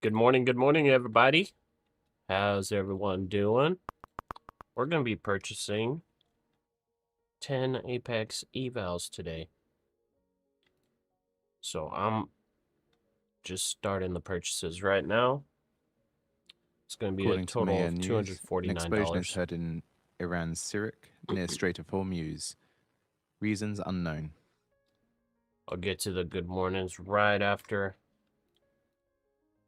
Good morning, everybody. How's everyone doing? We're going to be purchasing 10 Apex evals today. So I'm just starting the purchases right now. It's going to be According a to total Maya of News, an explosion is $249. heard in Iran's Sirik, near Strait of Hormuz. Reasons unknown. I'll get to the good mornings right after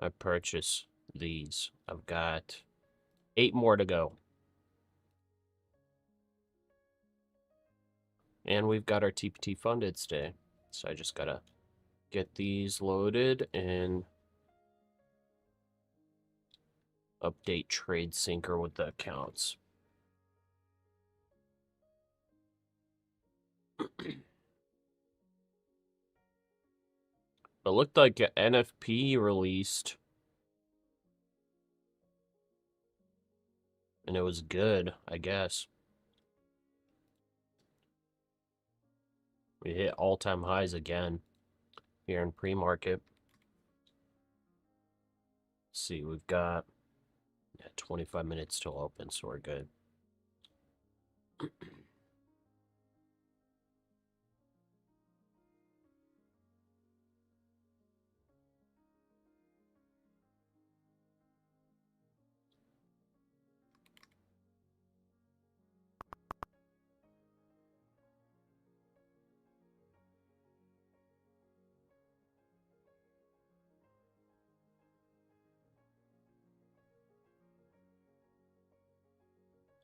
I purchase these. I've got 8 more to go. And we've got our TPT funded today. So I just got to get these loaded and update Trade Syncer with the accounts. It looked like an NFP released. And it was good, I guess. We hit all-time highs again here in pre-market. See, we've got 25 minutes till open, so we're good.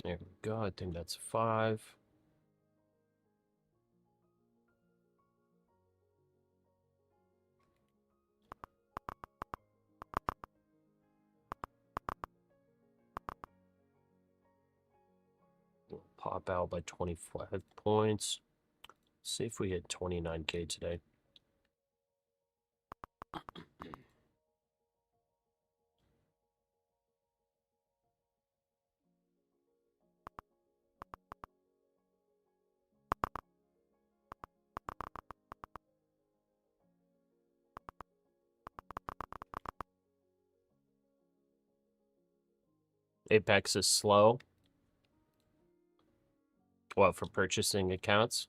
There we go. I think that's 5. We'll pop out by 25 points. See if we hit 29K today. Apex is slow. What, for purchasing accounts?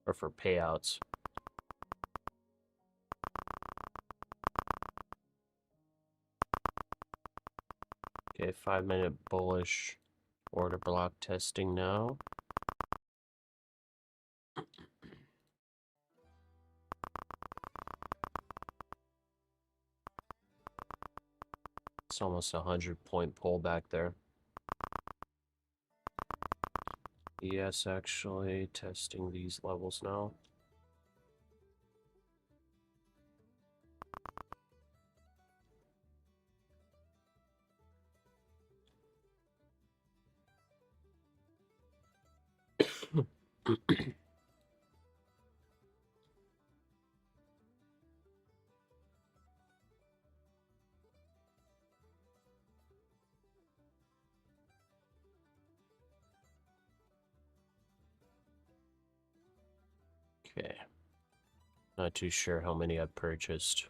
Or for payouts? Okay, 5-minute bullish order block testing now. It's almost 100-point pullback there. Yes, actually, testing these levels now. Okay. Not too sure how many I've purchased.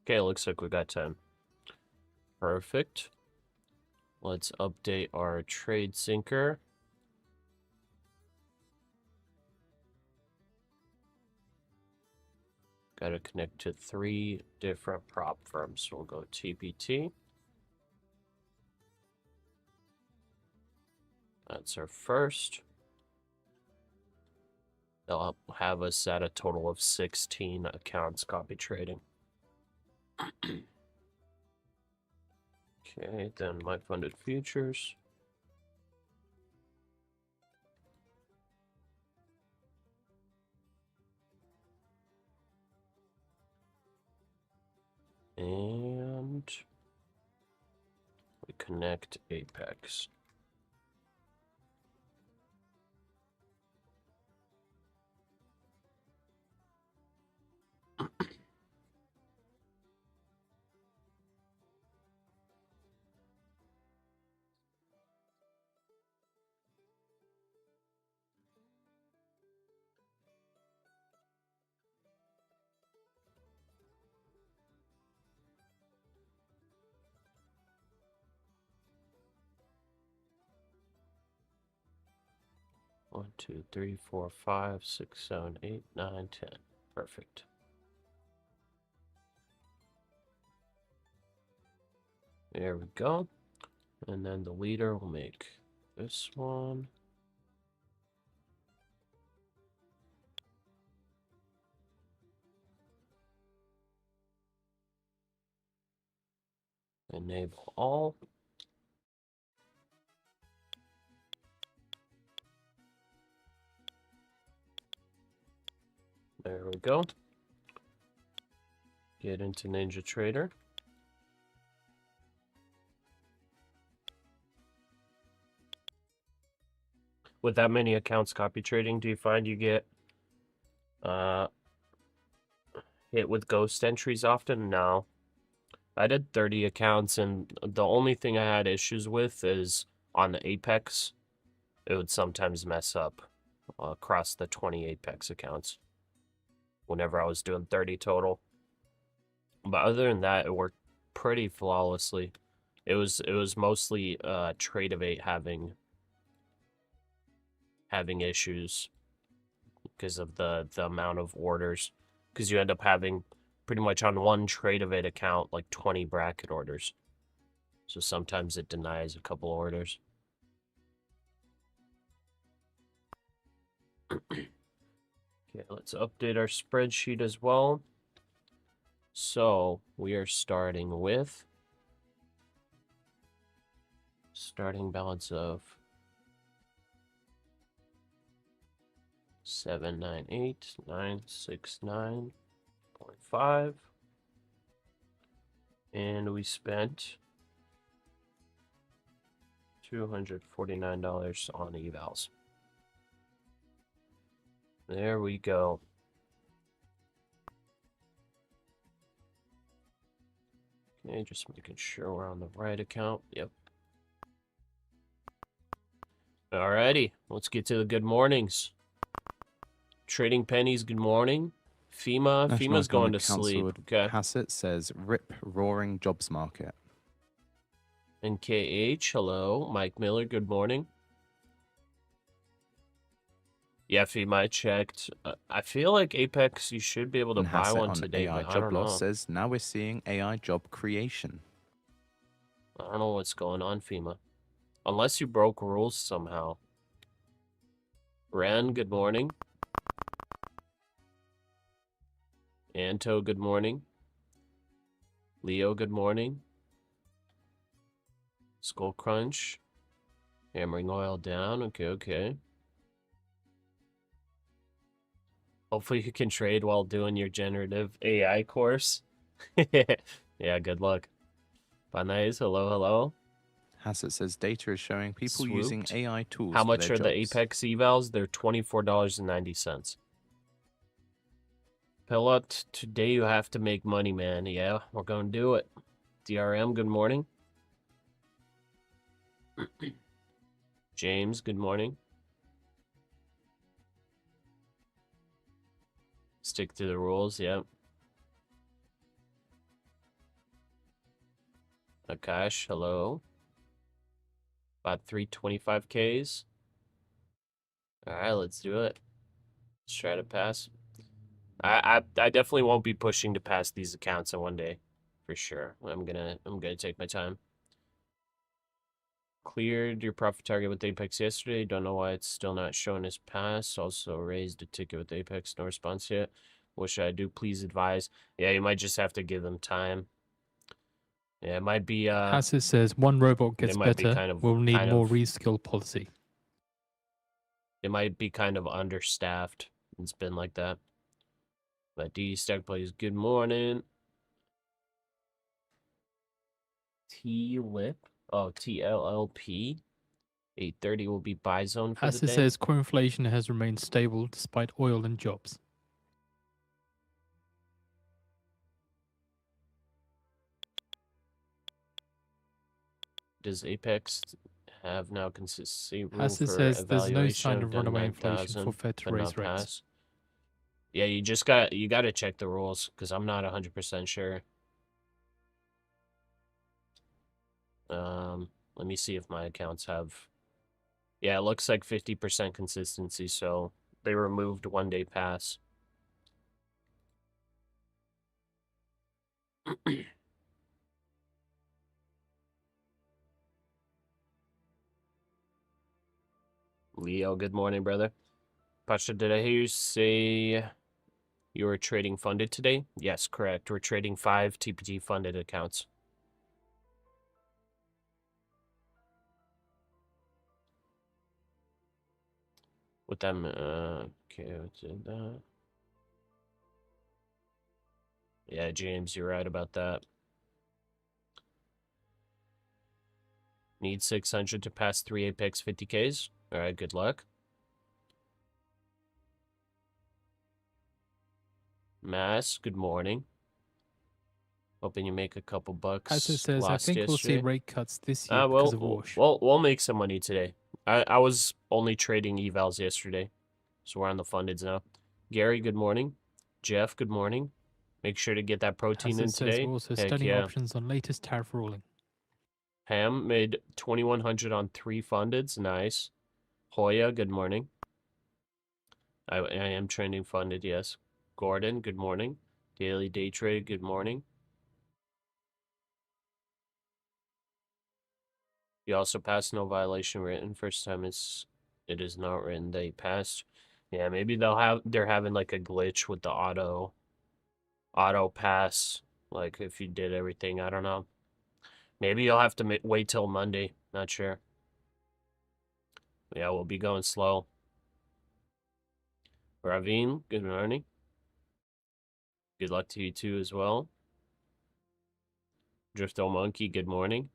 Okay, looks like we got 10. Perfect. Let's update our Trade Syncer. Got to connect to 3 different prop firms. So we'll go TPT. That's our first. They'll have us at a total of 16 accounts copy trading. Okay, then my funded futures. And we connect Apex. 1, 2, 3, 4, 5, 6, 7, 8, 9, 10. Perfect. There we go. And then the leader will make this one. Enable all. There we go. Get into NinjaTrader. With that many accounts copy trading, do you find you get hit with ghost entries often? No. I did 30 accounts, and the only thing I had issues with is on the Apex. It would sometimes mess up across the 20 Apex accounts whenever I was doing 30 total. But other than that, it worked pretty flawlessly. It was mostly Tradevate having issues because of the amount of orders, because you end up having pretty much on one Tradevate account like 20 bracket orders. So sometimes it denies a couple orders. Okay, let's update our spreadsheet as well. So we are starting with starting balance of 798,969.5, and we spent $249 on evals. There we go. Okay, just making sure we're on the right account. Yep. Alrighty, let's get to the good mornings. Trading pennies, good morning. FEMA's going to sleep. Okay. Hassett says, rip roaring jobs market. NKH, hello. Mike Miller, good morning. Yeah, FEMA, I checked. I feel like Apex, you should be able to And buy Hassett one on today, AI but I job don't loss know. says, now we're seeing AI job creation. I don't know what's going on, FEMA. Unless you broke rules somehow. Ren, good morning. Anto, good morning. Leo, good morning. Skull Crunch. Hammering oil down. Okay. Hopefully you can trade while doing your generative AI course. Yeah, good luck. Banais, hello. Hassett says, data is showing people using Swooped. AI tools How for much their are the jobs. Apex evals? They're $24.90. Pilot, today you have to make money, man. Yeah, we're gonna do it. DRM, good morning. James, good morning. Stick to the rules, yep. Akash, hello. About 325Ks. Alright, let's do it. Let's try to pass. I definitely won't be pushing to pass these accounts in one day. For sure. I'm gonna take my time. Cleared your profit target with Apex yesterday. Don't know why it's still not showing as pass. Also raised a ticket with Apex. No response yet. What should I do? Please advise. Yeah, you might just have to give them time. Yeah, it might be Hassett says one robot gets might be better. We'll need more reskill policy. It might be kind of understaffed. It's been like that. But D Stack plays good morning. T-Lip. Oh, TLLP. 8:30 will be buy zone for the Hassett day. says core inflation has remained stable despite oil and jobs. Does Apex have now consistency rule Hassett for says there's no evaluation sign of done runaway inflation 9,000 for Fed to but raise not rates. pass? Yeah, you got to check the rules because I'm not 100% sure. Let me see if my accounts have Yeah, it looks like 50% consistency, so they removed 1-day pass. Leo, good morning, brother. Pasha, did I hear you say you were trading funded today? Yes, correct. We're trading 5 TPT funded accounts. With them, okay, what's in that? Yeah, James, you're right about that. Need 600 to pass 3 Apex 50Ks. All right, good luck. Mass, good morning. Hoping you make a couple bucks. As it says, I lost think we'll see yesterday. rate cuts this year because of wash. We'll make some money today. I was only trading evals yesterday, so we're on the fundeds now. Gary, good morning. Jeff, good morning. Make sure to get that protein As in it says, today. we're also Heck studying yeah. options on latest tariff ruling. Ham made 2,100 on 3 fundeds. Nice. Hoya, good morning. I am trending funded, yes. Gordon, good morning. Daily Day Trade, good morning. You also passed no violation written. First time it is not written. They passed. Yeah, maybe they're having like a glitch with the auto pass. Like if you did everything, I don't know. Maybe you'll have to wait till Monday. Not sure. Yeah, we'll be going slow. Ravine, good morning. Good luck to you too as well. Drifto Monkey, good morning.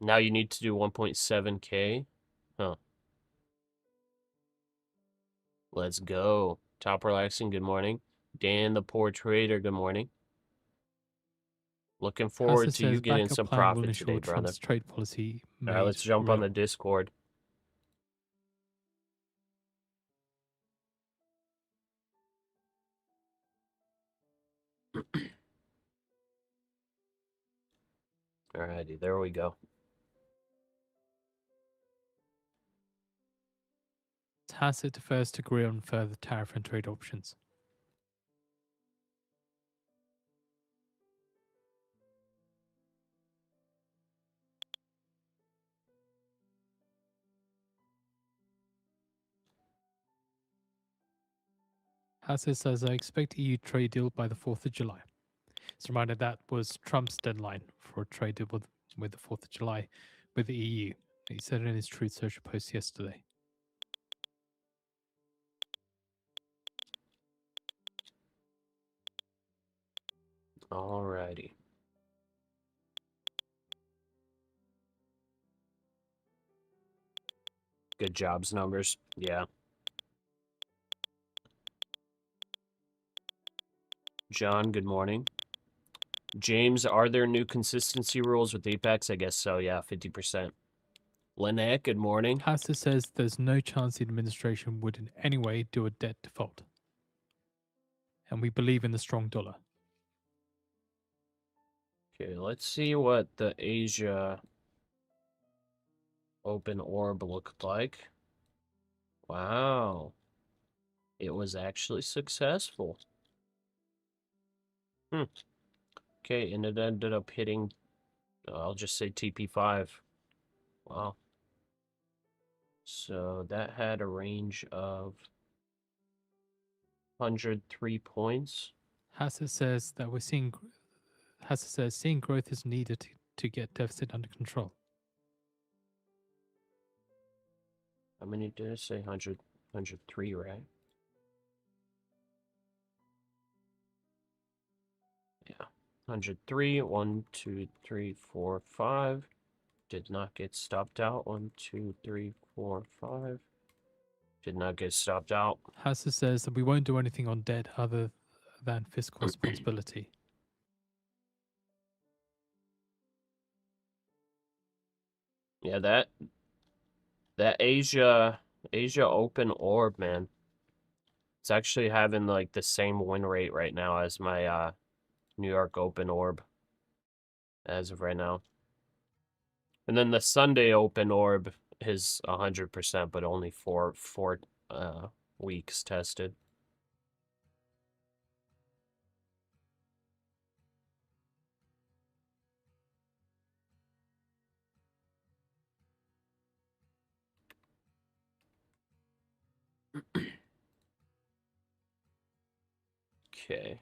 Now you need to do 1.7K. Huh. Let's go. Top Relaxing, good morning. Dan the Poor Trader, good morning. Looking As forward it to you says, getting backup some plan will profit today, initiate brother. Trump's trade policy All right, made let's jump on real. the Discord. Alrighty, there we go. Tacit to first agree on further tariff and trade options. As it says, I expect EU trade deal by the 4th of July. It's a reminder that was Trump's deadline for a trade deal with the 4th of July with the EU. He said it in his Truth Social post yesterday. Alrighty. Good jobs numbers. Yeah. John, good morning. James, are there new consistency rules with Apex? I guess so, yeah, 50%. Lynette, good morning. As it says, there's no chance the administration would in any way do a debt default. And we believe in the strong dollar. Okay, let's see what the Asia open orb looked like. Wow. It was actually successful. Okay, and it ended up hitting, I'll just say TP5. Wow. So that had a range of 103 points. Hassett says that Hassett says seeing growth is needed to get deficit under control. How many did I say? 103, right? Yeah. 103, 1, 2, 3, 4, 5. Did not get stopped out. 1, 2, 3, 4, 5. Did not get stopped out. Hassett says that we won't do anything on debt other than fiscal responsibility. Yeah, that Asia Open orb, man. It's actually having like the same win rate right now as my New York Open orb as of right now. And then the Sunday open orb is 100%, but only four weeks tested. Okay.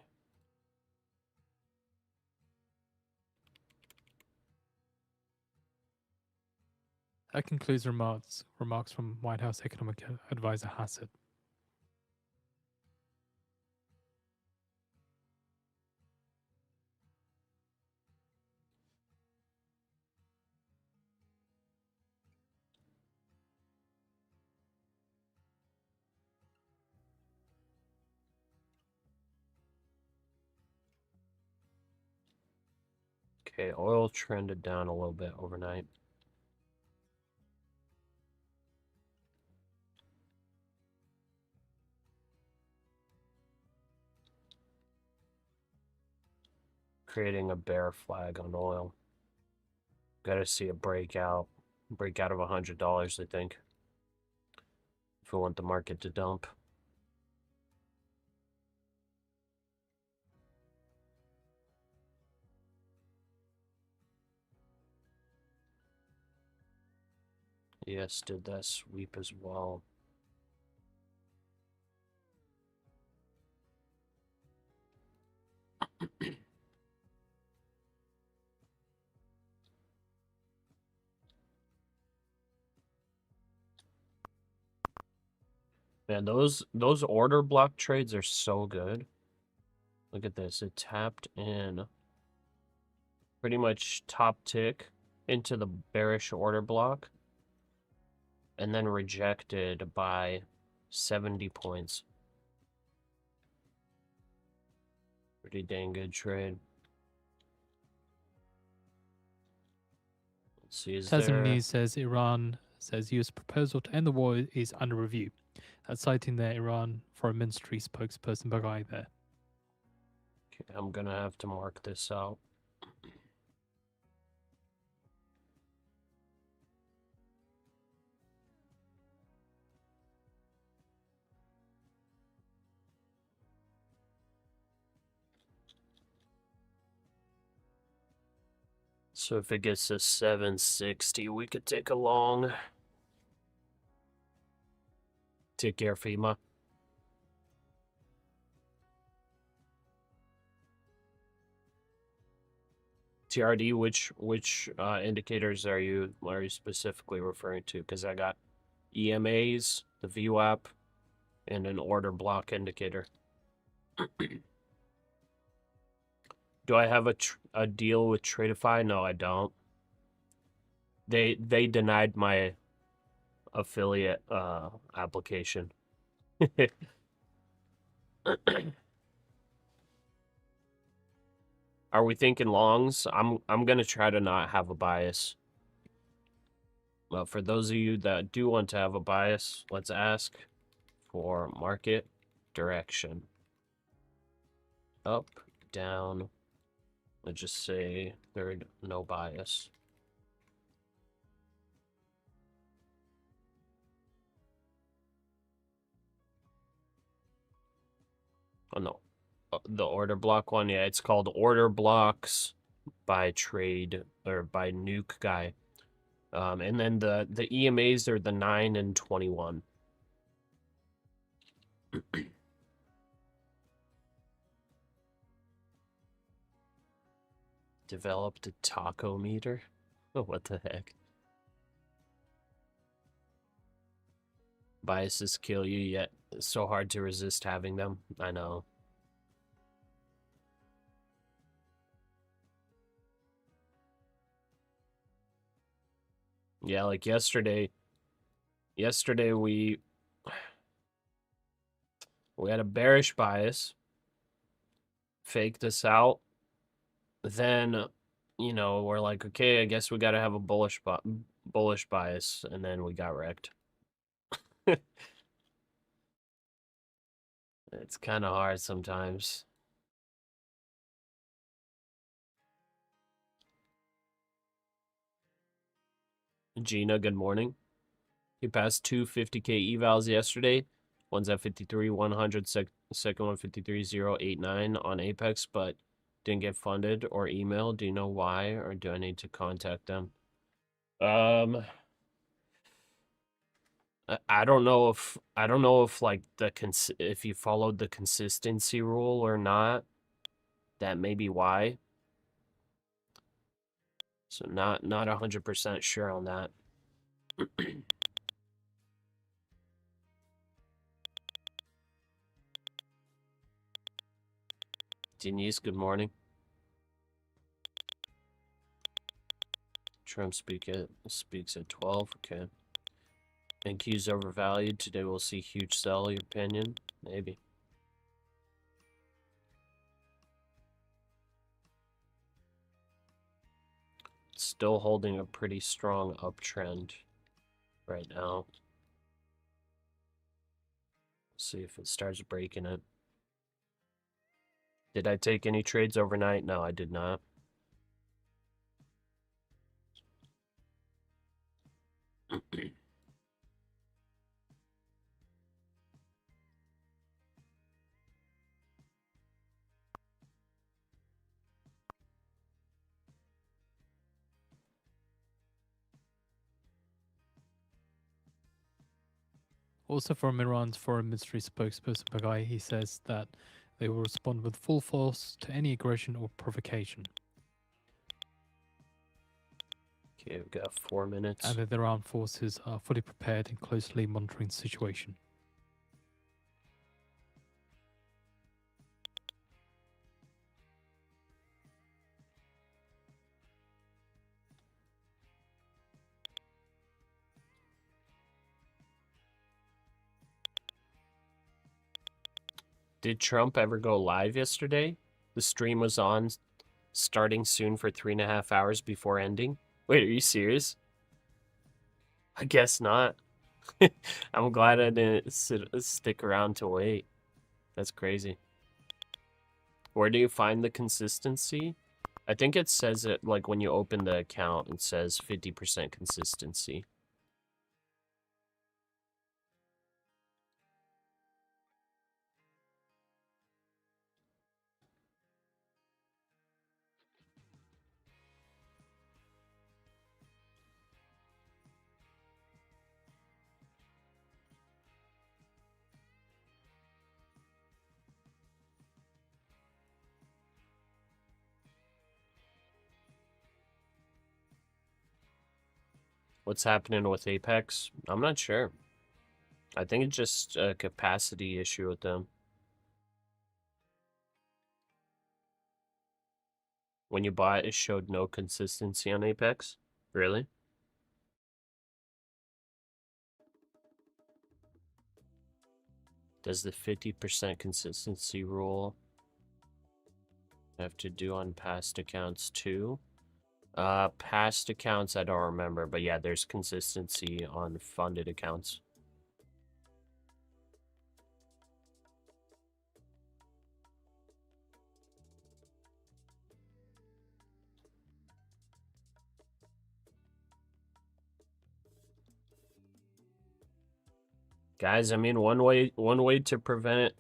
That concludes remarks from White House Economic Advisor Hassett. Okay, oil trended down a little bit overnight. Creating a bear flag on oil. Gotta see a breakout of $100, I think, if we want the market to dump. Yes, did that sweep as well. Man, those order block trades are so good. Look at this. It tapped in pretty much top tick into the bearish order block and then rejected by 70 points. Pretty dang good trade. Let's see, is Tasm there... News says Iran says US proposal to end the war is under review. That's citing their Iran Foreign Ministry spokesperson Baghai there. Okay, I'm gonna have to mark this out. So if it gets to 760, we could take a long. Take care, FEMA. TRD, which indicators are you specifically referring to? Because I got EMAs, the VWAP, and an order block indicator. Do I have a deal with Tradeify? No, I don't. They denied my affiliate application. Are we thinking longs? I'm gonna try to not have a bias. Well, for those of you that do want to have a bias, let's ask for market direction. Up, down. Let's just say third, no bias. Oh no, the order block one. Yeah, it's called order blocks by trade or by nuke guy. And then the EMAs are the 9 and 21. Developed a taco meter? Oh, what the heck? Biases kill you, yet it's so hard to resist having them. I know. Yeah, like yesterday we had a bearish bias, faked us out. Then, you know, we're like, okay, I guess we got to have a bullish bias, and then we got wrecked. It's kind of hard sometimes. Gina, good morning. He passed two 50K evals yesterday. One's at 53,100, second one 53,089 on Apex, but didn't get funded or emailed. Do you know why, or do I need to contact them? I don't know if like if you followed the consistency rule or not. That may be why. So not 100% sure on that. Denise, good morning. Trump speaks at 12. Okay. NQ's overvalued. Today we'll see huge sell. Your opinion? Maybe. Still holding a pretty strong uptrend right now. See if it starts breaking it. Did I take any trades overnight? No, I did not. Also from Iran's foreign ministry spokesperson Bagai, he says that they will respond with full force to any aggression or provocation. Okay, we've got 4 minutes. And that the Iran forces are fully prepared and closely monitoring the situation. Did Trump ever go live yesterday? The stream was on, starting soon for 3.5 hours before ending. Wait, are you serious? I guess not. I'm glad I didn't stick around to wait. That's crazy. Where do you find the consistency? I think it says it, like, when you open the account, it says 50% consistency. What's happening with Apex? I'm not sure. I think it's just a capacity issue with them. When you bought it, showed no consistency on Apex? Really? Does the 50% consistency rule have to do on past accounts too? Past accounts, I don't remember, but yeah, there's consistency on funded accounts. Guys, I mean, one way to prevent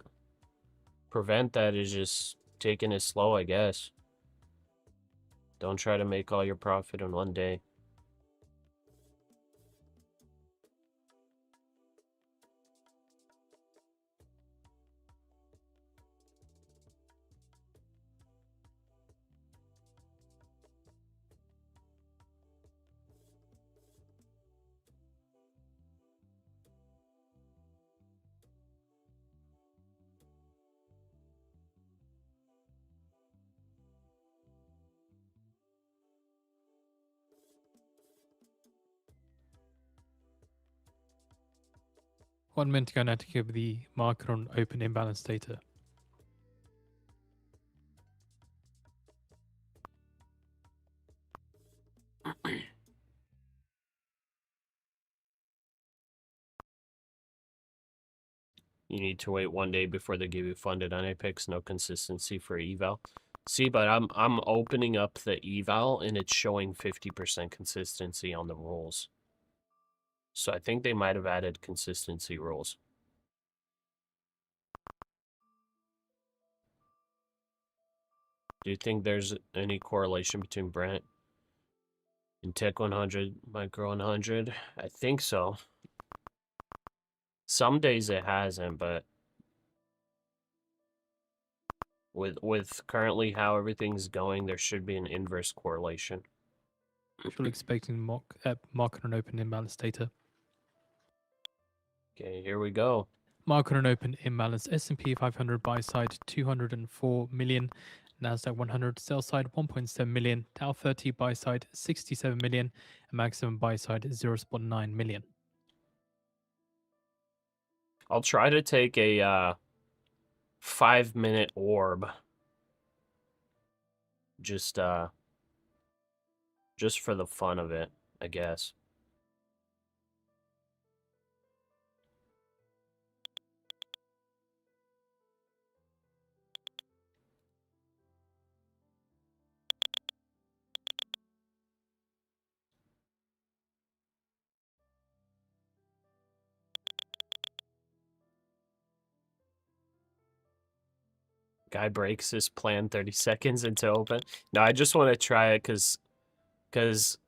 that is just taking it slow, I guess. Don't try to make all your profit in one day. One minute ago now to give the market on open imbalance data. You need to wait 1 day before they give you funded on Apex. No consistency for eval. See, but I'm opening up the eval and it's showing 50% consistency on the rules. So I think they might have added consistency rules. Do you think there's any correlation between Brent and Tech 100, Micro 100? I think so. Some days it hasn't, but with currently how everything's going, there should be an inverse correlation. Still expecting market on open imbalance data. Okay, here we go. Market on open imbalance. S&P 500 buy side 204 million. NASDAQ 100 sell side 1.7 million. Dow 30 buy side 67 million. And maximum buy side 0.9 million. I'll try to take a 5-minute orb. Just for the fun of it, I guess. Guy breaks his plan 30 seconds into open. No, I just want to try it because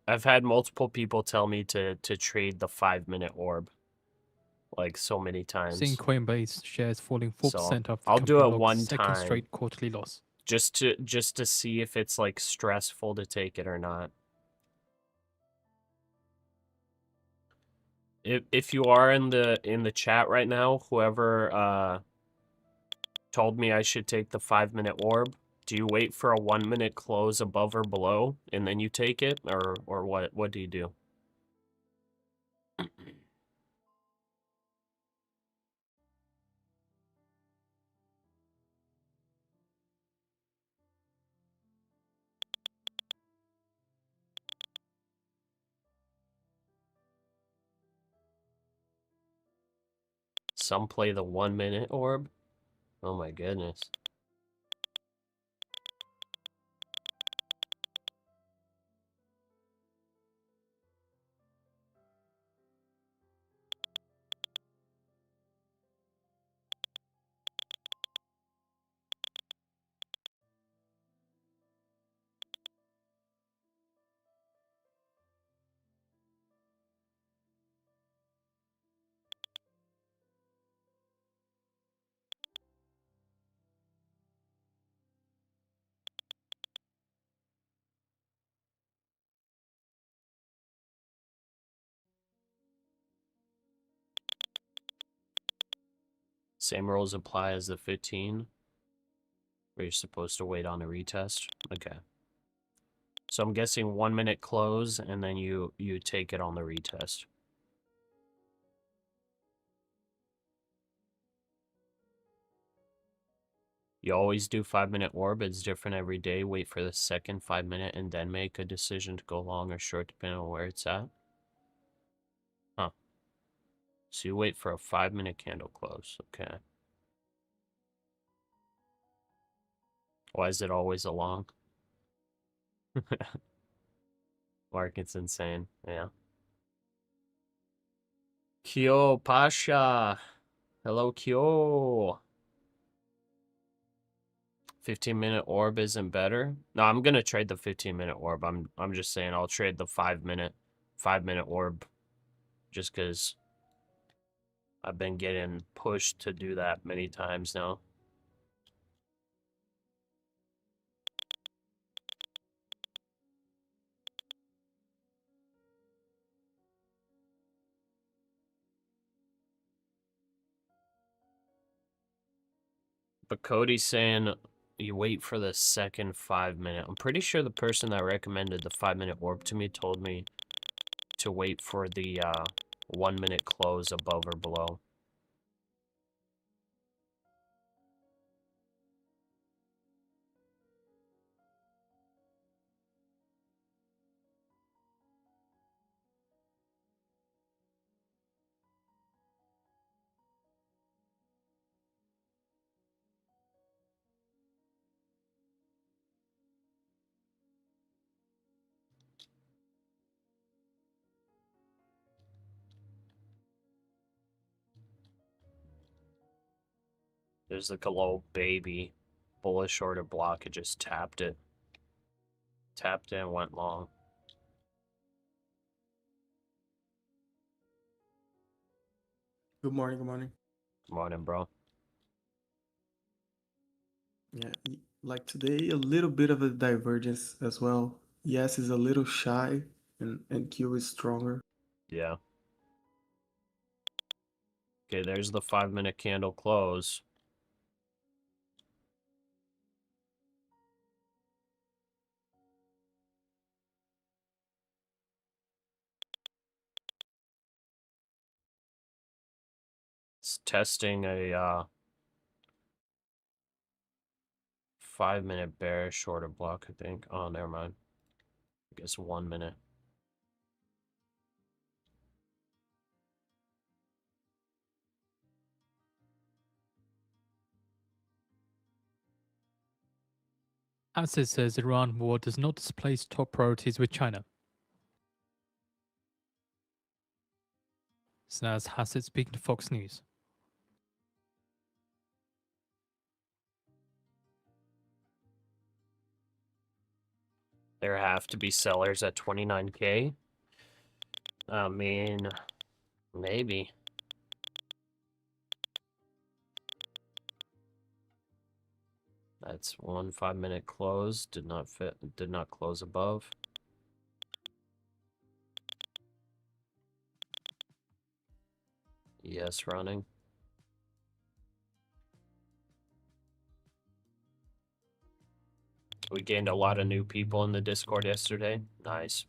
I've had multiple people tell me to trade the 5-minute orb like so many times. Seeing Coinbase shares falling 4% So, after I'll do company it logs one second time. straight quarterly loss. Just to see if it's like stressful to take it or not. If you are in the chat right now, whoever told me I should take the 5-minute orb, do you wait for a 1-minute close above or below and then you take it, or what do you do? Some play the 1-minute orb. Oh my goodness. Same rules apply as the 15, where you're supposed to wait on a retest. Okay. So I'm guessing 1-minute close, and then you take it on the retest. You always do 5-minute orb. It's different every day. Wait for the second 5-minute and then make a decision to go long or short depending on where it's at. Huh. So you wait for a 5-minute candle close. Okay. Why is it always a long? Market's insane. Yeah. Kyo, Pasha. Hello, Kyo. 15-minute orb isn't better. No, I'm gonna trade the 15-minute orb. I'm just saying I'll trade the 5-minute orb just because I've been getting pushed to do that many times now. But Cody's saying you wait for the second 5-minute. I'm pretty sure the person that recommended the 5-minute orb to me told me to wait for the 1-minute close above or below. There's like a little baby bullish order block. It just tapped it. Tapped it and went long. Good morning, good morning. Morning, bro. Yeah, like today, a little bit of a divergence as well. Yes is a little shy, and Q is stronger. Yeah. Okay, there's the 5-minute candle close. It's testing a 5-minute bearish order block, I think. Oh, never mind. I guess 1 minute. Asset says Iran war does not displace top priorities with China. So now it's Hassett speaking to Fox News. There have to be sellers at 29K. I mean, maybe. That's one 5-minute close. Did not fit. Did not close above. Yes, running. We gained a lot of new people in the Discord yesterday. Nice.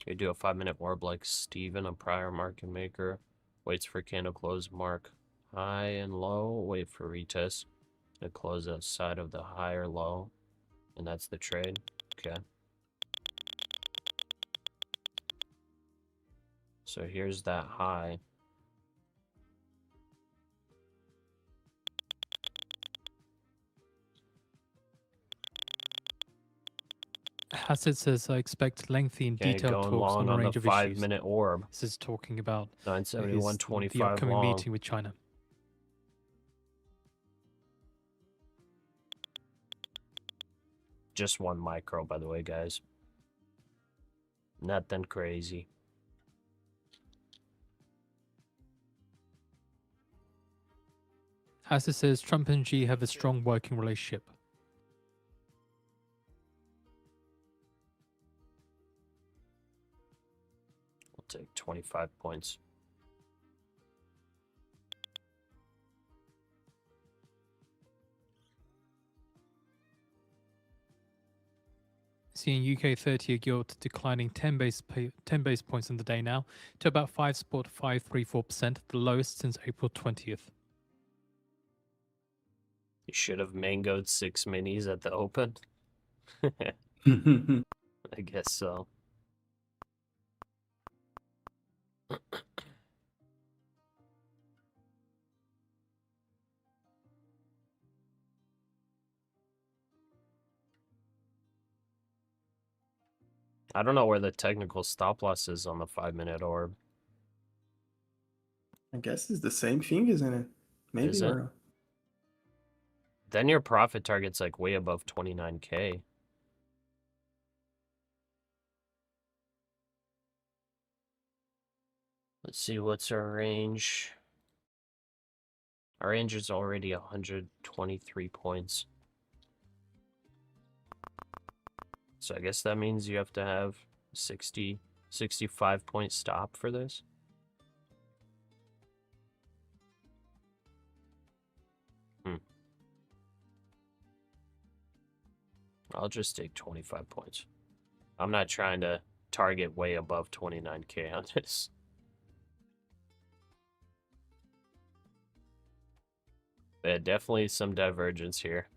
We do a 5-minute orb like Steven, a prior market maker. Waits for candle close, mark high and low. Wait for retest to close outside of the high or low. And that's the trade. Okay. So here's that high. Hassett says I expect lengthy and Okay, detailed going talks long on a on the range of issues. 5-minute orb. This is talking about the 971.25 upcoming long. meeting with China. Just one micro, by the way, guys. Nothing crazy. Hassett says Trump and Xi have a strong working relationship. We'll take 25 points. Seeing UK 30-year gilt declining 10 base points in the day now to about 5.534%, the lowest since April 20th. You should have mangoed 6 minis at the open. I guess so. I don't know where the technical stop loss is on the 5-minute orb. I guess it's the same thing, isn't it? Maybe Is it? or Then your profit target's like way above 29K. Let's see, what's our range? Our range is already 123 points. So I guess that means you have to have 65 point stop for this. I'll just take 25 points. I'm not trying to target way above 29K on this. Yeah, definitely some divergence here.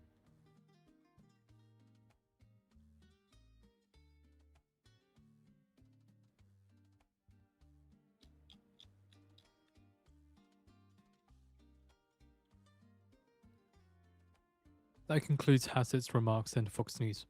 That concludes Hassett's remarks in Fox News.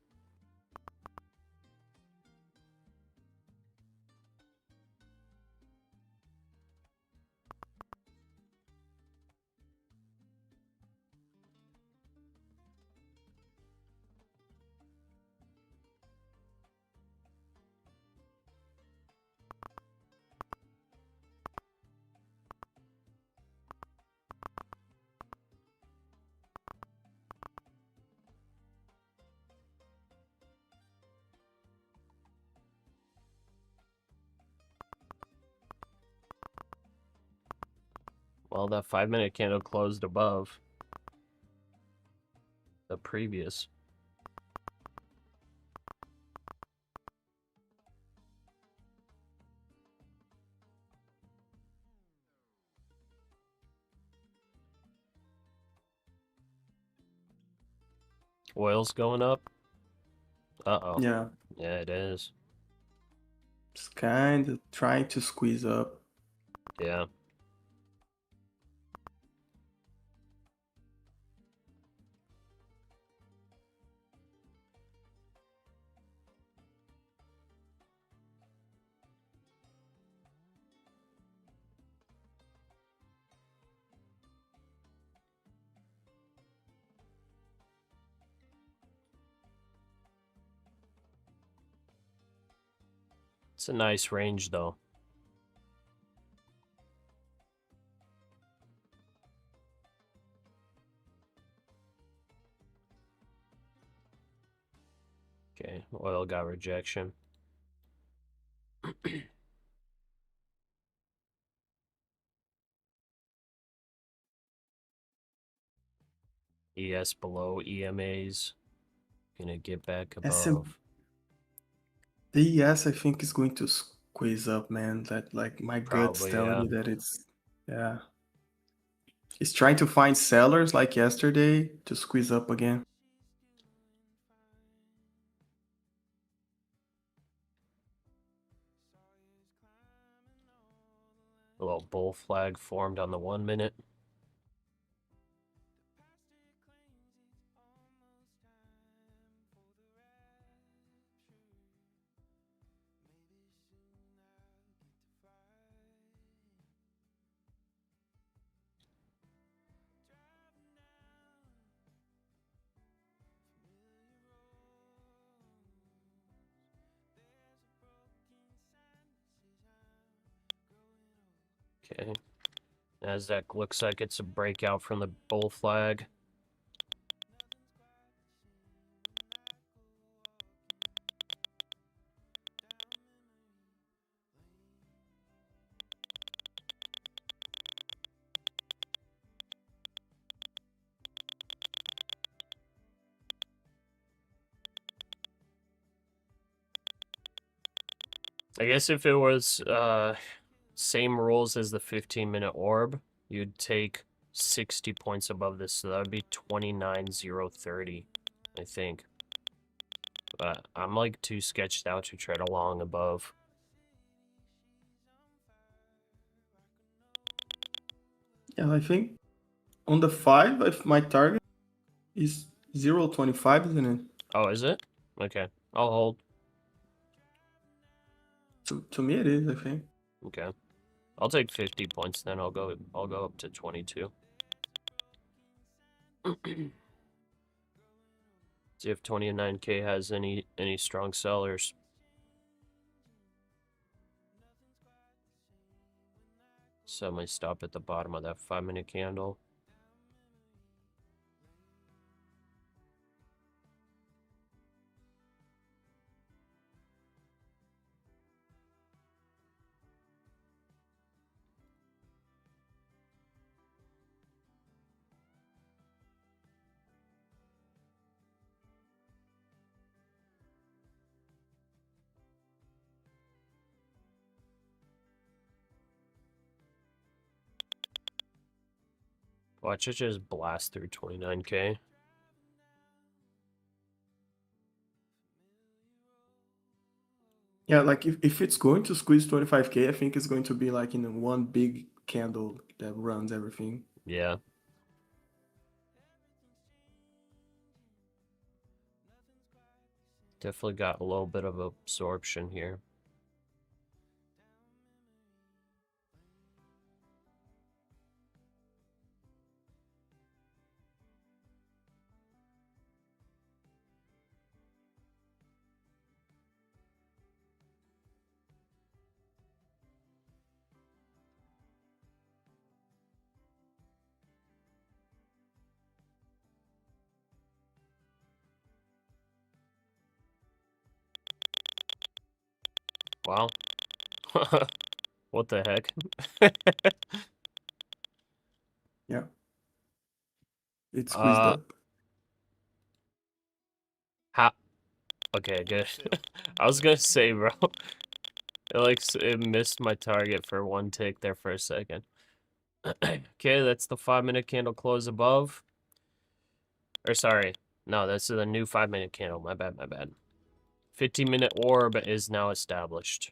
Well, that 5-minute candle closed above the previous. Oil's going up. Uh-oh. Yeah, Yeah, it is. it's kind of trying to squeeze up. Yeah. It's a nice range, though. Okay, oil got rejection. ES below EMAs. Gonna get back above. The ES, I think, is going to squeeze up, man. That, like, my gut's Probably, telling yeah. me that yeah. It's trying to find sellers like yesterday to squeeze up again. A little bull flag formed on the 1 minute. Okay. NASDAQ looks like it's a breakout from the bull flag. I guess if it was same rules as the 15-minute orb, you'd take 60 points above this, so that would be 29,030, I think. But I'm like too sketched out to tread along above. Yeah, I think on the 5, if my target is 0.25, isn't it? Oh, is it? Okay, I'll hold. To me, it is, I think. Okay, I'll take 50 points then. I'll go up to 22. See if 29K has any strong sellers. Set my stop at the bottom of that 5-minute candle. Watch it just blast through 29K. Yeah, like if it's going to squeeze 25K, I think it's going to be like in one big candle that runs everything. Yeah. Definitely got a little bit of absorption here. Wow. What the heck? Yeah. It's squeezed up. How? Okay, good. I was gonna say, bro, it missed my target for one tick there for a second. Okay, that's the 5-minute candle close above. Or sorry, no, this is a new 5-minute candle. My bad, my bad. 15-minute orb is now established.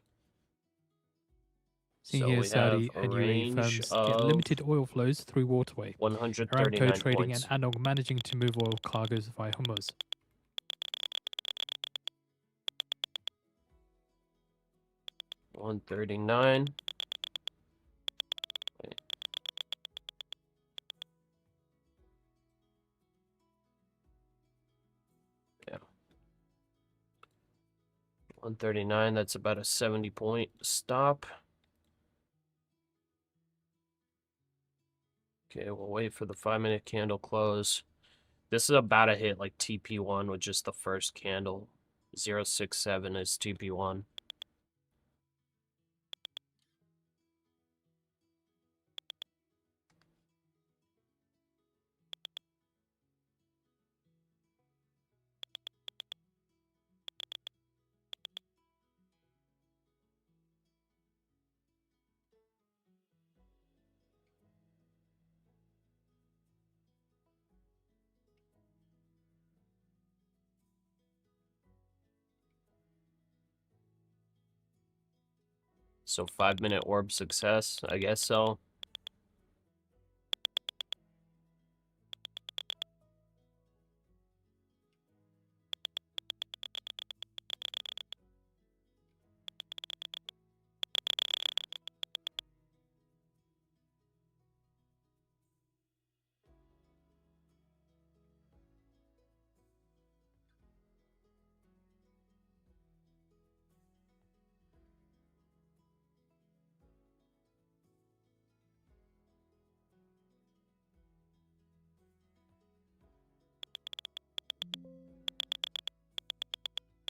Seeing So here, we have Saudi a and UAE range firms get of limited oil flows through waterway. Aramco 139 trading points. and ADNOC managing to move oil cargoes via Hormuz. $139. Yeah. 139, that's about a 70-point stop. Okay, we'll wait for the 5-minute candle close. This is about to hit like TP1 with just the first candle. 067 is TP1. So 5-minute orb success, I guess so.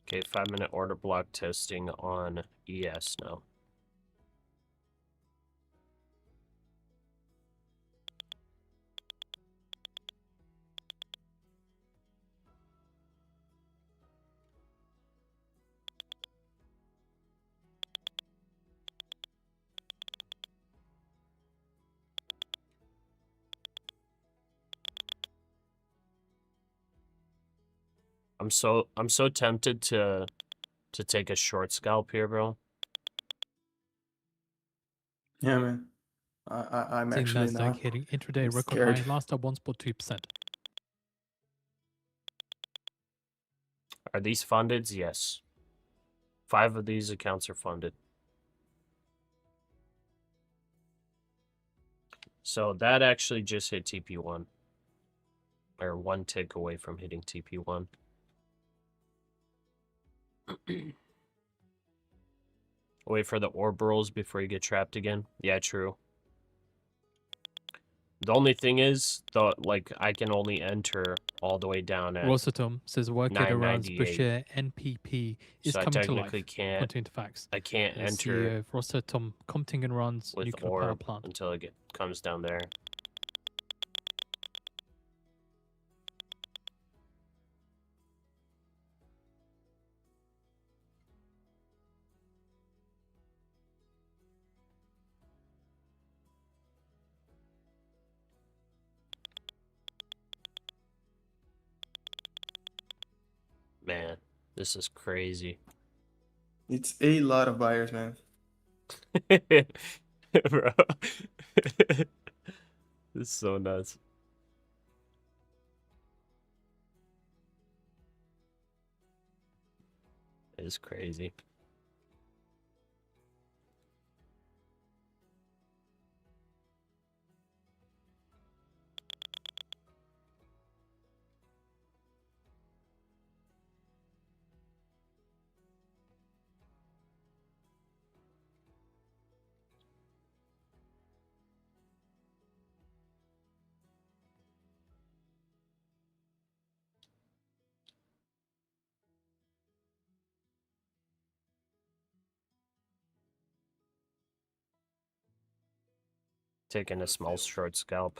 Okay, 5-minute order block testing on ES now. I'm so tempted to take a short scalp here, bro. Yeah, man. I'm Seeing actually NASDAQ not. hitting intraday I'm record scared. high, last up 1.2%. Are these funded? Yes. 5 of these accounts are funded. So that actually just hit TP1. Or 1 tick away from hitting TP1. Wait for the orb rolls before you get trapped again. Yeah, true. The only thing is, I can only enter all the way down at Rosatom says workload around 998. per share NPP is So I coming to life. technically can't. Pointing to facts. I can't The enter CEO of Rosatom commenting on Iran's with nuclear power orb plant. until it comes down there. Man, this is crazy. It's a lot of buyers, man. Bro. This is so nuts. It's crazy. Taking a small short scalp.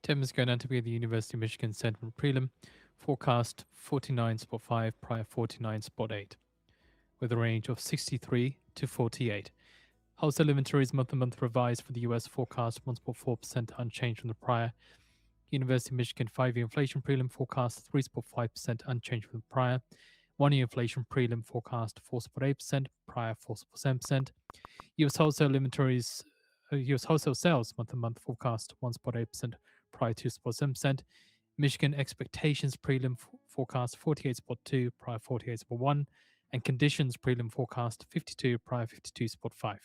10 minutes ago, to be the University of Michigan sentiment prelim, forecast 49.5, prior 49.8, with a range of 63 to 48. Wholesale inventories month-to-month revised for the US forecast 1.4% unchanged from the prior. University of Michigan 5-year inflation prelim forecast 3.5% unchanged from the prior. 1-year inflation prelim forecast 4.8%, prior 4.7%. US wholesale inventories, US wholesale sales month-to-month forecast 1.8%, prior 2.7%. Michigan expectations prelim forecast 48.2, prior 48.1, and conditions prelim forecast 52, prior 52.5.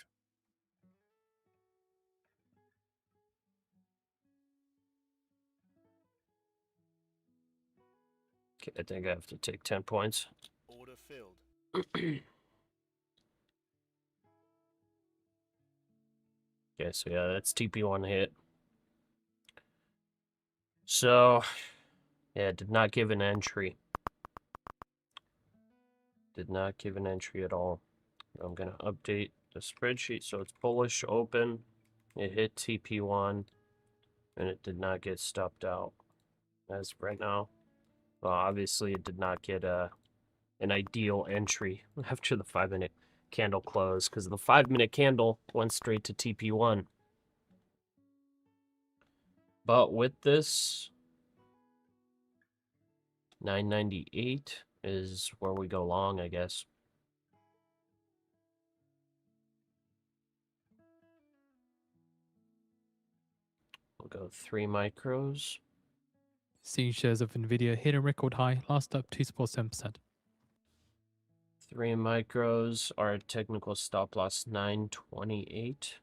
Okay, I think I have to take 10 points. Order filled. Okay, so yeah, that's TP1 hit. So, yeah, did not give an entry. Did not give an entry at all. I'm going to update the spreadsheet so it's bullish open. It hit TP1 and it did not get stopped out as right now. Well, obviously it did not get an ideal entry after the 5-minute candle close because the 5-minute candle went straight to TP1. But with this, 998 is where we go long, I guess. We'll go 3 micros. Seeing shares of Nvidia hit a record high, last up 2.7%. 3 micros, our technical stop loss 928.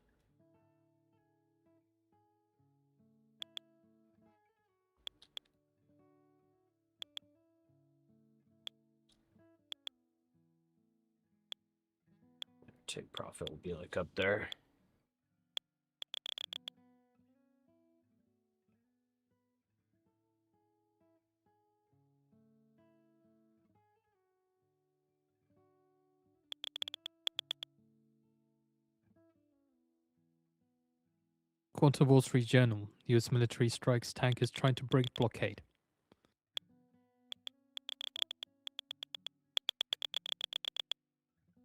Take profit will be like up there. According to Wall Street Journal, US military strikes tankers trying to break blockade.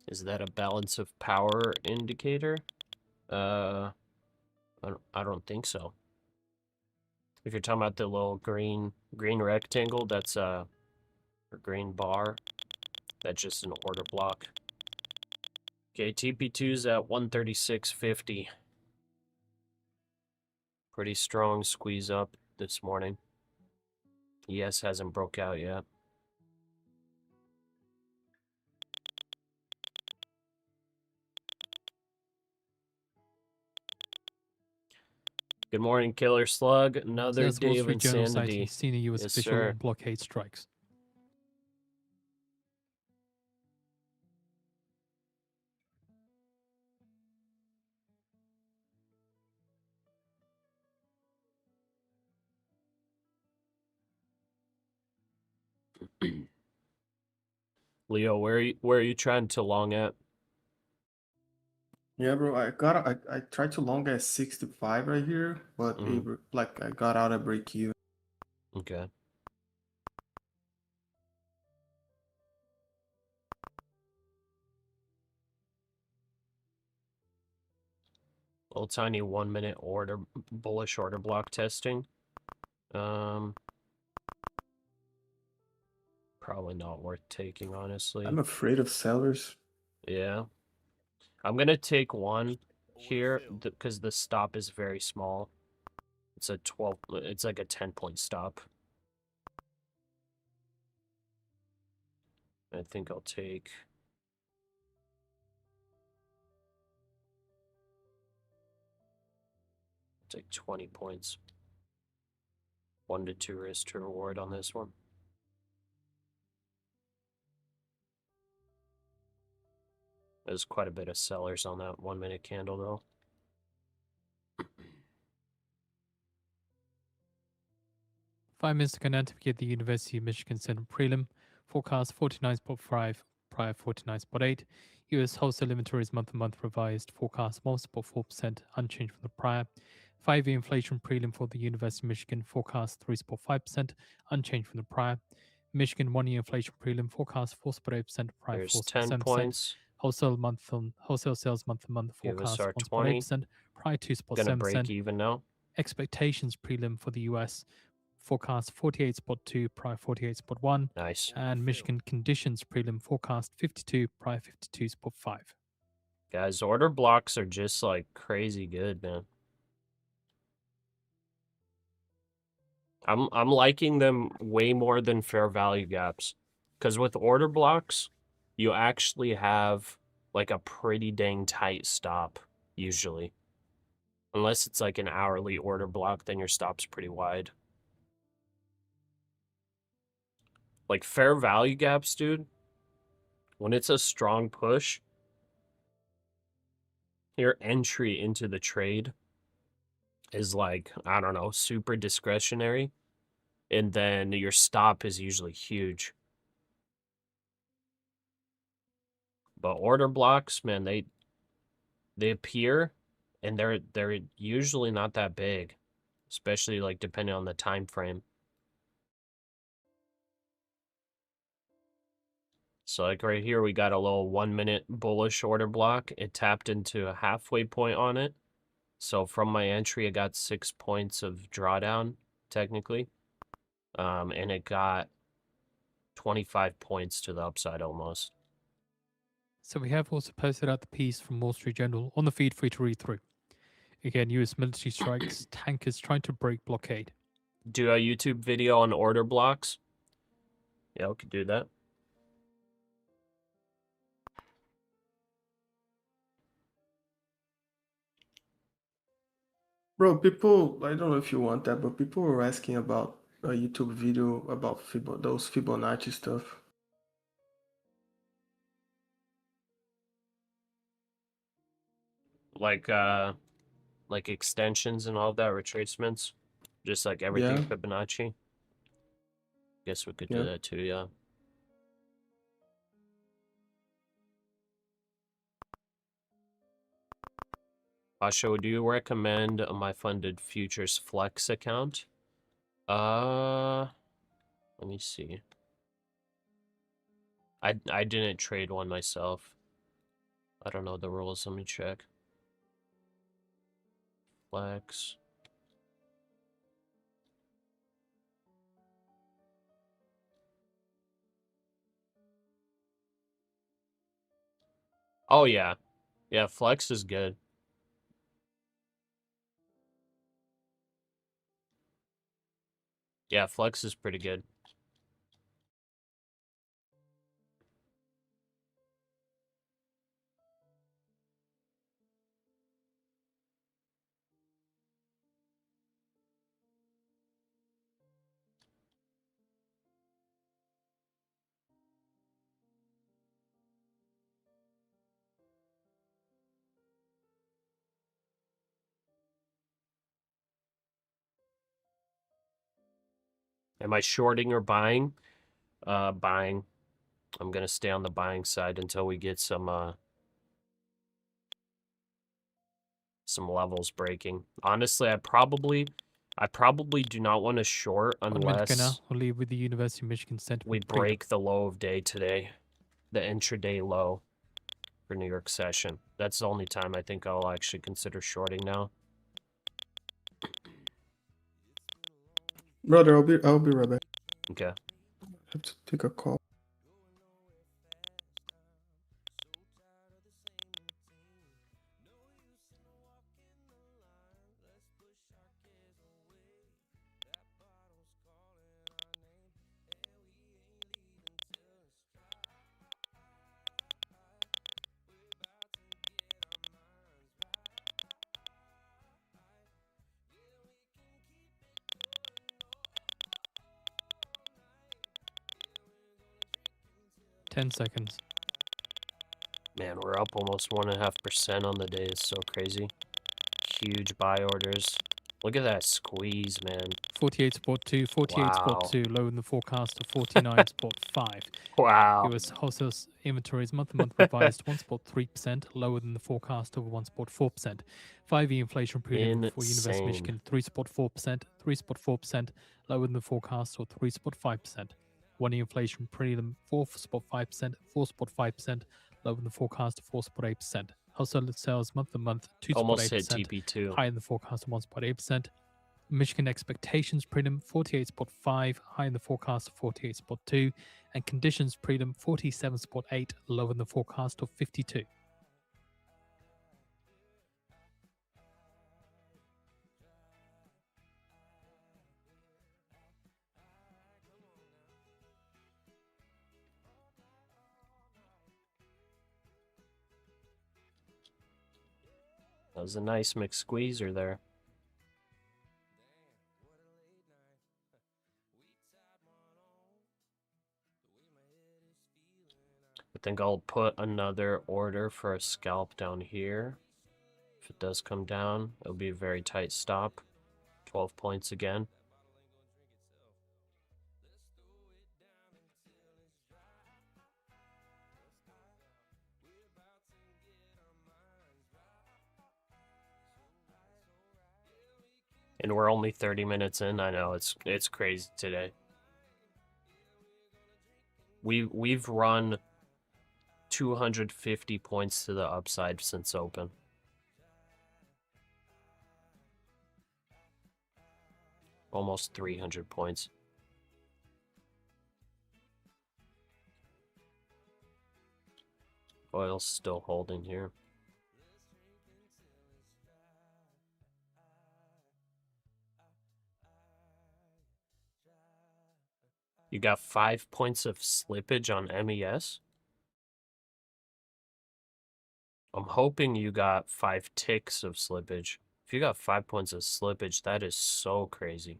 Is that a balance of power indicator? I don't think so. If you're talking about the little green rectangle, that's or green bar, that's just an order block. Okay, TP2's at 136.50. Pretty strong squeeze up this morning. ES hasn't broke out yet. Good morning, Killer Slug. Another That's Wall day of Street Journal insanity. citing senior US Yes, official sir. on blockade strikes. Leo, where are you trying to long at? Yeah, bro. I tried to long at 65 right here, but I got out at break even. Okay. Little tiny 1-minute order, bullish order block testing. Probably not worth taking, honestly. I'm afraid of sellers. Yeah. I'm gonna take one here because the stop is very small. It's a 12. It's like a 10-point stop. I think I'll take. Take 20 points. 1 to 2 risk to reward on this one. There's quite a bit of sellers on that 1-minute candle, though. Five minutes to navigate the University of Michigan Senate prelim. Forecast 49.5, prior 49.8. US wholesale inventories month-to-month revised. Forecast 1.4%, unchanged from the prior. 5-year inflation prelim for the University of Michigan forecast 3.5%, unchanged from the prior. Michigan 1-year inflation prelim forecast 4.8%, prior There's 10 4.7%. points. Wholesale sales month-to-month Give us forecast our 20. 1.8%, prior Gonna break 2.7%. even now. Expectations prelim for the US forecast 48.2, prior 48.1. Nice. And Michigan conditions prelim forecast 52, prior 52.5. Guys, order blocks are just like crazy good, man. I'm liking them way more than fair value gaps. Because with order blocks, you actually have like a pretty dang tight stop, usually. Unless it's like an hourly order block, then your stop's pretty wide. Like fair value gaps, dude, when it's a strong push, your entry into the trade is like, I don't know, super discretionary. And then your stop is usually huge. But order blocks, man, they appear and they're usually not that big, especially like depending on the time frame. So like right here, we got a little 1-minute bullish order block. It tapped into a halfway point on it. So from my entry, I got 6 points of drawdown, technically. And it got 25 points to the upside almost. So we have also posted out the piece from Wall Street Journal on the feed for you to read through. Again, US military strikes, tankers trying to break blockade. Do a YouTube video on order blocks. Yeah, we could do that. Bro, people, I don't know if you want that, but people were asking about a YouTube video about those Fibonacci stuff. Like extensions and all of that, retracements. Just like everything Yeah. Fibonacci. Guess we could Yeah. do that too, yeah. Pasha, do you recommend my funded futures flex account? Let me see. I didn't trade one myself. I don't know the rules. Let me check. Flex. Oh yeah. Yeah, flex is good. Yeah, flex is pretty good. Am I shorting or buying? Buying. I'm gonna stay on the buying side until we get some levels breaking. Honestly, I probably do not want to short 1 minute ago now, unless we'll leave with the University of Michigan sentiment we prelim. break the low of day today, the intraday low for New York session. That's the only time I think I'll actually consider shorting now. Brother, I'll be right back. Okay. I have to take a call. Ten seconds. Man, we're up almost 1.5% on the day. It's so crazy. Huge buy orders. Look at that squeeze, man. 48 spot 2, 48 Wow. spot 2, lower than the forecast of 49 spot 5. Wow. US wholesale inventories month-to-month revised 1 spot 3%, lower than the forecast of 1 spot 4%. 5-year inflation preliminary for University of Insane. Michigan 3 spot 4%, 3 spot 4%, lower than the forecast of 3 spot 5%. 1-year inflation prelim 4 spot 5%, 4 spot 5%, lower than the forecast of 4 spot 8%. Wholesale sales month-to-month 2 spot Almost hit 8%, TP2. higher than the forecast of 1.8%. Michigan expectations prelim 48.5, high in the forecast of 48.2, and conditions prelim 47.8, lower than the forecast of 52. That was a nice mixed squeezer there. I think I'll put another order for a scalp down here. If it does come down, it'll be a very tight stop. 12 points again. And we're only 30 minutes in. I know it's crazy today. We've run 250 points to the upside since open. Almost 300 points. Oil's still holding here. You got 5 points of slippage on MES? I'm hoping you got 5 ticks of slippage. If you got 5 points of slippage, that is so crazy.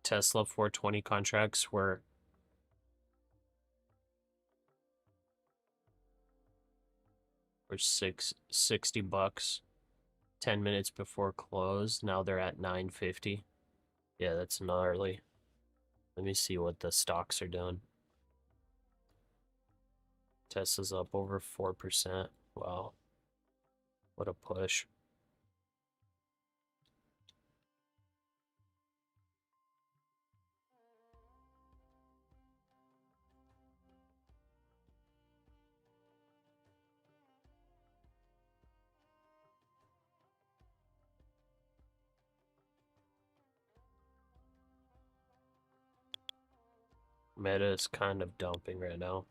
Tesla 420 contracts were $60 10 minutes before close. Now they're at 950. Yeah, that's gnarly. Let me see what the stocks are doing. Tesla's up over 4%. Wow. What a push. Meta is kind of dumping right now.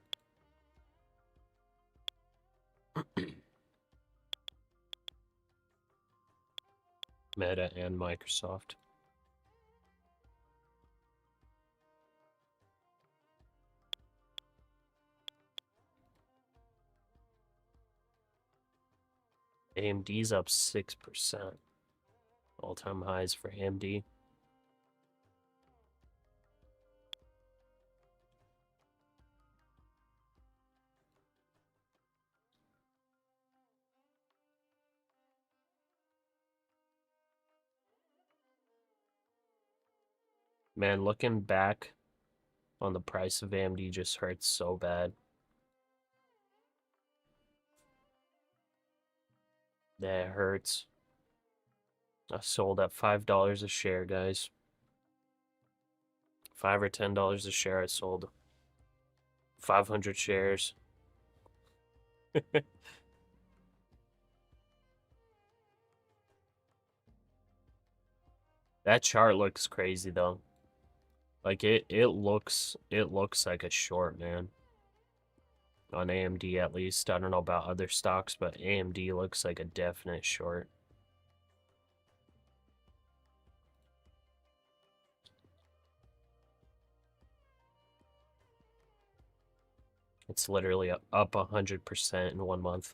Meta and Microsoft. AMD's up 6%. All-time highs for AMD. Man, looking back on the price of AMD just hurts so bad. That hurts. I sold at $5 a share, guys. $5 or $10 a share. I sold 500 shares. That chart looks crazy though. Like it looks like a short, man. On AMD at least. I don't know about other stocks, but AMD looks like a definite short. It's literally up 100% in 1 month.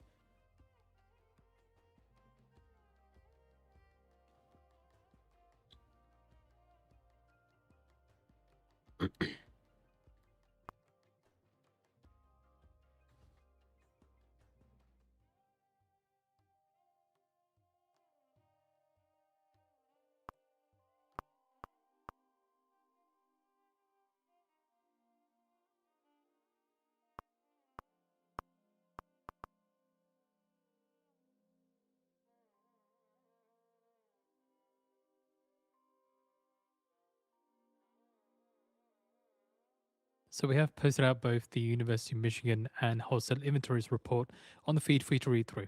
So we have posted out both the University of Michigan and wholesale inventories report on the feed for you to read through.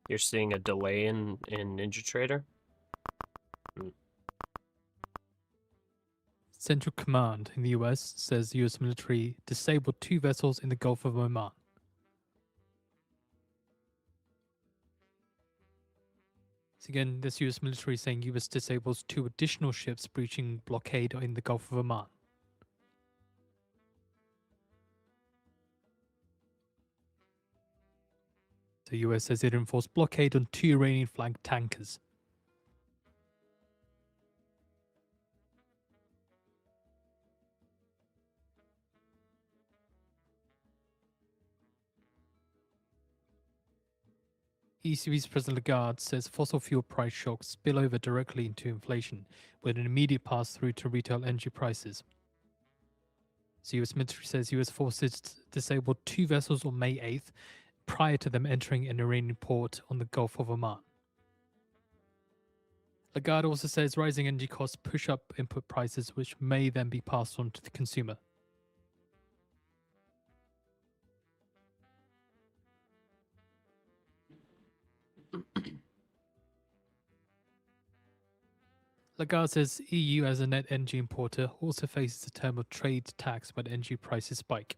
You're seeing a delay in NinjaTrader? Central Command in the US says the US military disabled 2 vessels in the Gulf of Oman. So again, this US military is saying US disables 2 additional ships breaching blockade in the Gulf of Oman. The US says it enforced blockade on 2 Iranian flagged tankers. ECB's President Lagarde says fossil fuel price shocks spill over directly into inflation, with an immediate pass through to retail energy prices. So US military says US forces disabled 2 vessels on May 8th prior to them entering an Iranian port on the Gulf of Oman. Lagarde also says rising energy costs push up input prices, which may then be passed on to the consumer. Lagarde says EU as a net energy importer also faces a term of trade tax when energy prices spike.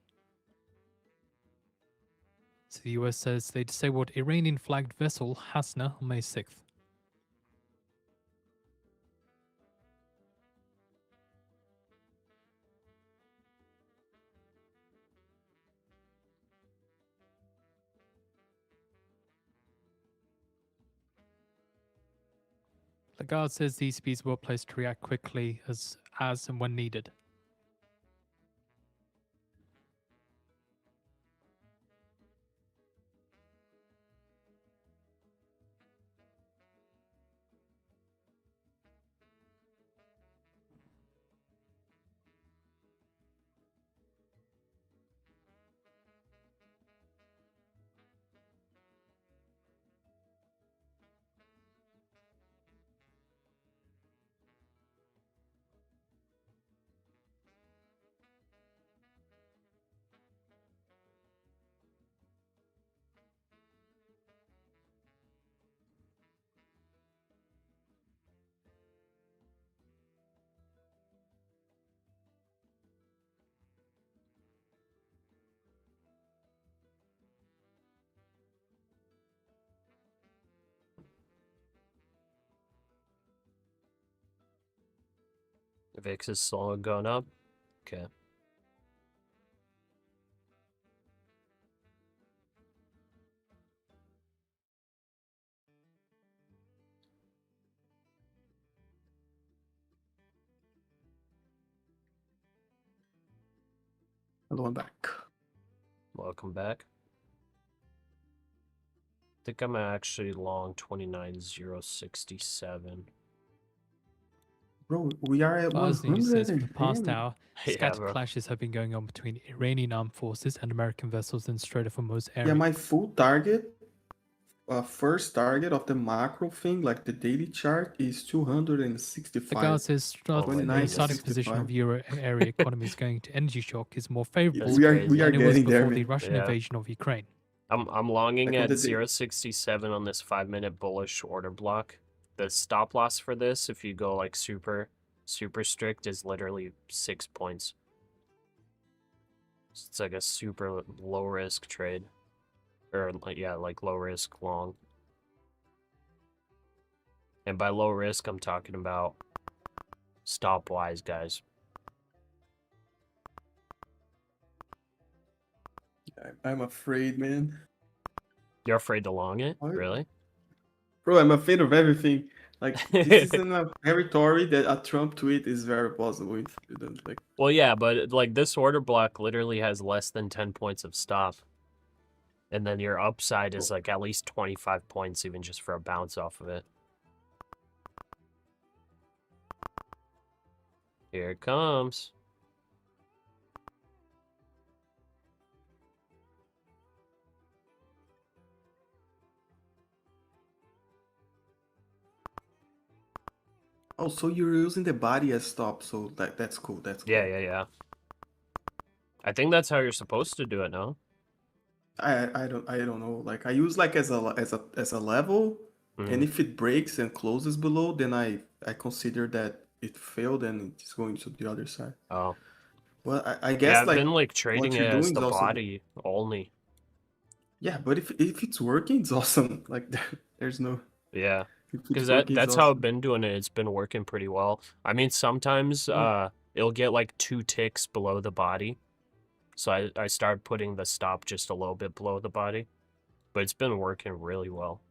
So the US says they disabled Iranian flagged vessel Hasna on May 6th. Lagarde says the ECB is well placed to react quickly as and when needed. VIX is slowly going up. Okay. Hello, I'm back. Welcome back. I think I'm actually long 29,067. Bro, we are at Bars News says for the past 110. hour, Yeah, scattered bro. clashes have been going on between Iranian armed forces and American vessels in Strait of Hormuz area. Yeah, my full target, first target of the macro thing, like the daily chart, is 265. Lagarde says Oh my the goodness. starting position of Euro area economies going to energy shock is more favorable That's we are crazy. than it was getting there, before the man. Russian Yeah. invasion of Ukraine. I'm longing Like on at the day- 0.67 on this 5-minute bullish order block. The stop loss for this, if you go like super strict, is literally 6 points. So it's like a super low risk trade, or like, yeah, like low risk long. And by low risk, I'm talking about stop-wise, guys. I'm afraid, man. You're afraid to long it? What? Really? Bro, I'm afraid of everything. Like, this is in a territory that a Trump tweet is very possible. If you don't like. Well, yeah, but like this order block literally has less than 10 points of stop. And then your upside is like at least 25 points even just for a bounce off of it. Here it comes. Oh, so you're using the body as stop, so that's cool. That's cool. Yeah. I think that's how you're supposed to do it, no? I don't know. Like I use like as a level, and if it breaks and closes below, then I consider that it failed and it's going to the other side. Oh. Well, I Yeah, guess I've like been like trading what it you're as doing the is also body only. yeah. But if it's working, it's awesome. Like there's no Yeah. if it's Because working, it's that's how I've awesome. been doing it. It's been working pretty well. I mean, sometimes it'll get like 2 ticks below the body. So I started putting the stop just a little bit below the body. But it's been working really well.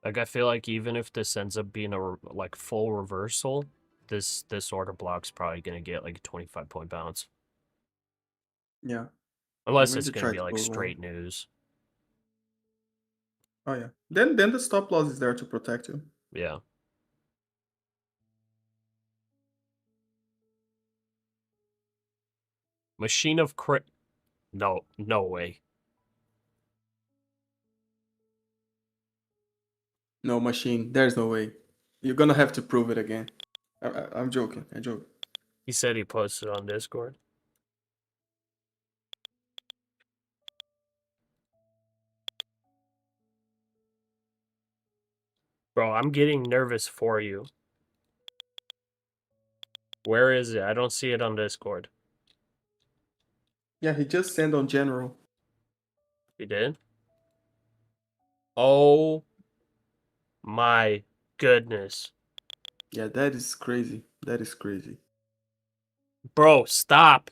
Like I feel like even if this ends up being a like full reversal, this order block's probably gonna get like a 25-point bounce. Yeah, I'm Unless going it's to gonna try be to like go straight long. news. Oh yeah. Then the stop loss is there to protect you. Yeah. Machine of crit. No way. No machine. There's no way. You're gonna have to prove it again. I'm joking. I joke. He said he posted on Discord. Bro, I'm getting nervous for you. Where is it? I don't see it on Discord. Yeah, he just sent on general. He did? Oh my goodness. Yeah, that is crazy. That is crazy. Bro, stop.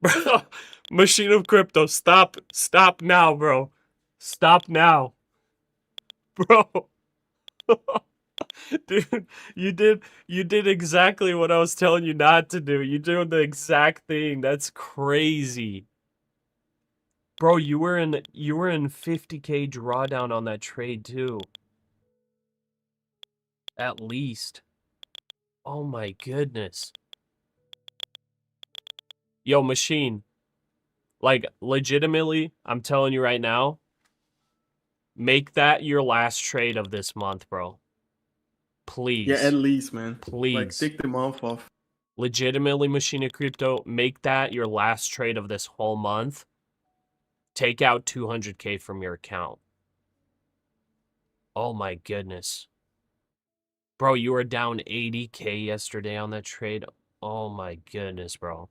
Bro, Machine of Crypto, stop. Stop now, bro. Stop now. Bro. Dude, you did exactly what I was telling you not to do. You doing the exact thing. That's crazy. Bro, you were in 50K drawdown on that trade too. At least. Oh my goodness. Yo, Machine. Like, legitimately, I'm telling you right now, make that your last trade of this month, bro. Please. Yeah, at least, man. Please. Like, take the month off. Legitimately, Machine of Crypto, make that your last trade of this whole month. Take out 200K from your account. Oh my goodness. Bro, you were down 80K yesterday on that trade. Oh my goodness, bro.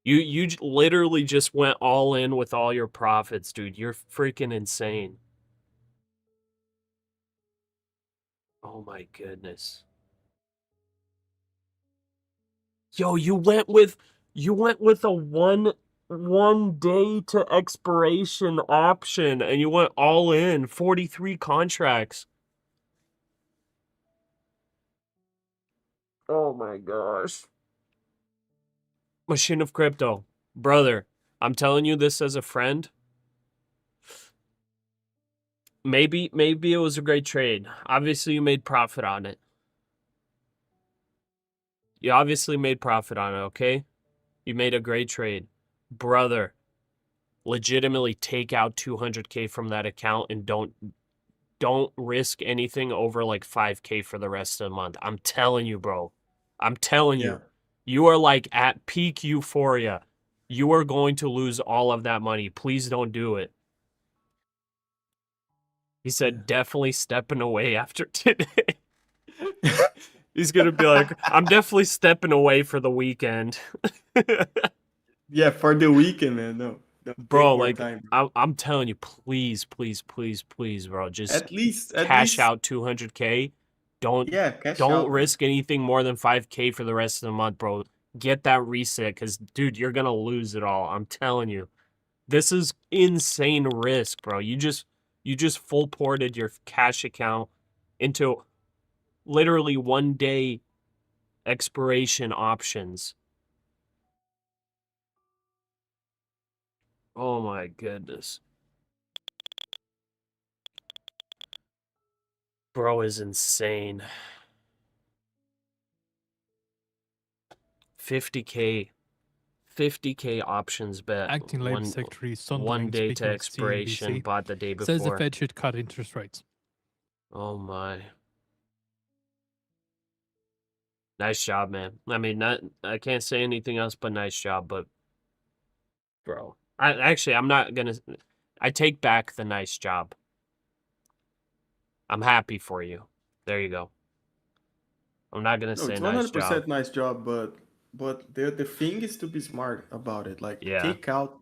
You literally just went all in with all your profits, dude. You're freaking insane. Oh my goodness. Yo, you went with a one day to expiration option and you went all in 43 contracts. Oh my gosh. Machine of Crypto. Brother, I'm telling you this as a friend. Maybe it was a great trade. Obviously you made profit on it. You obviously made profit on it, okay? You made a great trade. Brother, legitimately take out 200K from that account and don't risk anything over like 5K for the rest of the month. I'm telling you, bro. I'm telling you. You are like at peak euphoria. You are going to lose all of that money. Please don't do it. He said, definitely stepping away after today. He's going to be like, I'm definitely stepping away for the weekend. Yeah, for the weekend, man. No, take Bro, more like time, bro. I'm telling you, please, please, please, please, bro, just At cash least, out 200K. Don't yeah, cash don't out, man. risk anything more than 5K for the rest of the month, bro. Get that reset, cause dude, you're gonna lose it all. I'm telling you. This is insane risk, bro. You just full ported your cash account into literally 1 day expiration options. Oh my goodness. Bro is insane. 50K 50K options bet. Acting Labor Secretary One Sondland, day to speaking with expiration, CNBC, bought the day says the before. Fed should cut interest rates. Oh my. Nice job, man. I mean, I can't say anything else but nice job, but bro. I'm not gonna I take back the nice job. I'm happy for you. There you go. I'm not gonna No, say it's nice job. 100% nice job, but the thing is to be smart about it. Like Yeah. take out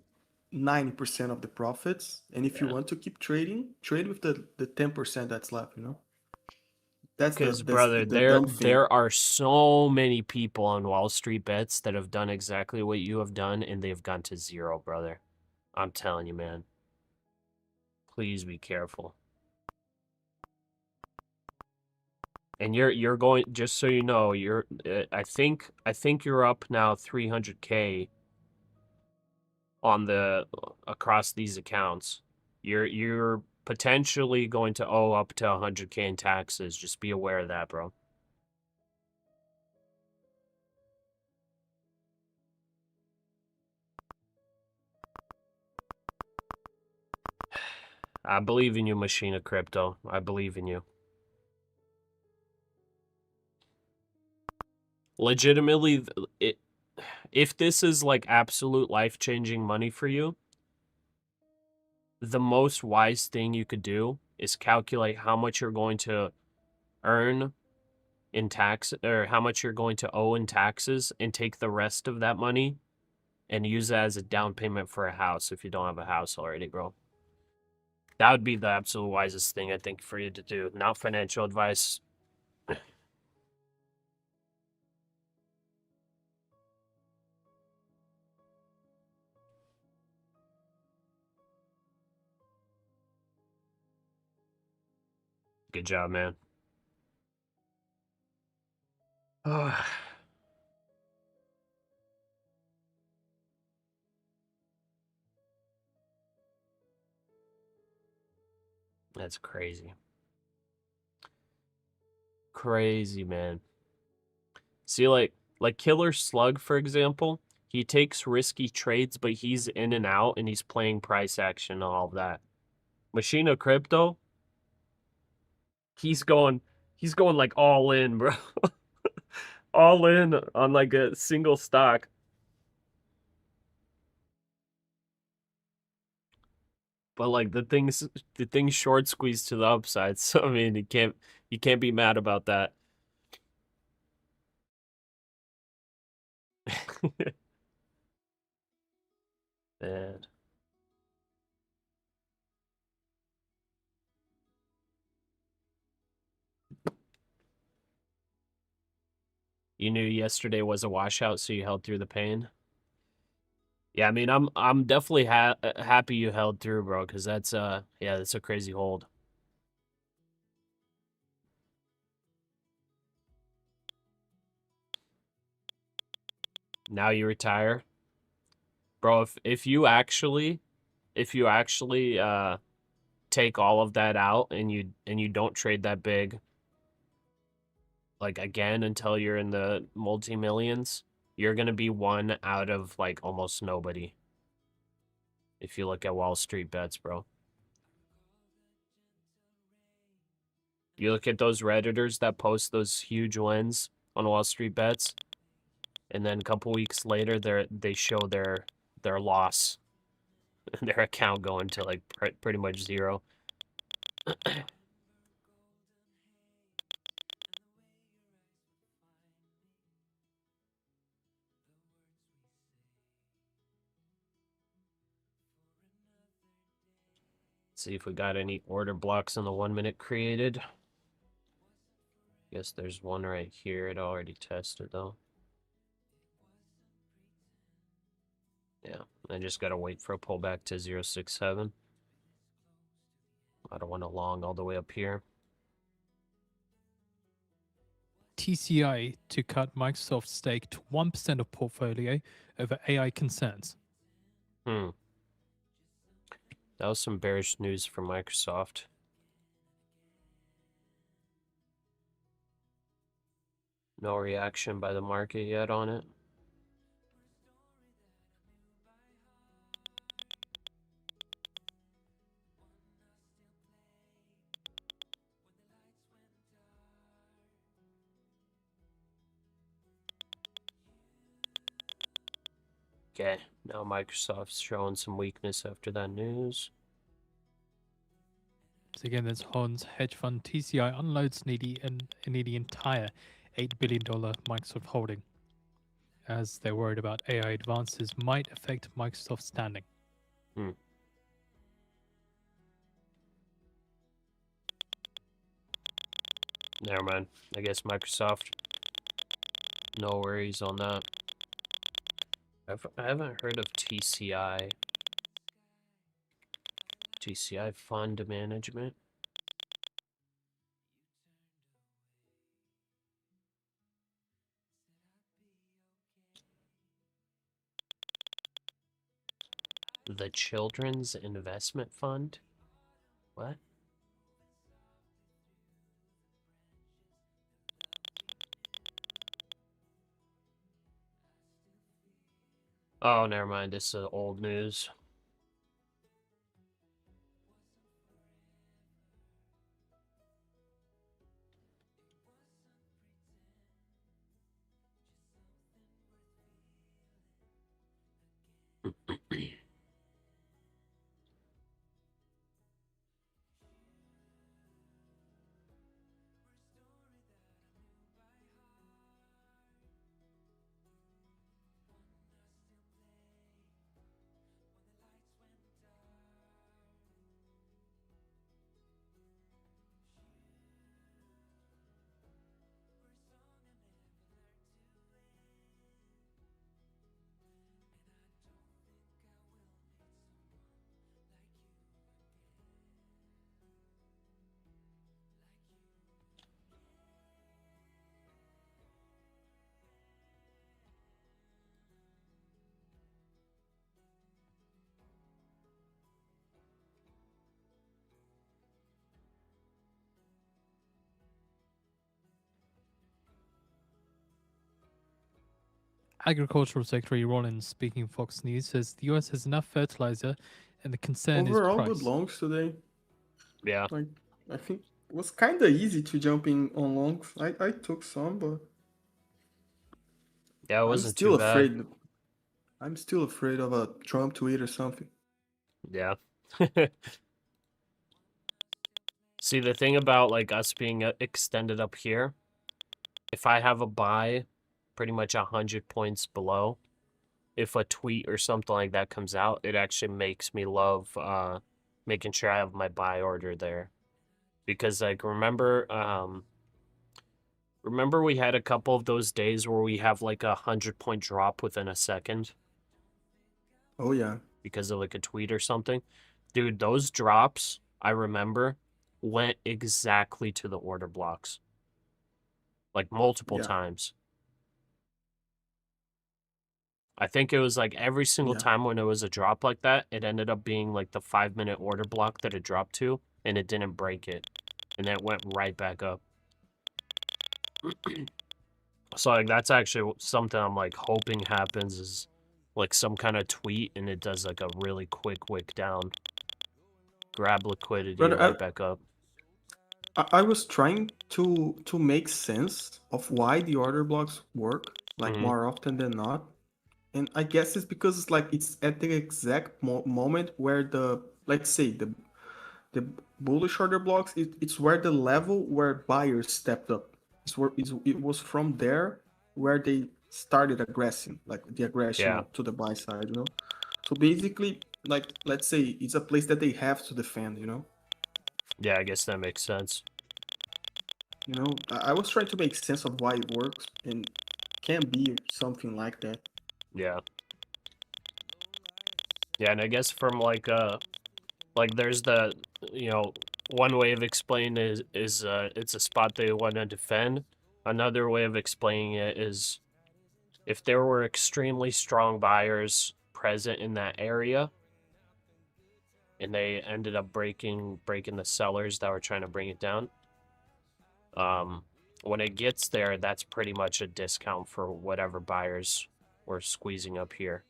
90% of the profits, and if you Yeah. want to keep trading, trade with the 10% that's left. That's Because that's brother, the there dumb thing. there are so many people on Wall Street bets that have done exactly what you have done, and they've gone to zero, brother. I'm telling you, man. Please be careful. And you're going, just so you know, I think you're up now 300K on the across these accounts. You're potentially going to owe up to 100K in taxes. Just be aware of that, bro. I believe in you, Machine of Crypto. I believe in you. Legitimately, if this is like absolute life-changing money for you, the most wise thing you could do is calculate how much you're going to earn in tax, or how much you're going to owe in taxes, and take the rest of that money and use that as a down payment for a house if you don't have a house already, bro. That would be the absolute wisest thing, I think, for you to do. Not financial advice. Good job, man. That's crazy. Crazy, man. See, like Killer Slug, for example, he takes risky trades, but he's in and out, and he's playing price action and all of that. Machine of Crypto, he's going like all in, bro. All in on like a single stock. But like the thing's short squeezed to the upside. So I mean, you can't be mad about that. Man. You knew yesterday was a washout, so you held through the pain. Yeah, I mean, I'm definitely happy you held through, bro, because that's a crazy hold. Now you retire, bro. If you actually take all of that out and you don't trade that big, like again, until you're in the multi-millions, you're gonna be one out of like almost nobody. If you look at Wall Street bets, bro. You look at those Redditors that post those huge wins on Wall Street bets, and then a couple weeks later they show their loss, their account going to like pretty much zero. See if we got any order blocks in the 1 minute created. Guess there's one right here. It already tested though. Yeah, I just gotta wait for a pullback to 0.67. I don't want to long all the way up here. TCI to cut Microsoft's stake to 1% of portfolio over AI concerns. That was some bearish news for Microsoft. No reaction by the market yet on it. Okay, now Microsoft's showing some weakness after that news. So again, there's Hans hedge fund TCI unloads nearly the entire $8 billion Microsoft holding, as they're worried about AI advances might affect Microsoft's standing. Never mind. I guess Microsoft, no worries on that. I haven't heard of TCI. TCI Fund Management. The Children's Investment Fund? What? Oh, never mind. This is old news. Agricultural Secretary Rollins, speaking Fox News, says the US has enough fertilizer and the concern Overall, is good price. longs today. Yeah. Like, I think it was kind of easy to jump in on longs. I took some, but Yeah, it I'm wasn't still too bad. afraid. I'm still afraid of a Trump tweet or something. Yeah. See, the thing about like us being extended up here, if I have a buy pretty much 100 points below, if a tweet or something like that comes out, it actually makes me love making sure I have my buy order there. Because like remember we had a couple of those days where we have like 100-point drop within a second Oh yeah. because of like a tweet or something? Dude, those drops, I remember, went exactly to the order blocks. Like multiple Yeah. times. I think it was like every single Yeah. time when it was a drop like that, it ended up being like the 5-minute order block that it dropped to, and it didn't break it. And then it went right back up. So like that's actually something I'm like hoping happens, is like some kind of tweet and it does like a really quick wick down. Grab liquidity Brother, right back up. I was trying to make sense of why the order blocks work, like more often than not. And I guess it's because it's like it's at the exact moment where let's say the bullish order blocks, it's where the level where buyers stepped up. It was from there where they started aggressing, like the aggression Yeah. to the buy side, So basically, like, let's say it's a place that they have to defend, you know? Yeah, I guess that makes sense. You know, I was trying to make sense of why it works, and can be something like that. Yeah. Yeah, and I guess from like there's the, you know, one way of explaining is it's a spot they want to defend. Another way of explaining it is if there were extremely strong buyers present in that area and they ended up breaking the sellers that were trying to bring it down, when it gets there, that's pretty much a discount for whatever buyers were squeezing up here.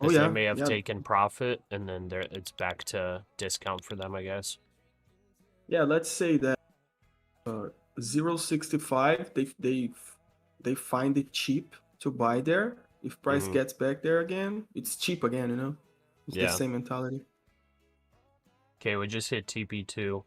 Oh Because they yeah, may have yeah, taken profit and then it's back to discount for them, I guess. yeah. Let's say that 0.65, they find it cheap to buy there. If price Mhm. gets back there again, it's cheap again, you know? It's the Yeah. same mentality. Okay, we just hit TP2.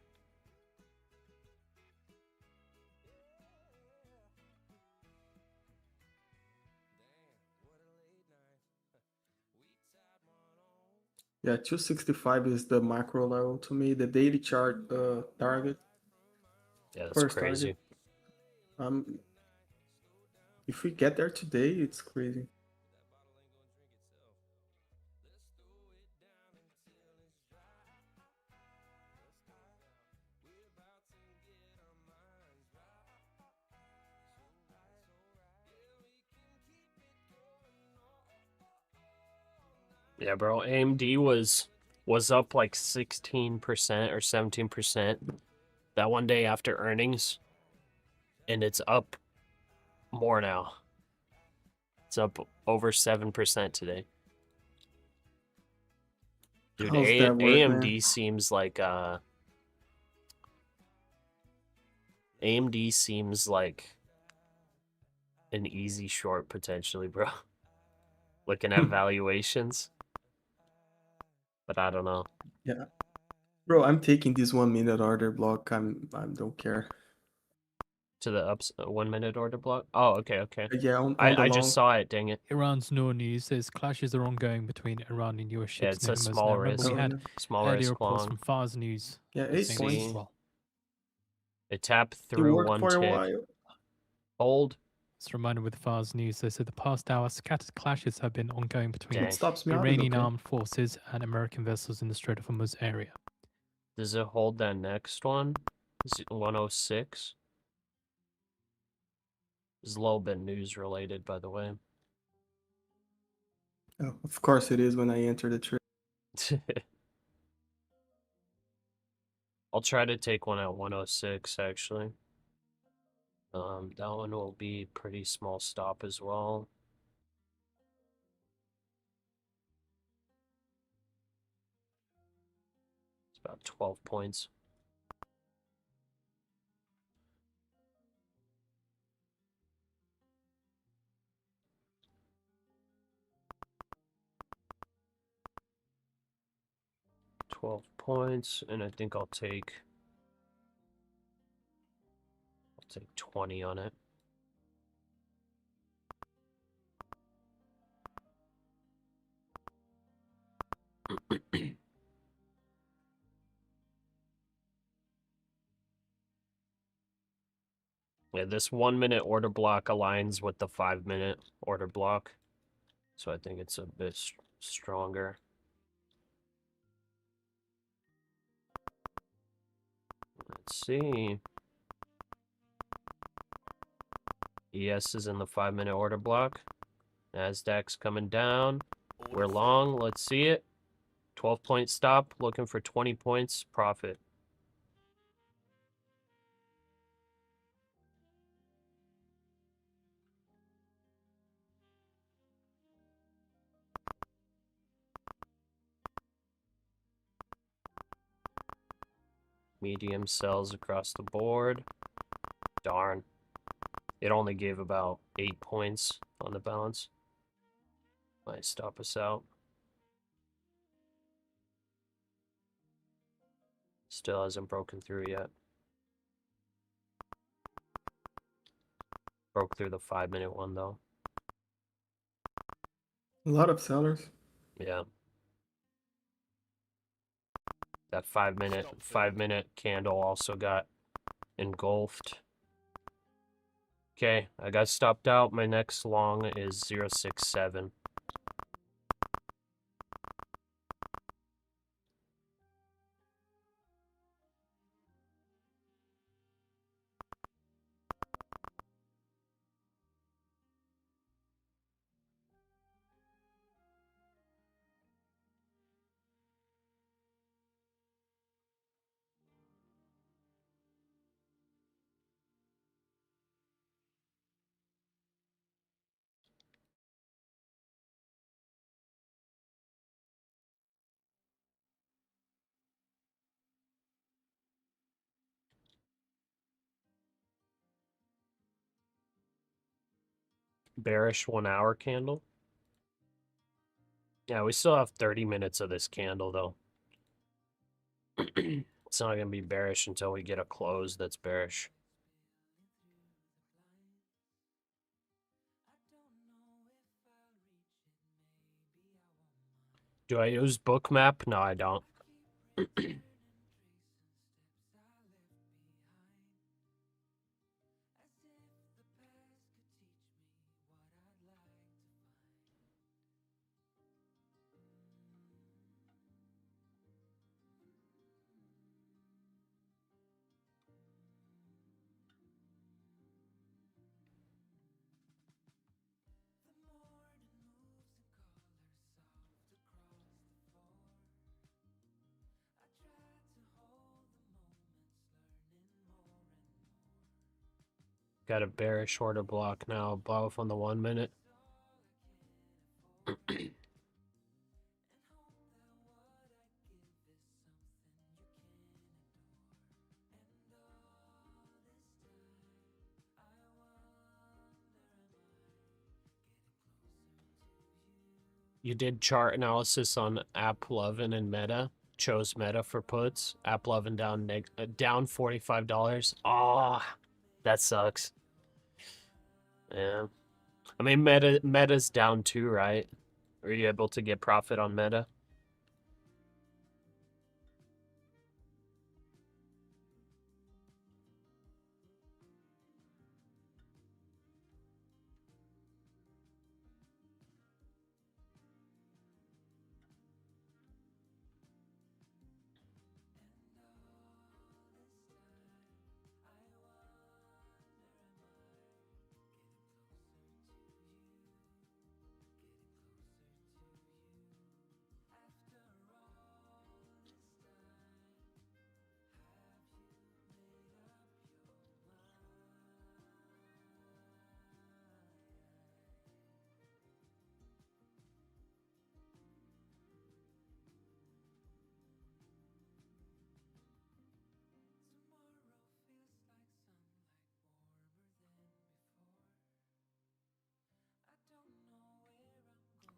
Yeah, 265 is the macro level to me, the daily chart target, Yeah, that's first crazy. target. If we get there today, it's crazy. Yeah, bro. AMD was up like 16% or 17% that one day after earnings, and it's up more now. It's up over 7% today. Dude, How's that work, man? AMD seems like AMD seems like an easy short potentially, bro. Looking at valuations. But I don't know. Yeah. Bro, I'm taking this 1 minute order block. I don't care. To the ups 1 minute order block? Oh, okay. Yeah, on the I long. just saw it, dang it. Iran's no news. There's clashes are ongoing between Iran and US Yeah, ships it near says Hormuz. small Now, remember, we risk. Oh, had yeah. Small earlier risk reports long. from FARS News. Yeah, the 8 same points. as well. It tapped It through worked one for a tick. while. Hold. It's a reminder with FARS News. They said the past hour, scattered clashes have been ongoing between Dang. It stops me out, it's Iranian okay. armed forces and American vessels in the Strait of Hormuz area. Does it hold that next one? Is it 106? It's a little bit news related, by the way. Oh, of course it is when I enter the trade. I'll try to take one at 106 actually. That one will be pretty small stop as well. It's about 12 points. $12, and I think I'll take 20 on it. Yeah, this 1 minute order block aligns with the 5 minute order block. So I think it's a bit stronger. Let's see. ES is in the 5 minute order block. NASDAQ's coming down. We're long. Let's see it. 12-point stop. Looking for 20 points profit. Medium sells across the board. Darn. It only gave about 8 points on the bounce. Might stop us out. Still hasn't broken through yet. Broke through the 5 minute one though. A lot of sellers. Yeah. That 5-minute candle also got engulfed. Okay, I got stopped out. My next long is 067. Bearish 1 hour candle. Yeah, we still have 30 minutes of this candle though. It's not gonna be bearish until we get a close that's bearish. Do I use Bookmap? No, I don't. Got a bearish order block now above on the 1 minute. You did chart analysis on AppLovin and Meta. Chose Meta for puts. AppLovin down $45. Ah, that sucks. Yeah. I mean, Meta's down too, right? Are you able to get profit on Meta?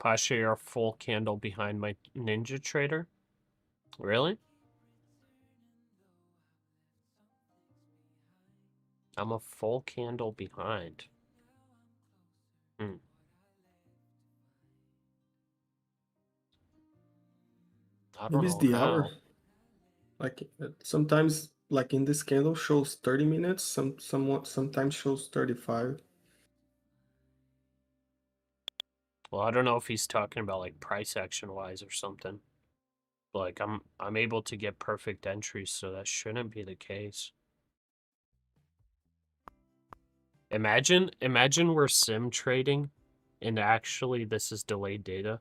Pasha, you're a full candle behind my Ninja Trader? Really? I'm a full candle behind. Hmm. I don't Maybe it's know the how. hour. Like sometimes, like in this candle shows 30 minutes. Sometimes shows 35. Well, I don't know if he's talking about like price action wise or something. Like I'm able to get perfect entries, so that shouldn't be the case. Imagine we're sim trading and actually this is delayed data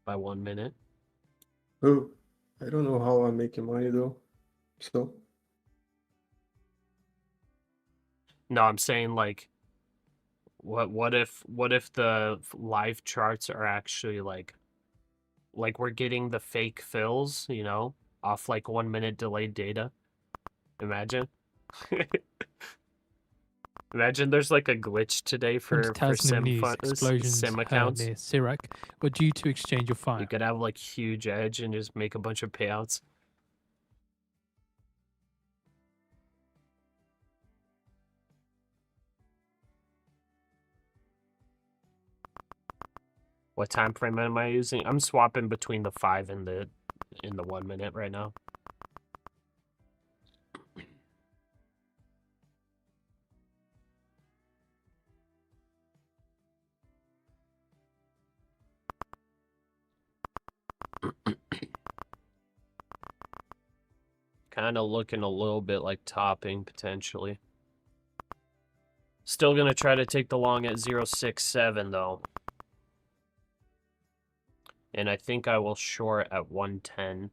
by 1 minute. Oh, I don't know how I'm making money though. So No, I'm saying like what if the live charts are actually like we're getting the fake fills, you know, off like 1 minute delayed data. Imagine. Imagine there's like a glitch today for Tasnim news explosions sim accounts. near Sirac were due to exchange of fire. You could have like huge edge and just make a bunch of payouts. What time frame am I using? I'm swapping between the 5 and the 1 minute right now. Kind of looking a little bit like topping, potentially. Still going to try to take the long at 0.67, though. And I think I will short at 110.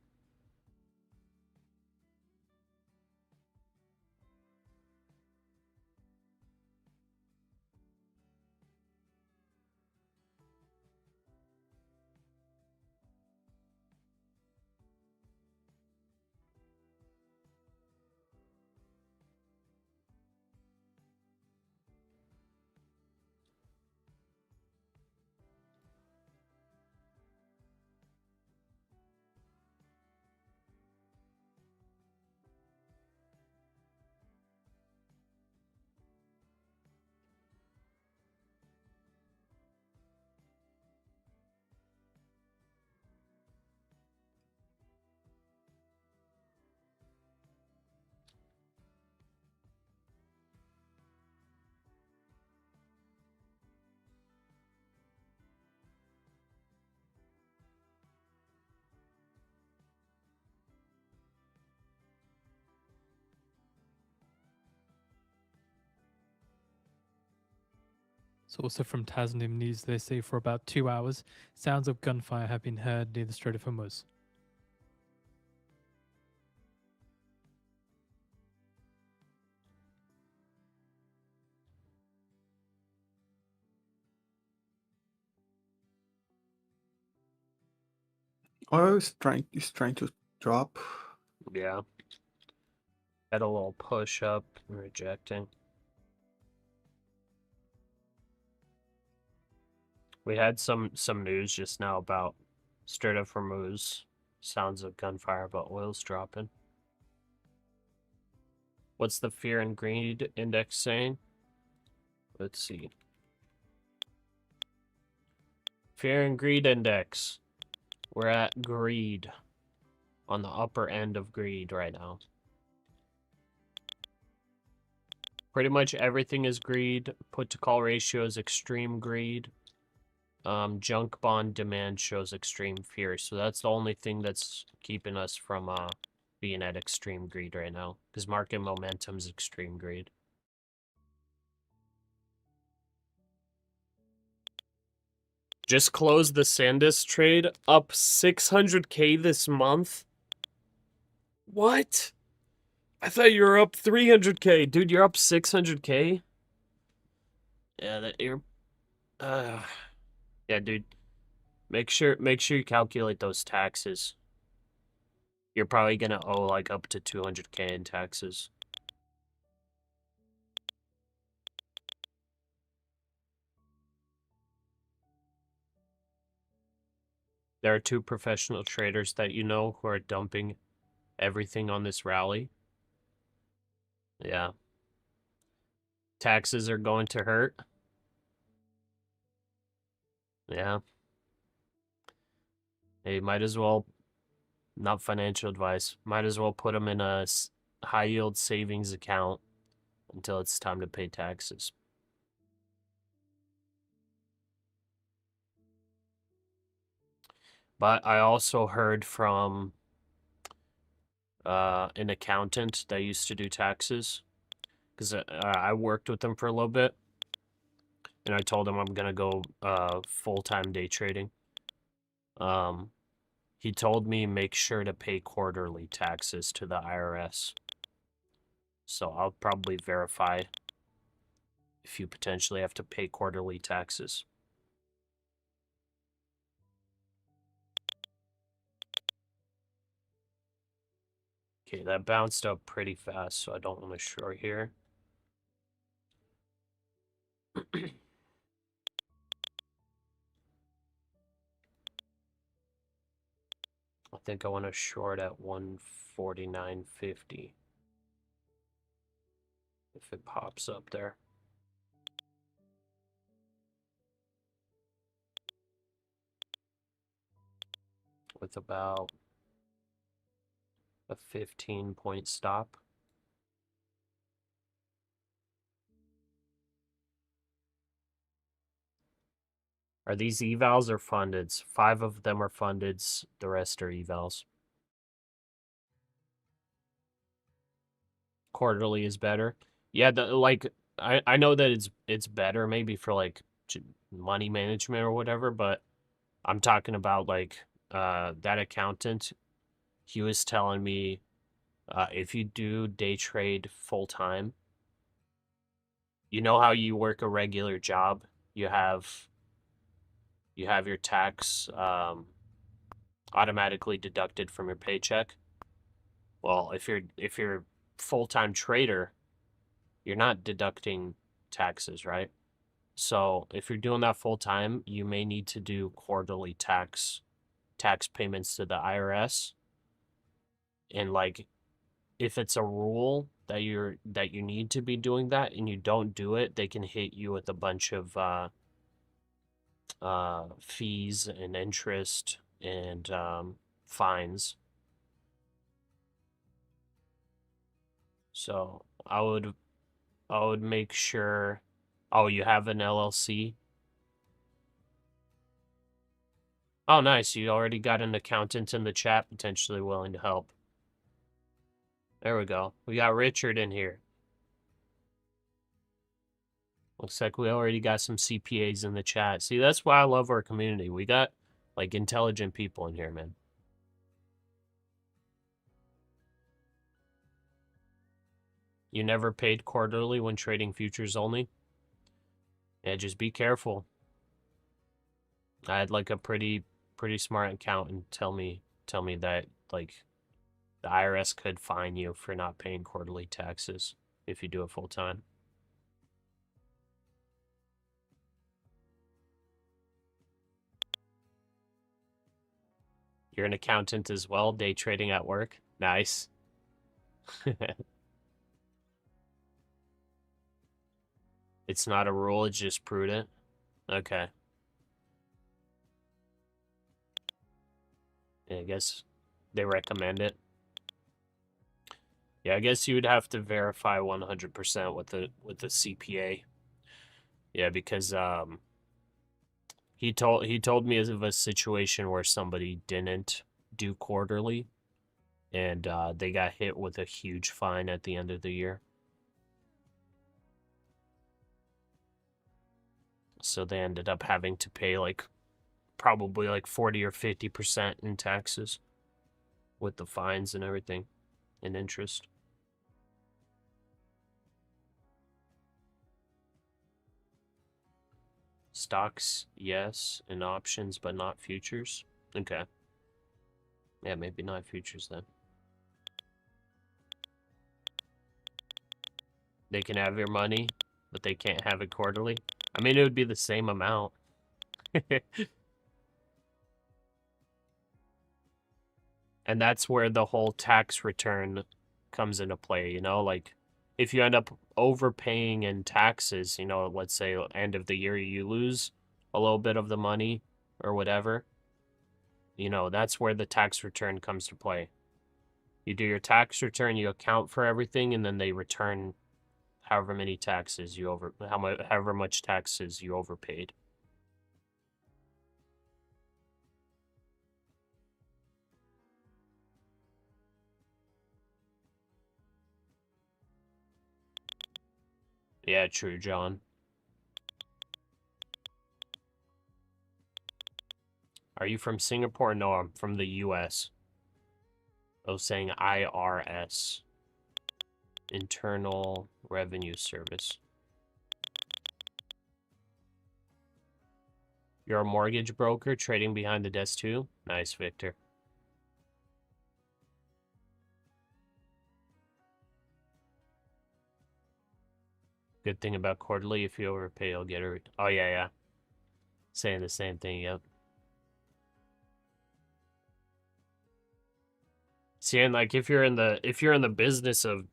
So also from Tasnim News, they say for about 2 hours, sounds of gunfire have been heard near the Strait of Hormuz. Oil is trying to drop. Yeah. Had a little push up, rejecting. We had some news just now about Strait of Hormuz. Sounds of gunfire, but oil's dropping. What's the fear and greed index saying? Let's see. Fear and greed index. We're at greed. On the upper end of greed right now. Pretty much everything is greed. Put to call ratio is extreme greed. Junk bond demand shows extreme fear. So that's the only thing that's keeping us from being at extreme greed right now. Because market momentum is extreme greed. Just closed the Sandus trade. Up 600k this month. What? I thought you were up 300k. Dude, you're up 600k? Yeah, that you're... yeah, dude. Make sure you calculate those taxes. You're probably gonna owe like up to 200k in taxes. There are 2 professional traders that you know who are dumping everything on this rally. Yeah. Taxes are going to hurt. Yeah. Hey, might as well, not financial advice, might as well put them in a high yield savings account until it's time to pay taxes. But I also heard from an accountant that used to do taxes, because I worked with them for a little bit, and I told him I'm gonna go full-time day trading. He told me make sure to pay quarterly taxes to the IRS. So I'll probably verify if you potentially have to pay quarterly taxes. Okay, that bounced up pretty fast, so I don't want to short here. I think I want to short at 149.50 if it pops up there. With about a 15-point stop. Are these evals or fundeds? 5 of them are fundeds, the rest are evals. quarterly is better. Yeah, like I know that it's better maybe for like money management or whatever, but I'm talking about like that accountant. He was telling me if you do day trade full time, you know how you work a regular job, you have your tax automatically deducted from your paycheck. Well, if you're full-time trader, you're not deducting taxes, right? So if you're doing that full time, you may need to do quarterly tax payments to the IRS. And like if it's a rule that you need to be doing that and you don't do it, they can hit you with a bunch of fees and interest and fines. So I would make sure. Oh, you have an LLC? Oh, nice. You already got an accountant in the chat potentially willing to help. There we go. We got Richard in here. Looks like we already got some CPAs in the chat. See, that's why I love our community. We got, like, intelligent people in here, man. You never paid quarterly when trading futures only? Yeah, just be careful. I had, like, a pretty smart accountant tell me that, like, the IRS could fine you for not paying quarterly taxes if you do it full time. You're an accountant as well, day trading at work? Nice. It's not a rule, it's just prudent. Okay. Yeah, I guess they recommend it. Yeah, I guess you would have to verify 100% with the CPA. Yeah, because he told me of a situation where somebody didn't do quarterly and they got hit with a huge fine at the end of the year. So they ended up having to pay like probably like 40 or 50% in taxes with the fines and everything and interest. Stocks, yes, and options, but not futures. Okay. Yeah, maybe not futures then. They can have your money, but they can't have it quarterly. I mean, it would be the same amount. And that's where the whole tax return comes into play, you know? Like, if you end up overpaying in taxes, you know, let's say end of the year you lose a little bit of the money or whatever, you know, that's where the tax return comes to play. You do your tax return, you account for everything, and then they return however many taxes you however much taxes you overpaid. Yeah, true, John. Are you from Singapore? No, I'm from the US. I was saying IRS. Internal Revenue Service. You're a mortgage broker trading behind the desk too? Nice, Victor. Good thing about quarterly, if you overpay, you'll get a... Oh, yeah, yeah. Saying the same thing, yep. See, and like if you're in the business of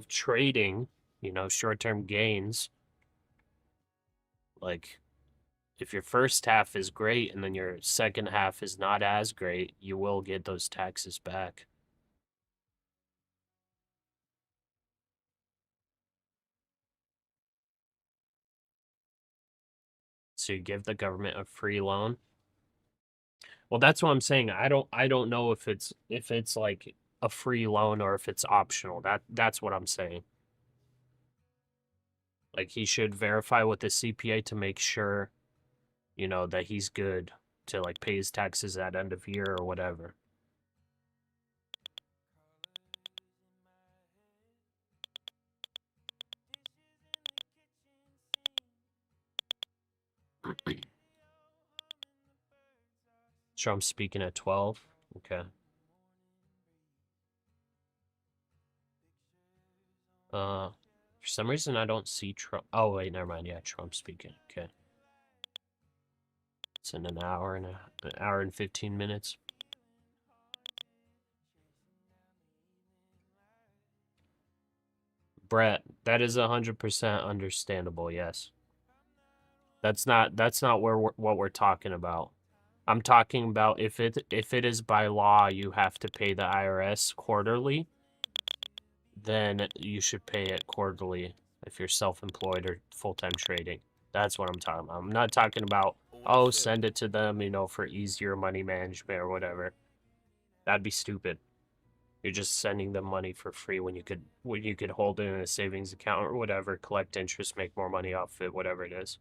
trading, you know, short-term gains, like if your first half is great and then your second half is not as great, you will get those taxes back. So you give the government a free loan. Well, that's what I'm saying. I don't know if it's like a free loan or if it's optional. That's what I'm saying. Like, he should verify with the CPA to make sure, you know, that he's good to, like, pay his taxes at end of year or whatever. Trump's speaking at 12. Okay. For some reason I don't see Trump. Oh wait, never mind. Yeah, Trump's speaking. Okay. It's in an hour and an hour and 15 minutes. Brett, that is 100% understandable. Yes. That's not what we're talking about. I'm talking about if it is by law you have to pay the IRS quarterly, then you should pay it quarterly if you're self-employed or full-time trading. That's what I'm talking about. I'm not talking about, oh, send it to them, you know, for easier money management or whatever. That'd be stupid. You're just sending them money for free when you could hold it in a savings account or whatever, collect interest, make more money off it, whatever it is.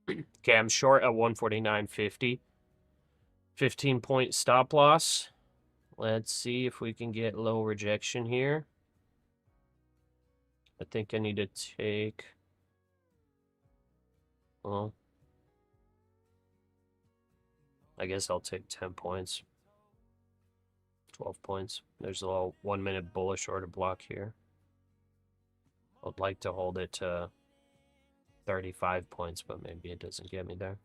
Okay, I'm short at 149.50. 15-point stop loss. Let's see if we can get low rejection here. I think I need to take... Well, I guess I'll take 10 points. 12 points. There's a little 1-minute bullish order block here. I'd like to hold it to 35 points, but maybe it doesn't get me there.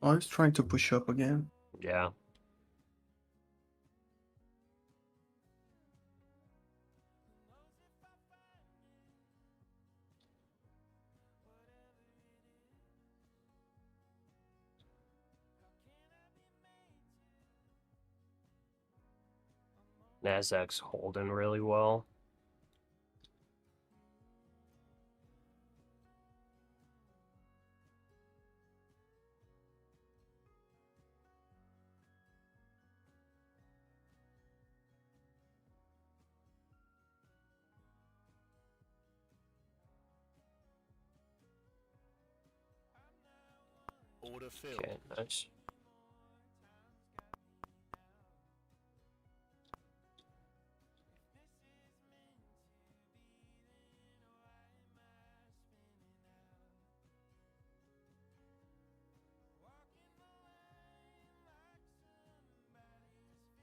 Oh, it's trying to push up again. Yeah. NASDAQ's holding really well. Order filled. Okay, nice.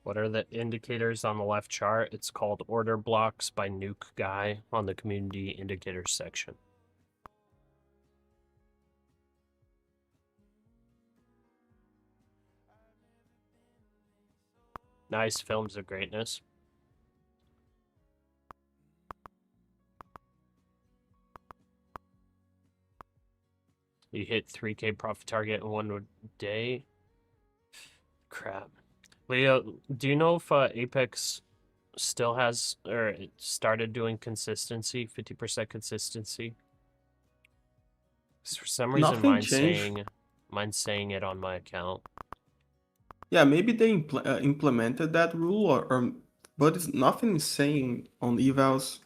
What are the indicators on the left chart? It's called order blocks by Nuke Guy on the community indicators section. Nice films of greatness. You hit 3K profit target in 1 day. Crap. Leo, do you know if Apex still has, or it started doing consistency, 50% consistency? 'Cause for some reason Nothing mine's changed. saying it on my account. Yeah, maybe they implemented that rule, but it's nothing is saying on evals.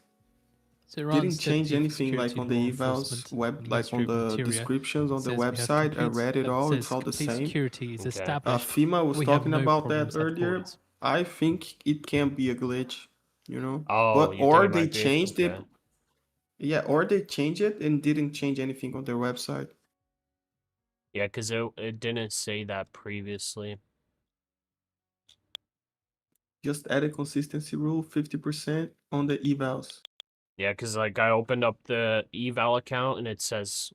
So Iran Didn't said change the anything like security on law the evals enforcement web, like Ministry on of the Interior descriptions on the says we have website. I complete, read it all. says It's all the complete same. security is Okay. established. FEMA was We have talking no about that problems at earlier. borders. I think it can be a glitch, you know. Oh, But you think or it they might be? changed it. Okay. Yeah, or they changed it and didn't change anything on their website. Yeah, because it didn't say that previously. Just add a consistency rule, 50% on the evals. Yeah, because like I opened up the eval account and it says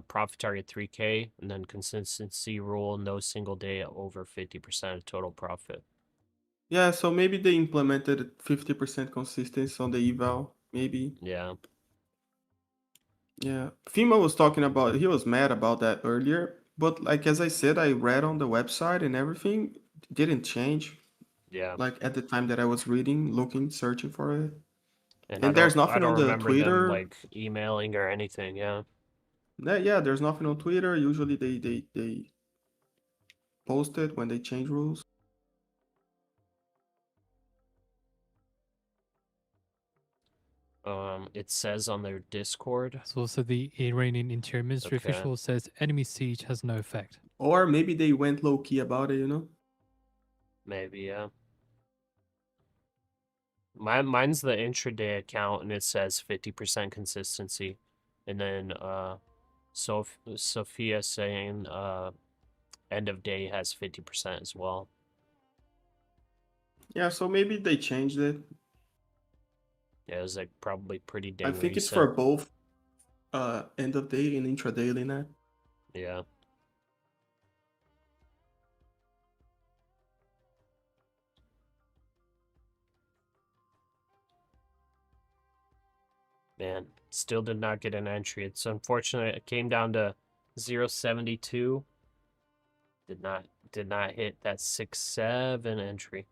profit target 3K and then consistency rule no single day over 50% of total profit. Yeah, so maybe they implemented 50% consistency on the eval. Maybe. Yeah. Yeah. Fima was talking about, he was mad about that earlier. But like as I said, I read on the website and everything didn't change. Yeah. Like at the time that I was reading, looking, searching for it. And And there's I nothing on don't the remember them Twitter. like emailing or anything. Yeah. Yeah, there's nothing on Twitter. Usually they post it when they change rules. It says on their Discord. So also the Iranian Interior Ministry Okay. official says enemy siege has no effect. Or maybe they went low key about it, you know? Maybe, yeah. Mine's the intraday account and it says 50% consistency. And then Sophia saying end of day has 50% as well. Yeah, so maybe they changed it. Yeah, it was like probably pretty I dang think it's recent. for both end of day and intradaily net. Yeah. Man, still did not get an entry. It's unfortunate. It came down to 0.72. Did not hit that 6.7 entry.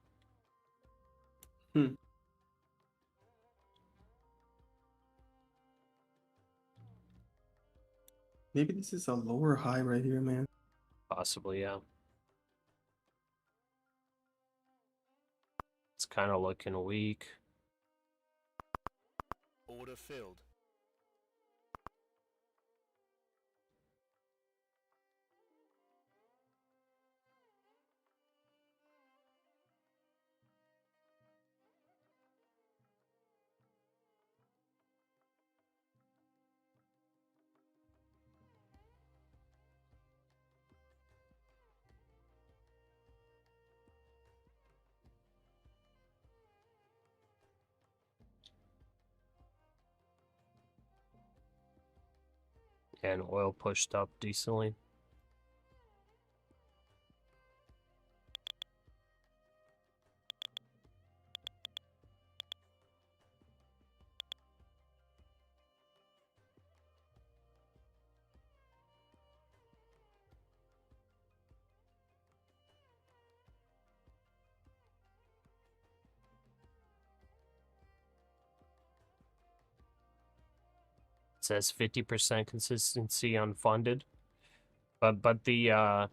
Maybe this is a lower high right here, man. Possibly, yeah. It's kind of looking weak. Order filled. And oil pushed up decently. It says 50% consistency unfunded. But the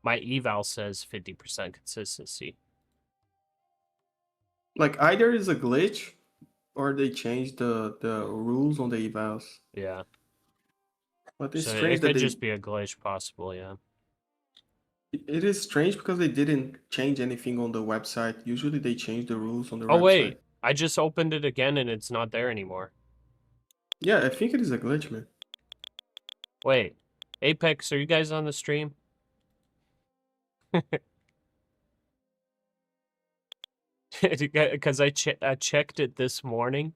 my eval says 50% consistency. Like either is a glitch or they changed the rules on the evals. Yeah. But it's So strange it that could they just be a glitch, possible, yeah. it is strange because they didn't change anything on the website. Usually they change the rules on the Oh website. wait, I just opened it again and it's not there anymore. Yeah, I think it is a glitch, man. Wait, Apex, are you guys on the stream? Because I checked it this morning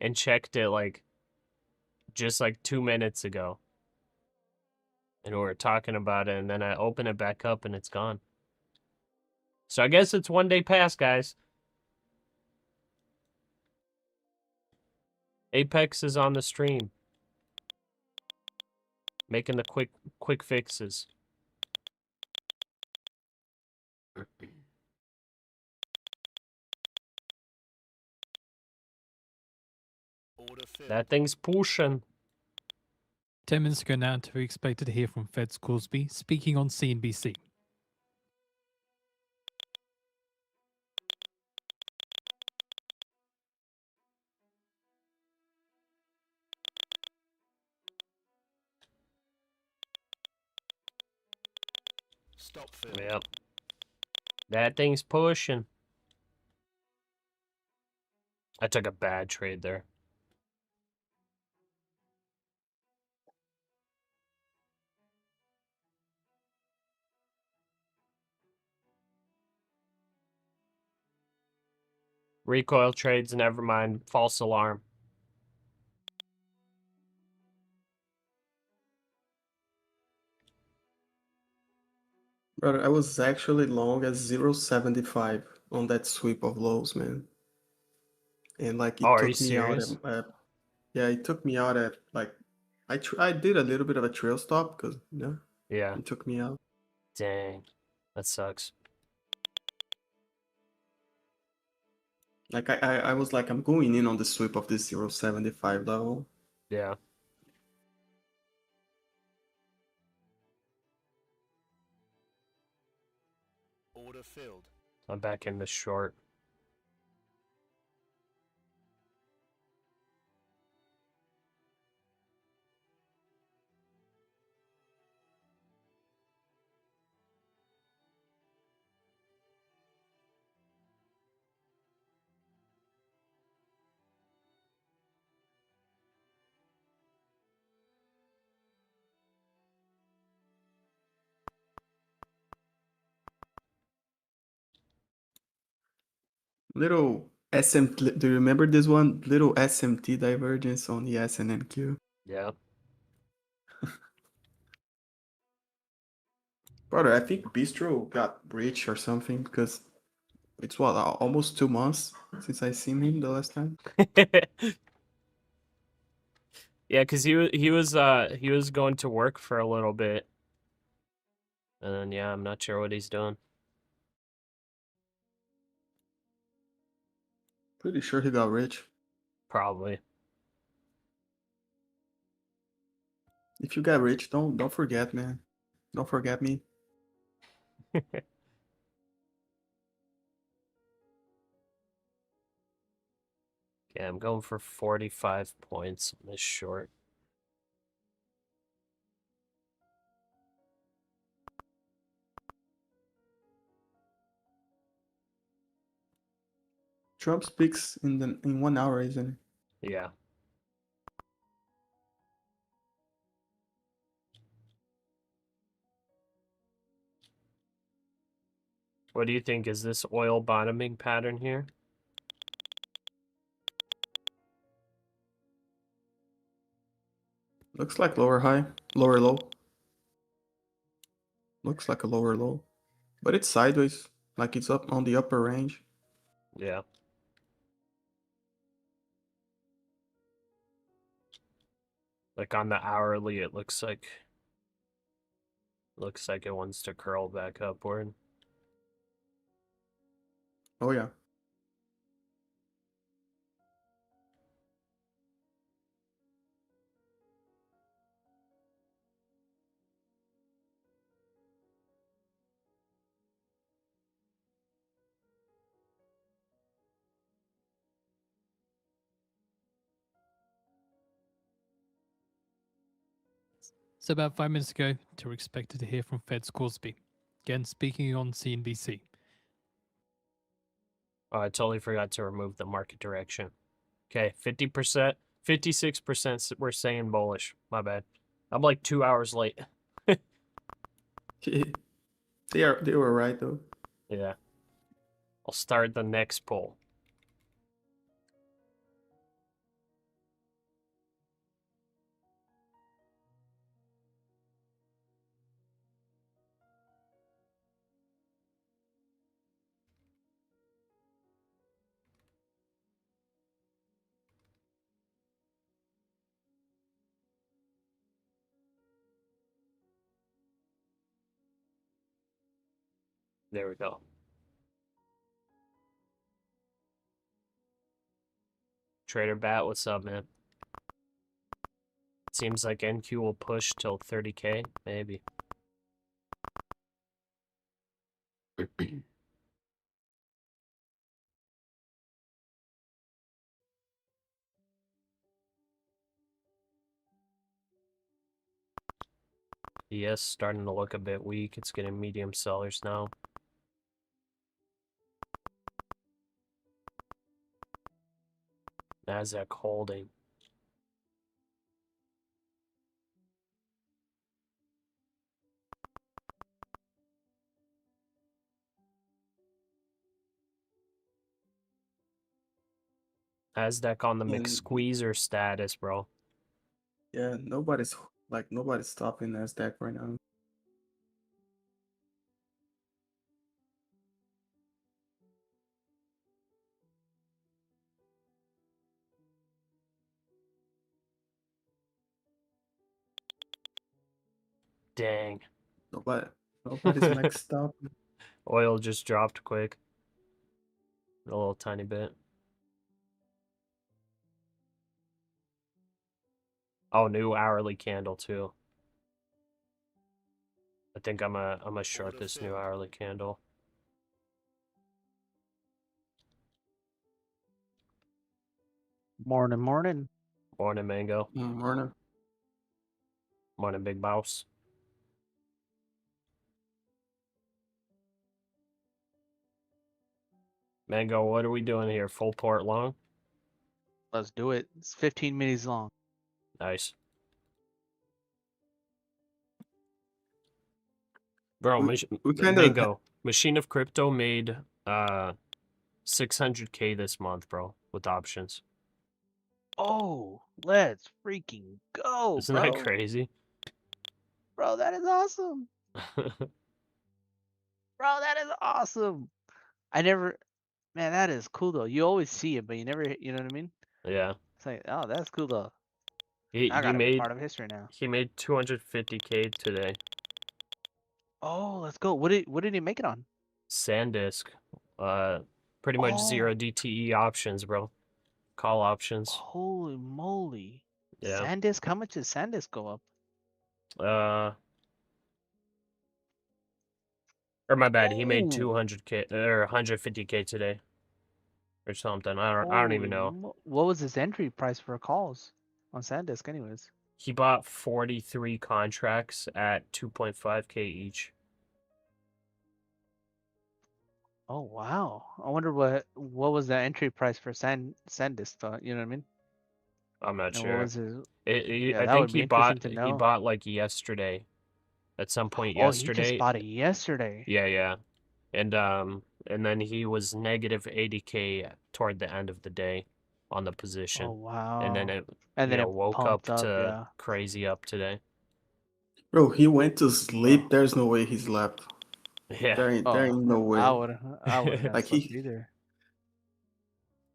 and checked it like just like 2 minutes ago. And we were talking about it and then I open it back up and it's gone. So I guess it's 1 day past, guys. Apex is on the stream. Making the quick fixes. Order filled. That thing's pushing. 10 minutes ago now, we expected to hear from Fed's Coolsby speaking on CNBC. Stop filled. Yep. That thing's pushing. I took a bad trade there. Recoil trades, never mind. False alarm. Brother, I was actually long as 0.75 on that sweep of lows, man. And like Oh, it are you took me out serious? yeah, it took me out at like I did a little bit of a trail stop because Yeah. it took me out. Dang. That sucks. Like I was like I'm going in on the sweep of this 0.75 level. Yeah. Order filled. I'm back in the short. Little SMT, do you remember this one? Little SMT divergence on the SNNQ. Yeah. Brother, I think Bistro got rich or something because it's what, almost 2 months since I seen him the last time. Yeah, because he was going to work for a little bit. And then yeah, I'm not sure what he's doing. Pretty sure he got rich. Probably. If you got rich, don't forget, man. Don't forget me. Yeah, I'm going for 45 points on this short. Trump speaks in 1 hour, isn't it? Yeah. What do you think? Is this oil bottoming pattern here? Looks like lower high, lower low. Looks like a lower low. But it's sideways, like it's up on the upper range. Yeah. Like on the hourly, it looks like it wants to curl back upward. Oh yeah. So about 5 minutes ago, we were expected to hear from Fed's Scoresby, again speaking on CNBC. Oh, I totally forgot to remove the market direction. Okay, 50%, 56% we're saying bullish. My bad. I'm like 2 hours late. They were right though. Yeah. I'll start the next poll. There we go. Trader Bat, what's up, man? Seems like NQ will push till 30K, maybe. Yes, starting to look a bit weak. It's getting medium sellers now. NASDAQ holding. NASDAQ on the mixed And squeezer status, bro. yeah, nobody's stopping NASDAQ right now. Dang. Nobody's maxed out. Oil just dropped quick. A little tiny bit. Oh, new hourly candle too. I think I'm a short Order this new filled. hourly candle. Morning, morning. Morning, Mango. Morning. Morning, Big Boss. Mango, what are we doing here? Full port long? Let's do it. It's 15 minutes long. Nice. Bro, We kind of Mango, Machine of Crypto made 600K this month, bro, with options. Oh, let's freaking go, Isn't that bro. crazy? Bro, that is awesome. Bro, that is awesome. Man, that is cool though. You always see it, but you never, you know what I mean? Yeah. It's like, oh, that's cool though. He I gotta be made part of history now. 250K today. Oh, let's go. What did he make it on? SanDisk. Pretty much zero Oh, DTE options, bro. Call options. holy moly. Yeah. SanDisk, how much does SanDisk go up? Or my bad, he made Oh, 200K or 150K today. Or something. I don't even know. What was his entry price for calls on SanDisk anyways? He bought 43 contracts at 2.5K each. Oh wow. I wonder what was the entry price for SanDisk though, you know what I mean? I'm not And what sure. was his yeah, I that think would be interesting to he know. bought like yesterday. At some point Oh, he just yesterday. bought it yesterday. Yeah. And then he was negative 80K toward the end of the day on the Oh position. wow. And then it And then it woke up pumped up, to yeah. crazy up today. Bro, he went to sleep. Bro. There's no way he slept. Yeah. There ain't no way. I wouldn't have Like slept either.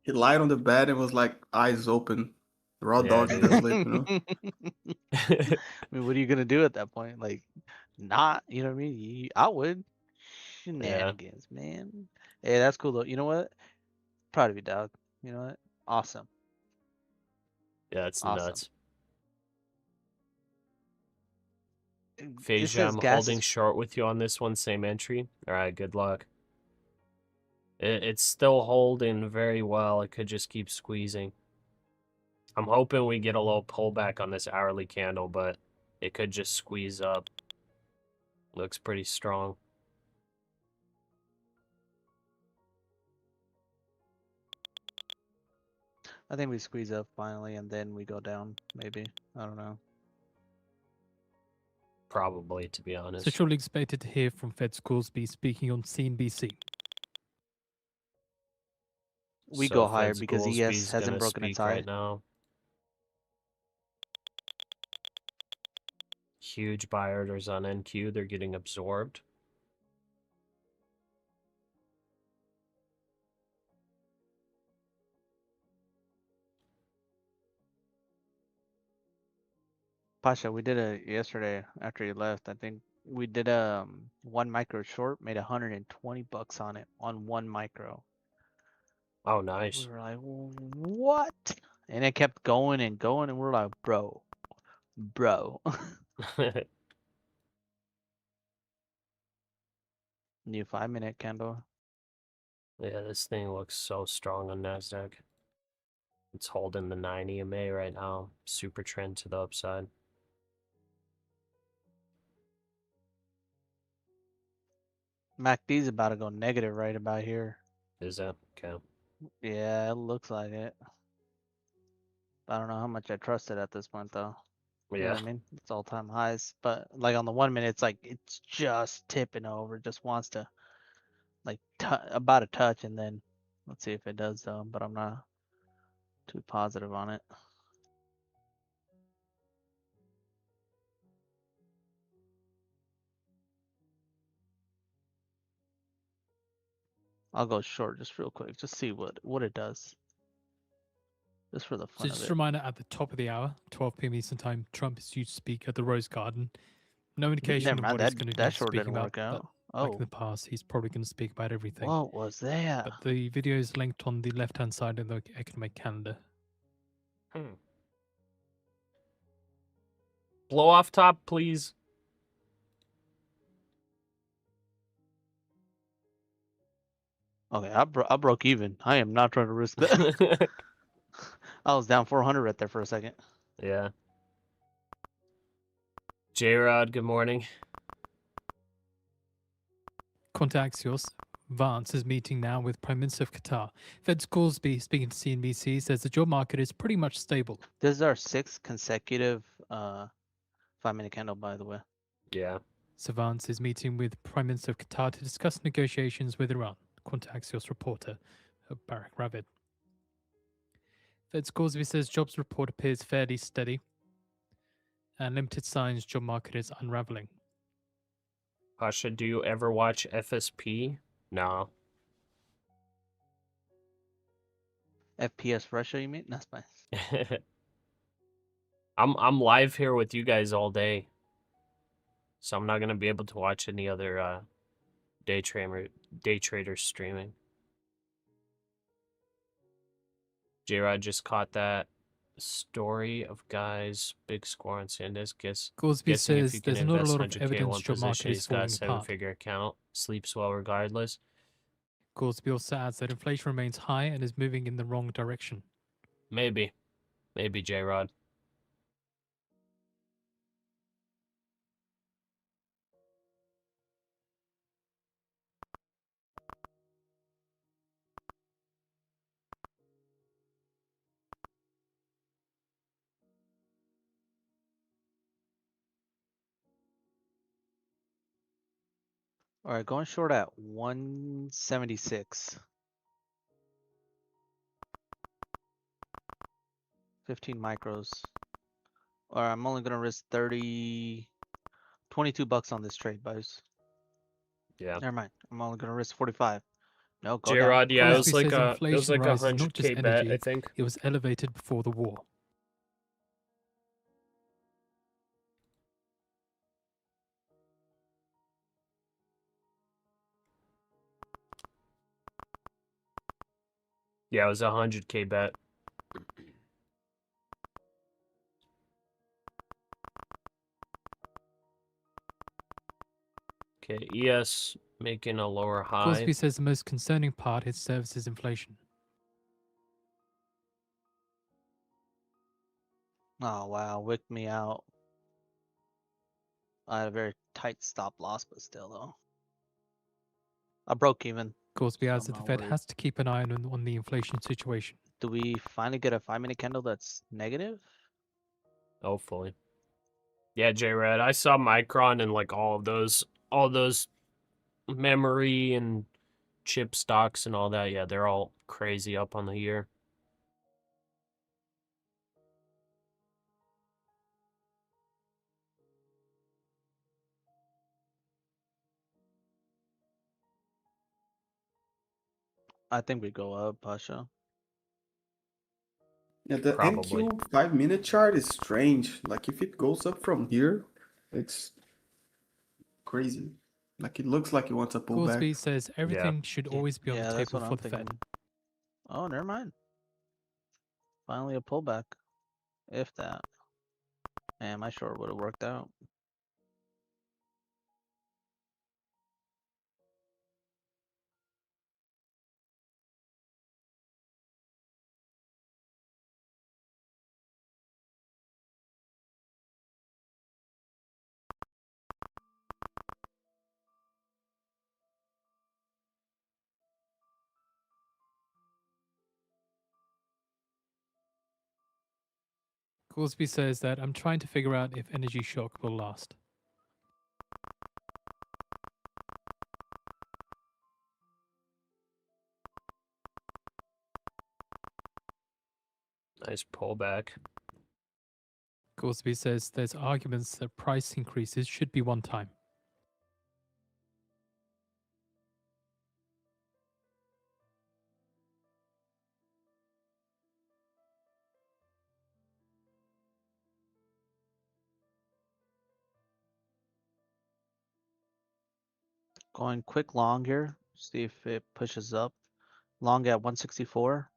he lied on the bed and was like eyes open, raw Yeah, dog in the dude. sleep, you know. I mean, what are you gonna do at that point? Like, not, you know what I mean? I would. Yeah. Shenanigans, man. Hey, that's cool though. You know what? Proud of you, dog. You know what? Awesome. Yeah, it's Awesome. nuts. It Phasia, says I'm gas holding is short with you on this one, same entry. Alright, good luck. It's still holding very well. It could just keep squeezing. I'm hoping we get a little pullback on this hourly candle, but it could just squeeze up. Looks pretty strong. I think we squeeze up finally and then we go down, maybe. I don't know. Probably, to be So honest. surely expected to hear from Fed Scoresby speaking on CNBC. We So go higher Fed because ES Goolsby's hasn't gonna broken its speak right high. now. Huge buy orders on NQ. They're getting absorbed. Pasha, we did it yesterday after you left. I think we did one micro short, made 120 bucks on it on one micro. Oh, We nice. were like, what? And it kept going and going, and we're like, bro. New 5-minute candle. Yeah, this thing looks so strong on NASDAQ. It's holding the 9 EMA right now. Super trend to the upside. MACD's about to go negative right about here. Is that? Okay. Yeah, it looks like it. I don't know how much I trust it at this point, though. You know Yeah. what I mean? It's all-time highs, but like on the 1 minute, it's like it's just tipping over, just wants to like about a touch, and then let's see if it does though. But I'm not too positive on it. I'll go short just real quick, just see what it does, just for the So fun of just it. a reminder, at the top of the hour, 12 p.m. Eastern Time, Trump is due to speak at the Rose Garden. No indication Never of mind, what he's going to be that short speaking didn't about. work out. But like in Oh, the past, he's probably going to speak about everything. what was that? But the video is linked on the left-hand side of the economic calendar. Blow off top, please. Okay, I broke even. I am not trying to risk that. I was down 400 right there for a second. Yeah. J-Rod, good morning. Axios, Vance is meeting now with Prime Minister of Qatar. Fed Scoresby, speaking to CNBC, says the job market is pretty much stable. This is our 6th consecutive 5-minute candle, by the way. Yeah. So Vance is meeting with Prime Minister of Qatar to discuss negotiations with Iran, Axios reporter Barak Ravid. Fed Scoresby says jobs report appears fairly steady and limited signs job market is unraveling. Pasha, do you ever watch FSP? No. FPS Russia, you mean? That's fine. I'm live here with you guys all day, so I'm not gonna be able to watch any other day traders streaming. J-Rod just caught that story of guys big score on Sandisk. Scoresby Guessing if says you can there's not a invest lot of 100K in evidence one job market position, is he's got a falling apart. 7-figure account. Sleeps well regardless. Scoresby also adds that inflation remains high and is moving in the wrong direction. Maybe J-Rod. All right, going short at 176. 15 micros. All right, I'm only gonna risk 22 bucks on this trade, boys. Yeah. Never mind. I'm only gonna risk 45. No, go down. J-Rod, yeah, Crosby says inflation it was like a rise is not just 100K bet, I energy, think. it was elevated before the war. Yeah, it was a 100K bet. Okay, ES making a lower high. Crosby says the most concerning part is services inflation. Oh wow, wicked me out. I had a very tight stop loss, but still though. I broke even. Crosby So adds I'm that the not Fed worried. has to keep an eye on the inflation situation. Do we finally get a 5-minute candle that's negative? Hopefully. Yeah, J-Red, I saw Micron and like all those memory and chip stocks and all that. Yeah, they're all crazy up on the year. I think we go up, Pasha. Yeah, the Probably. NQ 5-minute chart is strange. Like if it goes up from here, it's crazy. Like it looks like it wants a Crosby pullback. says everything should always be on Yeah, the that's table what for I'm the thinking. Fed. Oh, never mind. Finally a pullback. If that. Man, my short would have worked out. Crosby says that I'm trying to figure out if energy shock will last. Nice pullback. Crosby says there's arguments that price increases should be one time. Going quick long here. See if it pushes up. Long at 164.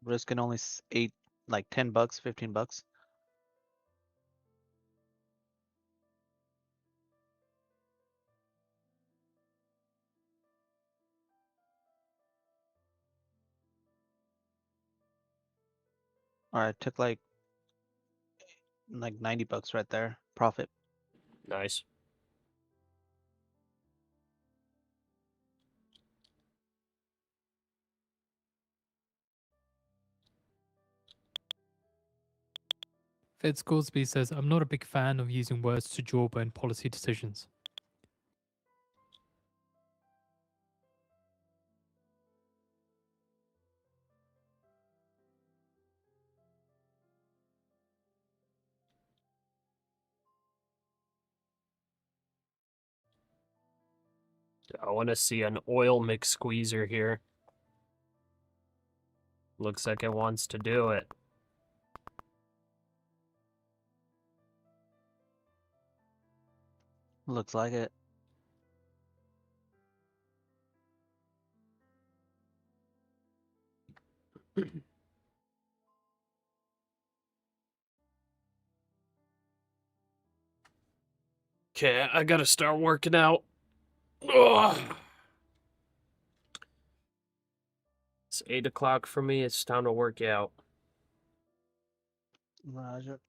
Risking only 8, like 10 bucks, 15 bucks. All right, took like 90 bucks right there. Profit. Nice. Fed Scoresby says, I'm not a big fan of using words to jawbone policy decisions. I want to see an oil mix squeezer here. Looks like it wants to do it. Looks like it. Okay, I gotta start working out. Ugh. It's 8 o'clock for me. It's time to work out. Roger.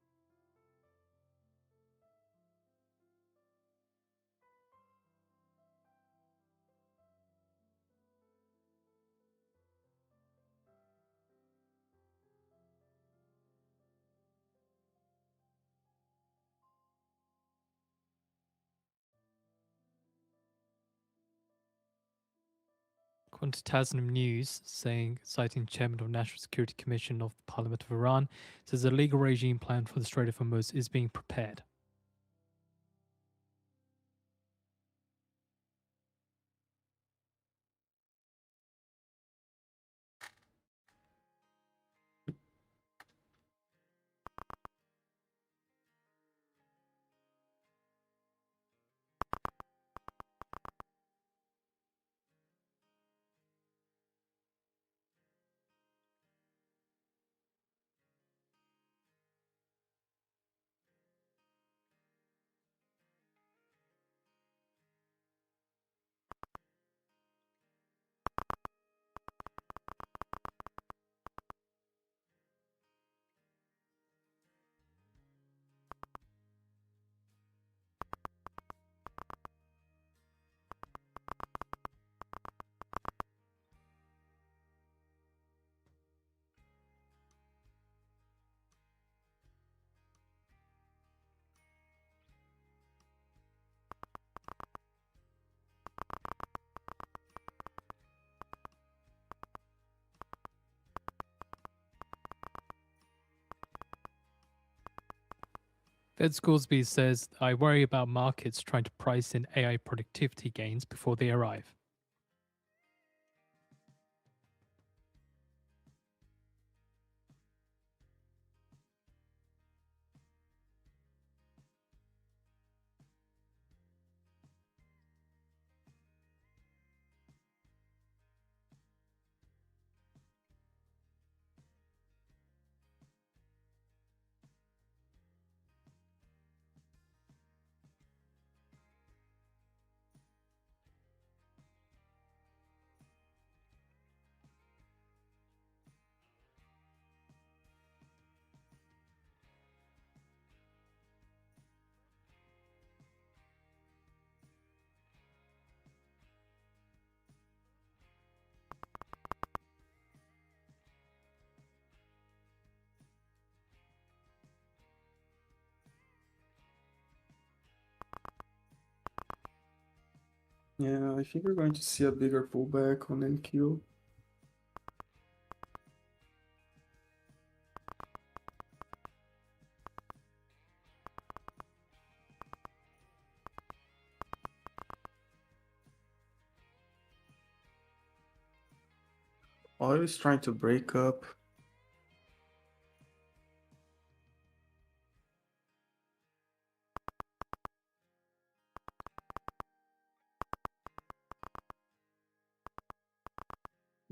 According to Tasnim News, citing Chairman of National Security Commission of the Parliament of Iran, says a legal regime plan for the Strait of Hormuz is being prepared. Fed Scoresby says, I worry about markets trying to price in AI productivity gains before they arrive. Yeah, I think we're going to see a bigger pullback on NQ. Oil is trying to break up.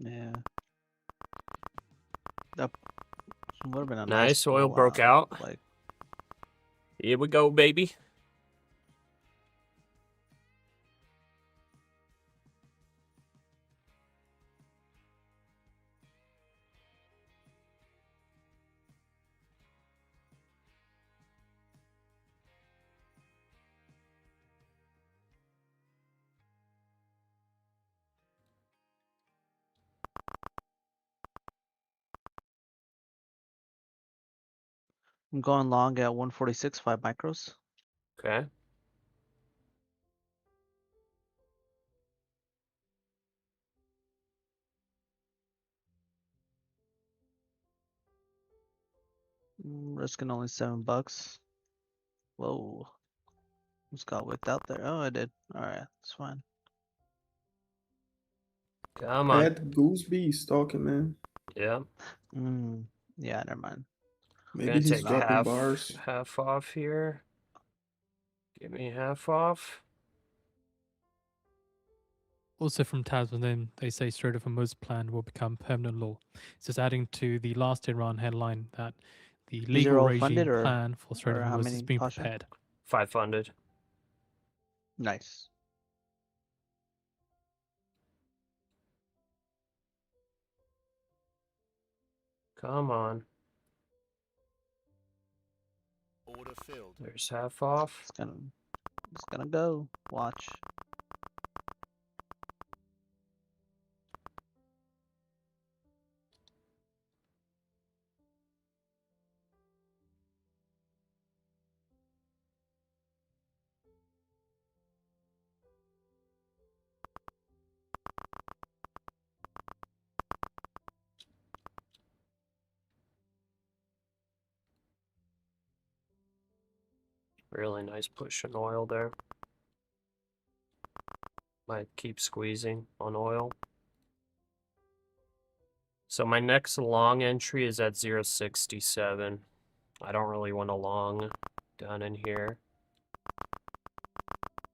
Yeah. That would have been a Nice, oil pull broke out. Like, Here we go, baby. I'm going long at 146, 5 micros. Okay. Risking only $7. Whoa. Just got whipped out there. Oh, I did. Alright, it's fine. Come on. Bad Gooseby talking, man. Yeah. Yeah, never mind. Maybe Gonna he's take dropping bars. half off here. Give me half off. Also from Tasman, then they say Strait of Hormuz plan will become permanent law. It's just adding to the last Iran headline that the These legal are all regime funded plan for Strait of or how Hormuz is many, being Pasha? prepared. 5 funded. Nice. Come on. Order filled. There's half off. It's gonna go. Watch. Really nice push in oil there. Might keep squeezing on oil. So my next long entry is at 0.67. I don't really want a long down in here,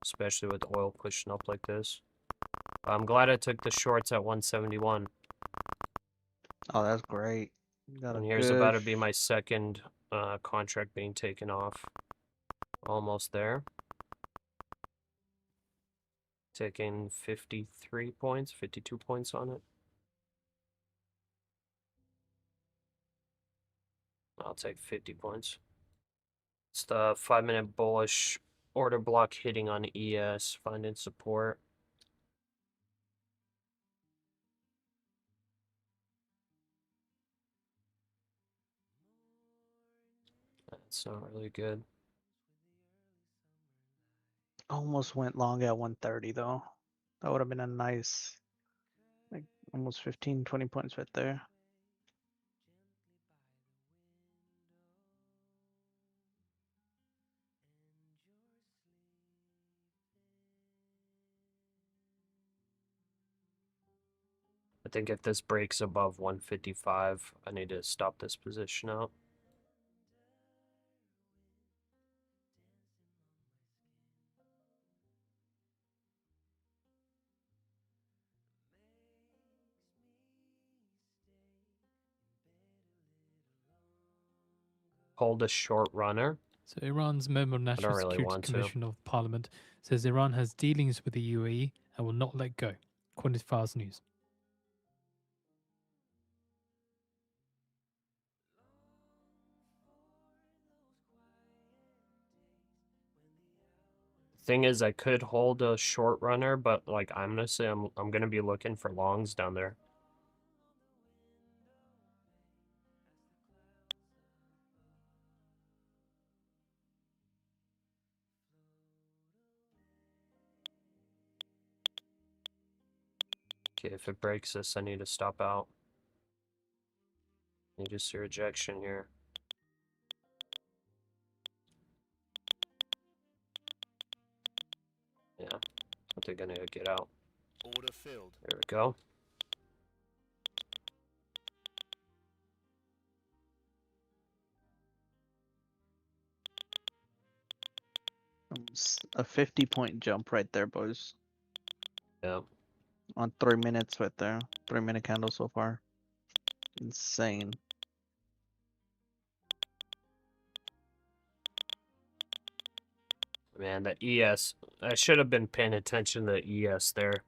especially with oil pushing up like this. I'm glad I took the shorts at 171. Oh, that's great. You got And a here's good about to be my second contract being taken off. Almost there. Taking 53 points, 52 points on it. I'll take 50 points. It's the 5-minute bullish order block hitting on ES, finding support. That's not really good. almost went long at 130 though. That would have been a nice, like almost 15, 20 points right there. I think if this breaks above 155, I need to stop this position out. Hold a short runner. So Iran's member of National really Security want to. Commission of Parliament says Iran has dealings with the UAE and will not let go, according to Fars News. Thing is, I could hold a short runner, but like I'm gonna be looking for longs down there. Okay, if it breaks this, I need to stop out. You just see rejection here. Yeah, I think I need to get out. Order filled. There we go. A 50-point jump right there, boys. Yeah. on 3 minutes right there. 3-minute candle so far. Insane. Man, the ES. I should have been paying attention to the ES there.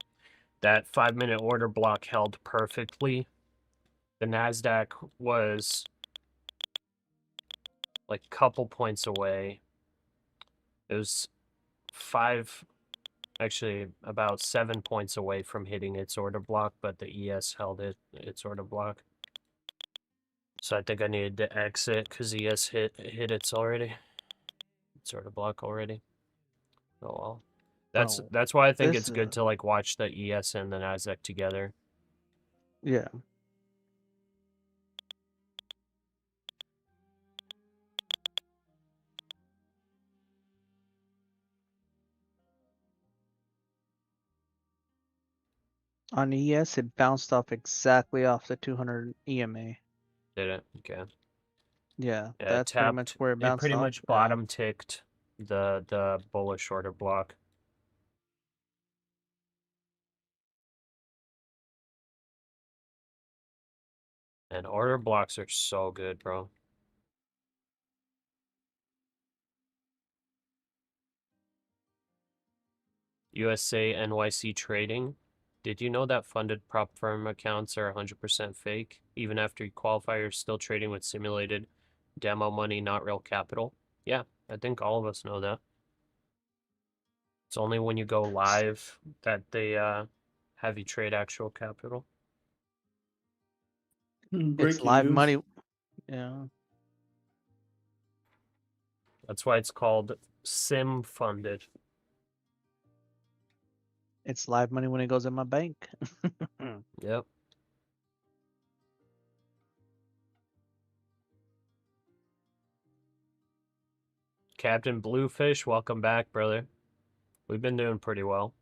That 5-minute order block held perfectly. The NASDAQ was like a couple points away. It was actually about 7 points away from hitting its order block, but the ES held its order block. So I think I needed to exit because ES hit its order block already. Oh well. Oh, That's why I think this it's is good to like watch the ES and the NASDAQ together. yeah. On ES, it bounced off exactly off the 200 EMA. Did it? Okay. Yeah, Yeah, that's pretty much where it it bounced pretty off. much bottom ticked the bullish order block. And order blocks are so good, bro. USA NYC trading. Did you know that funded prop firm accounts are 100% fake? Even after you qualify, you're still trading with simulated demo money, not real capital? Yeah, I think all of us know that. It's only when you go live that they have you trade actual capital. It's Breaking live news. money. Yeah. That's why it's called sim funded. It's live money when it goes in my bank. Yep. Captain Bluefish, welcome back, brother. We've been doing pretty well.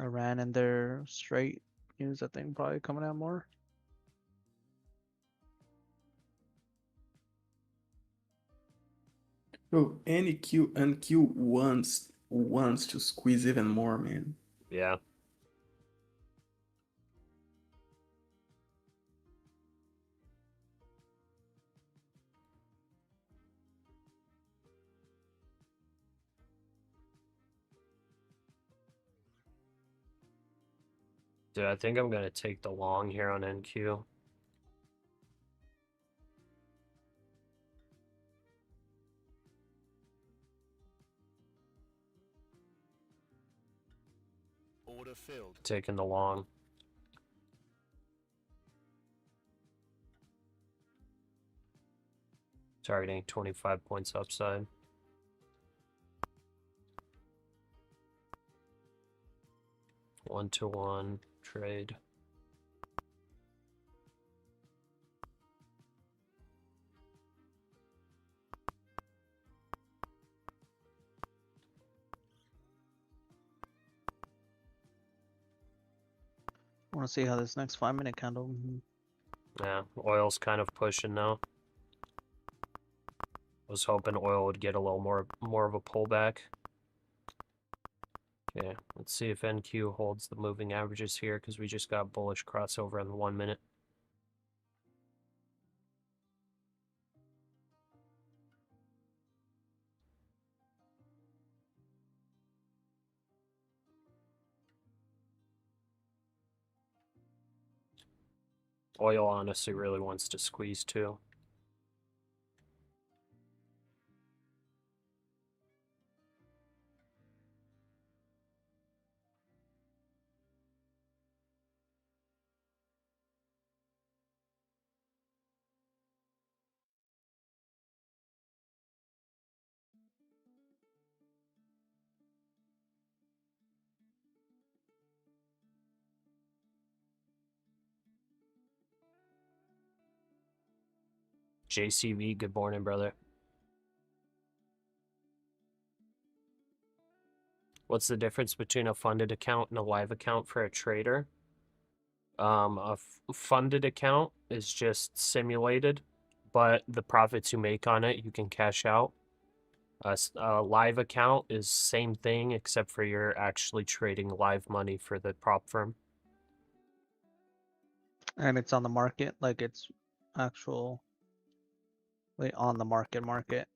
Iran and their straight news, I think, probably coming out more. Bro, any NQ wants to squeeze even more, man. Yeah. Dude, I think I'm going to take the long here on NQ. Order filled. Taking the long. Targeting 25 points upside. One-to-one trade. I want to see how this next 5-minute candle. Yeah, oil's kind of pushing now. Was hoping oil would get a little more of a pullback. Okay, let's see if NQ holds the moving averages here because we just got bullish crossover on the 1 minute. Oil honestly really wants to squeeze too. JCV, good morning, brother. What's the difference between a funded account and a live account for a trader? Funded account is just simulated, but the profits you make on it, you can cash out. A live account is same thing, except for you're actually trading live money for the prop firm. And it's on the market, like it's actual, like on the market. Like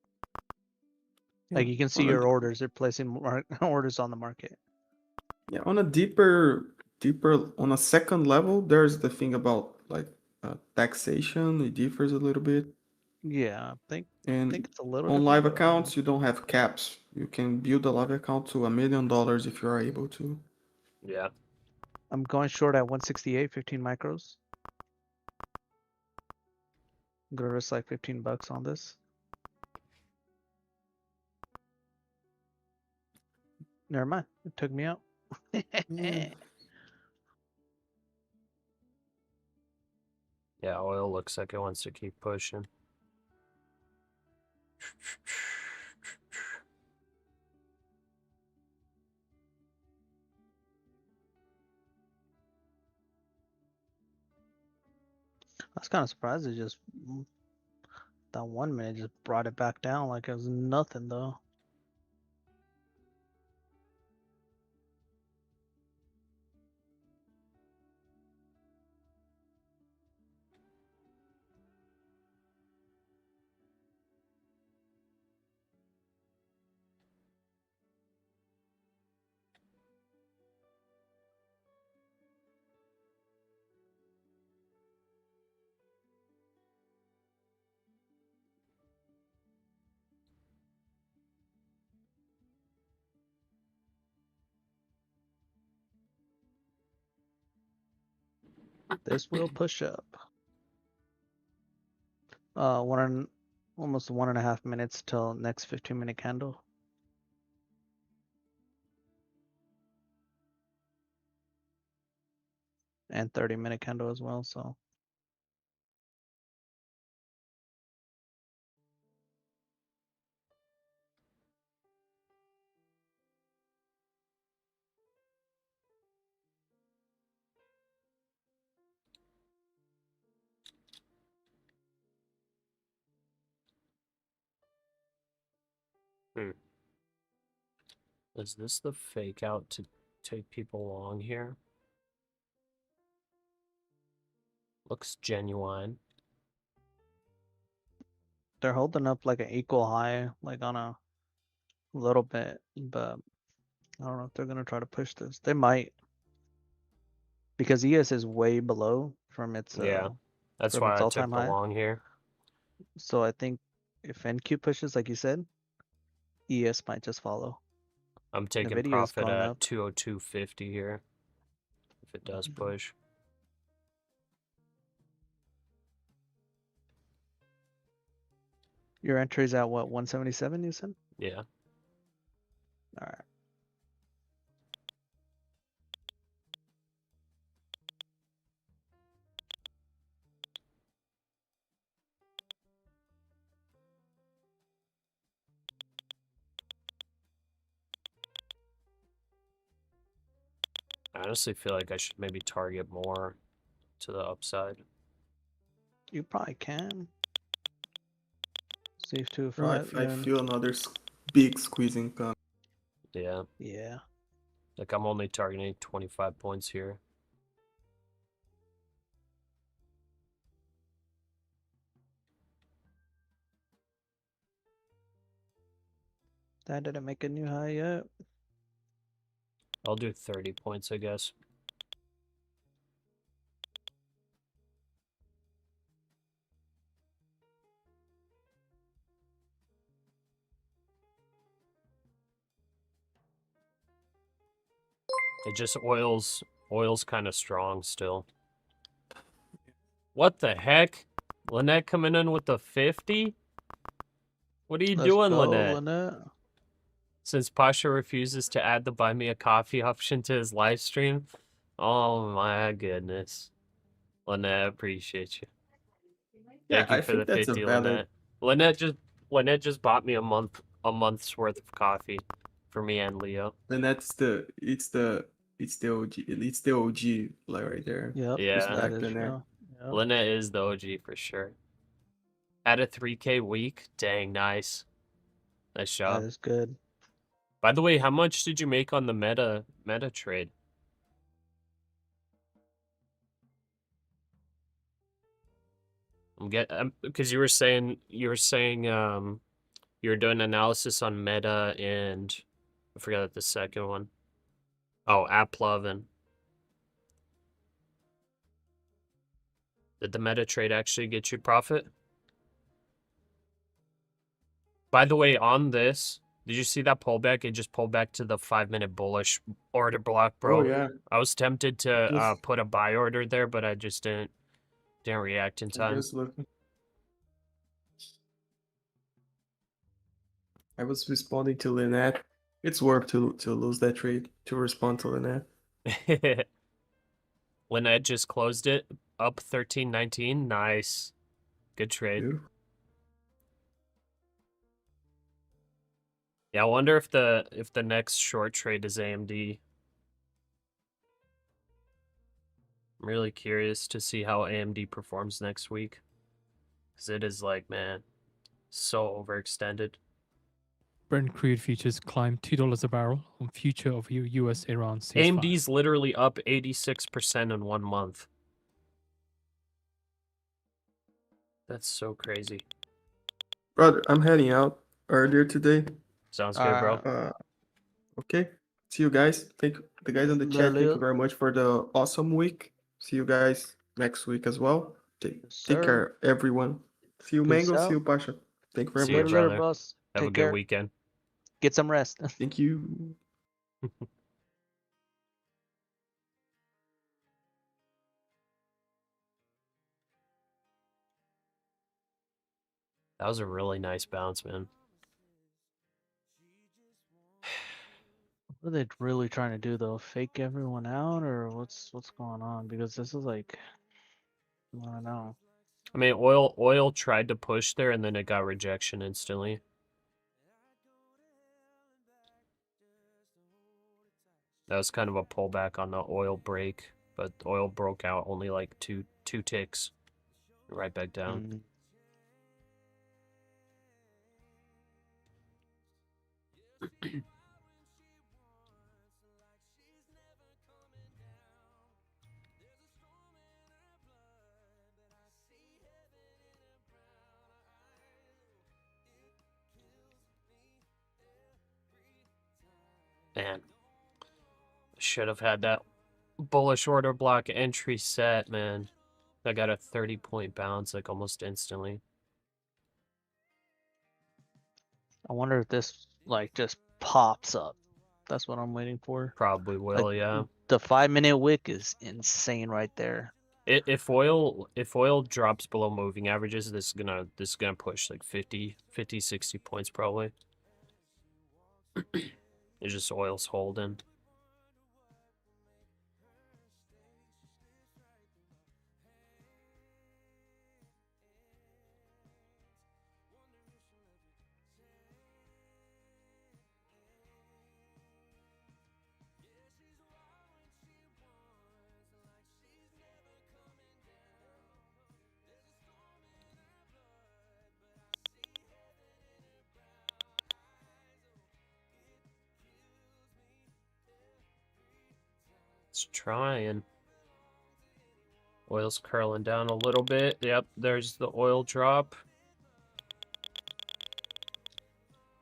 Yeah, you can see on a your orders. They're placing orders on the market. Yeah, on a deeper on a second level, there's the thing about like taxation. It differs a little bit, Yeah, I think and it's a little on different. live But I don't know. accounts, you don't have caps. You can build a live account to $1 million if you are able to. Yeah. I'm going short at 168, 15 micros. I'm gonna risk like $15 on this. Never mind. It took me out. Yeah. Yeah, oil looks like it wants to keep pushing. I was kind of surprised it just that 1 minute just brought it back down like it was nothing though. This will push up. Almost 1.5 minutes till next 15-minute candle. And 30-minute candle as well, so. Is this the fake out to take people long here? Looks genuine. They're holding up like an equal high, like on a little bit, but I don't know if they're gonna try to push this. They might. Because ES is way below from its Yeah, that's from its why I took all-time the high. long here. So I think if NQ pushes, like you said, ES might just follow. I'm taking Nvidia is profit going at up. 202.50 here. If it does push. Your entry's at what, 177, you said? Yeah. All right. I honestly feel like I should maybe target more to the upside. You probably can. See if Bro, 205. I feel another big squeezing coming. Yeah. Yeah. Like I'm only targeting 25 points here. That didn't make a new high yet. I'll do 30 points, I guess. It just oil's kind of strong still. What the heck? Lynette coming in with the 50? What are you Let's doing, go, Lynette? Lynette. Since Pasha refuses to add the buy me a coffee option to his live stream. Oh my goodness. Lynette, I appreciate you. Yeah, Thank you I for the think that's a 50, valid. Lynette. Lynette just bought me a month's worth of coffee for me and Leo. And it's the It's the OG. It's the OG, like right there. Yep. Yeah. Respect That is the neck. true. Yep. Lynette is the OG for sure. At a 3K week, dang, nice. Nice That job. is good. By the way, how much did you make on the meta trade? Because you were saying you were doing analysis on meta and I forgot the second one. Oh, AppLovin. Did the meta trade actually get you profit? By the way, on this, did you see that pullback? It just pulled back to the 5-minute bullish order block, bro. Oh yeah. I was tempted to Just- put a buy order there, but I just didn't react in I'm time. just looking. I was responding to Lynette. It's worth to lose that trade to respond to Lynette. Lynette just closed it up 13.19. Nice, good trade. Beautiful. Yeah, I wonder if the next short trade is AMD. I'm really curious to see how AMD performs next week. Because it is like, man, so overextended. Brent crude futures climbed $2 a barrel on future of U.S.-Iran ceasefire. AMD's literally up 86% in 1 month. That's so crazy. Brother, I'm heading out earlier today. Sounds good, bro. Okay. See you guys. Thank the guys on the chat. Thank you very much for the awesome week. See you guys next week as well. Take care, everyone. See you, Peace Mango. See out. you, Pasha. Thank you very See you, much. Later, brother. boss. Have a Take good care. weekend. Get some rest. Thank you. That was a really nice bounce, man. What are they really trying to do though? Fake everyone out, or what's going on? Because this is like, I don't know. I mean, oil tried to push there, and then it got rejection instantly. That was kind of a pullback on the oil break, but oil broke out only like two ticks, right back down. Mm. Man, should have had that bullish order block entry set, man. I got a 30-point bounce like almost instantly. I wonder if this like just pops up. That's what I'm waiting for. Probably will, yeah. The 5-minute wick is insane right there. If oil drops below moving averages, this is gonna push like 50, 60 points probably. It's just oil's holding. It's trying. Oil's curling down a little bit. Yep, there's the oil drop.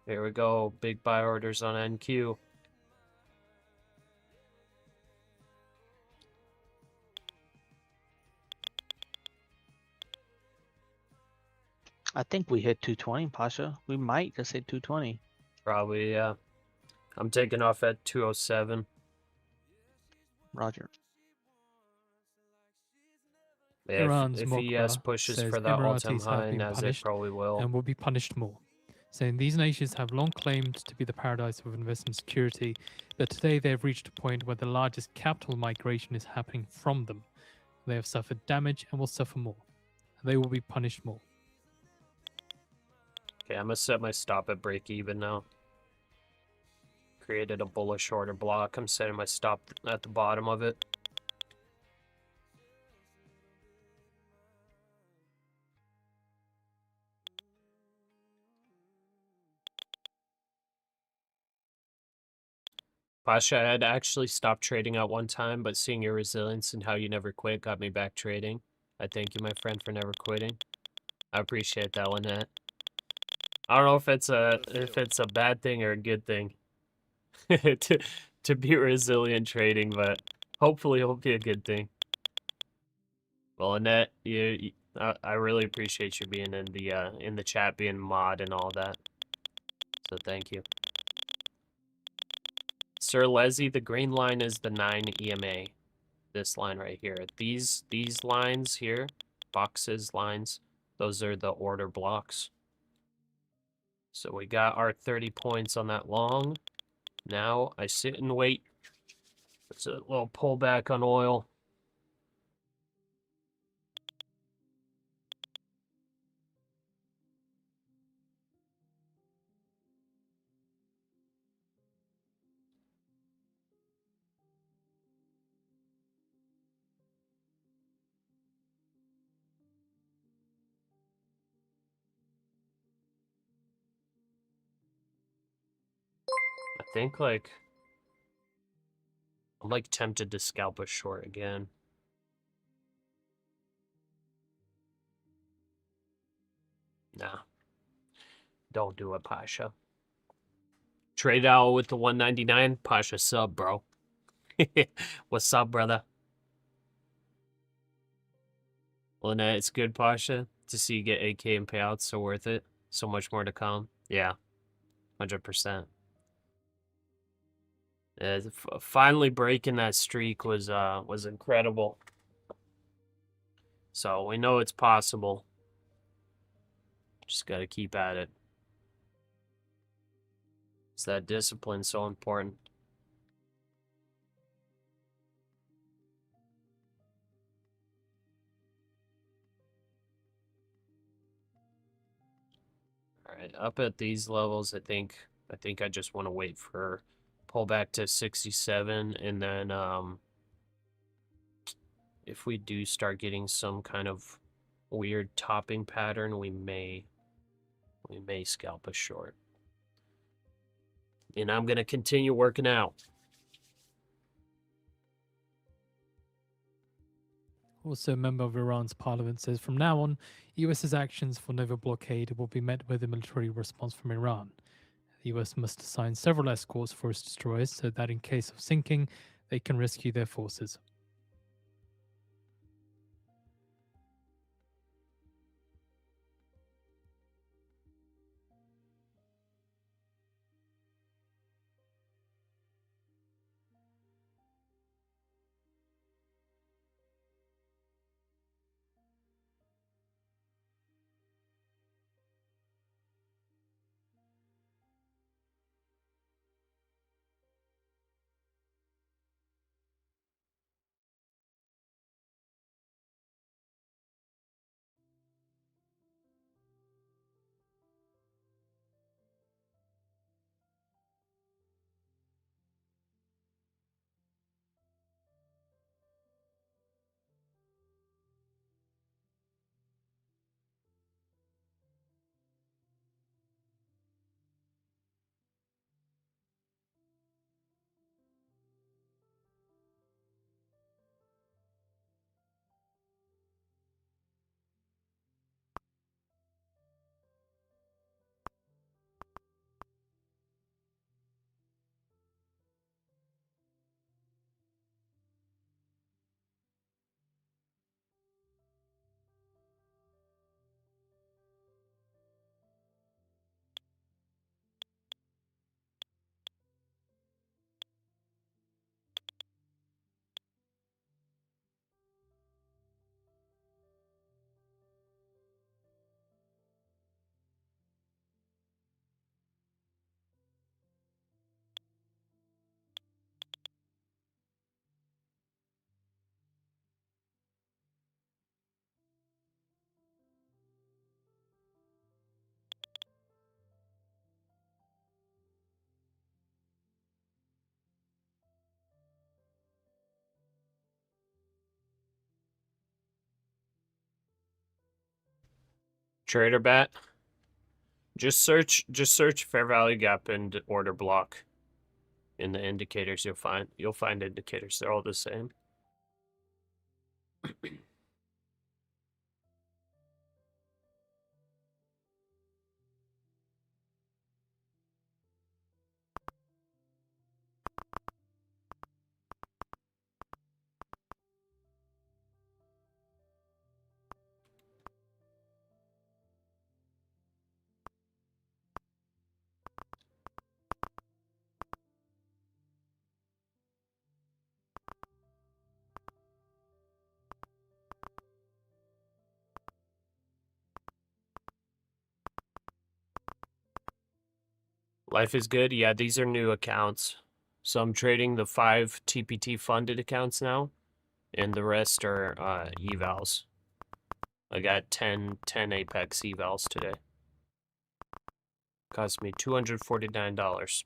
Here we go. Big buy orders on NQ. I think we hit 220, Pasha. We might just hit 220. Probably, yeah. I'm taking off at 207. Roger. Yeah, Iran's if Mokra ES pushes says for that Emiratis all-time have high, been NASDAQ punished probably will. and will be punished more, saying these nations have long claimed to be the paradise of investment security, but today they have reached a point where the largest capital migration is happening from them. They have suffered damage and will suffer more. They will be punished more. Okay, I'm gonna set my stop at break even now. created a bullish order block. I'm setting my stop at the bottom of it. Pasha, I had actually stopped trading at one time, but seeing your resilience and how you never quit got me back trading. I thank you, my friend, for never quitting. I appreciate that one, Nat. I don't know if it's a bad thing or a good thing to be resilient trading, but hopefully it'll be a good thing. Well, Annette, I really appreciate you being in the chat, being mod and all that. So thank you. Sir Leslie, the green line is the 9 EMA. This line right here. These lines here, boxes, lines, those are the order blocks. So we got our 30 points on that long. Now I sit and wait. There's a little pullback on oil. I think I'm tempted to scalp a short again. Nah. Don't do it, Pasha. Trade out with the 199. Pasha sub, bro. What's up, brother? Lynette, it's good, Pasha, to see you get AK and payouts. So worth it. So much more to come. Yeah, 100%. Finally breaking that streak was incredible. So we know it's possible. Just got to keep at it. It's that discipline so important. All right, up at these levels, I think I just want to wait for pullback to 67, and then if we do start getting some kind of weird topping pattern, we may scalp a short. And I'm gonna continue working out. Also, a member of Iran's parliament says from now on, US's actions for naval blockade will be met with a military response from Iran. The US must assign several escorts for its destroyers so that in case of sinking, they can rescue their forces. Trader bat. Just search fair value gap and order block in the indicators. You'll find indicators. They're all the same. Life is good. Yeah, these are new accounts. So I'm trading the 5 TPT funded accounts now, and the rest are evals. I got 10 Apex evals today. Cost me $249.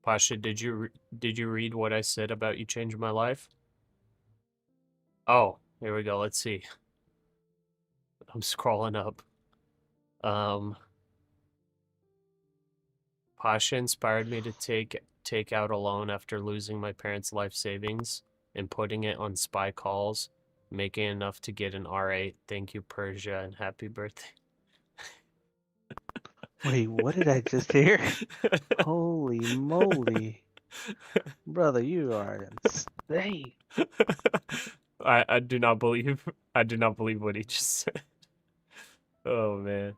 Pasha, did you read what I said about you changing my life? Oh, here we go. Let's see. I'm scrolling up. Pasha inspired me to take out a loan after losing my parents' life savings and putting it on SPY calls, making enough to get an R8. Thank you, Persia, and happy birthday. Wait, what did I just hear? Holy moly. Brother, you are insane. I do not believe what he just said. Oh man.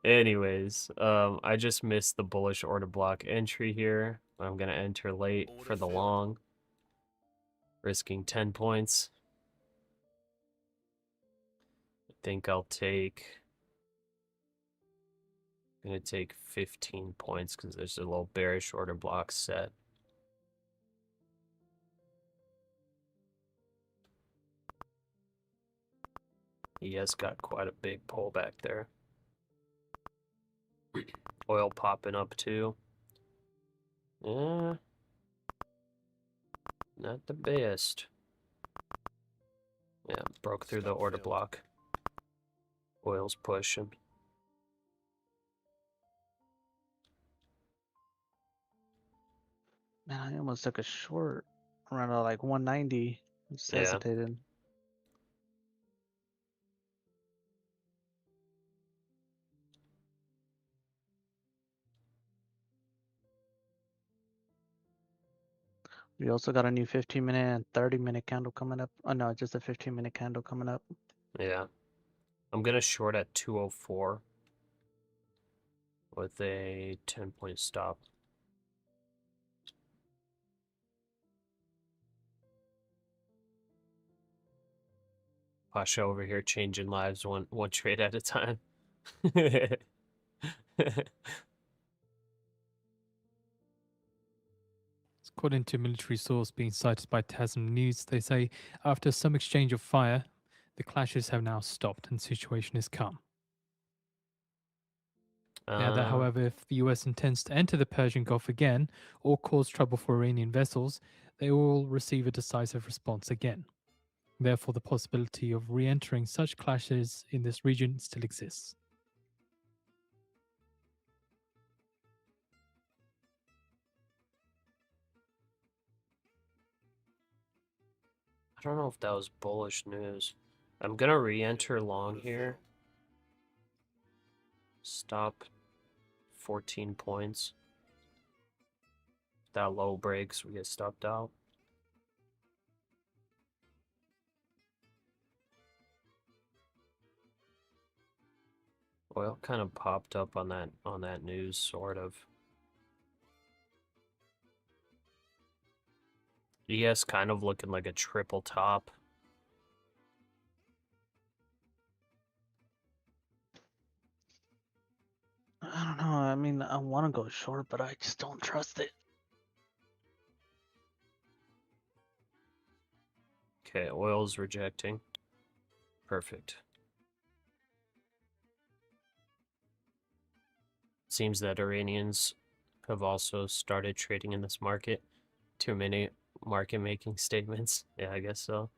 Anyways, I just missed the bullish order block entry here. I'm gonna enter late for the long, risking 10 points. I think I'm gonna take 15 points because there's a little bearish order block set. He has got quite a big pullback there. Oil popping up too. Yeah, not the best. Yeah, broke through the order block. Oil's pushing. Man, I almost took a short around like 190. Just Yeah. hesitated. We also got a new 15-minute and 30-minute candle coming up. Oh no, just a 15-minute candle coming up. Yeah. I'm gonna short at 204 with a 10-point stop. Pasha over here changing lives one trade at a time. According to a military source being cited by TASM News, they say after some exchange of fire, the clashes have now stopped and the situation is calm. They add that, however, if the US intends to enter the Persian Gulf again or cause trouble for Iranian vessels, they will receive a decisive response again. Therefore, the possibility of re-entering such clashes in this region still exists. I don't know if that was bullish news. I'm gonna re-enter long here. Stop 14 points. If that low breaks, we get stopped out. Oil kind of popped up on that news, sort of. ES kind of looking like a triple top. I don't know. I mean, I want to go short, but I just don't trust it. Okay, oil's rejecting. Perfect. Seems that Iranians have also started trading in this market. Too many market making statements. Yeah, I guess so.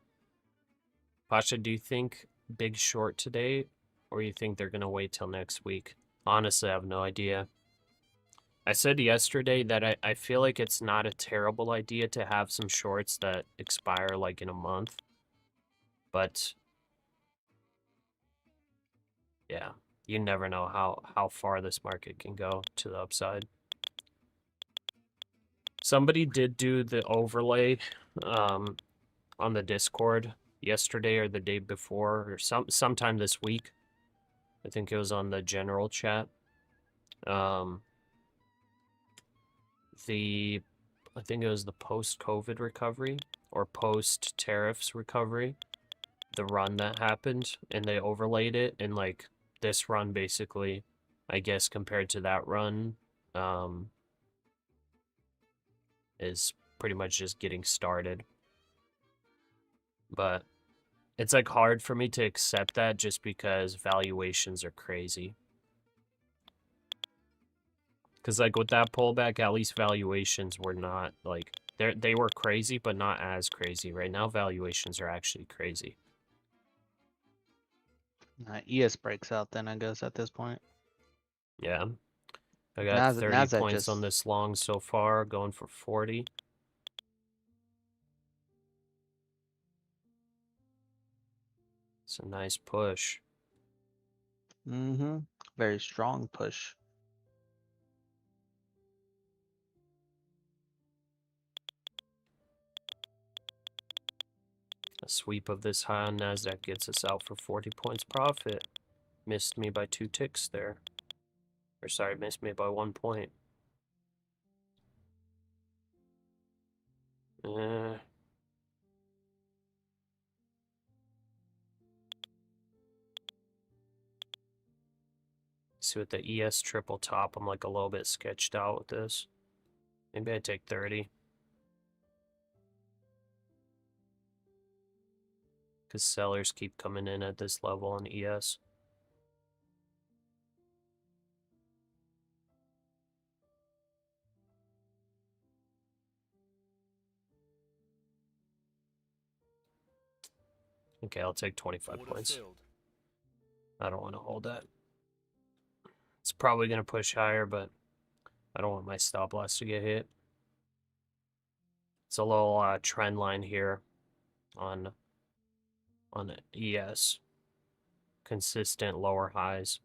Pasha, do you think big short today, or you think they're gonna wait till next week? Honestly, I have no idea. I said yesterday that I feel like it's not a terrible idea to have some shorts that expire like in a month. But yeah, you never know how far this market can go to the upside. Somebody did do the overlay on the Discord yesterday or the day before or sometime this week. I think it was on the general chat. I think it was the post-COVID recovery or post-tariffs recovery, the run that happened, and they overlaid it, and like this run basically, I guess compared to that run, is pretty much just getting started. But it's like hard for me to accept that just because valuations are crazy. Because like with that pullback, at least valuations were not like they were crazy, but not as crazy. Right now, valuations are actually crazy. ES breaks out then, I guess, at this point. Yeah, I got 30 NASDAQ points on just this long so far, going for 40. It's a nice push. very strong push. A sweep of this high on NASDAQ gets us out for 40 points profit. Missed me by 2 ticks there. Or sorry, missed me by 1 point. See with the ES triple top, I'm like a little bit sketched out with this. Maybe I take 30. Because sellers keep coming in at this level on ES. Okay, I'll take 25 Order points. filled. I don't want to hold that. It's probably going to push higher, but I don't want my stop loss to get hit. It's a little trend line here on ES. Consistent lower highs.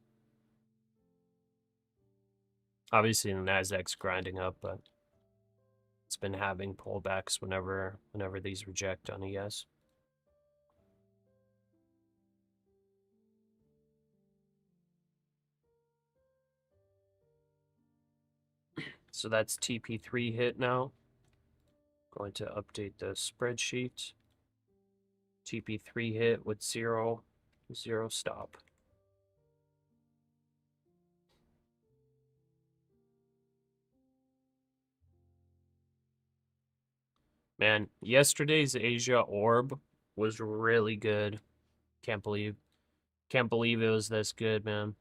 Obviously, the NASDAQ's grinding up, but it's been having pullbacks whenever these reject on ES. So that's TP3 hit now. Going to update the spreadsheet. TP3 hit with zero stop. Man, yesterday's Asia orb was really good. Can't believe it was this good, man.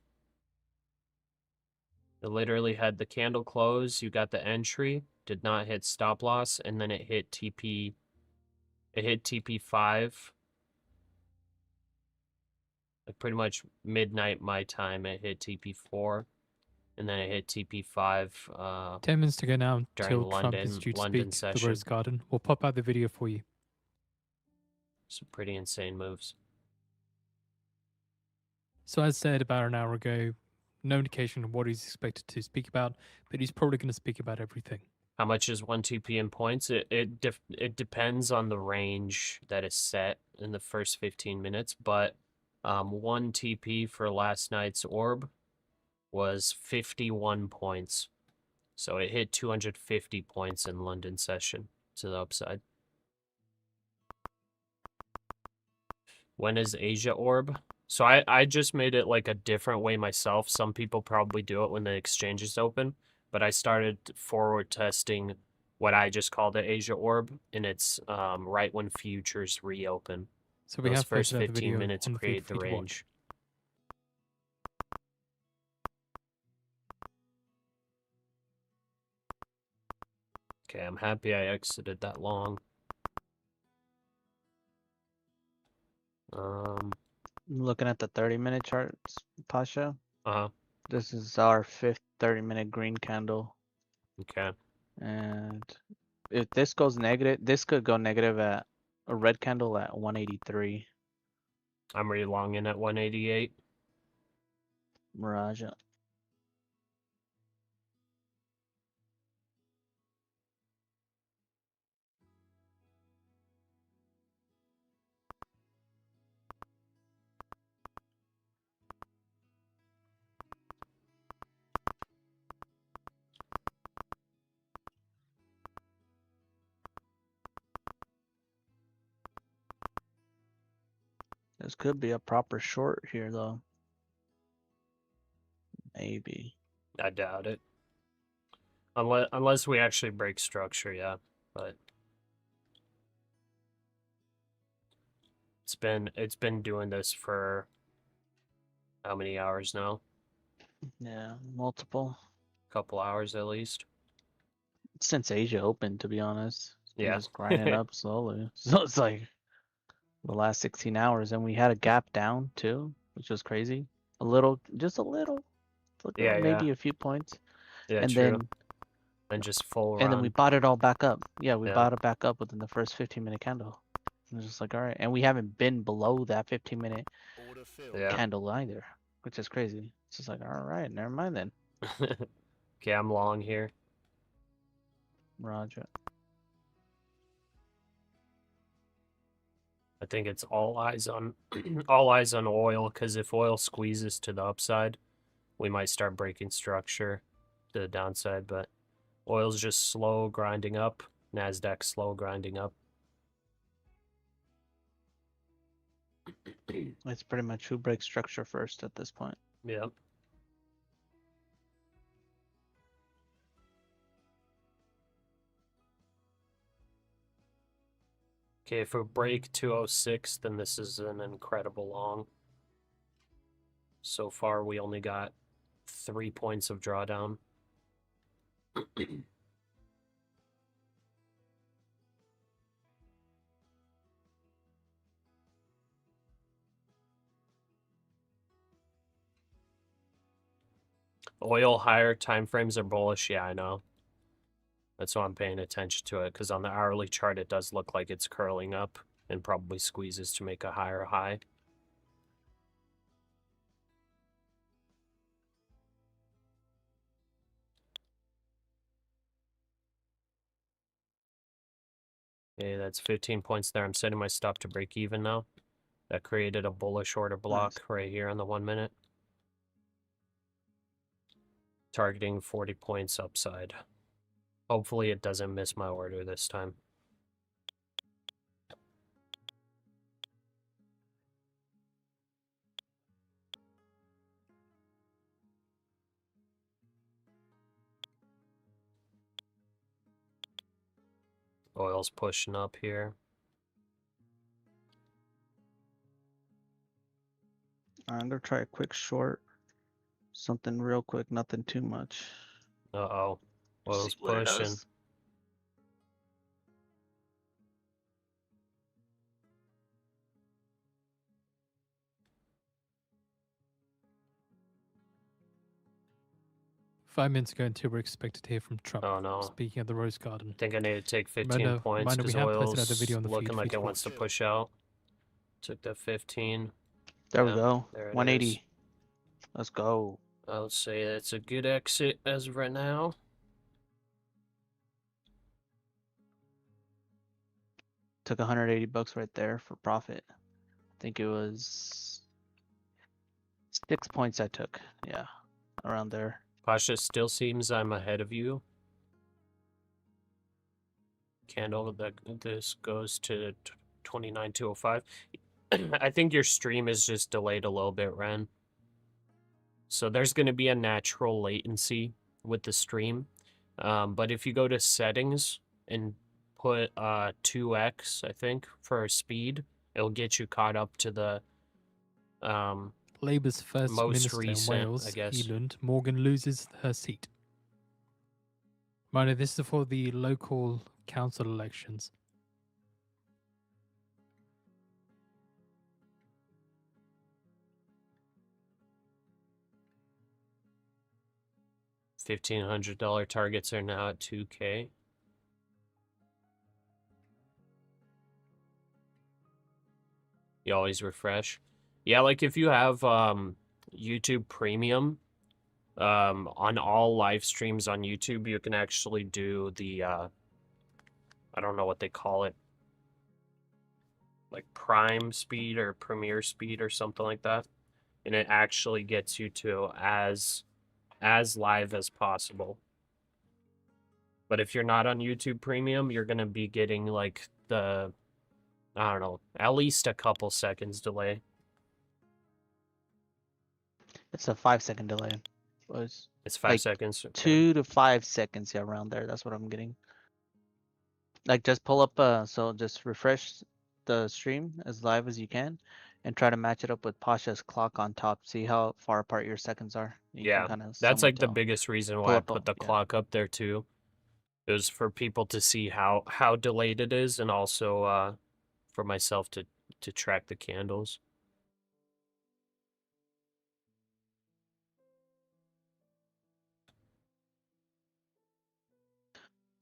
It literally had the candle close, you got the entry, did not hit stop loss, and then it hit TP. It hit TP5. Like pretty much midnight my time, it hit TP4. And then it hit TP5 10 minutes to go now during until Trump is due to London speak at the session. Rose Garden. We'll pop out the video for you. Some pretty insane moves. So as said about an hour ago, no indication of what he's expected to speak about, but he's probably going to speak about everything. How much is 1 TP in points? It depends on the range that is set in the first 15 minutes, but 1 TP for last night's orb was 51 points. So it hit 250 points in London session to the upside. When is Asia orb? So I just made it like a different way myself. Some people probably do it when the exchange is open, but I started forward testing what I just called the Asia orb, and it's right when futures reopen. So we Those have first posted out the 15 video minutes on the feed create for the you to watch. range. Okay, I'm happy I exited that long. Looking at the 30-minute charts, Pasha. Uh-huh. This is our fifth 30-minute green candle, Okay. and if this goes negative, this could go negative at a red candle at 183. I'm relonging at 188. Mirage. This could be a proper short here, though. Maybe. I doubt it. Unless we actually break structure, yeah. But it's been doing this for how many hours now? Yeah, multiple. Couple hours at least. Since Asia opened, to be honest. It's been Yeah. just grinding up slowly. So it's like the last 16 hours, and we had a gap down too, which was crazy. A little, just a little. Look, Yeah, maybe yeah. a few points. Yeah, and true. then And just full and then we run. bought it all back up. Yeah, we Yeah. bought it back up within the first 15-minute candle. It was just like, all right, and we haven't been below that 15-minute Order filled. Yeah. candle either, which is crazy. It's just like, all right, never mind then. Okay, I'm long here. Roger. I think it's all eyes on all eyes on oil, because if oil squeezes to the upside, we might start breaking structure to the downside, but oil's just slow grinding up. NASDAQ slow grinding up. It's pretty much who breaks structure first at this point. Yep. Okay, if we break 206, then this is an incredible long. So far, we only got 3 points of drawdown. Oil higher time frames are bullish. Yeah, I know. That's why I'm paying attention to it, because on the hourly chart, it does look like it's curling up and probably squeezes to make a higher high. Okay, that's 15 points there. I'm setting my stop to break even now. That created a bullish order block right here on the 1 minute. Targeting 40 points upside. Hopefully it doesn't miss my order this time. Oil's pushing up here. I'm gonna try a quick short. Something real quick, nothing too much. Uh-oh. Oil's See what it pushing. does. Five minutes ago until we're expected to hear from Trump. Oh no. Speaking of the Rose Garden. I think I need to take 15 Reminder- points reminder, we because have posted oil's another video on the feed looking for like you it to wants to watch. push out. Took that 15. There Yeah, we go. there it 180. is. Let's go. I would say that's a good exit as of right now. Took 180 bucks right there for profit. I think it was 6 points I took. Yeah, around there. Pasha, still seems I'm ahead of you. Candle that this goes to 29,205. I think your stream is just delayed a little bit, Ren. So there's going to be a natural latency with the stream. But if you go to settings and put 2x, I think, for speed, it'll get you caught up to the Labour's first most minister recent, in Wales, I guess. Eland, Morgan loses her seat. Mind, this is for the local council elections. $1,500 targets are now at 2K. You always refresh. Yeah, like if you have YouTube Premium, on all live streams on YouTube, you can actually do the I don't know what they call it, like prime speed or premiere speed or something like that, and it actually gets you to as live as possible. But if you're not on YouTube Premium, you're gonna be getting like the, I don't know, at least a couple seconds delay. It's a 5-second delay. Was It's 5 like seconds. Okay. 2 to 5 seconds, yeah, around there. That's what I'm getting. Like just pull up, so just refresh the stream as live as you can, and try to match it up with Pasha's clock on top. See how far apart your seconds are. You Yeah, can kind of that's like the tell. biggest reason Pull why I up put the yeah. clock up there too. It was for people to see how delayed it is, and also for myself to track the candles.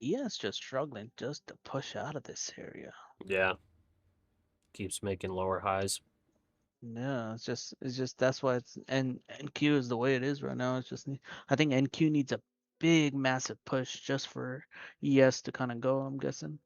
ES just struggling just to push out of this area. Yeah. Keeps making lower highs. Yeah, it's just that's why it's NQ is the way it is right now. It's just I think NQ needs a big massive push just for ES to kind of go, I'm guessing.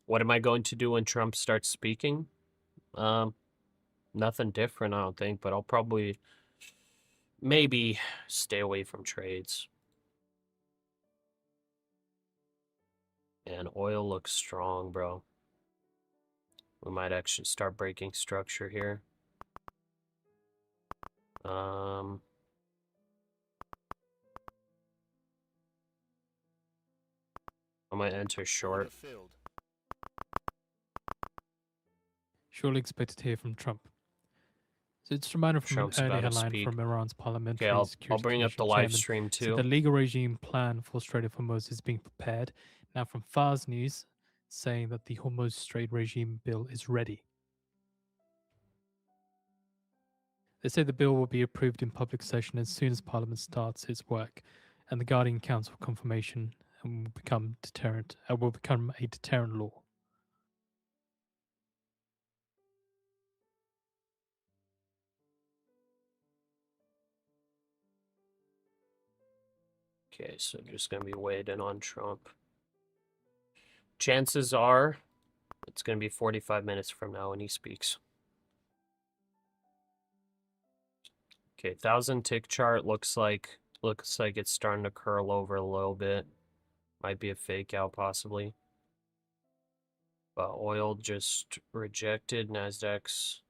What am I going to do when Trump starts speaking? Nothing different, I don't think, but I'll probably maybe stay away from trades. And oil looks strong, bro. We might actually start breaking structure here. I might enter short. Order filled. Surely expected to hear from Trump. So it's a reminder from Trump's an early about to headline speak. from Iran's parliamentary Okay, I'll security bring up commission the live chairman. stream So the too. legal regime plan for Strait of Hormuz is being prepared. Now from Fars News saying that the Hormuz Strait regime bill is ready. They say the bill will be approved in public session as soon as Parliament starts its work, and the Guardian Council confirmation and will become a deterrent law. Okay, so just gonna be waiting on Trump. Chances are it's gonna be 45 minutes from now when he speaks. Okay, 1,000 tick chart looks like it's starting to curl over a little bit. Might be a fake out possibly. But oil just rejected. NASDAQ's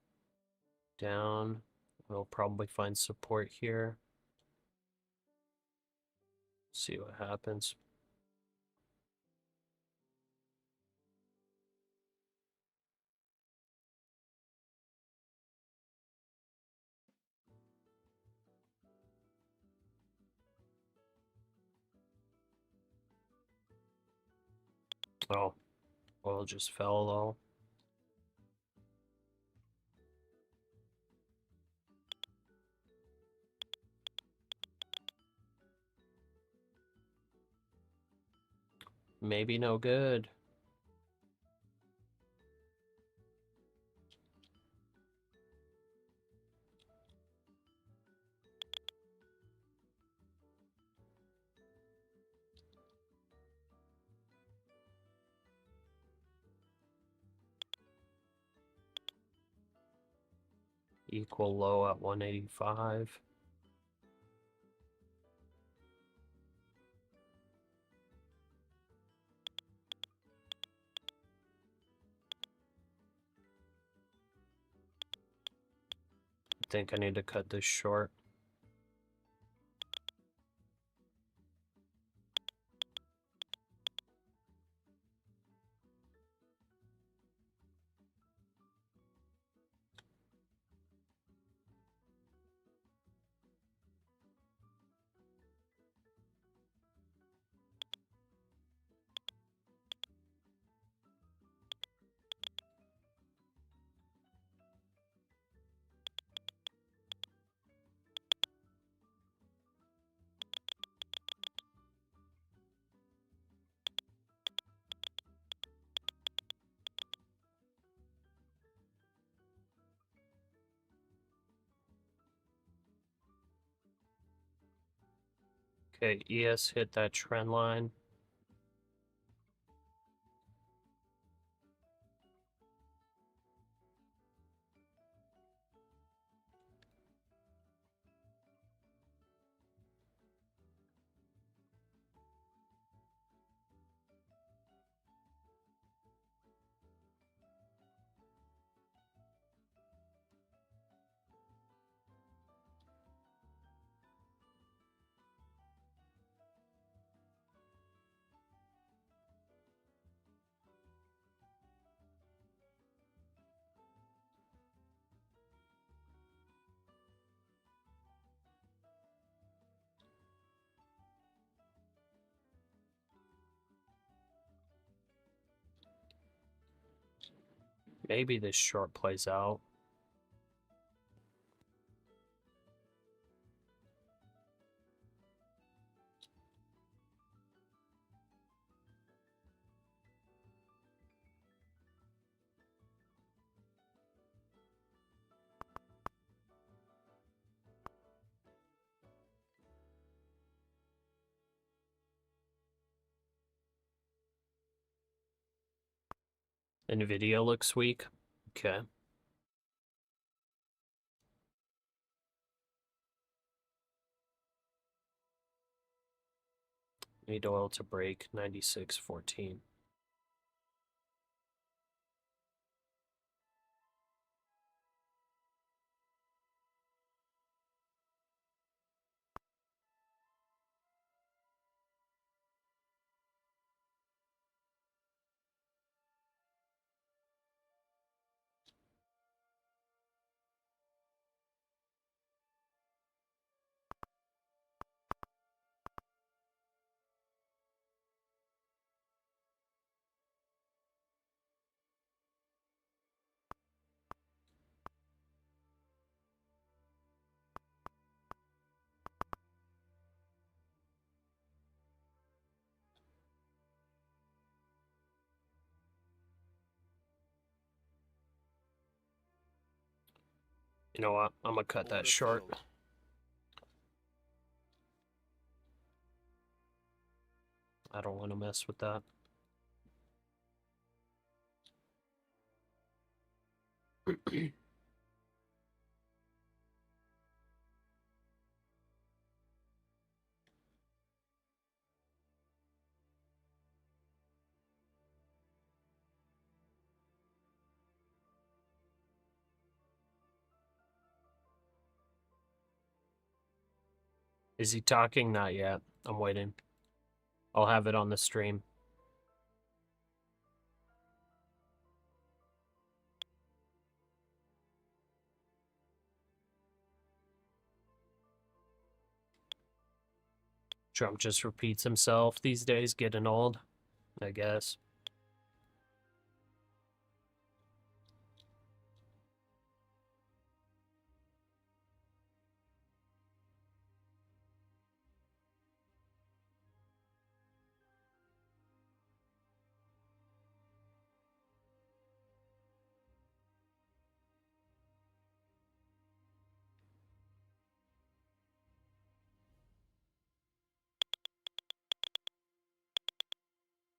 down. We'll probably find support here. See what happens. Oh, oil just fell low. Maybe no good. Equal low at 185. think I need to cut this short. Okay, ES hit that trend line. Maybe this short plays out. Nvidia looks weak. Okay. Need oil to break 96.14. You know what? I'm gonna cut that Order short. filled. I don't want to mess with that. Is he talking? Not yet. I'm waiting. I'll have it on the stream. Trump just repeats himself these days, getting old, I guess.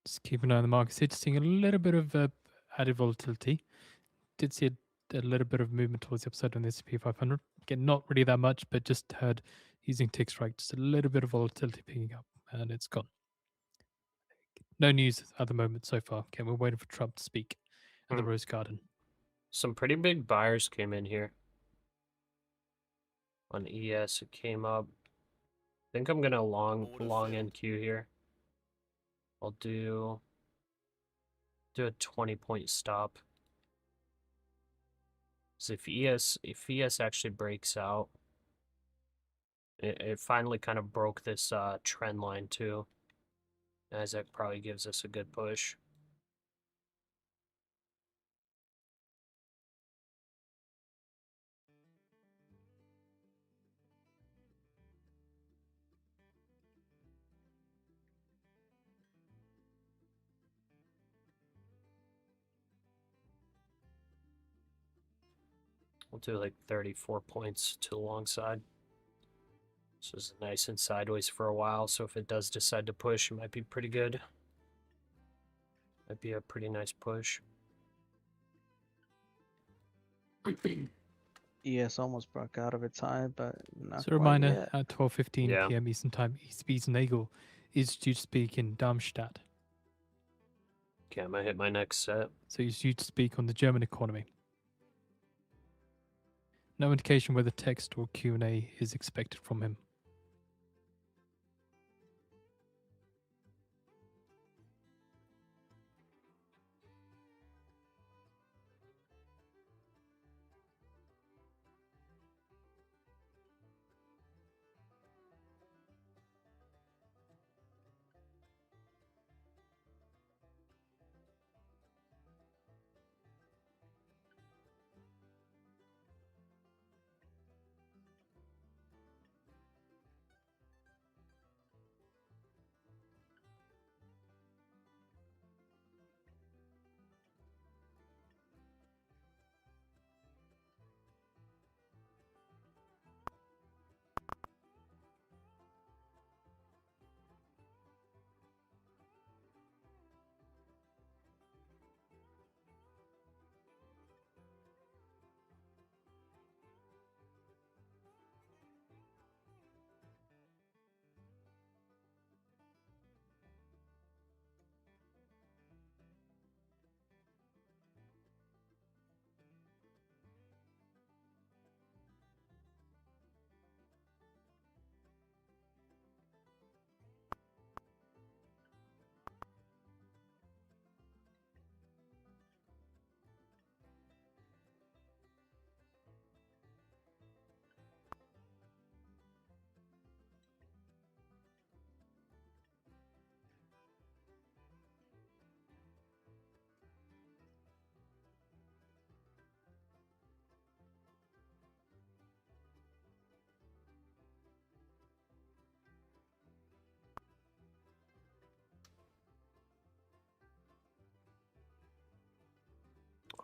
Just keep an eye on the markets. It's seeing a little bit of added volatility. Did see a little bit of movement towards the upside on the S&P 500. Again, not really that much, but just had using tick strike, just a little bit of volatility picking up, and it's gone. No news at the moment so far. Okay, we're waiting for Trump to speak at the Rose Garden. Some pretty big buyers came in here. On ES, it came up. I think I'm gonna long NQ here. I'll do a 20-point stop. So if ES actually breaks out, it finally kind of broke this trend line too. NASDAQ probably gives us a good push. We'll do like 34 points to the long side. So it's nice and sideways for a while. So if it does decide to push, it might be pretty good. Might be a pretty nice push. ES almost broke out of its high, but not So a quite reminder, yet. at 12:15 Yeah. p.m. Eastern Time, Spiesenagel is due to speak in Darmstadt. Okay, I'm gonna hit my next set. So he's due to speak on the German economy. No indication whether text or Q&A is expected from him.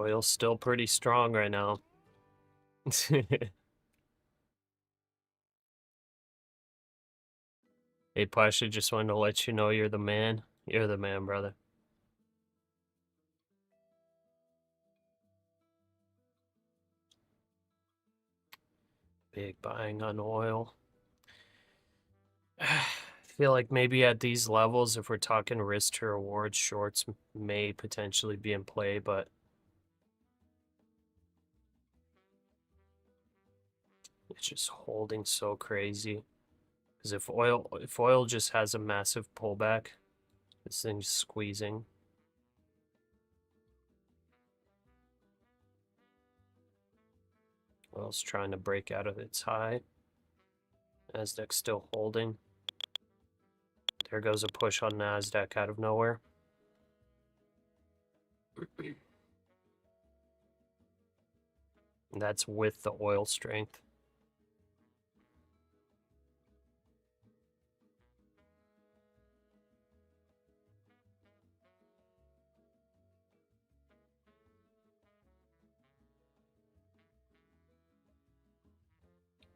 Oil's still pretty strong right now. Hey, Pasha, just wanted to let you know you're the man. You're the man, brother. Big buying on oil. I feel like maybe at these levels, if we're talking risk to reward, shorts may potentially be in play, but it's just holding so crazy. Because if oil just has a massive pullback, this thing's squeezing. Oil's trying to break out of its high. NASDAQ's still holding. There goes a push on NASDAQ out of nowhere. And that's with the oil strength.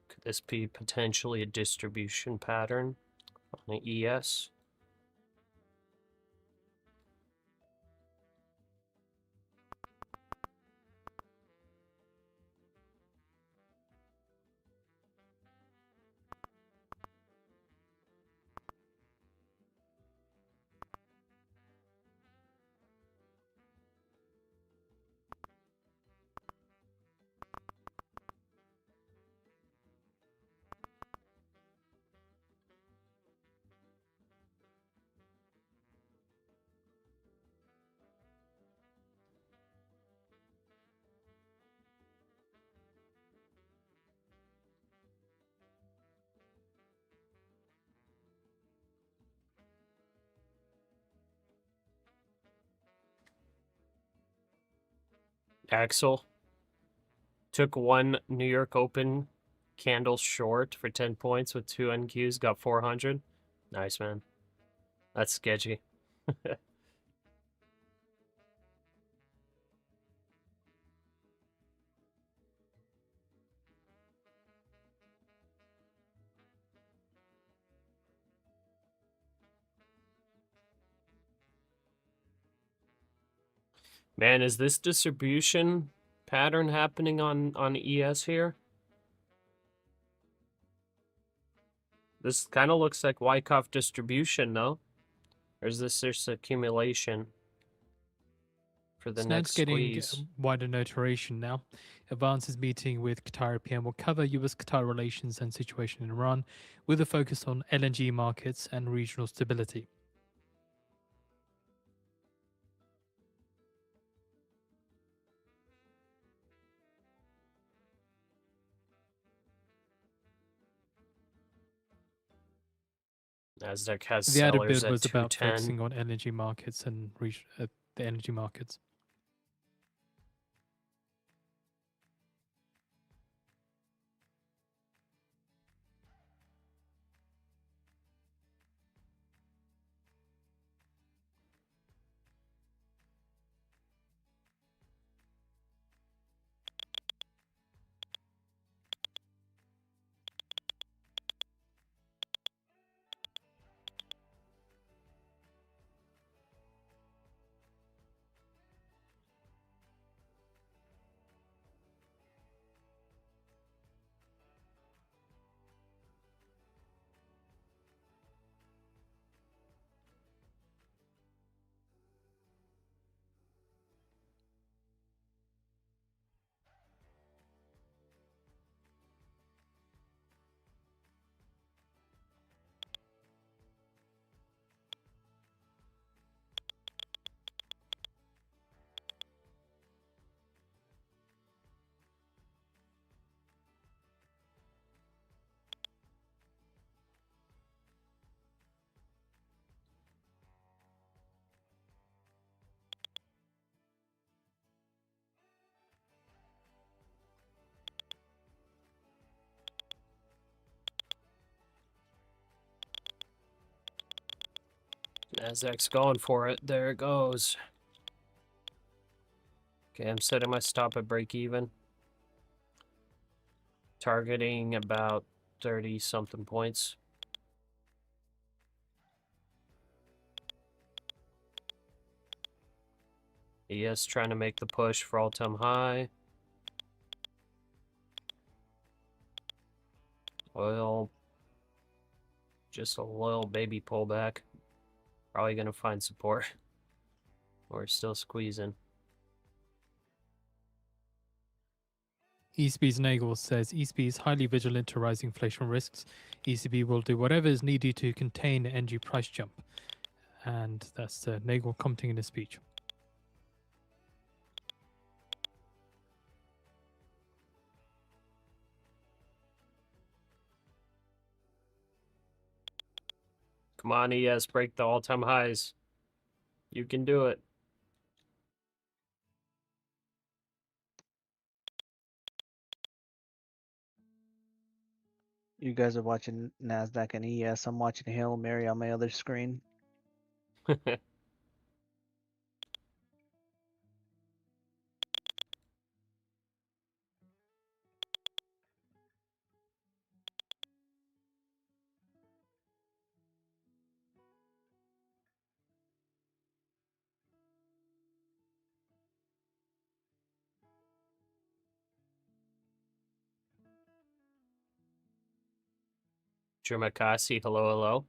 Could this be potentially a distribution pattern on the ES? Axel took one New York Open candle short for 10 points with 2 NQs, got 400. Nice, man. That's sketchy. Man, is this distribution pattern happening on ES here? This kind of looks like Wyckoff distribution, no? Or is this just accumulation for the So now next it's getting squeeze? wider notation now. Advance's meeting with Qatar PM will cover US-Qatar relations and situation in Iran, with a focus on LNG markets and regional stability. NASDAQ has The added sellers bid at was about 210. focusing on energy markets and the energy markets. NASDAQ's going for it. There it goes. Okay, I'm setting my stop at break even. Targeting about 30 something points. ES trying to make the push for all-time high. Oil, just a little baby pullback. Probably gonna find support. We're still squeezing. ECB's Nagel says ECB is highly vigilant to rising inflation risks. ECB will do whatever is needed to contain the energy price jump. And that's Nagel commenting in his speech. Come on, ES, break the all-time highs. You can do it. You guys are watching NASDAQ and ES. I'm watching Hail Mary on my other screen. Jermakasi, hello, hello.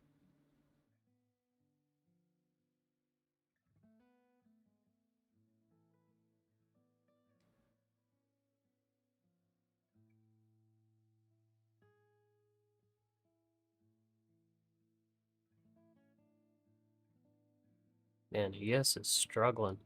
Man, ES is struggling.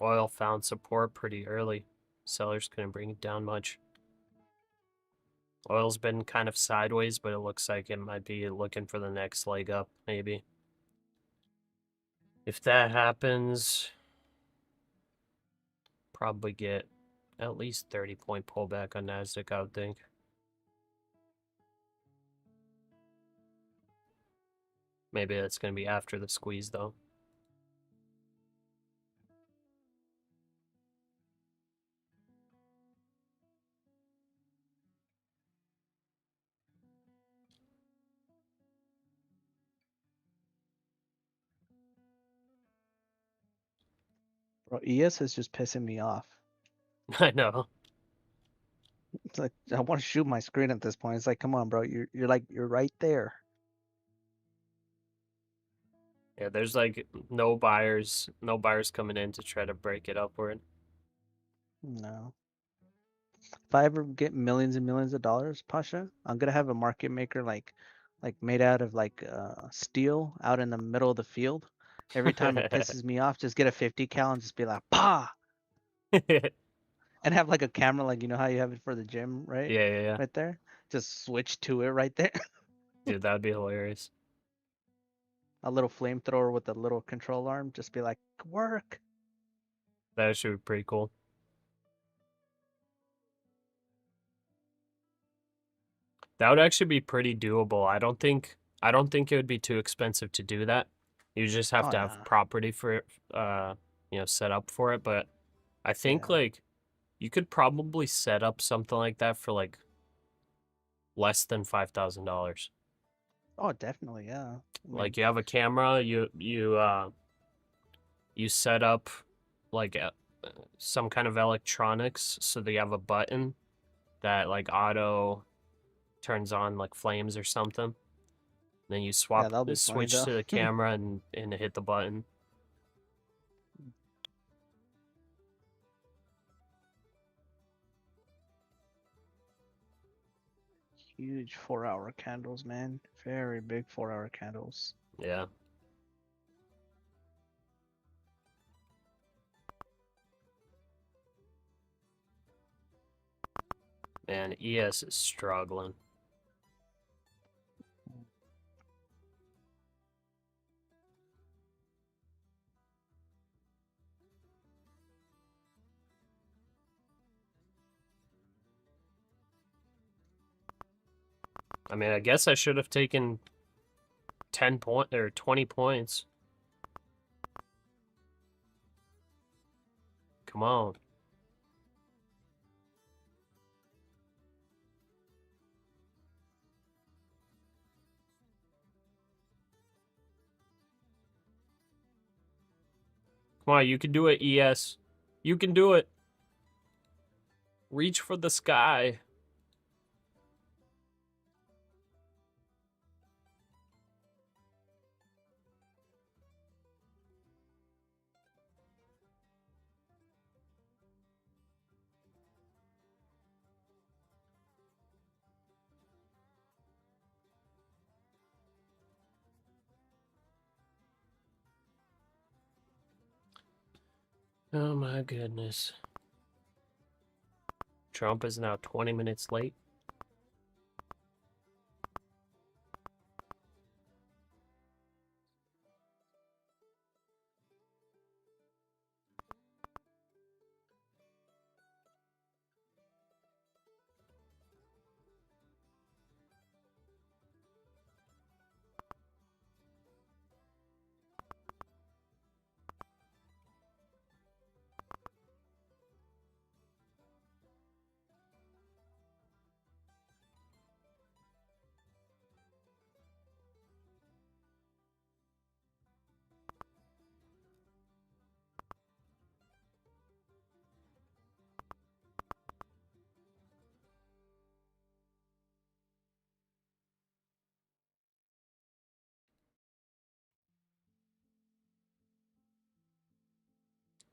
Oil found support pretty early. Sellers couldn't bring it down much. Oil's been kind of sideways, but it looks like it might be looking for the next leg up, maybe. If that happens, probably get at least 30-point pullback on NASDAQ, I would think. Maybe that's going to be after the squeeze, though. Bro, ES is just pissing me off. I know. It's like I want to shoot my screen at this point. It's like, come on, bro, you're right there. Yeah, there's like no buyers coming in to try to break it upward. No. If I ever get millions and millions of dollars, Pasha, I'm gonna have a market maker like made out of like steel out in the middle of the field. Every time it pisses me off, just get a 50 cal and just be like, "Pa!" and have like a camera, like you know how you have it for the gym, right? Yeah. Right there. Just switch to it right there. Dude, that'd be hilarious. A little flamethrower with a little control arm. Just be like, work. That should be pretty cool. That would actually be pretty doable. I don't think it would be too expensive to do that. You just have Oh to have nah. property for it, set up for it. But I think Yeah. like you could probably set up something like that for like less than $5,000. Oh, definitely, yeah. I mean, Like you have a camera, you set up like some kind of electronics so that you have a button that like auto turns on like flames or something. Then you yeah, that'll be funny switch though. to the camera and hit the button. Huge 4-hour candles, man. Very big 4-hour candles. Yeah. Man, ES is struggling. I mean, I guess I should have taken 10 point or 20 points. Come on. Come on, you can do it, ES. You can do it. Reach for the sky. Oh my goodness. Trump is now 20 minutes late.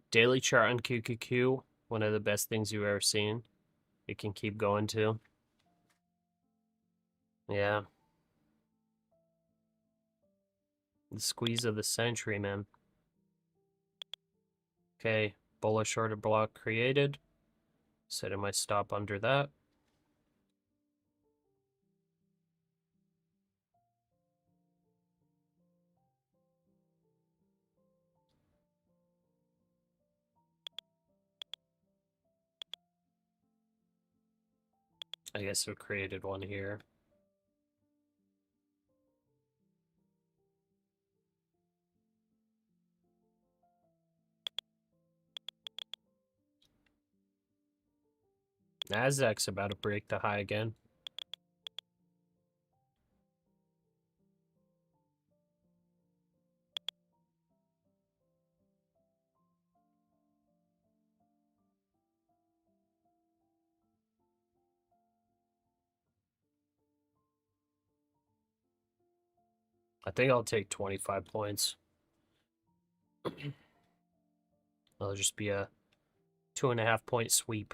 Daily chart on QQQ, one of the best things you've ever seen. It can keep going too. Yeah. The squeeze of the century, man. Okay, Bullish order block created. Setting my stop under that. I guess we created one here. NASDAQ's about to break the high again. I think I'll take 25 points. It'll just be a 2.5 point sweep.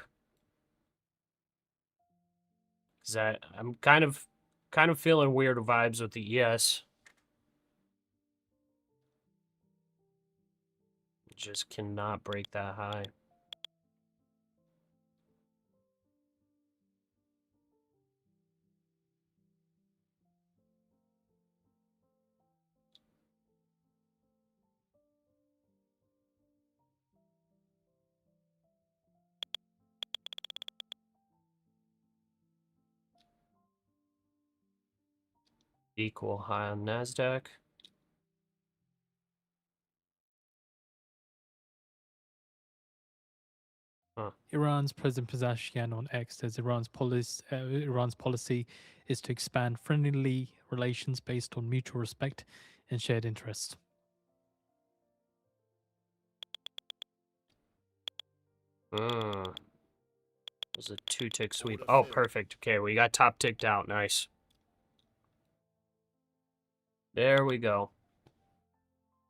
Cause I'm kind of feeling weird vibes with the ES. Just cannot break that high. Equal high on NASDAQ. Iran's President Pezeshkian on X says Iran's policy is to expand friendly relations based on mutual respect and shared interests. It was a 2-tick sweep. Oh, perfect. Okay, we got top ticked out. Nice. There we go.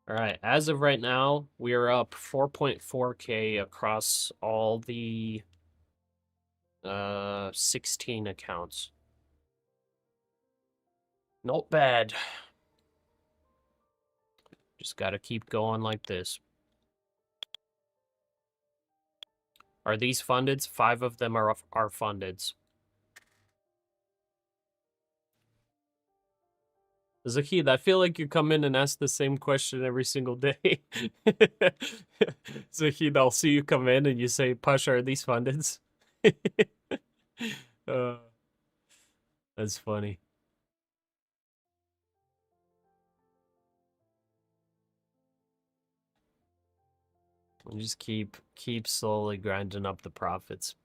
All right, as of right now, we are up 4.4K across all the 16 accounts. Not bad. Just got to keep going like this. Are these fundeds? 5 of them are fundeds. Zahid, I feel like you come in and ask the same question every single day. Zahid, I'll see you come in and you say, Pasha, are these fundeds? That's funny. And just keep slowly grinding up the profits.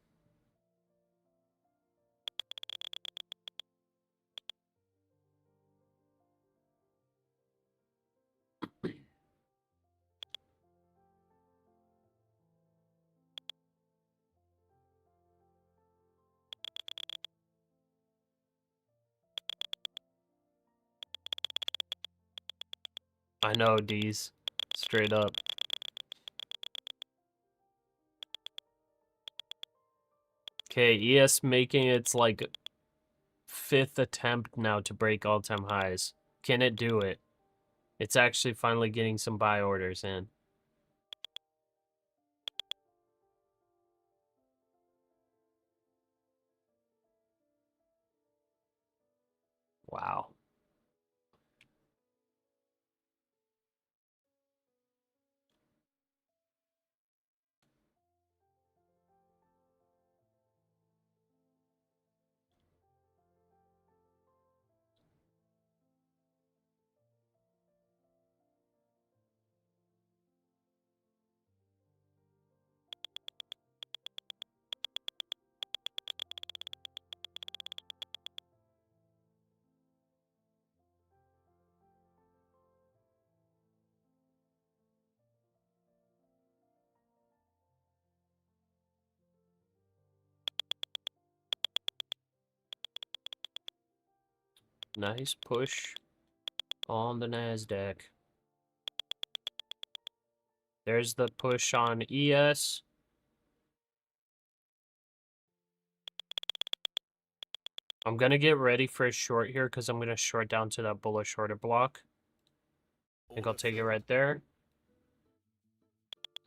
I know, D's. Straight up. Okay, ES making its like 5th attempt now to break all-time highs. Can it do it? It's actually finally getting some buy orders in. Wow. Nice push on the NASDAQ. There's the push on ES. I'm going to get ready for a short here because I'm going to short down to that bullish order block. I think I'll take it right there.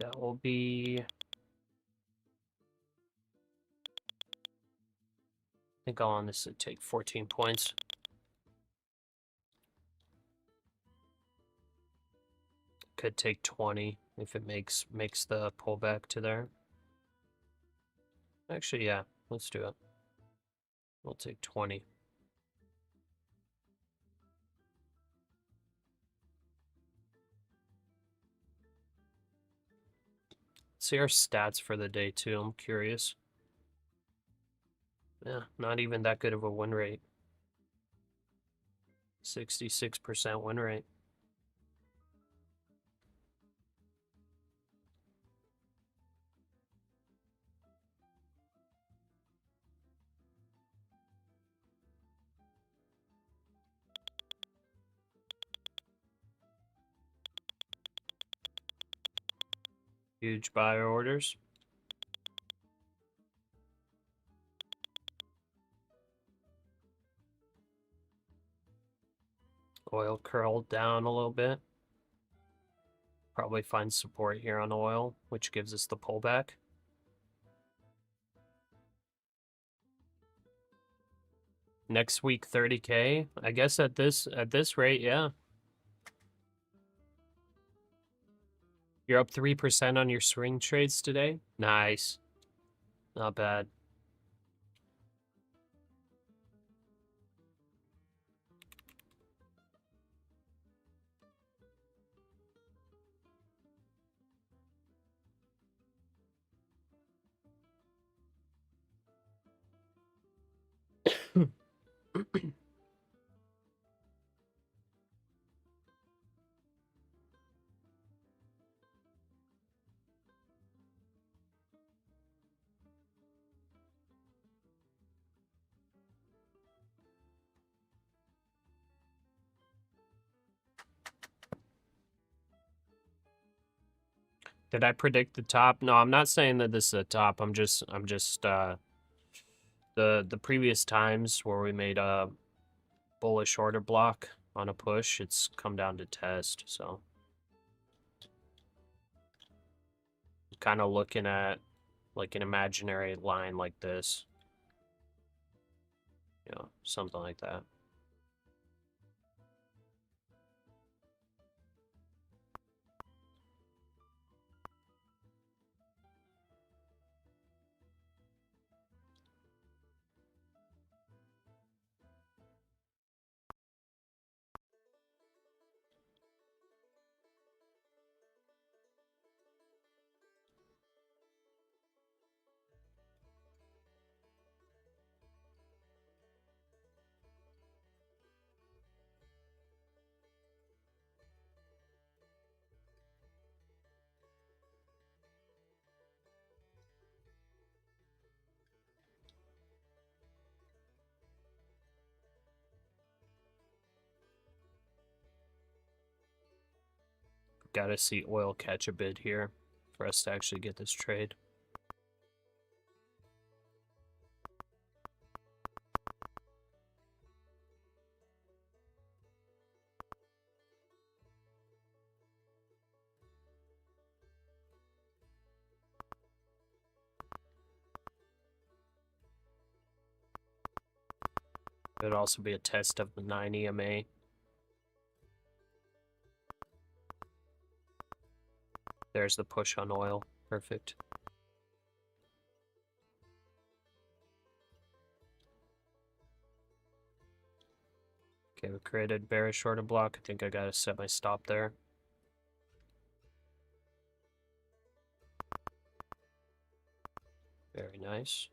That will be, I think I'll honestly take 14 points. Could take 20 if it makes the pullback to there. Actually, yeah, let's do it. We'll take 20. See our stats for the day too. I'm curious. Yeah, not even that good of a win rate. 66% win rate. Huge buyer orders. Oil curled down a little bit. Probably find support here on oil, which gives us the pullback. Next week 30K. I guess at this rate, yeah. You're up 3% on your swing trades today? Nice. Not bad. Did I predict the top? No, I'm not saying that this is a top. I'm just the previous times where we made a bullish order block on a push, it's come down to test, so kind of looking at like an imaginary line like this. You know, something like that. Gotta see oil catch a bid here for us to actually get this trade. It would also be a test of the 9 EMA. There's the push on oil. Perfect. Okay, we created bearish order block. I think I gotta set my stop there. Very nice.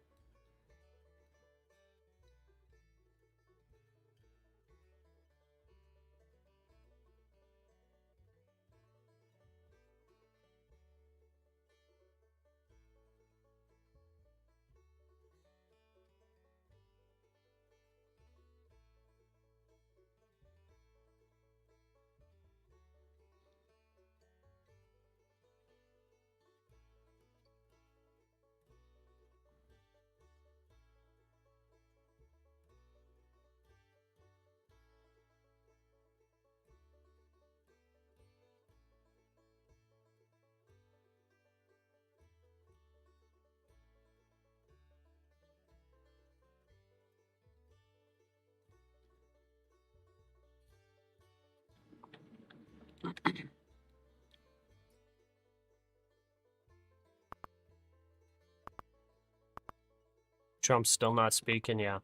Trump's still not speaking, yeah.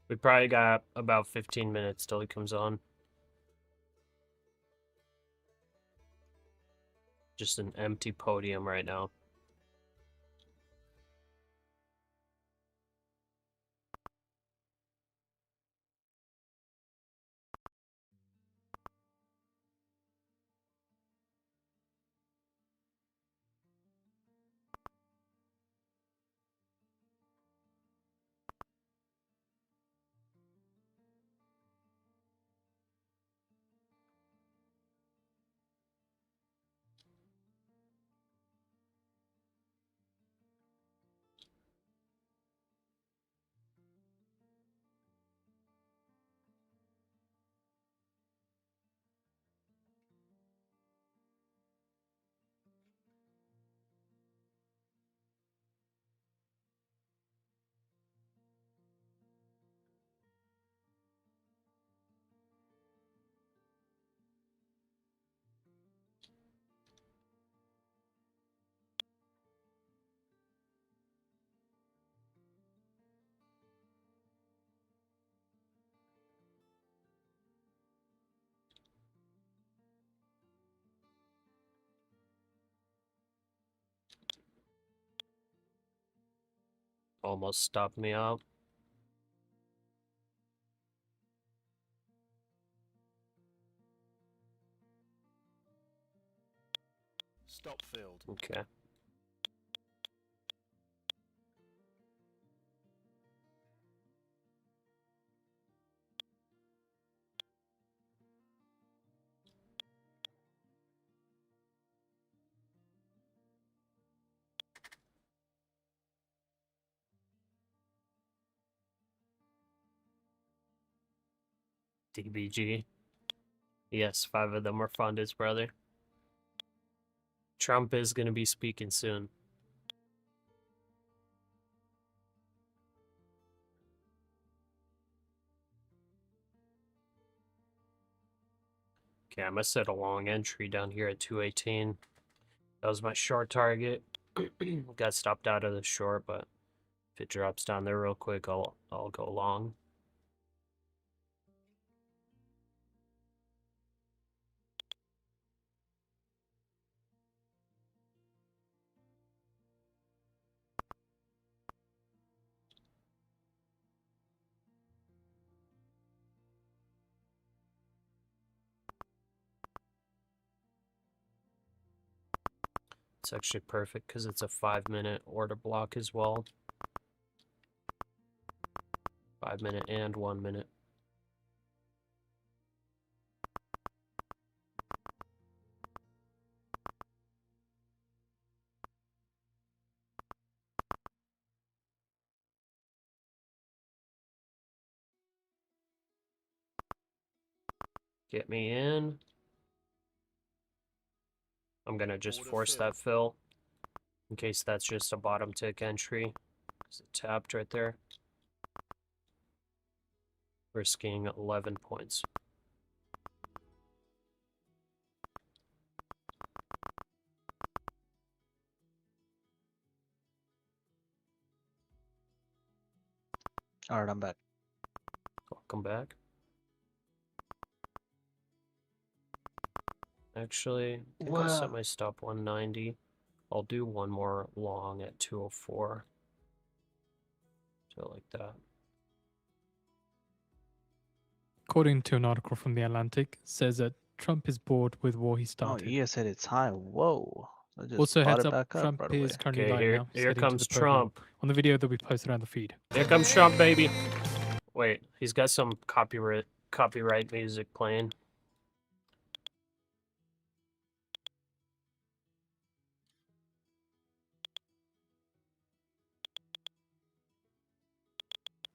We probably got about 15 minutes till he comes on. Just an empty podium right now. Almost stopped me out. Stop filled. Okay. DBG. Yes, 5 of them were funded, brother. Trump is going to be speaking soon. Okay, I must set a long entry down here at 218. That was my short target. Got stopped out of the short, but if it drops down there real quick, I'll go long. It's actually perfect because it's a 5-minute order block as well. 5-minute and 1-minute. Get me in. I'm gonna just Order force filled. that fill in case that's just a bottom tick entry because it tapped right there. Risking 11 points. All right, I'm back. Welcome back. Actually, I think I'll set my stop 190. I'll do one more long at 204. So like that. According to an article from The Atlantic, says that Trump is bored with war he Oh, started. you said it's high. Whoa. I just Also, bought heads it up, back up Trump right away. is currently Okay, live here now. He's here heading to comes the podium Trump. on the video that we posted around the feed. Here comes Trump, baby. Wait, he's got some copyright music playing.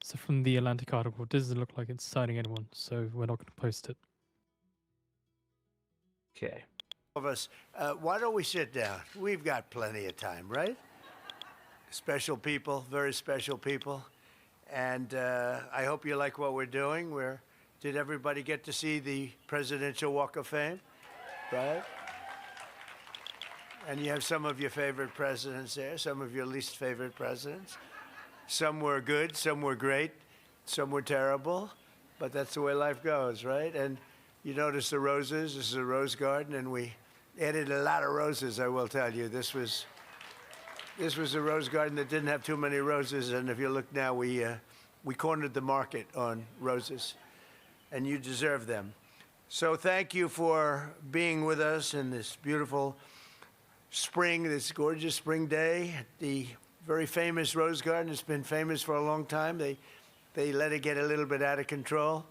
So from the Atlantic article, it doesn't look like it's citing anyone, so we're not going to post it. Okay. Of us, why don't we sit down? We've got plenty of time, right? Special people, very special people. And I hope you like what we're doing. Did everybody get to see the Presidential Walk of Fame? Right? And you have some of your favorite presidents there, some of your least favorite presidents. Some were good, some were great, some were terrible, but that's the way life goes, right? And you notice the roses. This is a rose garden, and we added a lot of roses, I will tell you. This was a rose garden that didn't have too many roses, and if you look now, we cornered the market on roses, and you deserve them. So thank you for being with us in this beautiful spring, this gorgeous spring day at the very famous rose garden. It's been famous for a long time. They let it get a little bit out of control,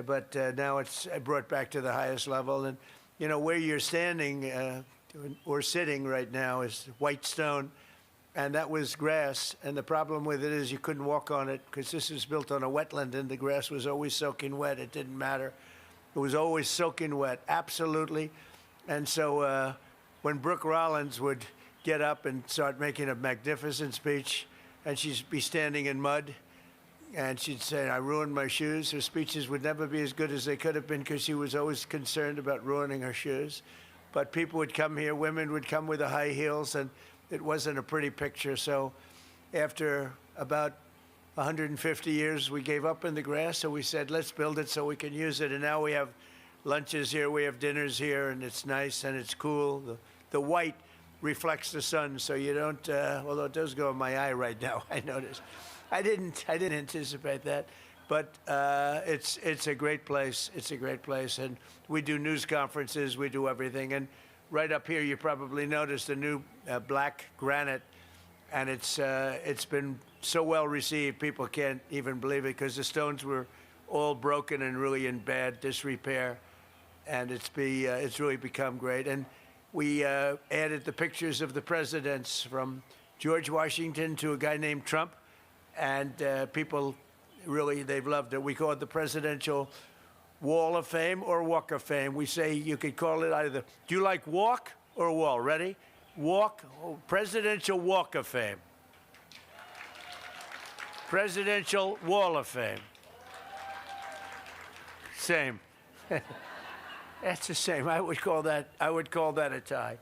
but now it's brought back to the highest level. And you know, where you're standing or sitting right now is white stone, and that was grass. And the problem with it is you couldn't walk on it because this is built on a wetland, and the grass was always soaking wet. It didn't matter. It was always soaking wet, absolutely. And so when Brooke Rollins would get up and start making a magnificent speech, and she'd be standing in mud, and she'd say, I ruined my shoes. Her speeches would never be as good as they could have been because she was always concerned about ruining her shoes. But people would come here, women would come with the high heels, and it wasn't a pretty picture. So after about 150 years, we gave up in the grass, so we said, let's build it so we can use it. And now we have lunches here, we have dinners here, and it's nice and it's cool. The white reflects the sun, so you don't, although it does go in my eye right now, I noticed. I didn't anticipate that, but it's a great place. It's a great place, and we do news conferences, we do everything. And right up here, you probably noticed the new black granite, and it's been so well received, people can't even believe it because the stones were all broken and really in bad disrepair, and it's really become great. And we added the pictures of the presidents from George Washington to a guy named Trump, and people really, they've loved it. We call it the Presidential Wall of Fame or Walk of Fame. We say you could call it either. Do you like walk or wall? Ready? Walk, Presidential Walk of Fame. Presidential Wall of Fame. Same. That's the same. I would call that a tie.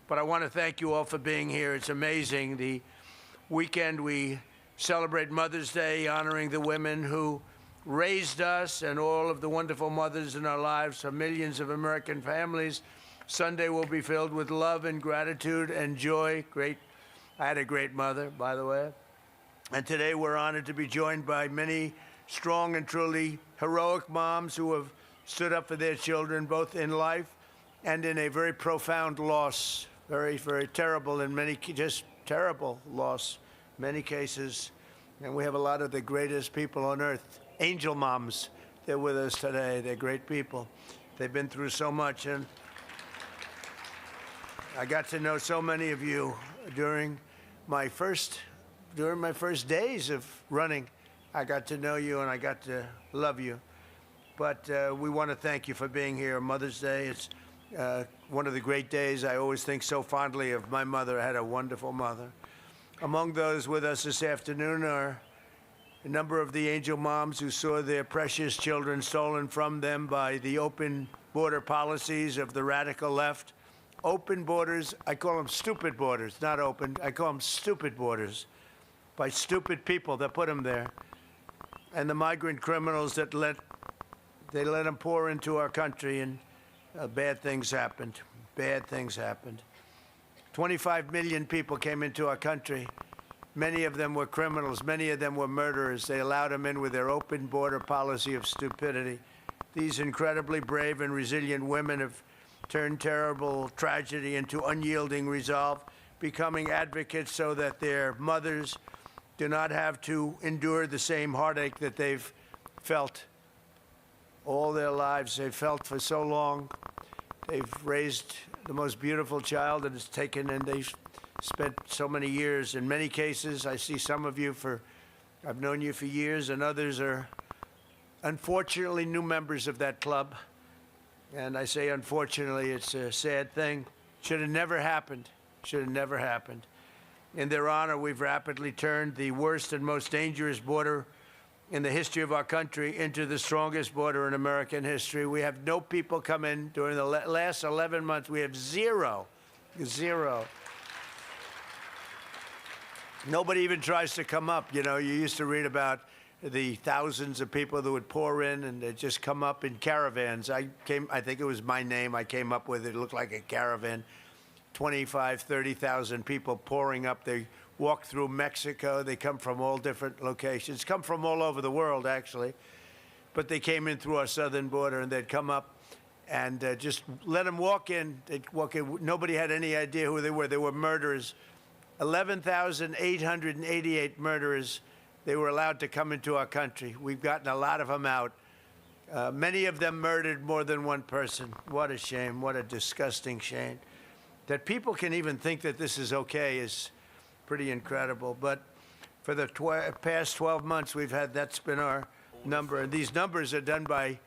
But I want to thank you all for being here. It's amazing. The weekend we celebrate Mother's Day, honoring the women who raised us and all of the wonderful mothers in our lives for millions of American families. Sunday will be filled with love and gratitude and joy. I had a great mother, by the way. And today we're honored to be joined by many strong and truly heroic moms who have stood up for their children, both in life and in a very profound loss. Very, very terrible in many, just terrible loss, many cases. And we have a lot of the greatest people on earth, angel moms. They're with us today. They're great people. They've been through so much. And I got to know so many of you during my first days of running. I got to know you and I got to love you. But we want to thank you for being here. Mother's Day, it's one of the great days. I always think so fondly of my mother. I had a wonderful mother. Among those with us this afternoon are a number of the angel moms who saw their precious children stolen from them by the open border policies of the radical left. Open borders, I call them stupid borders, not open. I call them stupid borders by stupid people that put them there. And the migrant criminals that let them pour into our country, and bad things happened. Bad things happened. 25 million people came into our country. Many of them were criminals. Many of them were murderers. They allowed them in with their open border policy of stupidity. These incredibly brave and resilient women have turned terrible tragedy into unyielding resolve, becoming advocates so that their mothers do not have to endure the same heartache that they've felt all their lives. They've felt for so long. They've raised the most beautiful child that has taken, and they've spent so many years. In many cases, I see some of you I've known you for years, and others are unfortunately new members of that club. And I say unfortunately, it's a sad thing. Should have never happened. Should have never happened. In their honor, we've rapidly turned the worst and most dangerous border in the history of our country into the strongest border in American history. We have no people come in during the last 11 months. We have zero. Nobody even tries to come up. You know, you used to read about the thousands of people that would pour in and they'd just come up in caravans. I think it was my name I came up with. It looked like a caravan. 25, 30,000 people pouring up. They walk through Mexico. They come from all different locations, come from all over the world, actually. But they came in through our southern border, and they'd come up and just let them walk in. They'd walk in. Nobody had any idea who they were. They were murderers. 11,888 murderers. They were allowed to come into our country. We've gotten a lot of them out. Many of them murdered more than one person. What a shame. What a disgusting shame. That people can even think that this is okay is pretty incredible. But for the past 12 months, that's been our number. And these numbers are done by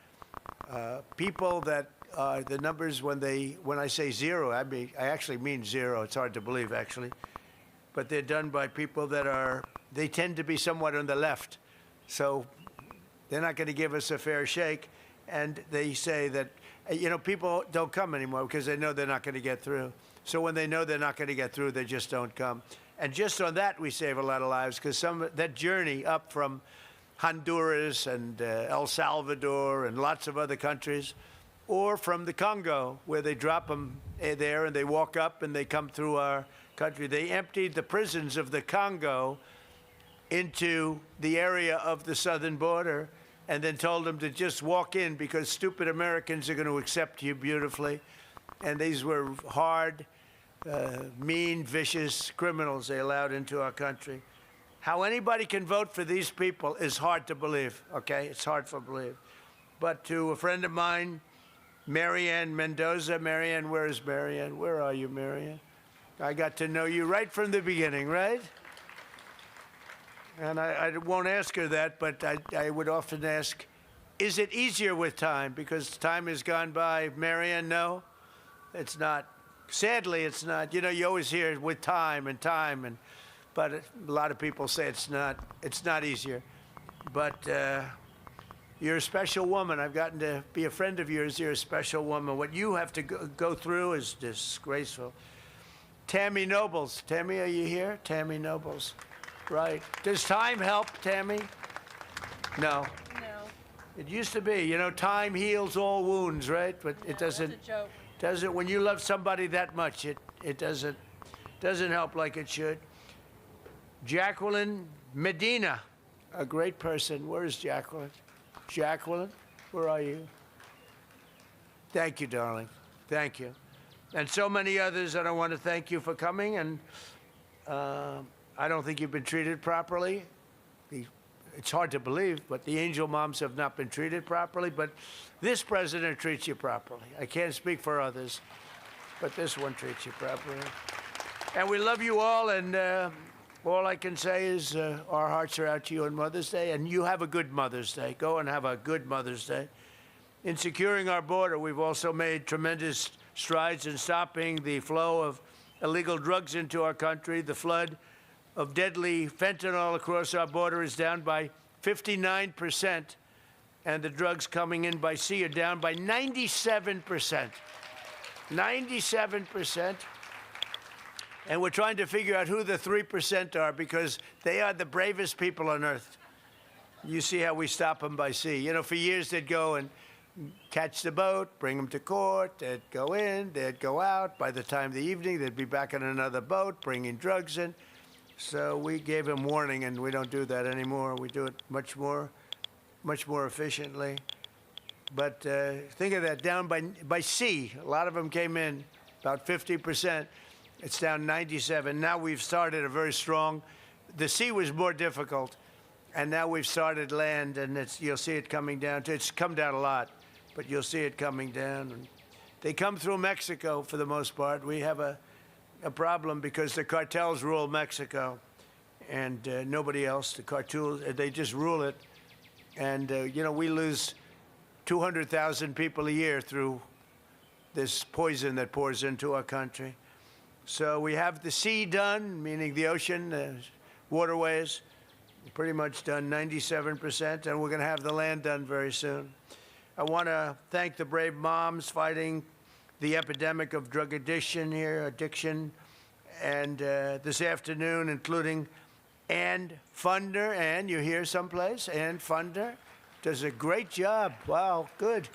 people that the numbers when I say zero, I actually mean zero. It's hard to believe, actually. But they're done by people that they tend to be somewhat on the left. So they're not going to give us a fair shake. And they say that, people don't come anymore because they know they're not going to get through. So when they know they're not going to get through, they just don't come. And just on that, we save a lot of lives because that journey up from Honduras and El Salvador and lots of other countries, or from the Congo, where they drop them there and they walk up and they come through our country. They emptied the prisons of the Congo into the area of the southern border and then told them to just walk in because stupid Americans are going to accept you beautifully. And these were hard, mean, vicious criminals they allowed into our country. How anybody can vote for these people is hard to believe, okay? It's hard to believe. But to a friend of mine, Marianne Mendoza. Marianne, where is Marianne? Where are you, Marianne? I got to know you right from the beginning, right? And I won't ask her that, but I would often ask, is it easier with time? Because time has gone by. Marianne, no, it's not. Sadly, it's not. You always hear with time, but a lot of people say it's not easier. But you're a special woman. I've gotten to be a friend of yours. You're a special woman. What you have to go through is disgraceful. Tammy Nobles. Tammy, are you here? Tammy Nobles. Right. Does time help, Tammy? No. No. It used to be. Time heals all wounds, right? But it doesn't. That's a joke. Doesn't. When you love somebody that much, it doesn't help like it should. Jacqueline Medina, a great person. Where is Jacqueline? Jacqueline, where are you? Thank you, darling. Thank you. And so many others, and I want to thank you for coming. And I don't think you've been treated properly. It's hard to believe, but the angel moms have not been treated properly. But this president treats you properly. I can't speak for others, but this one treats you properly. And we love you all, and all I can say is our hearts are out to you on Mother's Day, and you have a good Mother's Day. Go and have a good Mother's Day. In securing our border, we've also made tremendous strides in stopping the flow of illegal drugs into our country. The flood of deadly fentanyl across our border is down by 59%, and the drugs coming in by sea are down by 97%. 97%. And we're trying to figure out who the 3% are because they are the bravest people on earth. You see how we stop them by sea. For years they'd go and catch the boat, bring them to court, they'd go in, they'd go out. By the time of the evening, they'd be back on another boat, bringing drugs in. So we gave them warning, and we don't do that anymore. We do it much more efficiently. But think of that, down by sea. A lot of them came in, about 50%. It's down 97. Now we've started a very strong. The sea was more difficult, and now we've started land, and you'll see it coming down. It's come down a lot, but you'll see it coming down. And they come through Mexico for the most part. We have a problem because the cartels rule Mexico, and nobody else. The cartels, they just rule it. And we lose 200,000 people a year through this poison that pours into our country. So we have the sea done, meaning the ocean, waterways, pretty much done, 97%, and we're going to have the land done very soon. I want to thank the brave moms fighting the epidemic of drug addiction here, and this afternoon, including Ann Funder. Ann, you here someplace? Ann Funder does a great job. Wow, good.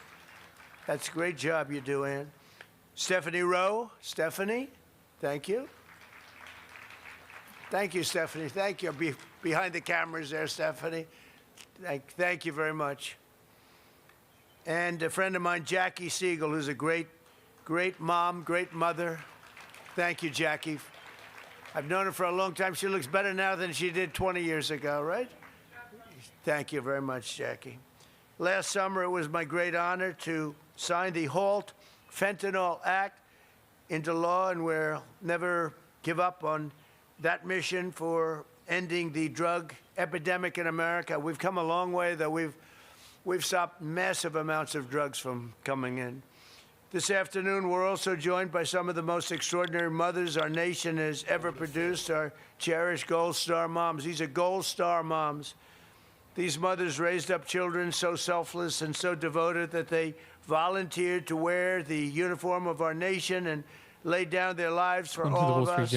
That's a great job you do, Ann. Stephanie Rowe. Stephanie, thank you. Thank you, Stephanie. Thank you. Behind the cameras there, Stephanie. Thank you very much. And a friend of mine, Jackie Siegel, who's a great mom, great mother. Thank you, Jackie. I've known her for a long time. She looks better now than she did 20 years ago, right? Thank you very much, Jackie. Last summer, it was my great honor to sign the Halt Fentanyl Act into law, and we'll never give up on that mission for ending the drug epidemic in America. We've come a long way, though. We've stopped massive amounts of drugs from coming in. This afternoon, we're also joined by some of the most extraordinary mothers our nation has ever produced, our cherished Gold Star moms. These are Gold Star moms. These mothers raised up children so selfless and so devoted that they volunteered to wear the uniform of our nation and laid down their lives for all of us.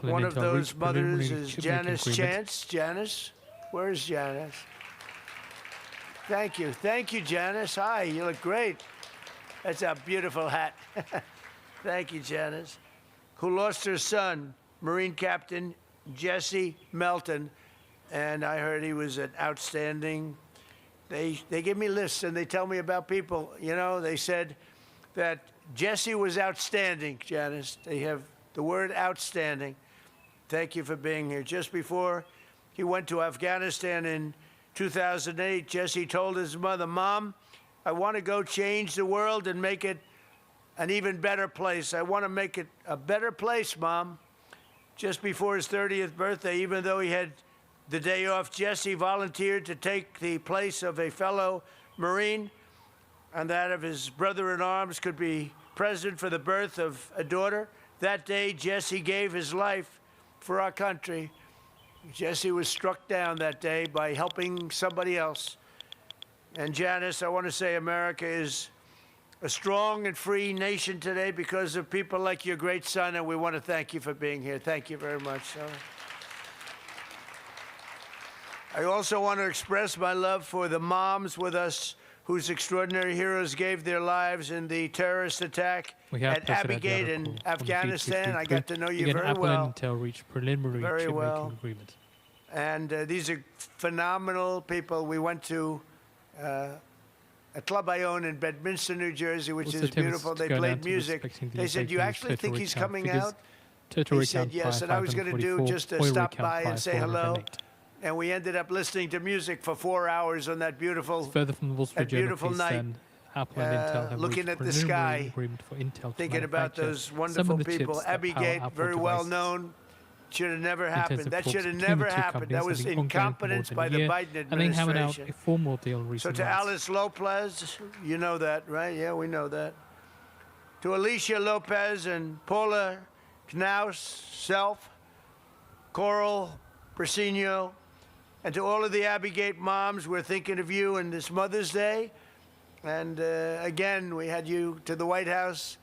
One of those mothers is Janice Chance. Janice? Where's Janice? Thank you. Thank you, Janice. Hi, you look great. That's a beautiful hat. Thank you, Janice. Who lost her son, Marine Captain Jesse Melton, and I heard he was an outstanding. They give me lists and they tell me about people. You know, they said that Jesse was outstanding, Janice. They have the word outstanding. Thank you for being here. Just before he went to Afghanistan in 2008, Jesse told his mother, "Mom, I want to go change the world and make it an even better place. I want to make it a better place, Mom." Just before his 30th birthday, even though he had the day off, Jesse volunteered to take the place of a fellow Marine, and that of his brother-in-arms could be present for the birth of a daughter. That day, Jesse gave his life for our country. Jesse was struck down that day by helping somebody else. And Janice, I want to say America is a strong and free nation today because of people like your great son, and we want to thank you for being here. Thank you very much. I also want to express my love for the moms with us whose extraordinary heroes gave their lives in the terrorist attack at Abbey Gate in Afghanistan. I got to know you very well. Very well. And these are phenomenal people. We went to a club I own in Bedminster, New Jersey, which is beautiful. They played music. They said, "Do you actually think he's coming out?" He said yes, and I was going to do just to stop by and say hello. And we ended up listening to music for 4 hours on that beautiful night, looking at the sky, thinking about those wonderful people. Abbey Gate, very well known. Should have never happened. That should have never happened. That was incompetence by the Biden administration. So to Alice Lopez, you know that, right? Yeah, we know that. To Alicia Lopez and Paula Knaus, Self, Coral Persino, and to all of the Abbey Gate moms, we're thinking of you in this Mother's Day. And again, we had you to the White House.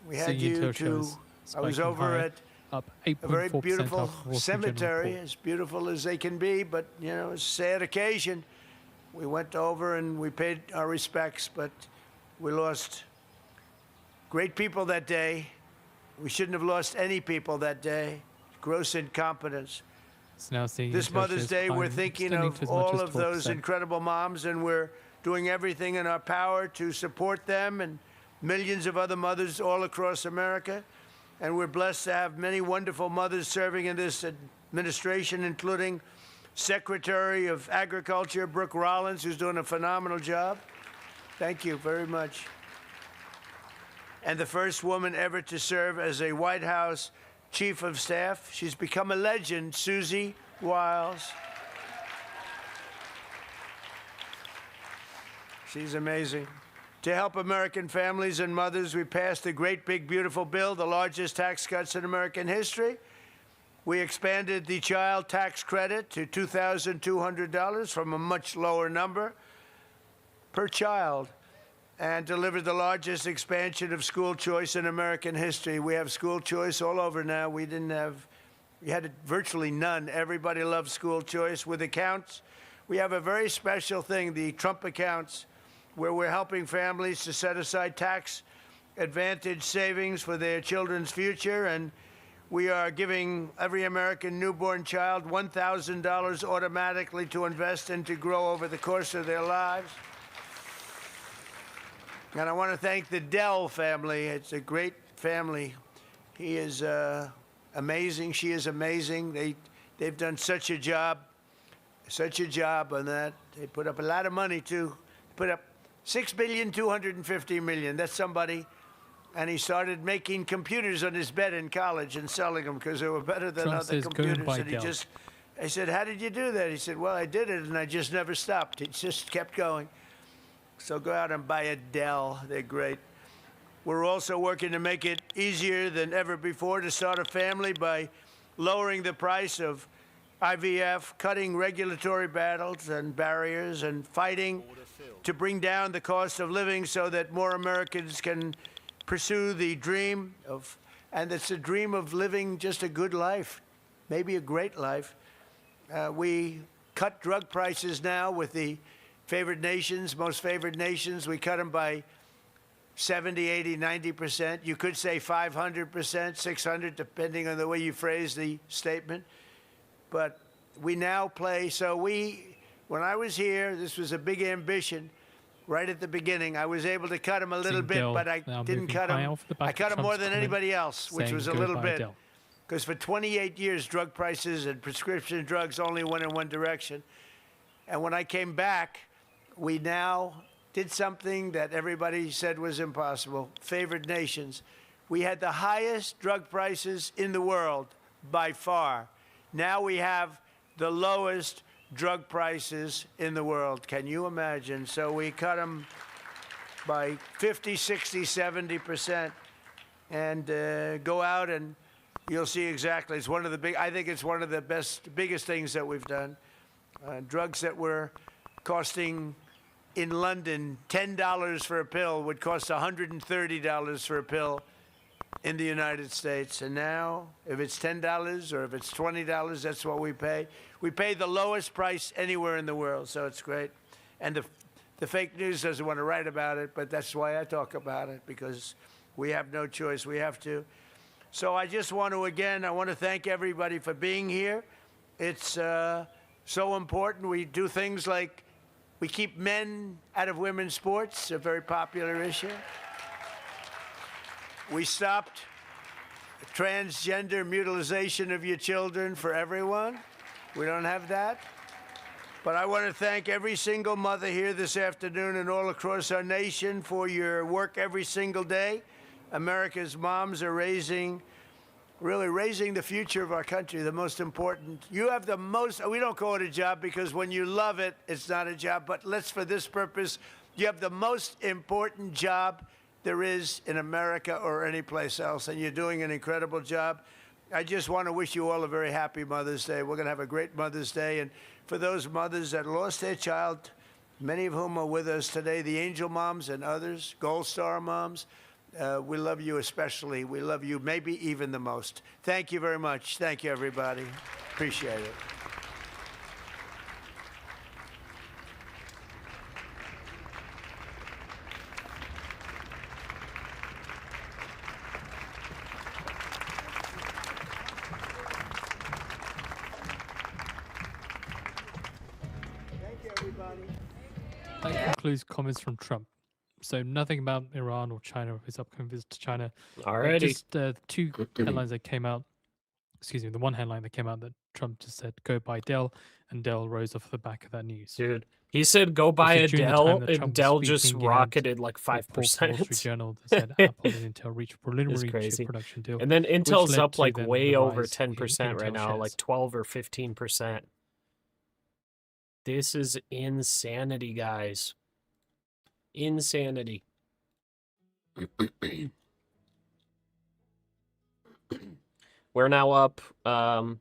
We had you to, I was over at a very beautiful cemetery, as beautiful as they can be, but, you know, it's a sad occasion. We went over and we paid our respects, but we lost great people that day. We shouldn't have lost any people that day. Gross incompetence. This Mother's Day, we're thinking of all of those incredible moms, and we're doing everything in our power to support them and millions of other mothers all across America. And we're blessed to have many wonderful mothers serving in this administration, including Secretary of Agriculture, Brooke Rollins, who's doing a phenomenal job. Thank you very much. And the first woman ever to serve as a White House Chief of Staff. She's become a legend, Susie Wiles. She's amazing. To help American families and mothers, we passed a great, big, beautiful bill, the largest tax cuts in American history. We expanded the child tax credit to $2,200 from a much lower number per child, and delivered the largest expansion of school choice in American history. We have school choice all over now. We didn't have We had virtually none. Everybody loved school choice. With accounts, we have a very special thing, the Trump accounts, where we're helping families to set aside tax advantage savings for their children's future. And we are giving every American newborn child $1,000 automatically to invest and to grow over the course of their lives. And I want to thank the Dell family. It's a great family. He is amazing. She is amazing. They've done such a job on that. They put up a lot of money too. Put up $6.25 billion. That's somebody. And he started making computers on his bed in college and selling them because they were better than Trump other says, "Go and computers. buy And he Dell." I said, how did you do that? He said, well, I did it and I just never stopped. It just kept going. So go out and buy a Dell. They're great. We're also working to make it easier than ever before to start a family by lowering the price of IVF, cutting regulatory battles and barriers, and fighting to bring down the cost of living so that more Americans can pursue the dream of, and it's a dream of living just a good life, maybe a great life. We cut drug prices now with the favored nations, most favored nations. We cut them by 70, 80, 90%. You could say 500%, 600, depending on the way you phrase the statement. But we now play, when I was here, this was a big ambition. Right at the beginning, I was able to cut them a little bit, but I didn't cut them. I cut them more than anybody else, which was a little bit. Because for 28 years, drug prices and prescription drugs only went in one direction. And when I came back, we now did something that everybody said was impossible. Favored nations. We had the highest drug prices in the world by far. Now we have the lowest drug prices in the world. Can you imagine? So we cut them by 50, 60, 70%, and go out and you'll see exactly. It's one of the I think it's one of the biggest things that we've done. Drugs that were costing in London $10 for a pill would cost $130 for a pill in the United States. And now, if it's $10 or if it's $20, that's what we pay. We pay the lowest price anywhere in the world, so it's great. And the fake news doesn't want to write about it, but that's why I talk about it, because we have no choice. We have to. So I just want to, again, I want to thank everybody for being here. It's so important. We do things like we keep men out of women's sports, a very popular issue. We stopped transgender mutilization of your children for everyone. We don't have that. But I want to thank every single mother here this afternoon and all across our nation for your work every single day. America's moms are really raising the future of our country, the most important. You have the most, we don't call it a job because when you love it, it's not a job, but for this purpose, you have the most important job there is in America or any place else, and you're doing an incredible job. I just want to wish you all a very happy Mother's Day. We're going to have a great Mother's Day, and for those mothers that lost their child, many of whom are with us today, the angel moms and others, Gold Star moms, we love you especially. We love you maybe even the most. Thank you very much. Thank you, everybody. Appreciate it. That concludes comments from Trump. So nothing about Iran or China or his upcoming visit to China. Alrighty. Just two headlines that came out. Excuse me, the one headline that came out that Trump just said, "Go buy Dell," and Dell rose off the back of that news. Dude, he said go buy a During the Dell, time that and Trump was Dell just speaking, he had rocketed like a report from Wall Street 5%. Journal that said Apple and Intel reached preliminary crazy. chip production deal. And then Intel's led up to like then way the over rise in 10% right Intel now, shares. like 12 or 15%. This is insanity, guys. Insanity. We're now up about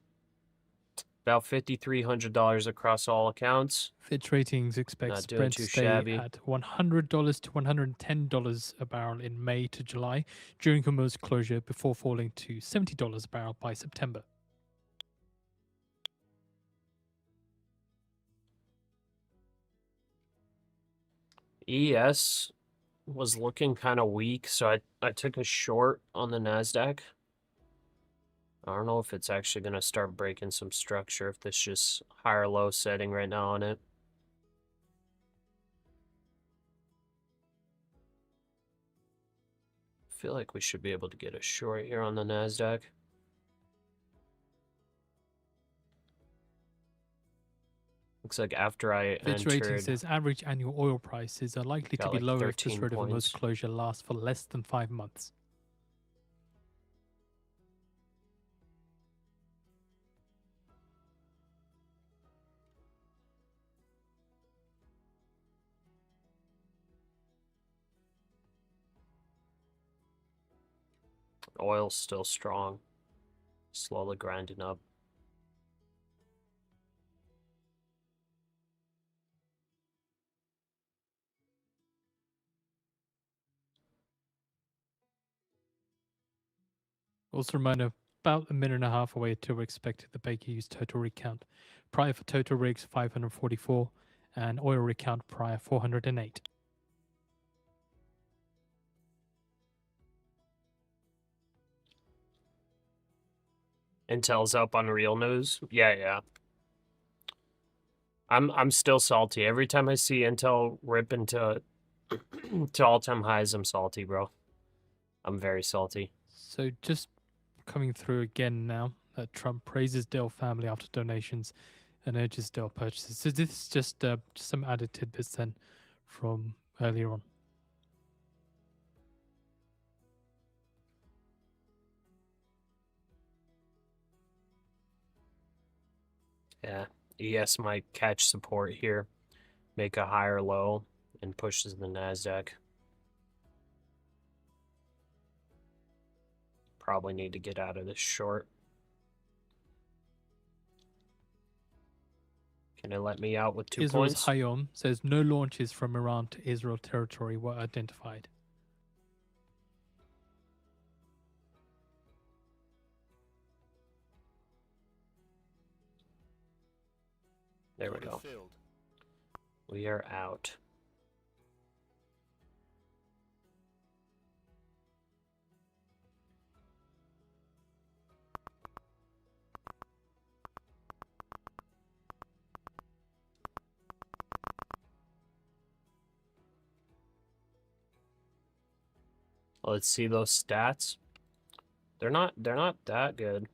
$5,300 across all accounts. Fitch Ratings expects Not doing Brent to too stay shabby. at $100 to $110 a barrel in May to July during Hormuz closure before falling to $70 a barrel by September. ES was looking kind of weak, so I took a short on the NASDAQ. I don't know if it's actually going to start breaking some structure, if this just higher low setting right now on it. I feel like we should be able to get a short here on the NASDAQ. Looks like after I Fitch Rating entered, says average annual oil prices are likely to got be like lower if the 13 Strait of Hormuz points. closure lasts for less than 5 months. Oil's still strong, slowly grinding up. Also reminder, about a minute and a half away till we're expected the Baker Hughes total rig count. Prior for total rigs 544 and oil rig count prior 408. Intel's up on real news. Yeah. I'm still salty. Every time I see Intel rip into to all-time highs, I'm salty, bro. I'm very salty. So just coming through again now that Trump praises Dell family after donations and urges Dell purchases. So this is just some added tidbits then from earlier on. Yeah, ES might catch support here, make a higher low, and pushes the NASDAQ. Probably need to get out of this short. Can it let me out with 2 Israel's points? Hayom says no launches from Iran to Israel territory were identified. There we Order go. filled. We are out. Let's see those stats. They're not that good.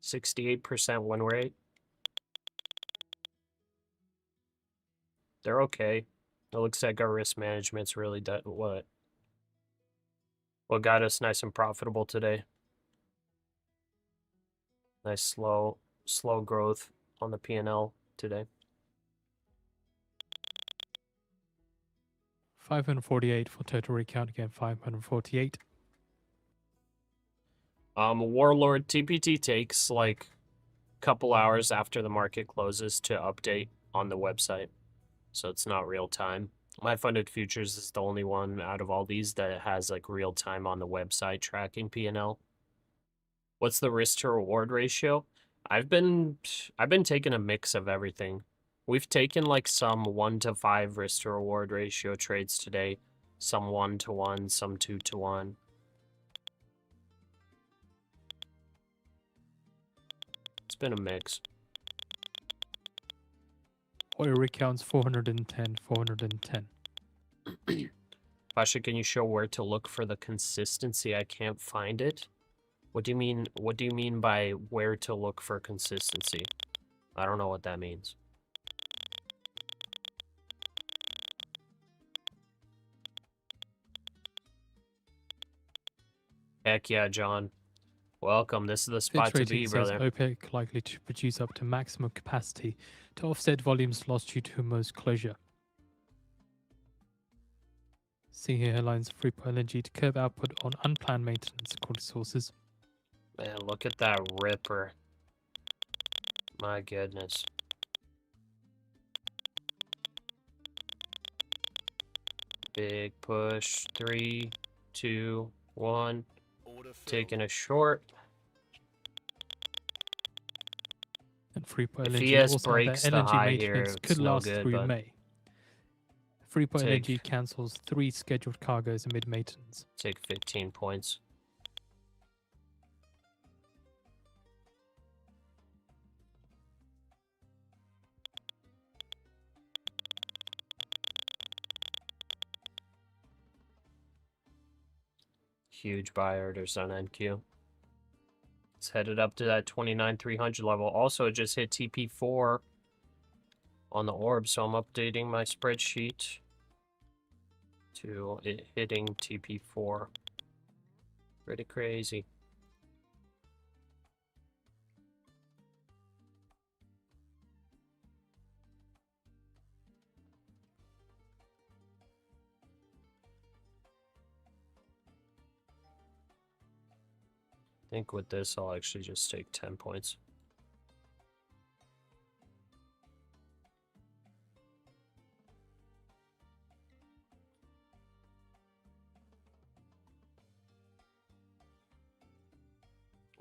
68% win rate. They're okay. It looks like our risk management's really done what got us nice and profitable today. Nice slow growth on the P&L today. 548 for total rig count, again 548. Warlord TPT takes like a couple hours after the market closes to update on the website, so it's not real time. My funded futures is the only one out of all these that has like real time on the website tracking P&L. What's the risk to reward ratio? I've been taking a mix of everything. We've taken like some 1 to 5 risk to reward ratio trades today, some 1 to 1, some 2 to 1. It's been a mix. Oil rig counts 410, 410. Pasha, can you show where to look for the consistency? I can't find it. What do you mean? What do you mean by where to look for consistency? I don't know what that means. Heck yeah, John. Welcome. This is the spot Fitch to be, Rating says brother. OPEC likely to produce up to maximum capacity to offset volumes lost due to Hormuz closure. Seeing here headlines, Freeport LNG to curb output on unplanned maintenance, according to sources. Man, look at that ripper. My goodness. Big push. 3, 2, 1. Order filled. Taking a short. And Freeport If LNG ES also had breaks that the LNG high maintenance here, could it's no last good, through but May. Freeport Energy Take- cancels 3 scheduled cargoes amid maintenance. Take 15 points. Huge buy orders on NQ. It's headed up to that 29,300 level. Also, it just hit TP4 on the orb, so I'm updating my spreadsheet to it hitting TP4. Pretty crazy. I think with this, I'll actually just take 10 points.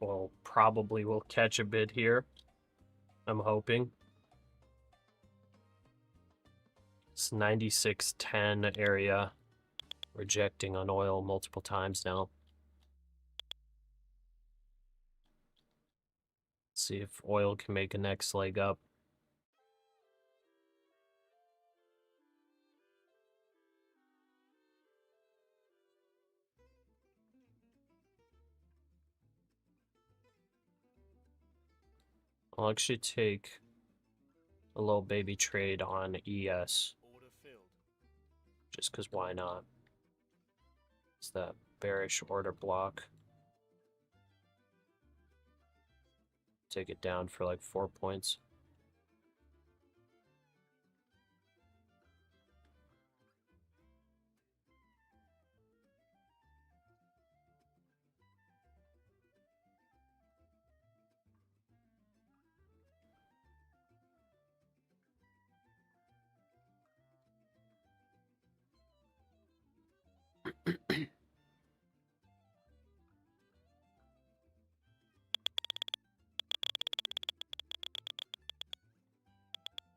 Well, probably will catch a bid here. I'm hoping. It's 96.10 area. Rejecting on oil multiple times now. See if oil can make a next leg up. I'll actually take a little baby trade on ES. Order filled. Just because why not? It's that bearish order block. Take it down for like 4 points.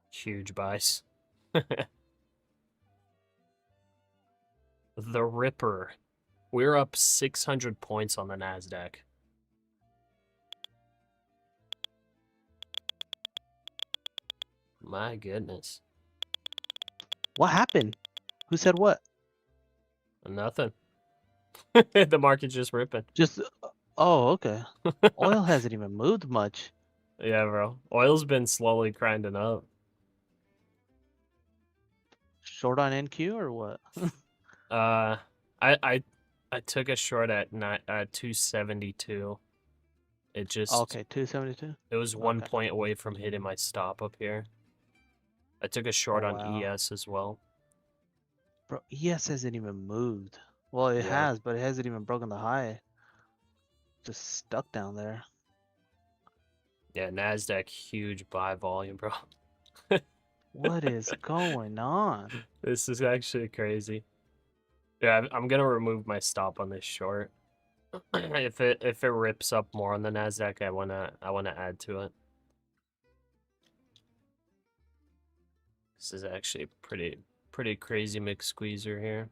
Huge buys. The Ripper. We're up 600 points on the NASDAQ. My goodness. What happened? Who said what? Nothing. The market's just ripping. Just oh, okay. Oil hasn't even moved much. Yeah, bro. Oil's been slowly grinding up. Short on NQ or what? I took a short at 272. It just Okay, 272. it was 1 Okay. point away from hitting my stop up here. I took a short Oh, on wow. ES as well. Bro, ES hasn't even moved. Well, it Yeah. has, but it hasn't even broken the high. Just stuck down there. Yeah, NASDAQ huge buy volume, bro. What is going on? This is actually crazy. Yeah, I'm gonna remove my stop on this short. If it rips up more on the NASDAQ, I wanna add to it. This is actually pretty crazy mix squeezer here.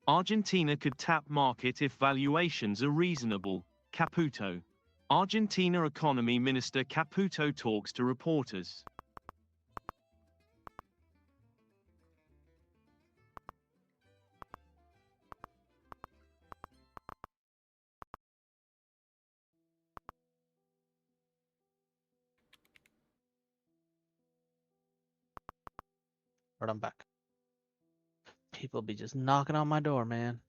Argentina could tap market if valuations are reasonable. Caputo. Argentina Economy Minister Caputo talks to reporters. Right, I'm back. People be just knocking on my door, man.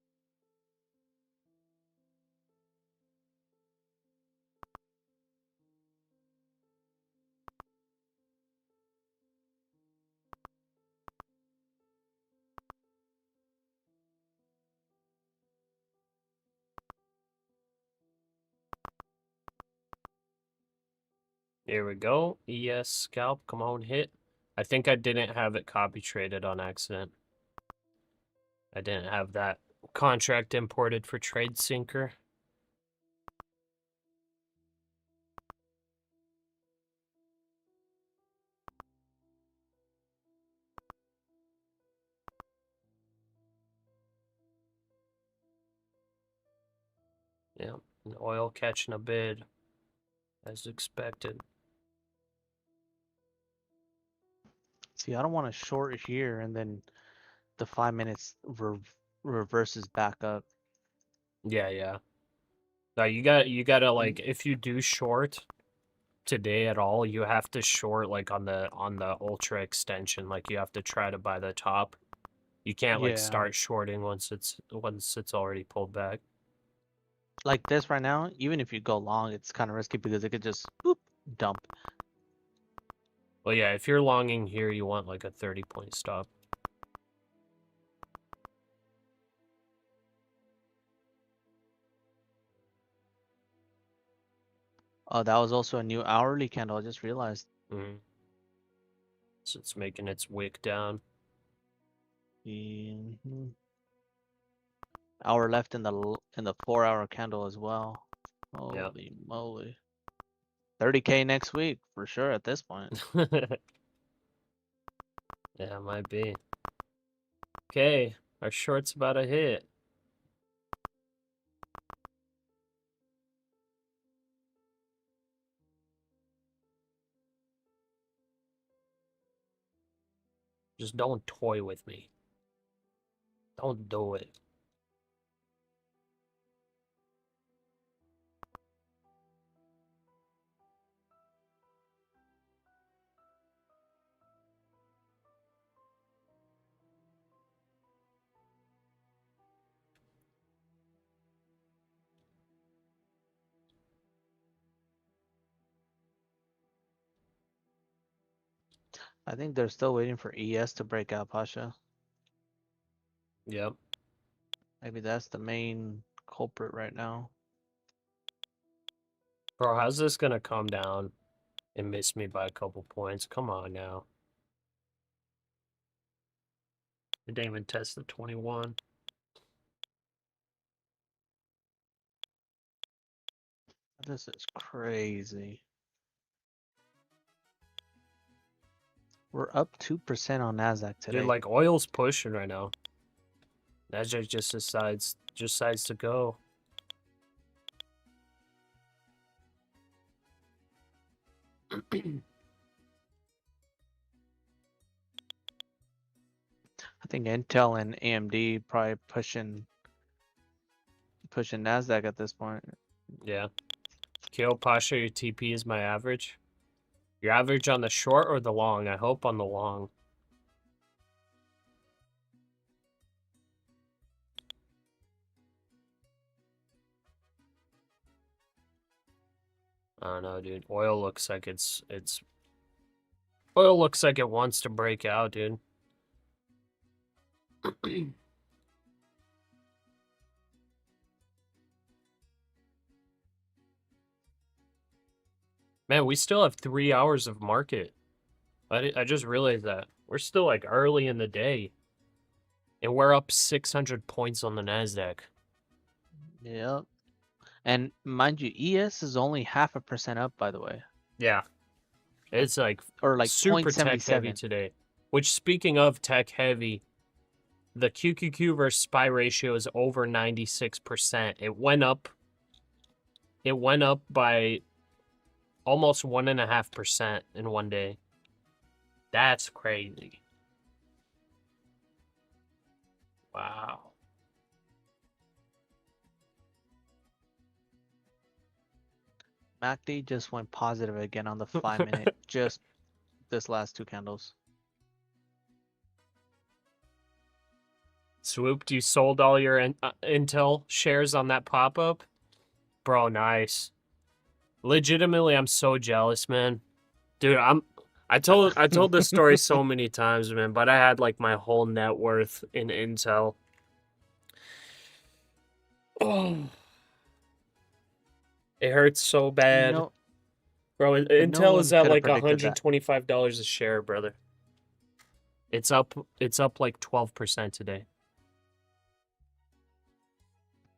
Here we go. ES scalp, come on, hit. I think I didn't have it copy traded on accident. I didn't have that contract imported for Trade Syncer. And oil catching a bid, as expected. See, I don't want to short here and then the 5 minutes reverses back up. Yeah. No, you gotta like, if you do short today at all, you have to short like on the ultra extension. Like you have to try to buy the top. You can't like Yeah. start shorting once it's already pulled back. Like this right now, even if you go long, it's kind of risky because it could just boop, dump. Well, yeah, if you're longing here, you want like a 30-point stop. Oh, that was also a new hourly candle. I just realized. Mm-hmm. So it's making its wick down. Hour left in the 4-hour candle as well. Yeah. Holy moly. 30K next week for sure at this point. Yeah, it might be. Okay, our short's about to hit. Just don't toy with me. Don't do it. I think they're still waiting for ES to break out, Pasha. Yep. Maybe that's the main culprit right now. Bro, how's this gonna come down and miss me by a couple points? Come on now. It didn't even test the 21. This is crazy. We're up 2% on NASDAQ today. Dude, like oil's pushing right now. NASDAQ just decides to go. I think Intel and AMD probably pushing NASDAQ at this point. Yeah. Kyo Pasha, your TP is my average. Your average on the short or the long? I hope on the long. I don't know, dude. Oil looks like oil looks like it wants to break out, dude. Man, we still have 3 hours of market. I just realized that. We're still like early in the day. And we're up 600 points on the NASDAQ. Yep. And mind you, ES is only 0.5% up, by the way. Yeah. It's like, Or like super tech heavy 0.77. today. Which, speaking of tech heavy, the QQQ versus SPY ratio is over 96%. It went up by almost 1.5% in one day. That's crazy. Wow. MACD just went positive again on the 5-minute, just this last 2 candles. Swooped, you sold all your Intel shares on that pop-up? Bro, nice. Legitimately, I'm so jealous, man. Dude, I told this story so many times, man, but I had like my whole net worth in Intel. Oh. It hurts so bad. No, Bro, Intel is at like $125 a share, brother. It's up like 12% today.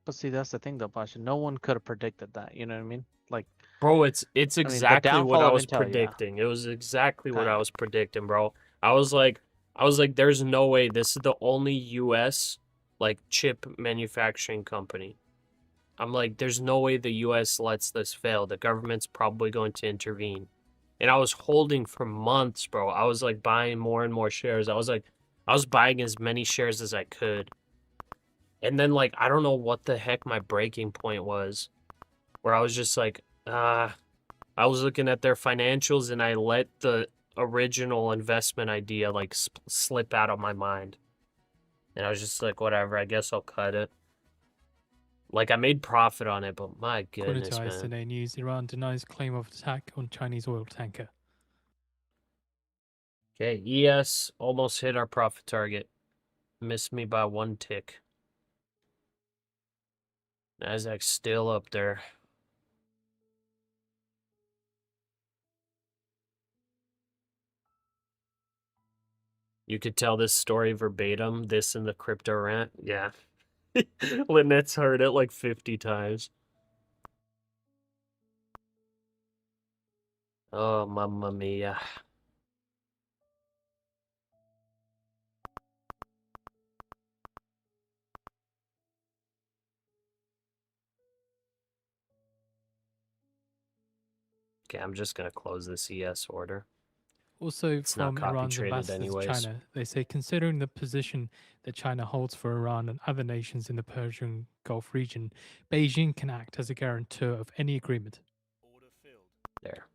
but see, that's the thing though, Pasha. No one could have predicted that. You know what I mean? Like, bro, it's exactly what downfall I of was Intel, yeah. predicting. It was exactly what I Kinda. was predicting, bro. I was like, there's no way this is the only US like chip manufacturing company. I'm like, there's no way the US lets this fail. The government's probably going to intervene. And I was holding for months, bro. I was like buying more and more shares. I was buying as many shares as I could. And then like, I don't know what the heck my breaking point was, where I was just like, I was looking at their financials and I let the original investment idea like slip out of my mind. And I was just like, whatever, I guess I'll cut it. Like, I made profit on it, but my According goodness, to man. ISNA News, Iran denies claim of attack on Chinese oil tanker. Okay, ES almost hit our profit target. Missed me by 1 tick. NASDAQ's still up there. You could tell this story verbatim, this in the crypto rant. Yeah. Lynette's heard it like 50 times. Oh, mamma mia. Okay, I'm just going to close this ES order. Also, It's not from copy Iran's traded ambassador to anyways. China, they say considering the position that China holds for Iran and other nations in the Persian Gulf region, Beijing can act as a guarantor of any agreement. Order filled. There.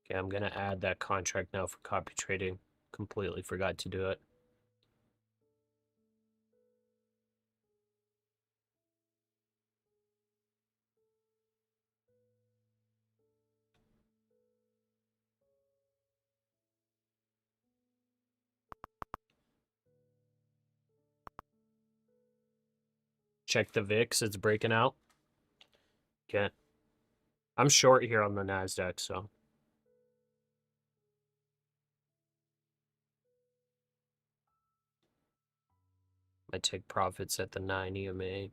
Okay, I'm going to add that contract now for copy trading. Completely forgot to do it. Check the VIX, it's breaking out. Okay. I'm short here on the NASDAQ, so. I take profits at the 9 EMA.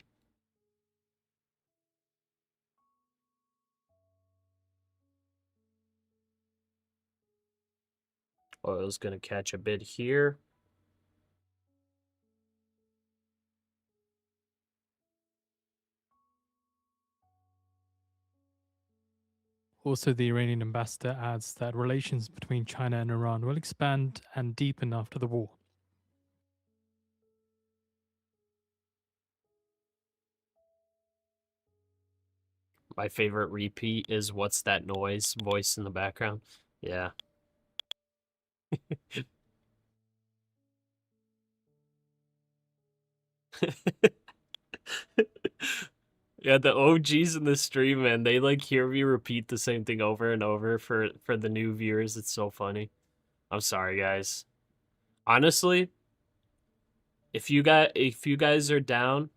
Oil's going to catch a bid here. Also, the Iranian ambassador adds that relations between China and Iran will expand and deepen after the war. My favorite repeat is "What's that noise?" voice in the background. Yeah. Yeah, the OGs in the stream, man, they like hear me repeat the same thing over and over for the new viewers. It's so funny. I'm sorry, guys. Honestly, if you guys are down,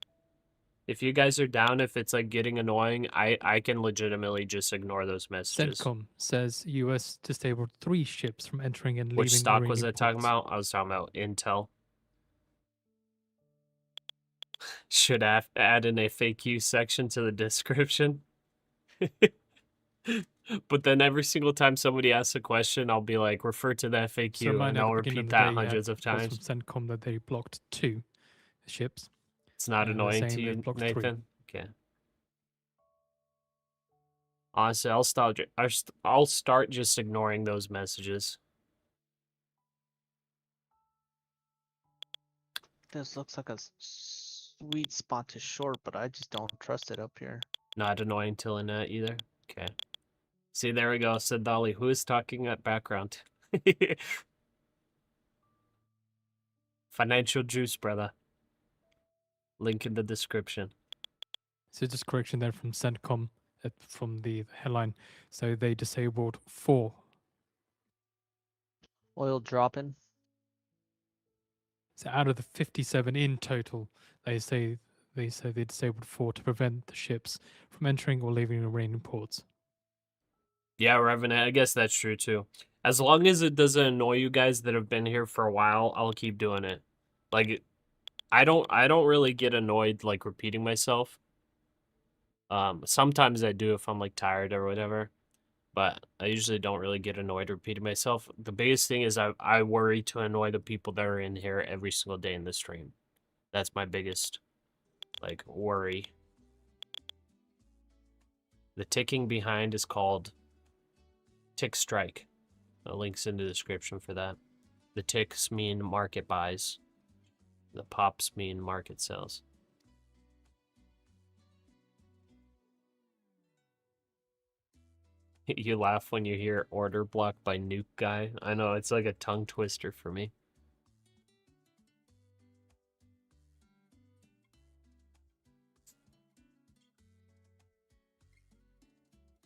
if it's like getting annoying, I can legitimately just ignore those messages. CENTCOM says U.S. disabled 3 ships from entering and Which leaving stock was Iranian I talking ports. about? I was talking about Intel. Should add an FAQ section to the description. But then every single time somebody asks a question, I'll be like, refer to the FAQ, So and at I'll the beginning repeat of the that day, hundreds of reports times. from CENTCOM that they blocked 2 ships. It's not and they're annoying saying to they've you, blocked 3. Nathan? Okay. Honestly, I'll start just ignoring those messages. This looks like a sweet spot to short, but I just don't trust it up here. Not annoying to Lynette either. Okay. See, there we go. Said Dolly. Who is talking at background? Financial juice, brother. Link in the description. So just correction there from CENTCOM from the headline. So they disabled 4. Oil dropping. So out of the 57 in total, they say they disabled 4 to prevent the ships from entering or leaving Iranian ports. Yeah, Revenant, I guess that's true too. As long as it doesn't annoy you guys that have been here for a while, I'll keep doing it. Like, I don't really get annoyed like repeating myself. Sometimes I do if I'm like tired or whatever, but I usually don't really get annoyed repeating myself. The biggest thing is I worry to annoy the people that are in here every single day in the stream. That's my biggest like worry. The ticking behind is called tick strike. The link's in the description for that. The ticks mean market buys. The pops mean market sells. You laugh when you hear order block by Nuke Guy. I know, it's like a tongue twister for me.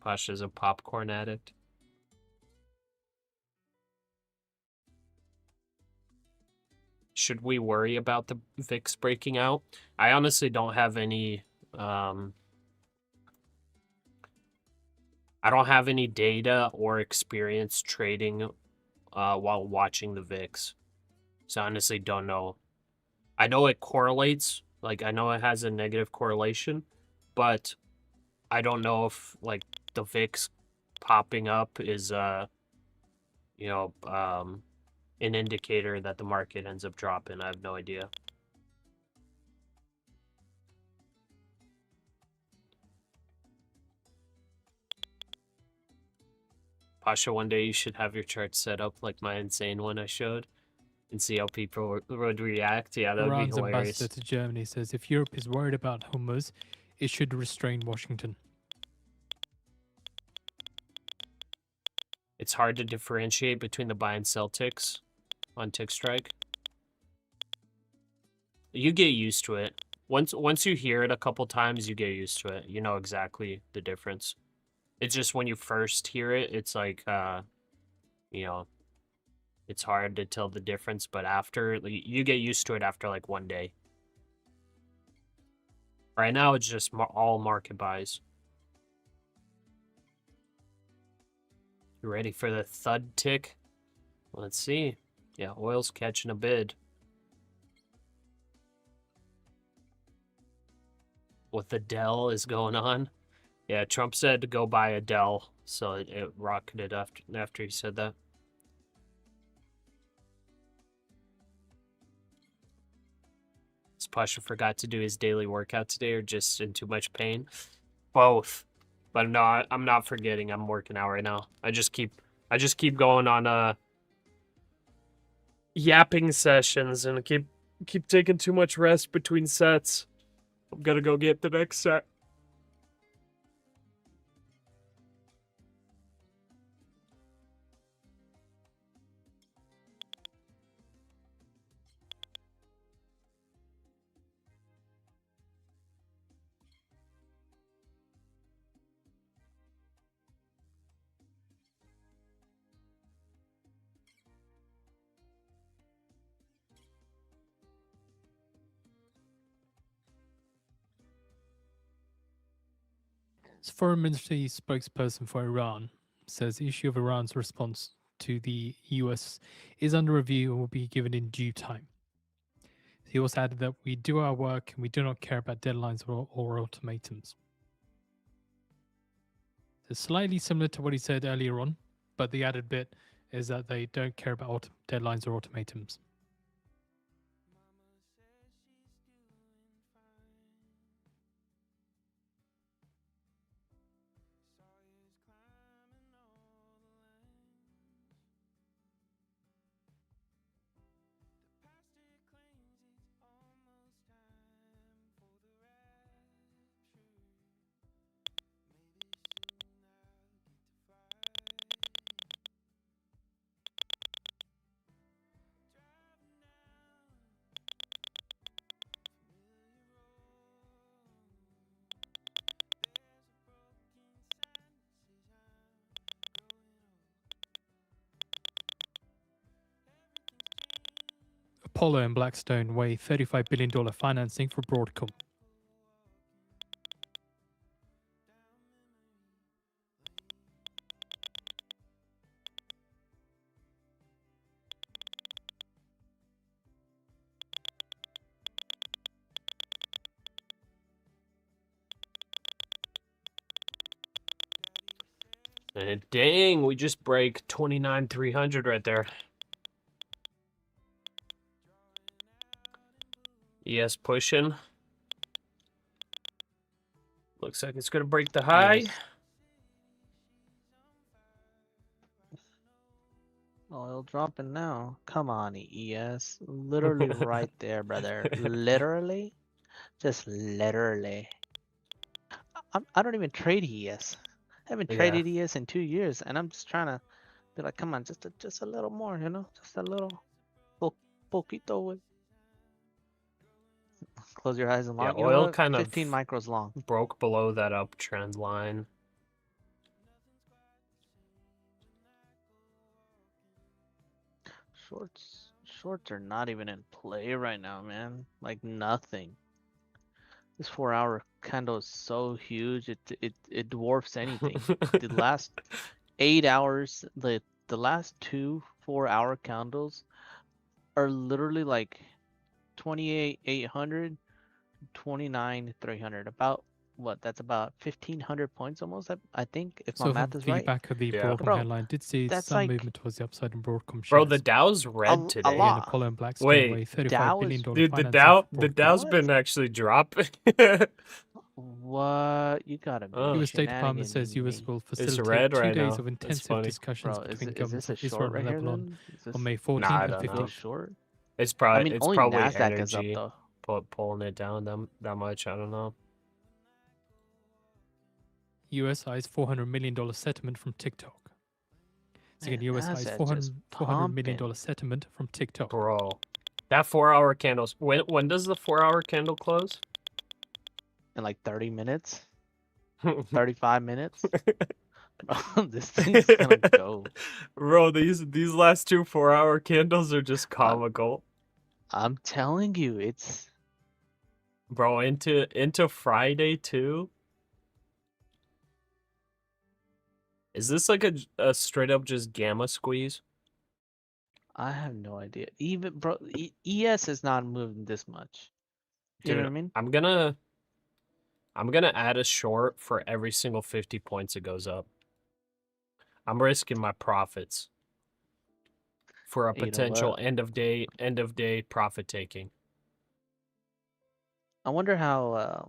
Pasha's a popcorn addict. Should we worry about the VIX breaking out? I honestly don't have any I don't have any data or experience trading while watching the VIX. So I honestly don't know. I know it correlates. Like, I know it has a negative correlation, but I don't know if, like, the VIX popping up is, you know, an indicator that the market ends up dropping. I have no idea. Pasha, one day you should have your chart set up like my insane one I showed and see how people would react. Yeah, that would be Iran's hilarious. ambassador to Germany says if Europe is worried about Hormuz, it should restrain Washington. It's hard to differentiate between the buy and sell ticks on tick strike. You get used to it. Once you hear it a couple times, you get used to it. You know exactly the difference. It's just when you first hear it, it's like, you know, it's hard to tell the difference. But after, you get used to it after like one day. Right now, it's just all market buys. You ready for the thud tick? Let's see. Yeah, oil's catching a bid. What the Dell is going on? Yeah, Trump said to go buy a Dell, so it rocketed after he said that. Pasha forgot to do his daily workout today, or just in too much pain? Both. But no, I'm not forgetting. I'm working out right now. I just keep going on yapping sessions, and I keep taking too much rest between sets. I'm gonna go get the next set. Foreign Ministry spokesperson for Iran says the issue of Iran's response to the US is under review and will be given in due time. He also added that we do our work and we do not care about deadlines or ultimatums. It's slightly similar to what he said earlier on, but the added bit is that they don't care about deadlines or ultimatums. Apollo and Blackstone weigh $35 billion financing for Broadcom. And dang, we just break 29,300 right there. ES pushing. Looks like it's going to break the high. dropping now. Come on, ES. Literally right there, brother. Literally. Just literally. I don't even trade ES. I haven't Yeah. traded ES in 2 years, and I'm just trying to be like, come on, just a little more, you know? Just a little. Poquito, güey. Close your eyes and Yeah, long. You know oil what? kind of 15 micros long. broke below that uptrend line. Shorts are not even in play right now, man. Like nothing. This 4-hour candle is so huge, it dwarfs anything. The last 8 hours, the last 2 4-hour candles are literally like 28,800, 29,300. About what? That's about 1,500 points almost. I think, if my So math is the right. back of the Yeah. Broadcom Bro, headline did see that's some like movement towards the upside in Broadcom shares. Bro, the Dow's red a today. Again, lot. Apollo and Blackstone Wait, were a $35 Dow billion is- Dude, the financing for Dow's Broadcom. been actually dropping. What? You gotta be Oh. US State Department says shenaniganing US me. will red facilitate 2 right days now. of That's intensive funny. discussions Bro, between is governments this of a Israel short and right here Lebanon then? Is this on May 14th Nah, I and don't really 15th. know. short? It's probably I mean, it's only probably NASDAQ is up energy though. pulling it down that much. I don't know. US eyes $400 million settlement from TikTok. So again, Man, US eyes NASDAQ just $400 million pumping. settlement from TikTok. Bro, that 4-hour candles. When does the 4-hour candle close? In like 30 minutes, 35 minutes. Bro, this thing's gonna go. Bro, these last 2 4-hour candles are just comical. I'm telling you, it's Bro, into Friday too. Is this like a straight up just gamma squeeze? I have no idea. Even bro, ES is not moving this much. You know Dude, what I mean? I'm gonna add a short for every single 50 points it goes up. I'm risking my profits for a You know potential what? end of day profit taking. I wonder how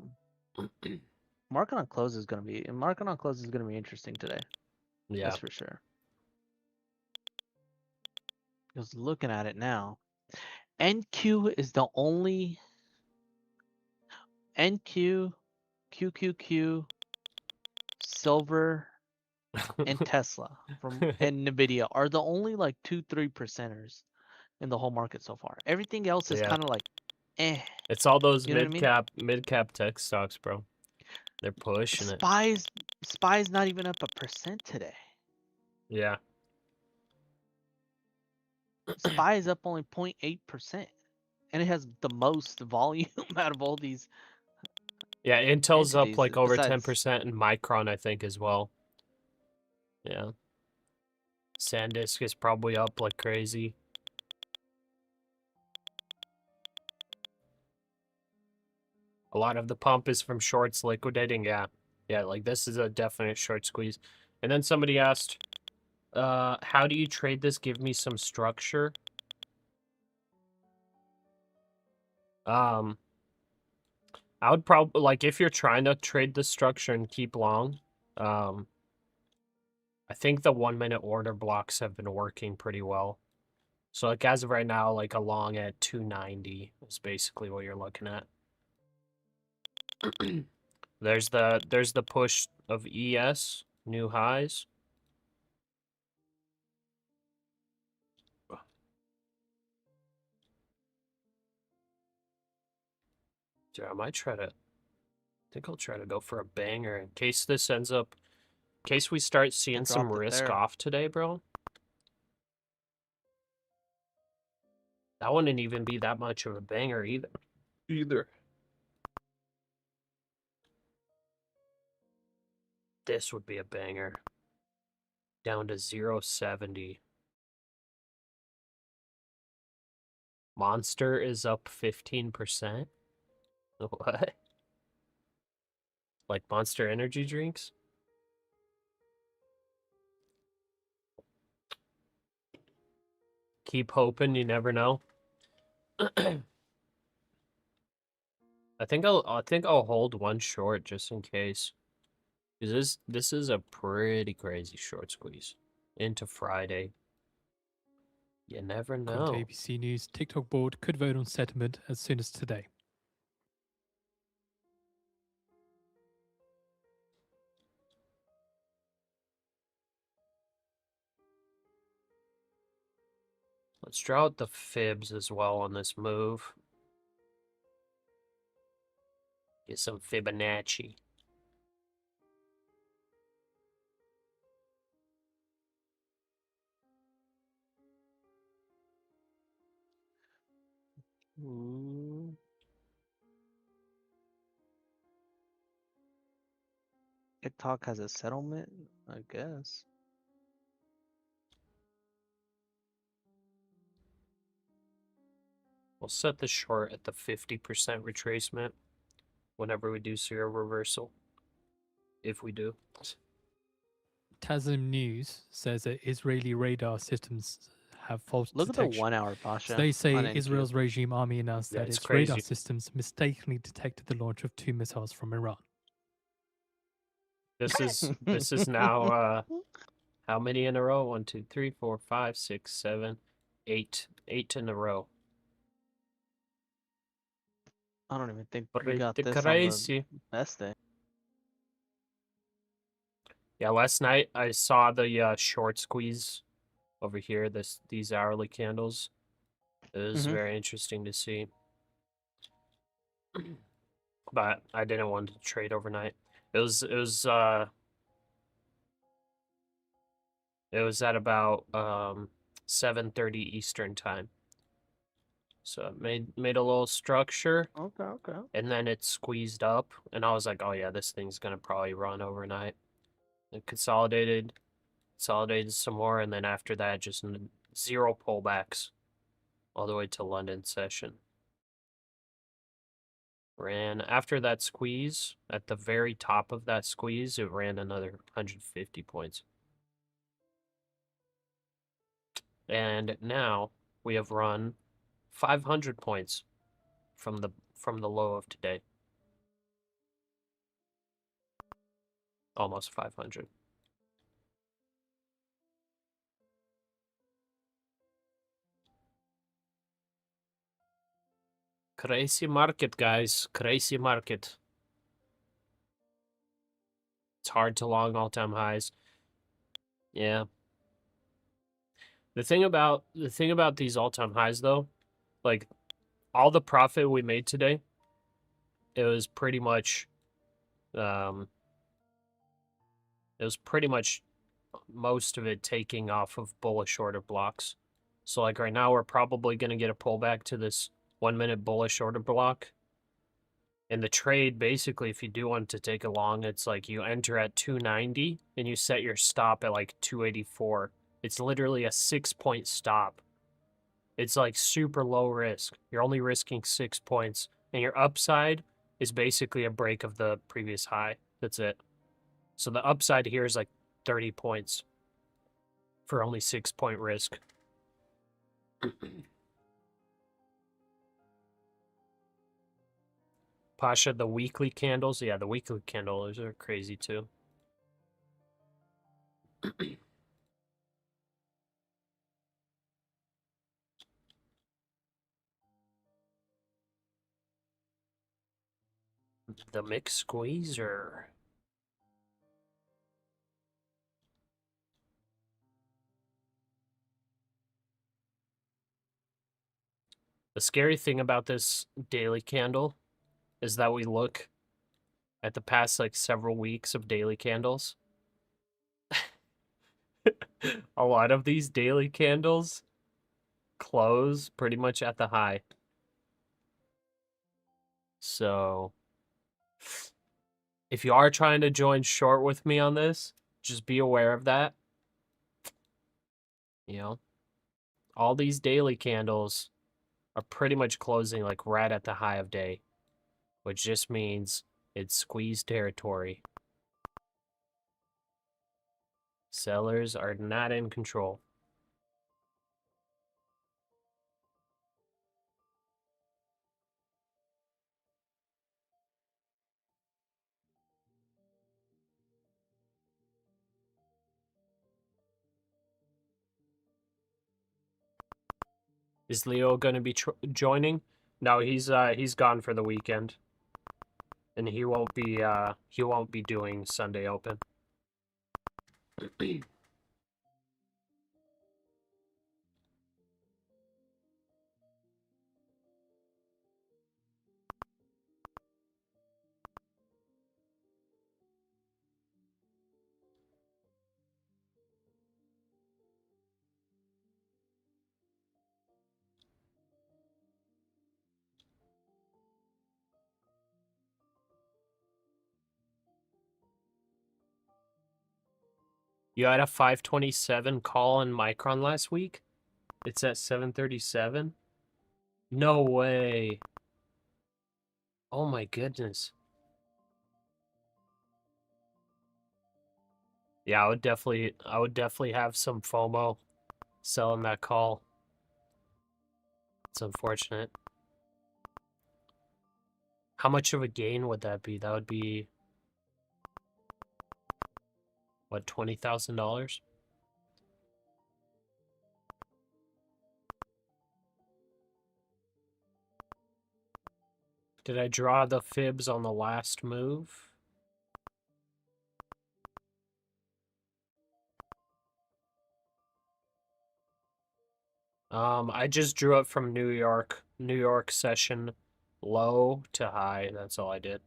market on close is gonna be. And market on close is gonna be interesting today. Yeah. That's for sure. Because looking at it now, NQ is the only NQ, QQQ, Silver, and Tesla and Nvidia are the only like 2-3%ers in the whole market so far. Everything else is Yeah. kind of like, eh. It's all those You know what I mean? mid cap tech stocks, bro. They're pushing it. Spy's not even up 1% today. Yeah. Spy is up only 0.8%, and it has the most volume out of all these. Yeah, Intel's up entities like over besides- 10%, and Micron I think as well. Yeah. SanDisk is probably up like crazy. A lot of the pump is from shorts liquidating. Yeah. Yeah, like this is a definite short squeeze. And then somebody asked, how do you trade this? Give me some structure. I would probably, like, if you're trying to trade the structure and keep long, I think the 1-minute order blocks have been working pretty well. So, like, as of right now, like, a long at 290 is basically what you're looking at. There's the push of ES, new highs. Dude, I might try to, I think I'll try to go for a banger in case this ends up, in case we start seeing some dropped it risk there. off today, bro. That wouldn't even be that much of a banger either. This would be a banger. Down to 0.70. Monster is up 15%. What? Like Monster energy drinks? Keep hoping, you never know. I think I'll hold one short just in case. Because this is a pretty crazy short squeeze into Friday. You never According to know. ABC News, TikTok board could vote on settlement as soon as today. Let's draw out the fibs as well on this move. Get some Fibonacci. TikTok has a settlement, I guess. We'll set the short at the 50% retracement whenever we do serial reversal. If we do. Tasnim News says that Israeli radar systems have false Look at the detection. 1 hour Pasha. So they say on NQ. Israel's regime army announced Yeah, that it's its radar crazy. systems mistakenly detected the launch of 2 missiles from Iran. This is now how many in a row? 1, 2, 3, 4, 5, 6, 7, 8. 8 in a row. I don't even think we got Pretty this on the crazy. best day. Yeah, last night I saw the short squeeze over here. These hourly candles. It was very interesting to see. But I didn't want to trade overnight. It was at about 7:30 Eastern time. So it made a little structure, Okay. and then it squeezed up, and I was like, oh yeah, this thing's gonna probably run overnight. It consolidated some more, and then after that, just zero pullbacks all the way to London session. Ran after that squeeze, at the very top of that squeeze, it ran another 150 points. And now we have run 500 points from the low of today. Almost 500. Crazy market, guys. Crazy market. It's hard to long all-time highs. Yeah. The thing about these all-time highs though, like all the profit we made today, it was pretty much most of it taking off of bullish order blocks. So like right now we're probably going to get a pullback to this 1 minute bullish order block. And the trade, basically, if you do want to take a long, it's like you enter at 290 and you set your stop at like 284. It's literally a 6-point stop. It's like super low risk. You're only risking 6 points, and your upside is basically a break of the previous high. That's it. So the upside here is like 30 points for only 6-point risk. Pasha, the weekly candles. Yeah, the weekly candles are crazy too. The mix squeezer. The scary thing about this daily candle is that we look at the past like several weeks of daily candles. A lot of these daily candles close pretty much at the high. So if you are trying to join short with me on this, just be aware of that. You know, all these daily candles are pretty much closing like right at the high of day, which just means it's squeeze territory. Sellers are not in control. Is Leo going to be joining? No, he's gone for the weekend, and he won't be doing Sunday Open. You had a 527 call on Micron last week? It's at 737? No way. Oh my goodness. Yeah, I would definitely have some FOMO selling that call. It's unfortunate. How much of a gain would that be? That would be what, $20,000? Did I draw the fibs on the last move? I just drew it from New York session low to high. That's all I did.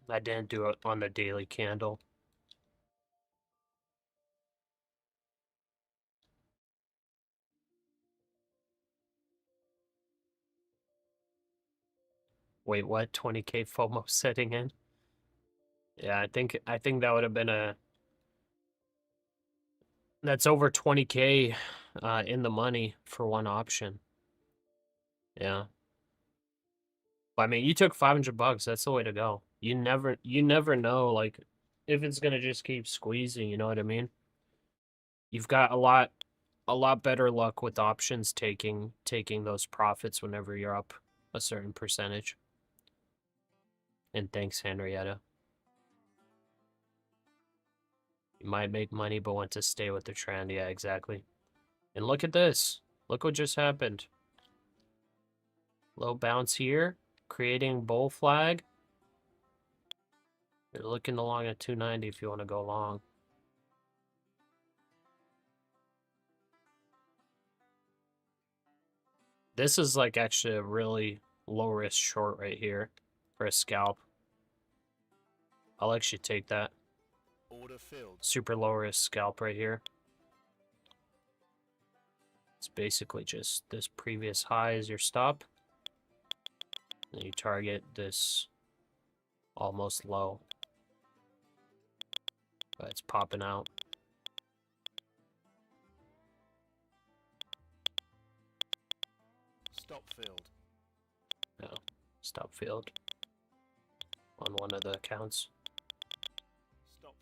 I didn't do it on the daily candle. Wait, what? 20K FOMO setting in? Yeah, I think that would have been that's over 20K in the money for one option. Yeah. I mean, you took $500. That's the way to go. You never know, like, if it's gonna just keep squeezing. You know what I mean? You've got a lot better luck with options taking those profits whenever you're up a certain percentage. And thanks, Henrietta. You might make money, but want to stay with the trend. Yeah, exactly. And look at this. Look what just happened. Low bounce here, creating bull flag. You're looking along at 290 if you want to go long. This is like actually a really low risk short right here for a scalp. I'll actually take that. Order filled. Super low risk scalp right here. It's basically just this previous high is your stop. And you target this almost low. But it's popping out. Stop filled. No, stop filled on one of the accounts. Stop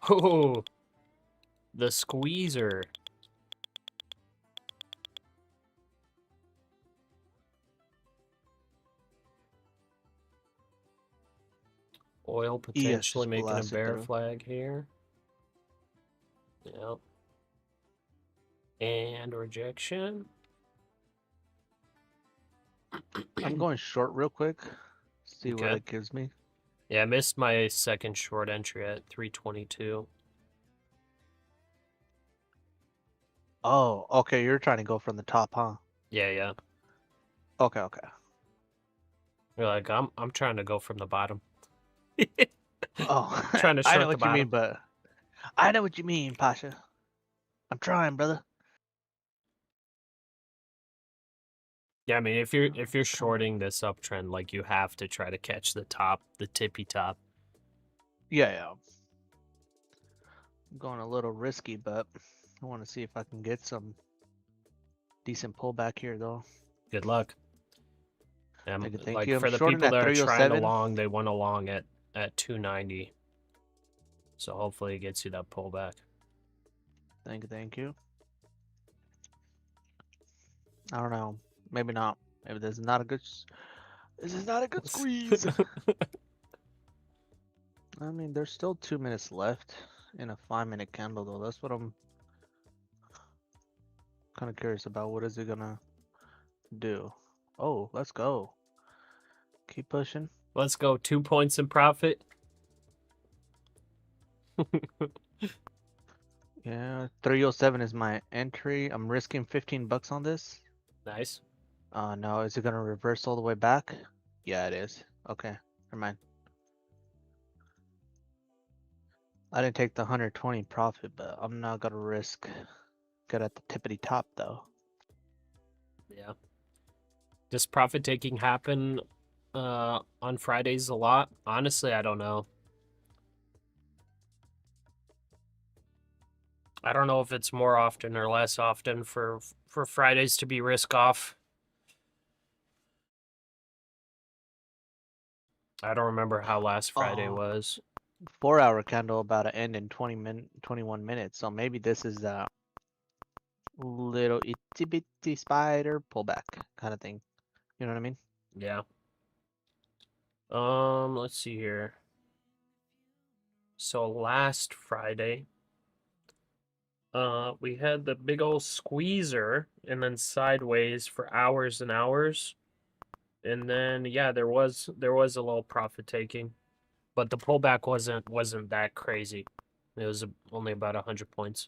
filled. Oh, the squeezer. Oil potentially just making a blasted bear through. flag here. Yep. And rejection. I'm going short real quick. See what Okay. it gives me. Yeah, I missed my second short entry at 322. Oh, okay. You're trying to go from the top, huh? Yeah, yeah. Okay, okay. You're like, I'm trying to go from the bottom. Oh, Trying to I short know the what you mean, bottom. but I know what you mean, Pasha. I'm trying, brother. Yeah, I mean, if you're shorting this uptrend, like, you have to try to catch the top, the tippy top. Yeah, yeah. I'm going a little risky, but I want to see if I can get some decent pullback here, though. Good luck. Thank Like, you. I'm for the shorting people at that are trying 307. along, they went along at 290. So hopefully it gets you that pullback. Thank you. I don't know. Maybe not. Maybe this is not a good. This is not a good squeeze. I mean, there's still 2 minutes left in a 5-minute candle, though. That's what I'm kind of curious about. What is it gonna do? Oh, let's go. Keep pushing. Let's go. 2 points in profit. Yeah, 307 is my entry. I'm risking 15 bucks on this. Nice. No, is it gonna reverse all the way back? Yeah, it is. Okay, never mind. I didn't take the 120 profit, but I'm not gonna risk get at the tippity top though. Yeah. Does profit taking happen on Fridays a lot? Honestly, I don't know. I don't know if it's more often or less often for Fridays to be risk off. I don't remember how last Friday was. 4-hour candle about to end in 21 minutes. So maybe this is a little itty bitty spider pullback kind of thing. You know what I mean? Yeah. Let's see here. So last Friday, we had the big old squeezer and then sideways for hours and hours. And then yeah, there was a little profit taking. But the pullback wasn't that crazy. It was only about 100 points.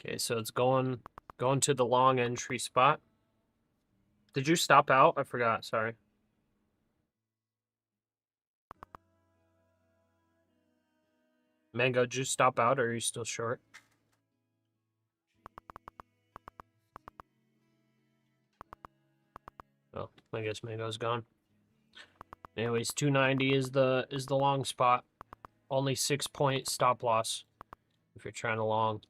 Okay, so it's going to the long entry spot. Did you stop out? I forgot, sorry. Mango, did you stop out or are you still short? Oh, I guess Mango's gone. Anyways, 290 is the long spot. Only 6-point stop loss if you're trying to long.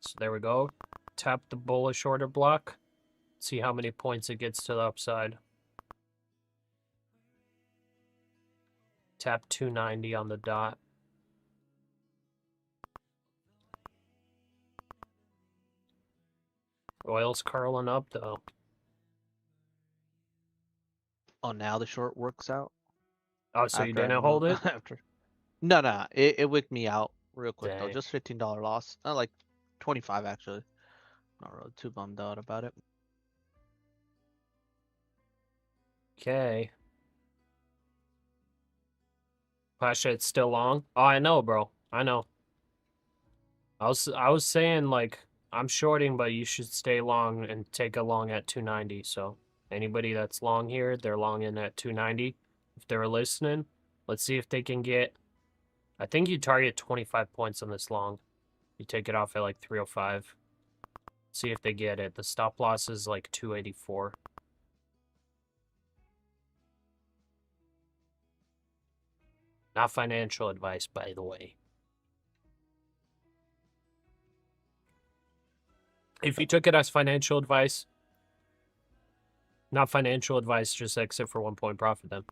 So there we go. Tap the bullish order block. See how many points it gets to the upside. Tap 290 on the dot. Oil's curling up though. Oh, now the short works out. Oh, so you after I didn't hold it? moved- after. No, it wicked me out real quick though. Dang. Just $15 loss. Not like 25 actually. Not really too bummed out about it. Okay. Pasha, it's still long? Oh, I know, bro. I know. I was saying, like, I'm shorting, but you should stay long and take a long at 290. So anybody that's long here, they're long in at 290. If they're listening, let's see if they can get... I think you target 25 points on this long. You take it off at, like, 305. See if they get it. The stop loss is, like, 284. Not financial advice, by the way. If you took it as financial advice, not financial advice, just exit for 1 point profit then.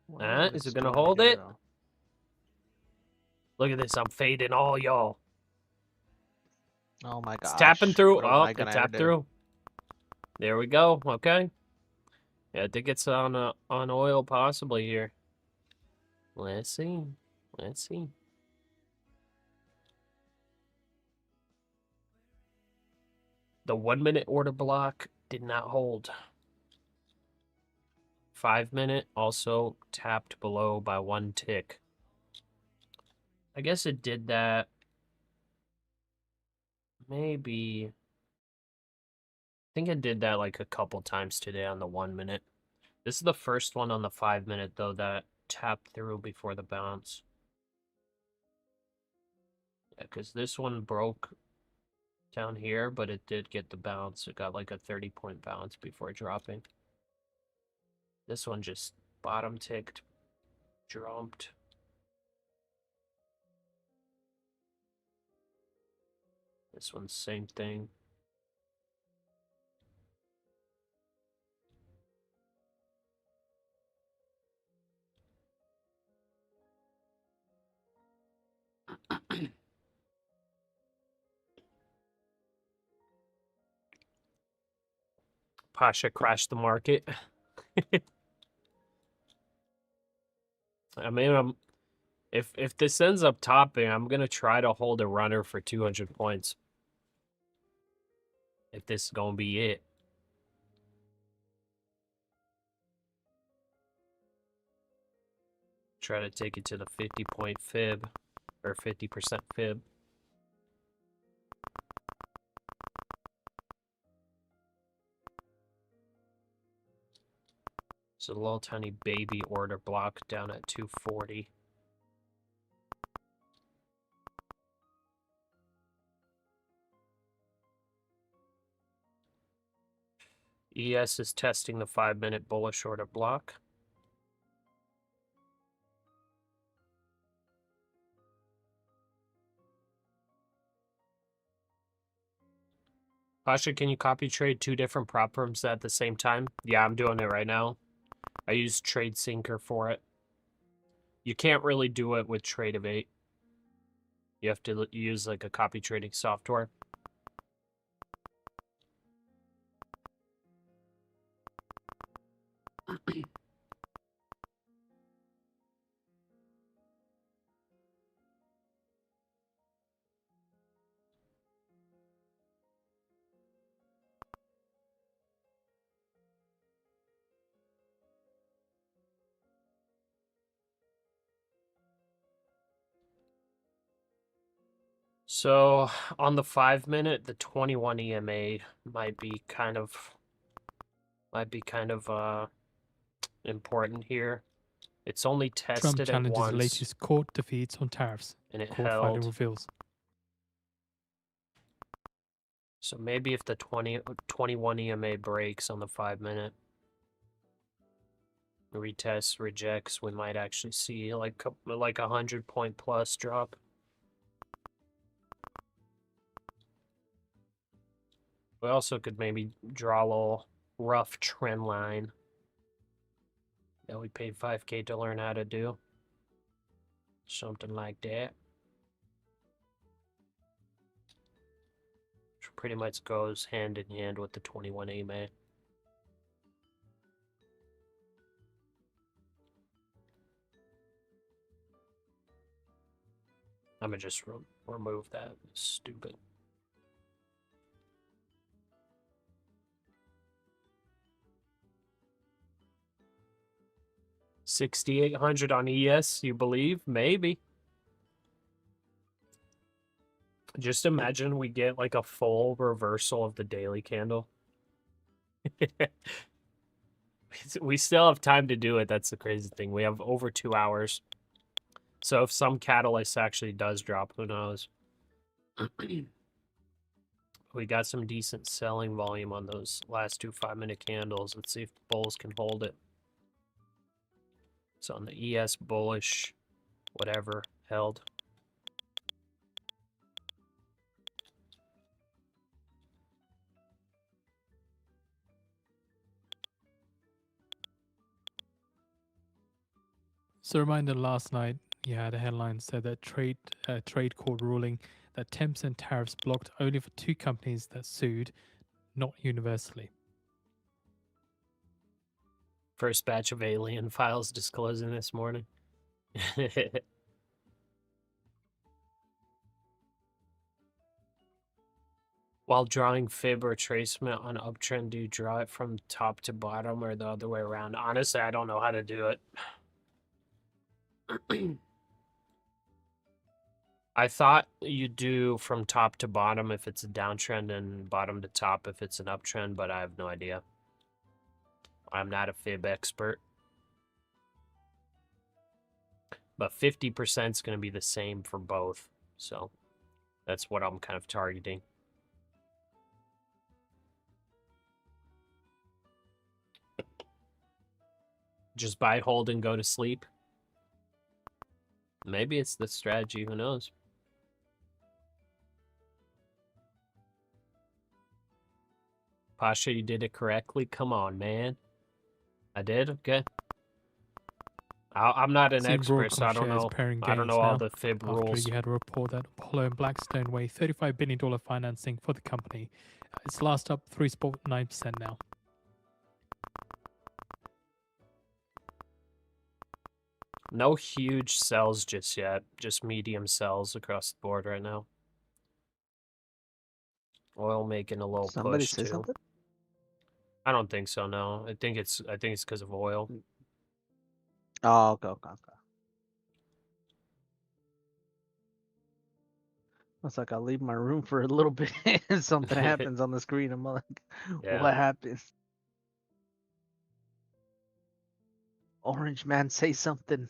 Well, Is it's it gonna doing hold here, it? though. Look at this, I'm fading all y'all. Oh my It's gosh. tapping through. What am Oh, I it gonna tapped do? through. There we go. Okay. Yeah, I think it's on oil possibly here. Let's see. Let's see. The 1 minute order block did not hold. 5 minute also tapped below by 1 tick. I guess it did that. Maybe. I think it did that like a couple times today on the 1 minute. This is the first one on the 5 minute though that tapped through before the bounce. Yeah, because this one broke down here, but it did get the bounce. It got like a 30-point bounce before dropping. This one just Bottom ticked. Jumped. This one's same thing. Pasha crashed the market. I mean, if this ends up topping, I'm gonna try to hold a runner for 200 points. If this is gonna be it. Try to take it to the 50-point fib, or 50% fib. So a little tiny baby order block down at 240. ES is testing the 5-minute bullish order block. Pasha, can you copy trade 2 different prop firms at the same time? Yeah, I'm doing it right now. I use Trade Syncer for it. You can't really do it with Trade-Evate. You have to use like a copy trading software. So on the 5-minute, the 21 EMA might be kind of important here. It's only Trump tested at challenges once, latest court defeats on tariffs. and it Court filing held. reveals. So maybe if the 21 EMA breaks on the 5-minute, retests, rejects, we might actually see like a 100-point plus drop. We also could maybe draw a little rough trend line that we paid 5K to learn how to do. Something like that. Which pretty much goes hand in hand with the 21 EMA. I'm gonna just remove that. It's stupid. $6,800 on ES, you believe? Maybe. Just imagine we get like a full reversal of the daily candle. We still have time to do it. That's the crazy thing. We have over 2 hours. So if some catalyst actually does drop, who knows? We got some decent selling volume on those last 2 5-minute candles. Let's see if the bulls can hold it. So on the ES bullish, whatever, held. So reminder, last night you had a headline said that trade court ruling that 10% tariffs blocked only for 2 companies that sued, not universally. First batch of alien files disclosing this morning. While drawing fib or tracement on uptrend, do you draw it from top to bottom or the other way around? Honestly, I don't know how to do it. I thought you do from top to bottom if it's a downtrend and bottom to top if it's an uptrend, but I have no idea. I'm not a fib expert. But 50% is going to be the same for both. So that's what I'm kind of targeting. Just buy, hold, and go to sleep. Maybe it's the strategy. Who knows? Pasha, you did it correctly. Come on, man. I did? Okay. I'm not an Seeing expert, so Broadcom I don't shares know. pairing I don't gains know all now the fib after rules. you had a report that Apollo and Blackstone weigh $35 billion financing for the company. It's last up 3.9% now. No huge sells just yet. Just medium sells across the board right now. Oil making a little Somebody push say too. something? I don't think so. No, I think it's because of oil. Oh, okay. It's like I'll leave my room for a little bit and something happens on the screen. I'm like, Yeah. what happened? Orange man, say something.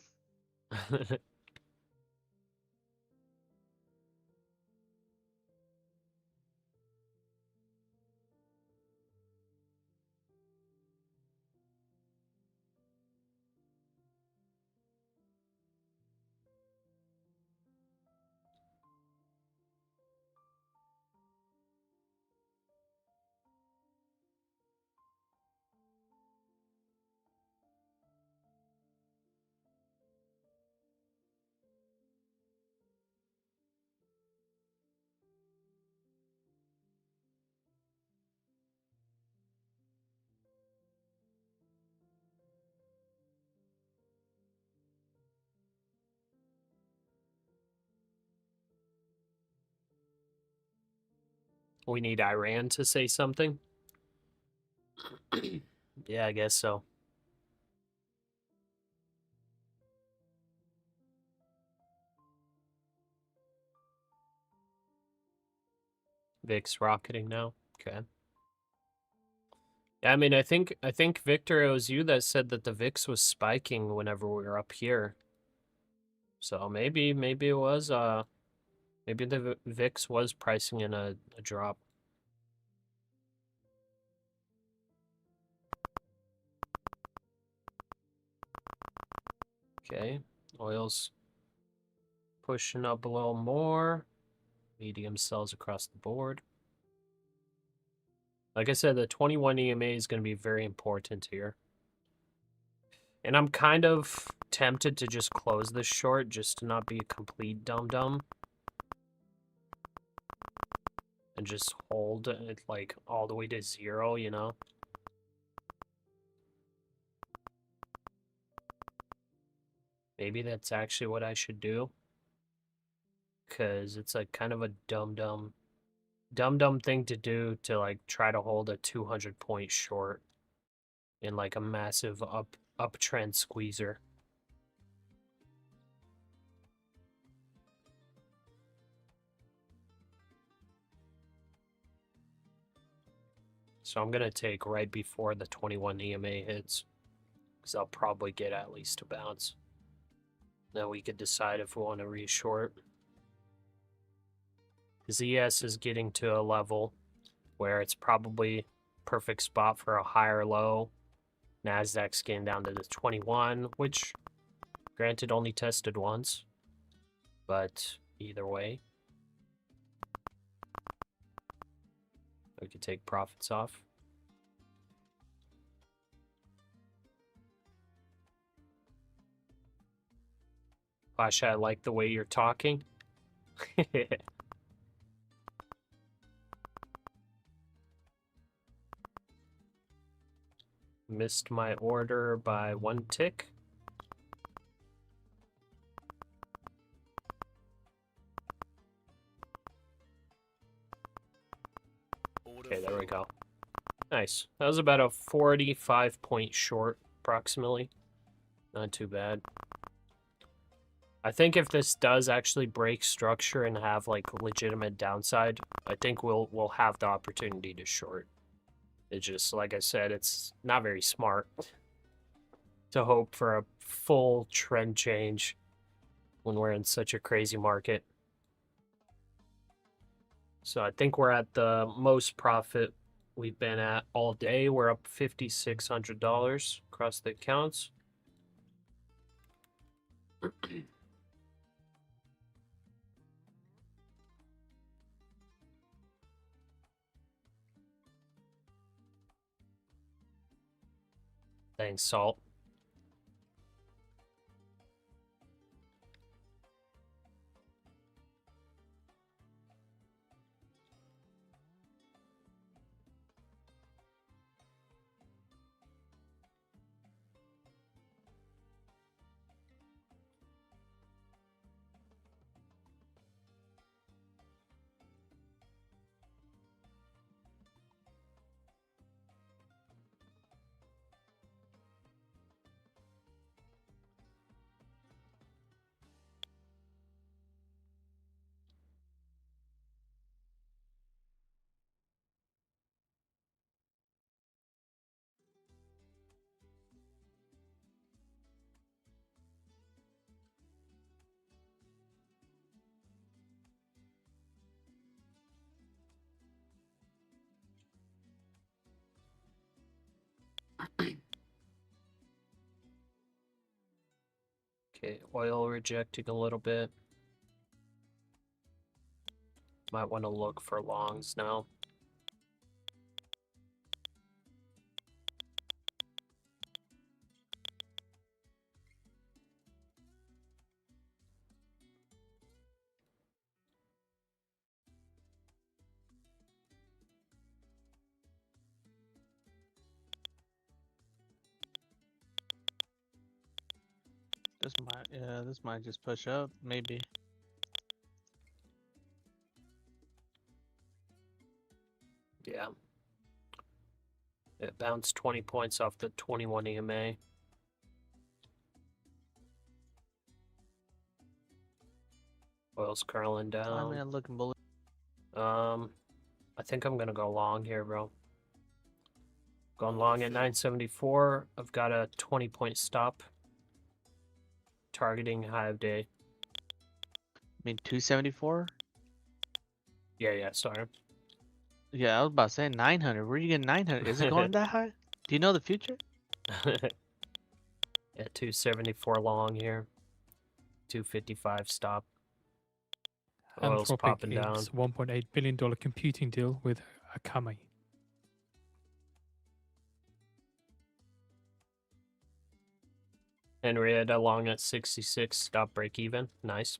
We need Iran to say something. Yeah, I guess so. VIX rocketing now. Okay. Yeah, I mean, I think Victor, it was you that said that the VIX was spiking whenever we were up here. So maybe it was maybe the VIX was pricing in a drop. Okay, oil's pushing up a little more. Medium sells across the board. Like I said, the 21 EMA is going to be very important here. And I'm kind of tempted to just close this short just to not be a complete dum-dum. And just hold it like all the way to 0, you know? Maybe that's actually what I should do. Because it's like kind of a dumb thing to do to like try to hold a 200-point short in like a massive uptrend squeezer. So I'm gonna take right before the 21 EMA hits, because I'll probably get at least a bounce. Then we could decide if we want to reshort. ZS is getting to a level where it's probably perfect spot for a higher low. NASDAQ's getting down to the 21, which granted only tested once, but either way, we could take profits off. Pasha, I like the way you're talking. Missed my order by 1 tick. Okay, there we go. Nice. That was about a 45-point short, approximately. Not too bad. I think if this does actually break structure and have like legitimate downside, I think we'll have the opportunity to short. It's just, like I said, it's not very smart to hope for a full trend change when we're in such a crazy market. So I think we're at the most profit we've been at all day. We're up $5,600 across the accounts. Thanks, Salt. Okay, oil rejecting a little bit. Might want to look for longs now. This might just push up, maybe. Yeah. It bounced 20 points off the 21 EMA. Oil's curling I down. mean, looking bullish. I think I'm gonna go long here, bro. Going long at 974. I've got a 20-point stop. Targeting high of day. I mean, 274. Yeah, sorry. Yeah, I was about to say 900. Where are you getting 900? Is it going that high? Do you know the future? At 274 long here. 255 stop. Oil's Anthropic popping down. inks $1.8 billion computing deal with Akamai. Henrietta long at 66. Stop break even. Nice.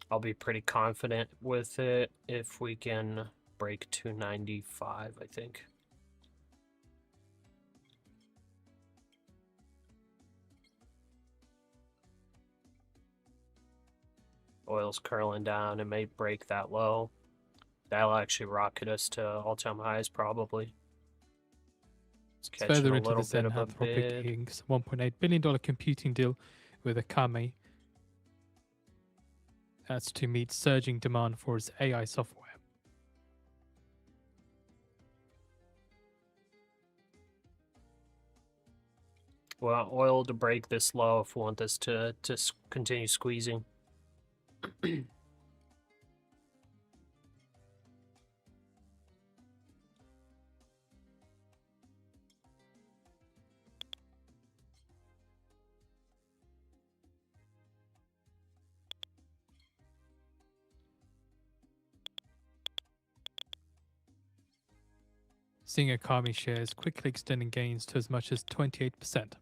I'll be pretty confident with it if we can break 295, I think. Oil's curling down. It may break that low. That'll actually rocket us to all-time highs, probably. It's It's catching further a into little the bit Zen of a Anthropic bid. inks $1.8 billion computing deal with Akamai. That's to meet surging demand for its AI software. Well, oil to break this low if we want this to continue squeezing. Seeing Akamai shares quickly extending gains to as much as 28%.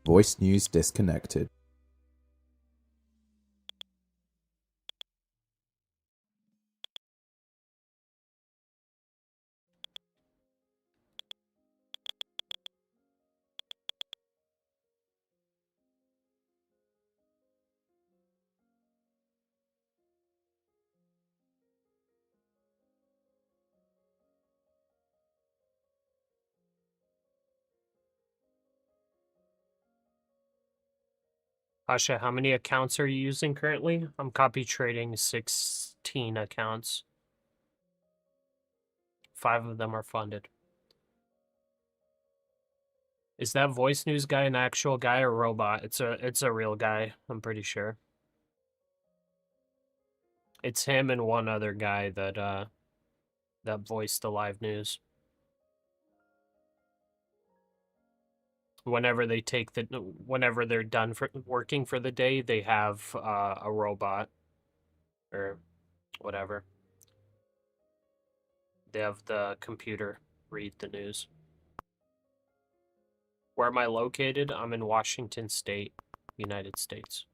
Voice news disconnected. Pasha, how many accounts are you using currently? I'm copy trading 16 accounts. 5 of them are funded. Is that voice news guy an actual guy or robot? It's a real guy, I'm pretty sure. It's him and one other guy that that voiced the live news. Whenever they take whenever they're done for working for the day, they have a robot or whatever. They have the computer read the news. Where am I located? I'm in Washington State, United States.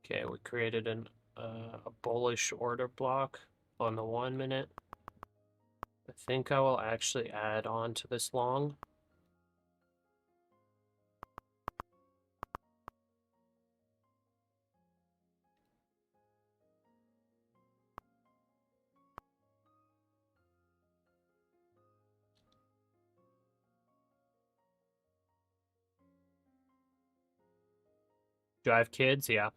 Okay, we created a bullish order block on the 1 minute. I think I will actually add on to this long. Do I have kids? Yeah.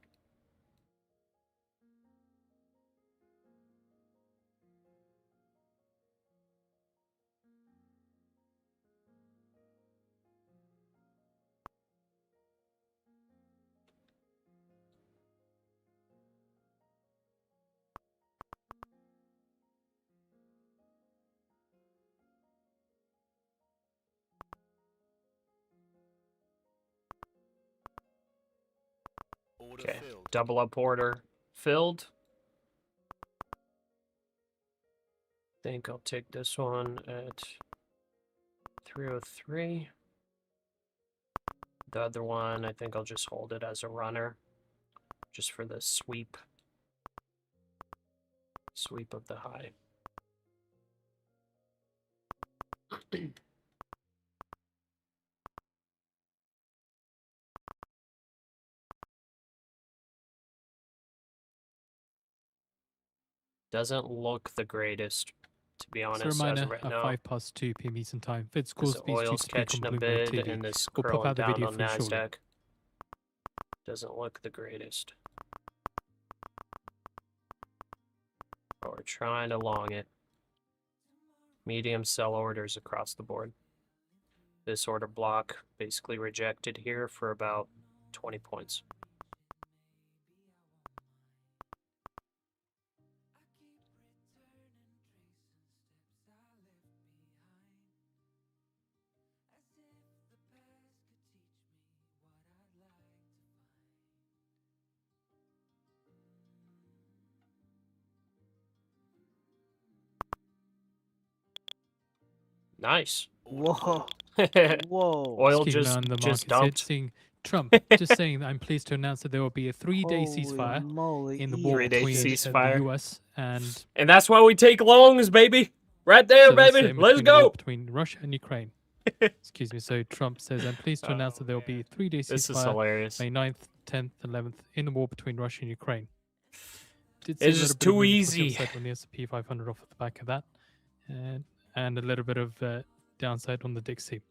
Order Okay, filled. double up order filled. Think I'll take this one at 303. The other one, I think I'll just hold it as a runner, just for the sweep of the high. Doesn't look the greatest, to be As a honest, as reminder, of right at now. 5 past 2 p.m. Eastern Time, physical This speech oil's to speak catching on a Bloomberg bid, TV. and this We'll pop curling out the down video on for you shortly. NASDAQ. Doesn't look the greatest. But we're trying to long it. Medium sell orders across the board. This order block basically rejected here for about 20 points. Nice. Whoa. Whoa. Oil Just keeping an just eye on the just markets. dumped. Seeing Trump just saying, I'm pleased to announce that there will be a 3-day Holy ceasefire moly. in the war 3-day between the ceasefire. US and And that's why we take longs, baby. Right there, so that's baby. in Let's between the war go. between Russia and Ukraine. Excuse me. So Trump says, I'm pleased to announce that there will be a 3-day This is ceasefire hilarious. May 9th, 10th, 11th in the war between Russia and Ukraine. Did see It's a little just bit of too movement to the easy. upside on the S&P 500 off at the back of that, and a little bit of downside on the Dixie.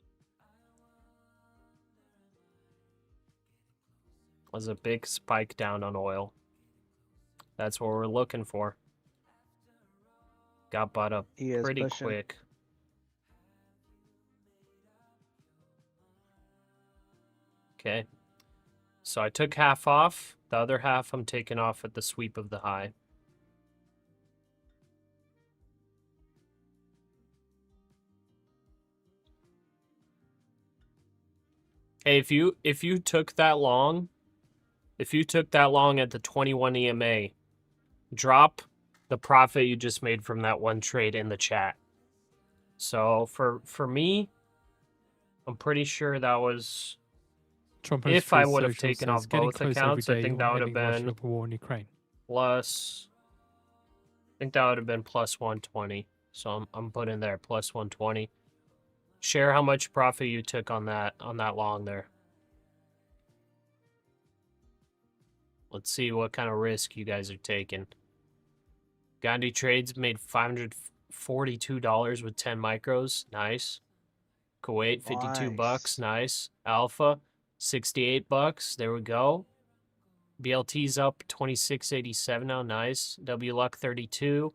Was a big spike down on oil. That's what we're looking for. Got bought up He is pretty pushing. quick. Okay. So I took half off. The other half I'm taking off at the sweep of the high. Hey, if you took that long, at the 21 EMA, drop the profit you just made from that one trade in the chat. So for me, I'm pretty sure that was, Trump if I Truth would have Social taken says, off getting both closer accounts, I every day think on that would have ending Russia been war in Ukraine. plus, I think that would have been plus 120. So I'm putting there plus 120. Share how much profit you took on that long there. Let's see what kind of risk you guys are taking. Gandhi Trades made $542 with 10 micros. Nice. Kuwait, 52 bucks. Nice. Alpha, 68 bucks. There we go. BLT's up 26.87 now. Nice. W Luck 32.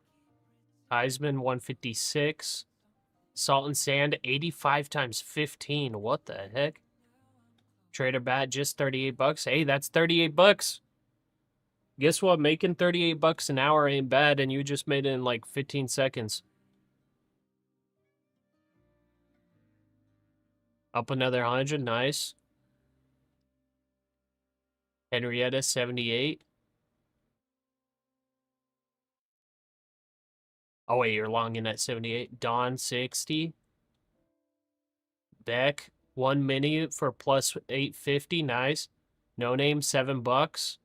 Heisman 156. Salt and Sand 85 times 15. What the heck? Trader Bat, just 38 bucks. Hey, that's 38 bucks. Guess what? Making 38 bucks an hour ain't bad, and you just made it in like 15 seconds. Up another 100, nice. Henrietta, 78. Oh, wait, you're long in at 78. Dawn, 60. Beck, 1 minute for plus 850, nice. No Name, 7 bucks.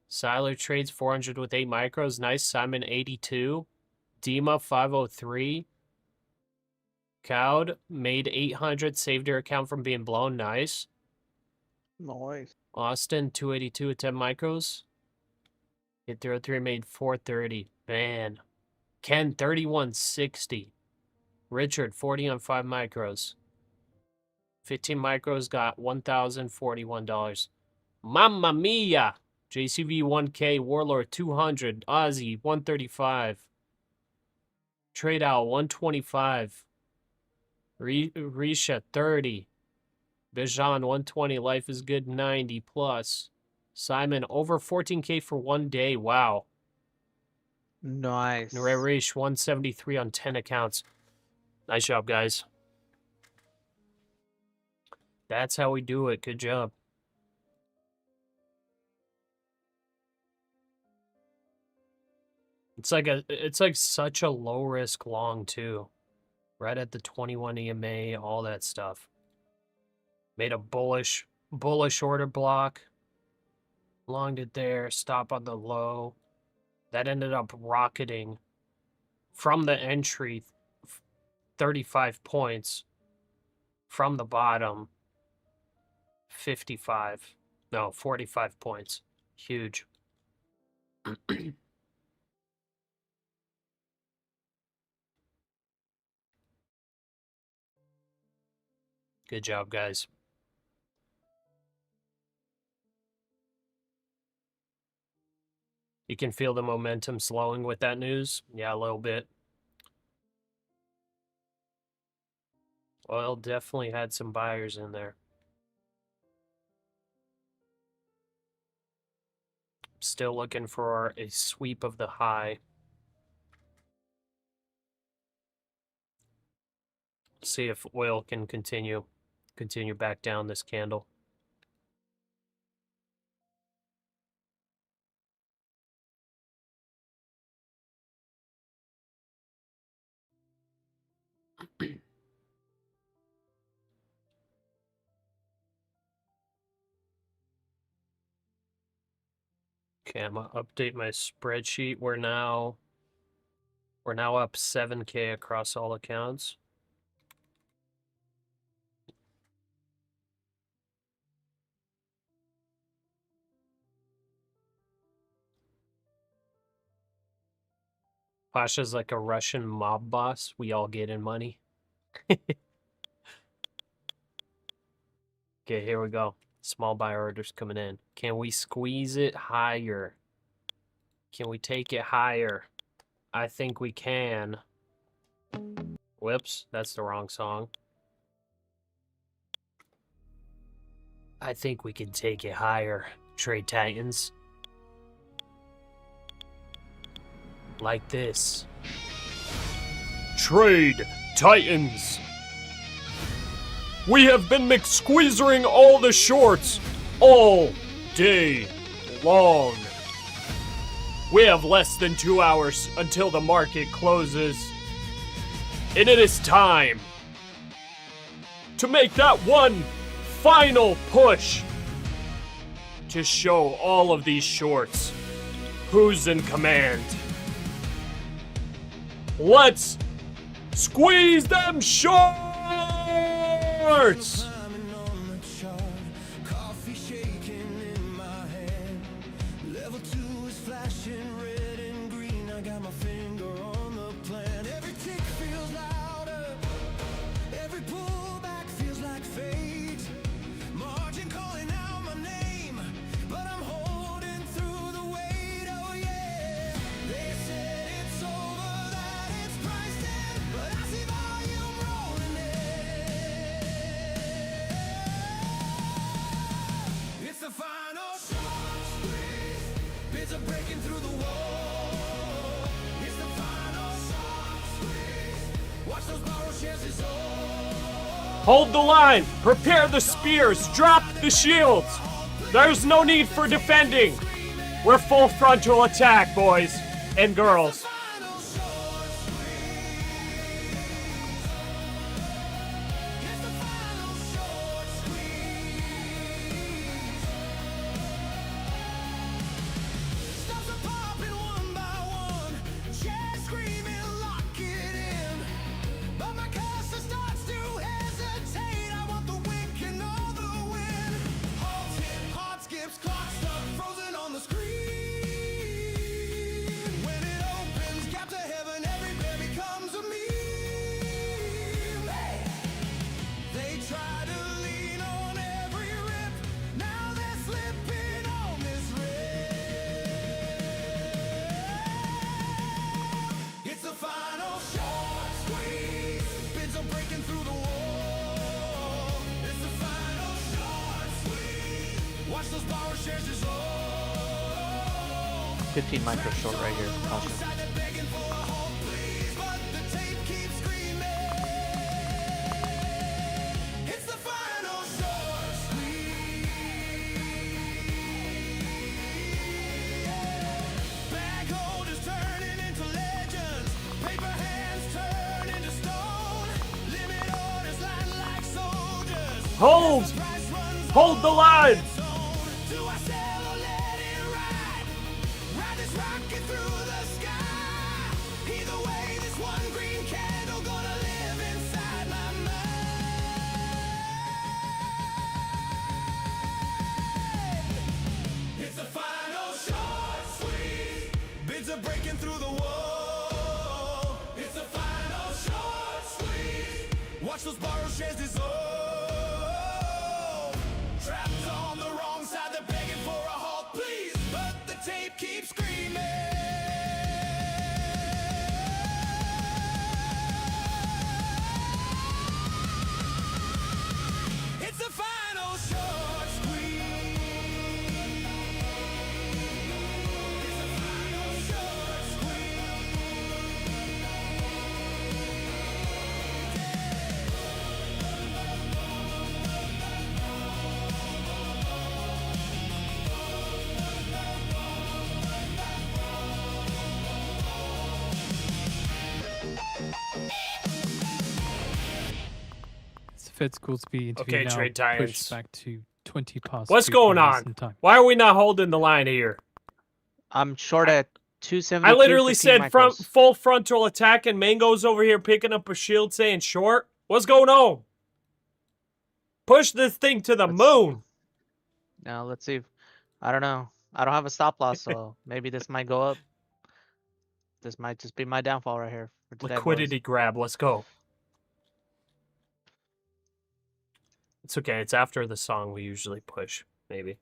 Siler trades 400 with 8 micros, nice. Simon, 82. Dima, 503. Cowed, made 800, saved her account from being blown, nice. Nice. Austin, 282 with 10 micros. Hit 303, made 430. Man. Ken, 3160. Richard, 40 on 5 micros. 15 micros got $1,041. Mamma mia! JCV 1K, Warlord 200, Ozzy 135. Trade Owl 125. Risha 30. Bijan 120, Life is Good 90 plus. Simon over 14K for 1 day. Wow. Nice. Nurerish 173 on 10 accounts. Nice job, guys. That's how we do it. Good job. It's like such a low risk long too. Right at the 21 EMA, all that stuff. Made a bullish order block. Longed it there, stop on the low. That ended up rocketing from the entry 35 points. From the bottom 45 points. Huge. Good job, guys. You can feel the momentum slowing with that news? Yeah, a little bit. Oil definitely had some buyers in there. Still looking for a sweep of the high. See if oil can continue back down this candle. Okay, I'm gonna update my spreadsheet. We're now up 7K across all accounts. Pasha's like a Russian mob boss. We all get in money. Okay, here we go. Small buy orders coming in. Can we squeeze it higher? Can we take it higher? I think we can. Whoops, that's the wrong song. I think we can take it higher, Trade Titans. Like this. Trade Titans! We have been McSqueezering all the shorts all day long. We have less than 2 hours until the market closes. And it is time to make that one final push to show all of these shorts who's in command. Let's squeeze them shorts! Bids are breaking through the wall. It's the final short squeeze. Watch those borrow shares dissolve. Hold the line. Prepare the spears. Drop the shields. There's no need for defending. We're full frontal attack, boys and girls. Final short squeeze. It's the final short squeeze. Stops are popping one by one. Shares screaming, lock it in. But my cursor starts to hesitate. I want the wink and all the win. Halt hit, hard skips, clock stuck, frozen on the screen. When it opens, gap to heaven, every bear becomes a meme. Hey! They try to lean on every rip. Now they're slipping on this rip. It's the final short squeeze. Bids are breaking through the wall. It's the final short squeeze. Watch those borrow shares dissolve. 15 micro short right here. Pasha. Outside they're begging for a halt, please, but the tape keeps screaming. It's the final short squeeze. Bag holders turning into legends. Paper hands turn into stone. Limit orders line like soldiers. Hold. Price runs Hold the line. do I sell or let it ride? Ride this rocket through the sky. Either way, this one green candle gonna live inside my mind. It's the final short squeeze. Bids are breaking through the wall. It's the final short squeeze. Watch those borrow shares dissolve. Trapped on the wrong side, they're begging for a halt, please. But the tape keeps screaming. It's the final short squeeze. It's the final short It's the Fed Goolsby interview Okay, now trade titans. pushed back to 20 past. What's 2 going p.m. on? Eastern Time. Why are we not holding the line here? I'm short at 272. I literally 15 said front, micros. full frontal attack, and Mango's over here picking up a shield saying short. What's going on? Push this thing to the Let's- moon. Now let's see. I don't know. I don't have a stop loss, so maybe this might go up. This might just be my downfall right here for today, boys. Liquidity grab. Let's go. It's okay. It's after the song we usually push, maybe.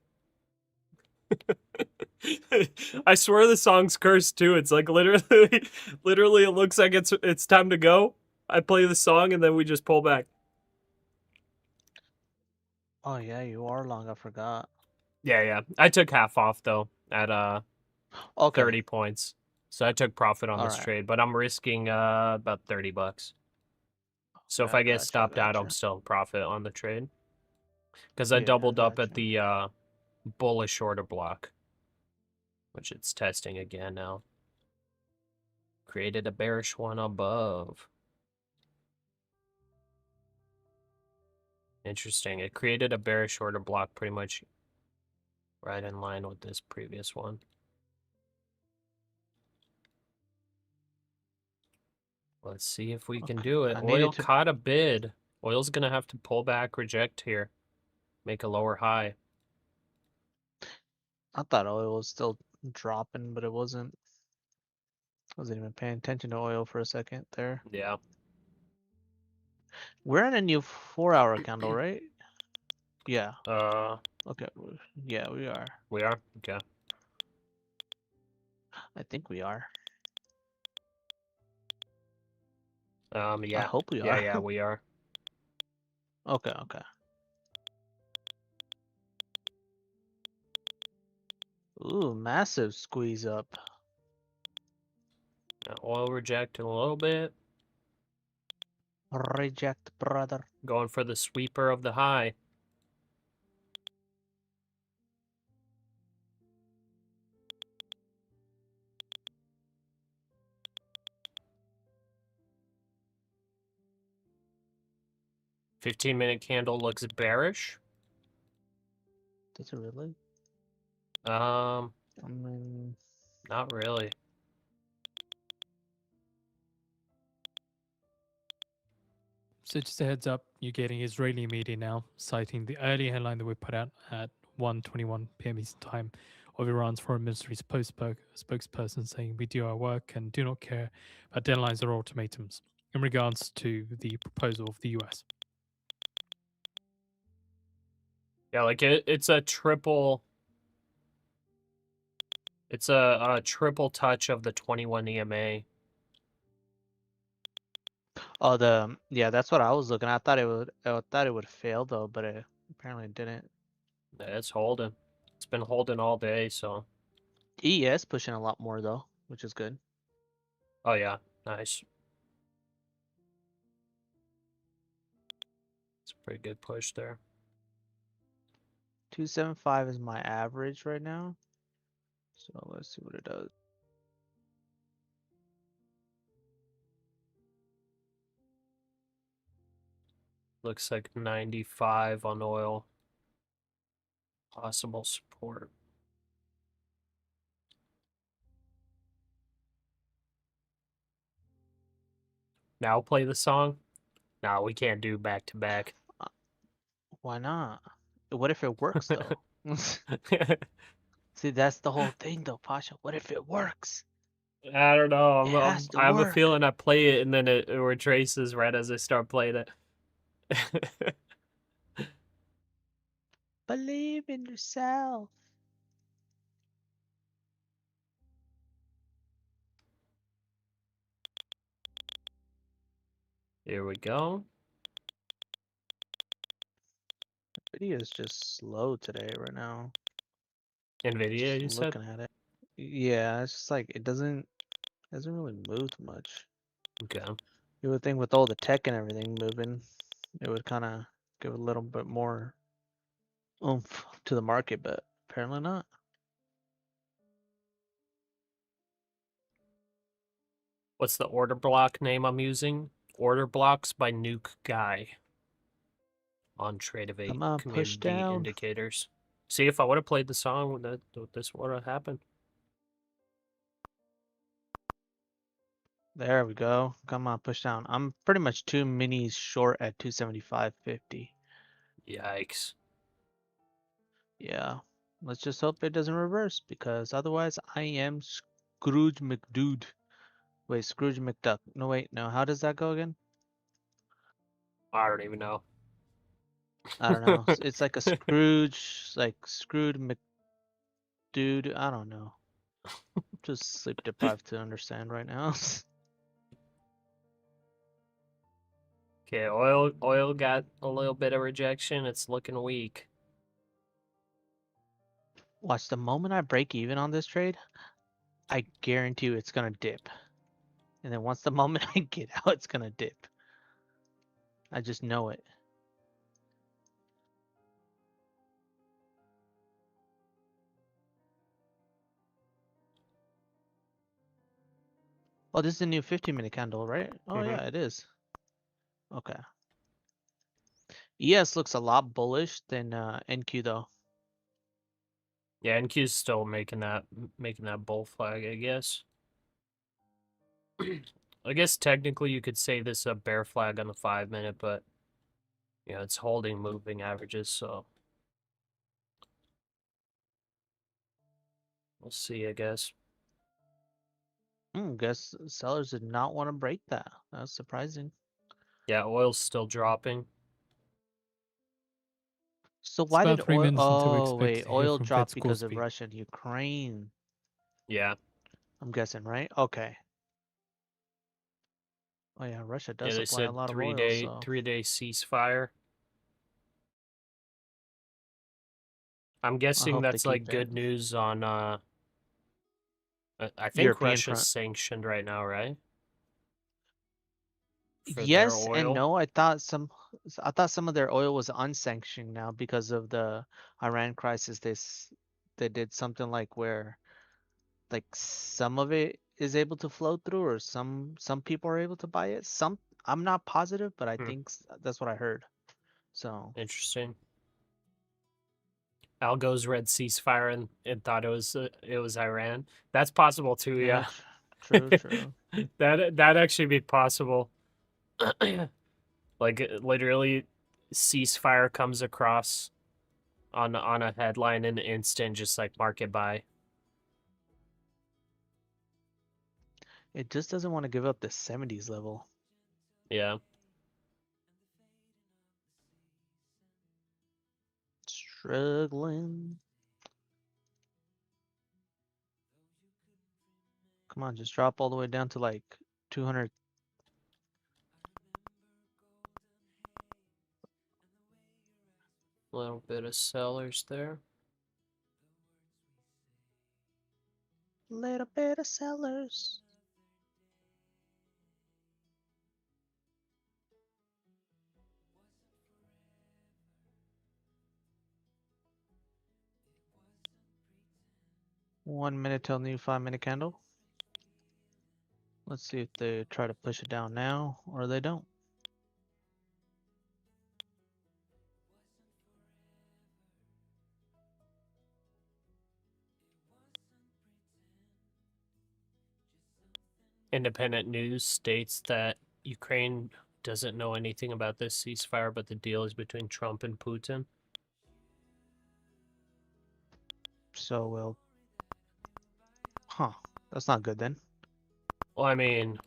I swear the song's cursed too. It's like literally it looks like it's time to go. I play the song and then we just pull back. Oh yeah, you are long. I forgot. Yeah. I took half off though at Okay. 30 points. So I took profit on this Alright. trade, but I'm risking about $30. So if Yeah, I get gotcha, stopped out, I'm gotcha. still in profit on the trade. Because I Yeah, doubled up at gotcha. the bullish order block, which it's testing again now. Created a bearish one above. Interesting. It created a bearish order block pretty much right in line with this previous one. Let's see if we can do it. I needed Oil to- caught a bid. Oil's going to have to pull back, reject here. Make a lower high. I thought oil was still dropping, but it wasn't. I wasn't even paying attention to oil for a second there. Yeah. We're in a new 4-hour candle, right? Yeah. Okay, Yeah, we are. we are? Okay. I think we are. Yeah. I hope we Yeah, are. yeah, we are. Okay, okay. Ooh, massive squeeze up. Oil rejecting a little bit. Reject, brother. Going for the sweeper of the high. $15-minute candle looks bearish. Does it really? Um, I mean, not really. So just a heads up, you're getting Israeli media now citing the early headline that we put out at 1:21 p.m. Eastern Time of Iran's foreign ministry's spokesperson saying we do our work and do not care about deadlines or ultimatums in regards to the proposal of the US. Yeah, like it's a triple. It's a triple touch of the 21 EMA. oh, yeah, that's what I was looking at. I thought it would fail though, but it apparently didn't. Yeah, it's holding. It's been holding all day, so. ES pushing a lot more though, which is good. Oh yeah, nice. It's a pretty good push there. 275 is my average right now. So let's see what it does. Looks like 95 on oil. Possible support. Now play the song? No, we can't do back to back. Why not? What if it works though? See, that's the whole thing though, Pasha. What if it works? I don't know. It has to I have a work. feeling I play it and then it retraces right as I start playing it. Believe in yourself. Here we go. Video is just slow today right now. NVIDIA, you Just said? looking at it. Yeah, it's just like it doesn't really move much. Okay. You would think with all the tech and everything moving, it would kind of give a little bit more oomph to the market, but apparently not. What's the order block name I'm using? Order blocks by Nuke Guy. On Trade of 8 Come on, push community down. indicators. See, if I would have played the song, this would have happened. There we go. Come on, push down. I'm pretty much 2 minis short at 275.50. Yikes. Yeah. Let's just hope it doesn't reverse because otherwise I am Scrooge McDude. Wait, Scrooge McDuck. No, wait, no. How does that go again? I don't even know. I don't know. It's like a Scrooge, like Scrooge McDude. I don't know. Just sleep deprived to understand right now. Okay, oil got a little bit of rejection. It's looking weak. Watch, the moment I break even on this trade, I guarantee you it's gonna dip. And then once the moment I get out, it's gonna dip. I just know it. Oh, this is a new 15-minute candle, right? Oh yeah, it is. Okay. ES looks a lot bullish than NQ though. Yeah, NQ's still making that bull flag, I guess. I guess technically you could say this is a bear flag on the 5-minute, but yeah, it's holding moving averages, so we'll see, I guess. Guess sellers did not want to break that. That's surprising. Yeah, oil's still dropping. So It's why about did 3 oil? minutes until we Oh expect wait, to hear oil from dropped Fed's because of speak. Russia and Ukraine. Yeah. I'm guessing, right? Okay. Oh yeah, Russia Yeah, does they supply a said lot of oil, three-day so ceasefire. I'm guessing hope they that's like keep good it. news on I think European Russia's front. sanctioned right now, right? For their Yes and oil. no. I thought some of their oil was unsanctioned now because of the Iran crisis. They did something like where like some of it is able to flow through, or some people are able to buy it. Some I'm not positive, but I Hmm. think that's what I heard. So Interesting. Algo's read ceasefire and thought it was Iran. That's possible too, yeah. true. That actually be possible. Like literally, ceasefire comes across on a headline in an instant, just like market buy. It just doesn't want to give up the 70s level. Yeah. Struggling. Come on, just drop all the way down to like 200. A little bit of sellers there. Little bit of sellers. One minute till new 5-minute candle. Let's see if they try to push it down now or they don't. Independent news states that Ukraine doesn't know anything about this ceasefire, but the deal is between Trump and Putin. So we'll. Huh. That's not good then. Well, I mean,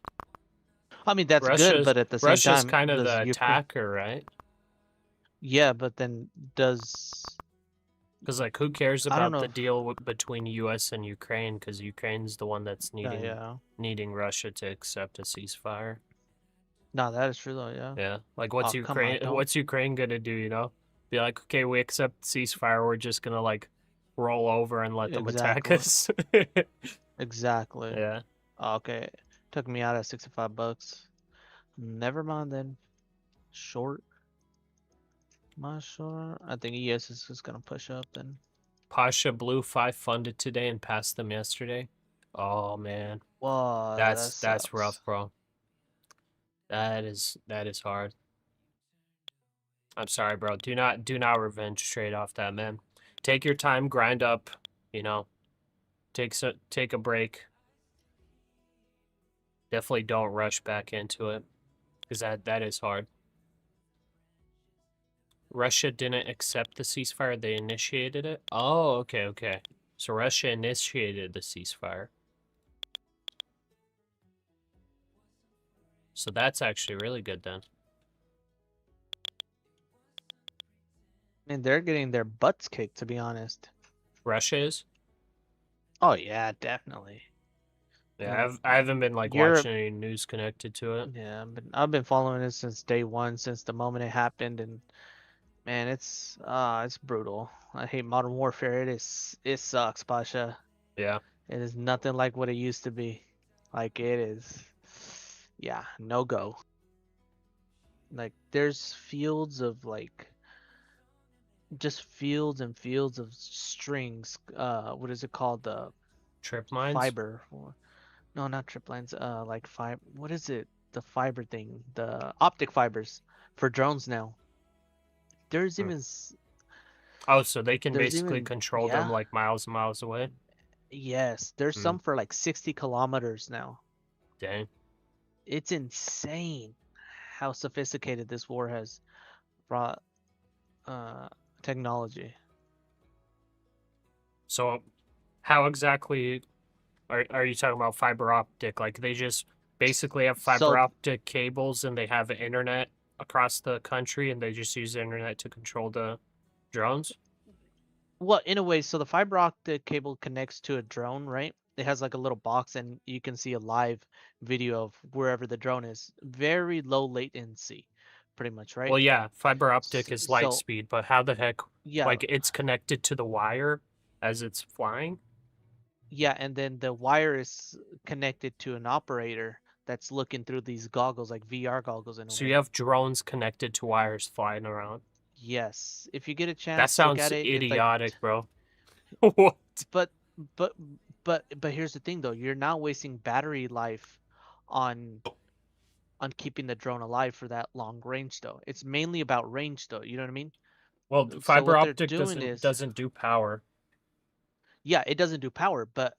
I mean, that's good, but at the same Russia's time, kind of does the Ukraine. attacker, right? Yeah, but then does. Because like, who cares I don't about know the if. deal between U.S. and Ukraine? Because Ukraine's the one that's Yeah. needing Russia to accept a ceasefire. No, that is true though. Yeah. Yeah, like Oh, come on, don't. What's Ukraine gonna do? You know, be like, okay, we accept ceasefire. We're just gonna like roll over and let them attack Exactly. us. Exactly. Yeah. Okay. Took me out at $65. Never mind then. Short. My short. I think ES is just gonna push up then. Pasha Blue 5 funded today and passed them yesterday. Oh man, Whoa, that's rough, bro. That is hard. I'm sorry, bro. Do not revenge trade off that, man. Take your time, grind up, you know. Take a break. Definitely don't rush back into it, because that is hard. Russia didn't accept the ceasefire. They initiated it. Oh, okay. So Russia initiated the ceasefire. So that's actually really good then. I mean, they're getting their butts kicked, to be honest. Russia is? Oh yeah, definitely. Yeah, I haven't been like Europe. watching any news connected to it. Yeah, but I've been following it since day one, since the moment it happened, and man, it's brutal. I hate modern warfare. It sucks, Pasha. Yeah. It is nothing like what it used to be. Like it is. Yeah, no go. Like there's fields of like just fields and fields of strings. What is it called? The Trip mines? fiber. No, not trip lines. Like fiber. What is it? The fiber thing. The optic fibers for drones now. There's even. Oh, so they can There's basically even. control them Yeah. like miles and miles away? Yes. There's some for like 60 kilometers now. Dang. It's insane how sophisticated this war has brought technology. So how exactly are you talking about fiber optic? Like they just basically have fiber optic cables and they have internet across the country and they just use the internet to control the drones? Well, in a way, so the fiber optic cable connects to a drone, right? It has like a little box and you can see a live video of wherever the drone is. Very low latency, pretty much, right? Well, yeah, fiber optic is light So speed, but how the heck Yeah, Like it's connected to the wire as it's flying? yeah, and then the wire is connected to an operator that's looking through these goggles, like VR goggles in a So way. you have drones connected to wires flying around. Yes, if you get a That chance, look sounds at it. It's like, idiotic, bro. What? but but but here's the thing though, you're not wasting battery life on keeping the drone alive for that long range though. It's mainly about range though, you know what I mean? Well, So fiber what they're optic doing is, doesn't do power. yeah, it doesn't do power, but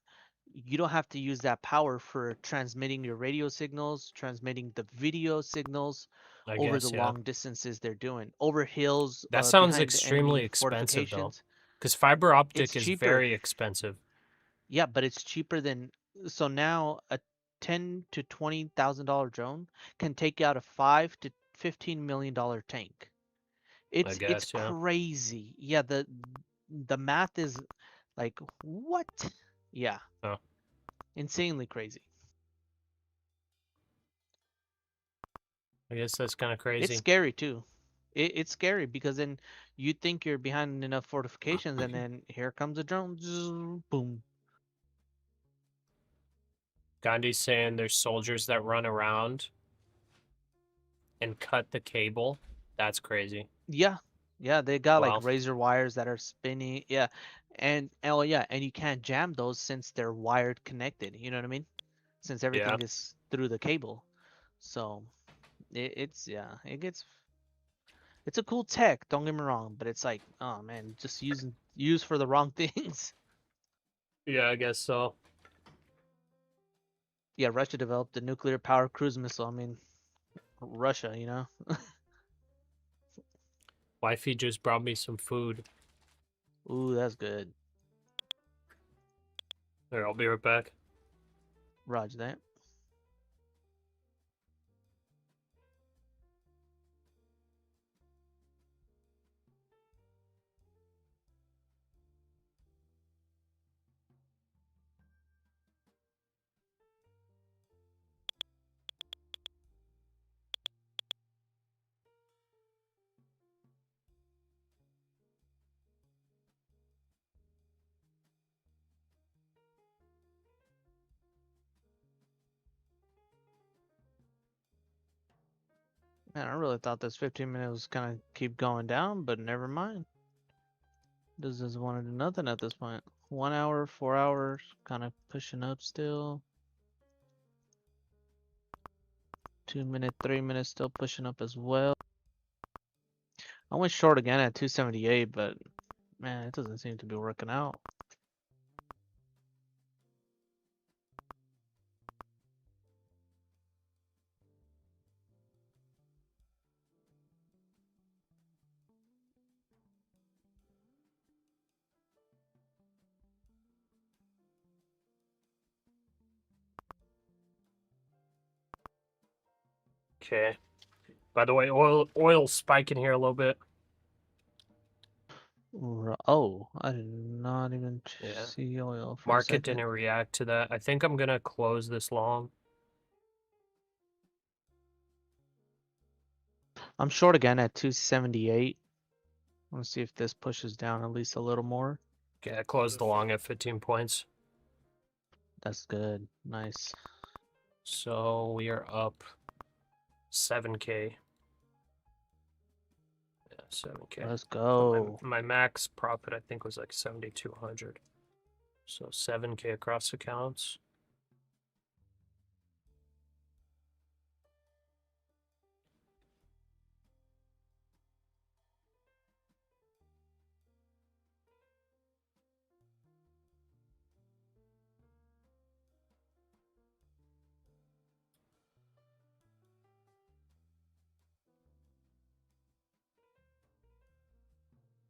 you don't have to use that power for transmitting your radio signals, transmitting the video signals I over the guess, yeah. long distances they're doing, over hills, That sounds behind enemy extremely expensive though. fortifications. Because fiber It's optic is cheaper. very expensive. Yeah, but it's cheaper than, so now a $10,000 to $20,000 drone can take out a $5 to $15 million tank. I It's guess, yeah. crazy. Yeah, the math is like, what? Yeah, Oh. insanely crazy. I guess that's kind of It's crazy. scary too. It's scary because then you think you're behind enough fortifications, and then here comes a drone. Zzz, boom. Gandhi's saying there's soldiers that run around and cut the cable. That's crazy. Yeah, yeah, they got like Wow. razor wires that are spinning. Yeah, and oh yeah, and you can't jam those since they're wired connected. You know what I mean? Since Yeah. everything is through the cable. So it's yeah, it's a cool tech. Don't get me wrong, but it's like, oh man, just used for the wrong things. Yeah, I guess so. Yeah, Russia developed a nuclear power cruise missile. I mean, Russia, you know. Wifey just brought me some food. Ooh, that's good. There, I'll be right back. Roger that. Man, I really thought this 15 minutes was gonna keep going down, but never mind. This is one to do nothing at this point. 1 hour, 4 hours, kind of pushing up still. 2 minute, 3 minutes, still pushing up as well. I went short again at 278, but man, it doesn't seem to be working out. Okay. By the way, oil's spiking here a little bit. Oh, I did not even Yeah. see oil for a Market second. didn't react to that. I think I'm gonna close this long. I'm short again at 278. Let's see if this pushes down at least a little more. Okay, I closed the long at 15 points. That's good. Nice. So we are up 7K. Yeah, 7K. Let's So go. my max profit I think was like 7,200. So 7K across accounts.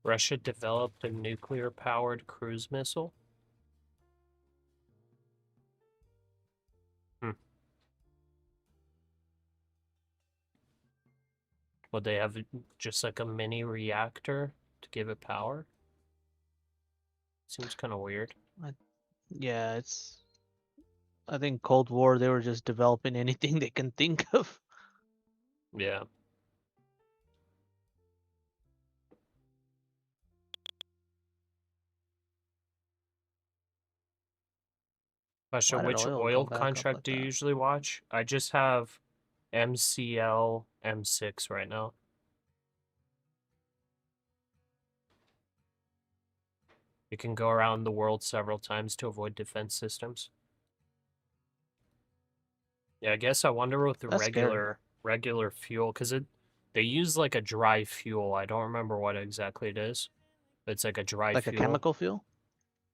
Russia developed a nuclear-powered cruise missile. Would they have just like a mini reactor to give it power? Seems kind of weird. Yeah, I think Cold War, they were just developing anything they can think of. Yeah. Pasha, Why did which oil oil go back up contract like do you that? usually watch? I just have MCL M6 right now. You can go around the world several times to avoid defense systems. Yeah, I guess I wonder with the That's scary. regular fuel, because they use like a dry fuel. I don't remember what exactly it is. But it's like a dry Like a fuel. chemical fuel?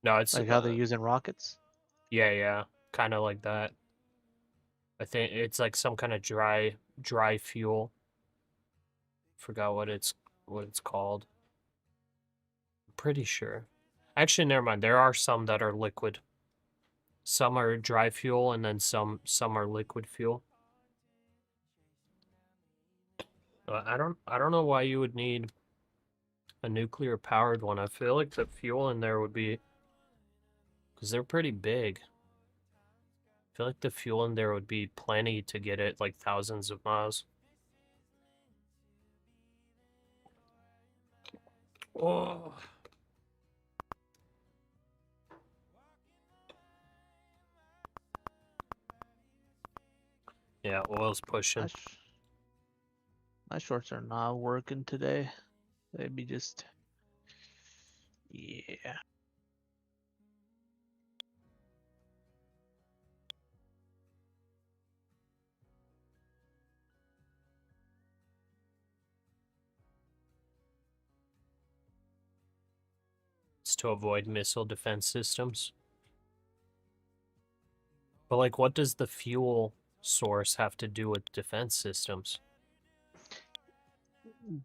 No, it's Like how they're using rockets? yeah, kind of like that. I think it's like some kind of dry fuel. Forgot what it's called. I'm pretty sure. Actually, never mind. There are some that are liquid. Some are dry fuel, and then some are liquid fuel. I don't know why you would need a nuclear powered one. I feel like the fuel in there would be, because they're pretty big. I feel like the fuel in there would be plenty to get it like thousands of miles. Oh. Yeah, oil's pushing. My shorts are not working today. They'd be just, yeah. It's to avoid missile defense systems. But like, what does the fuel source have to do with defense systems?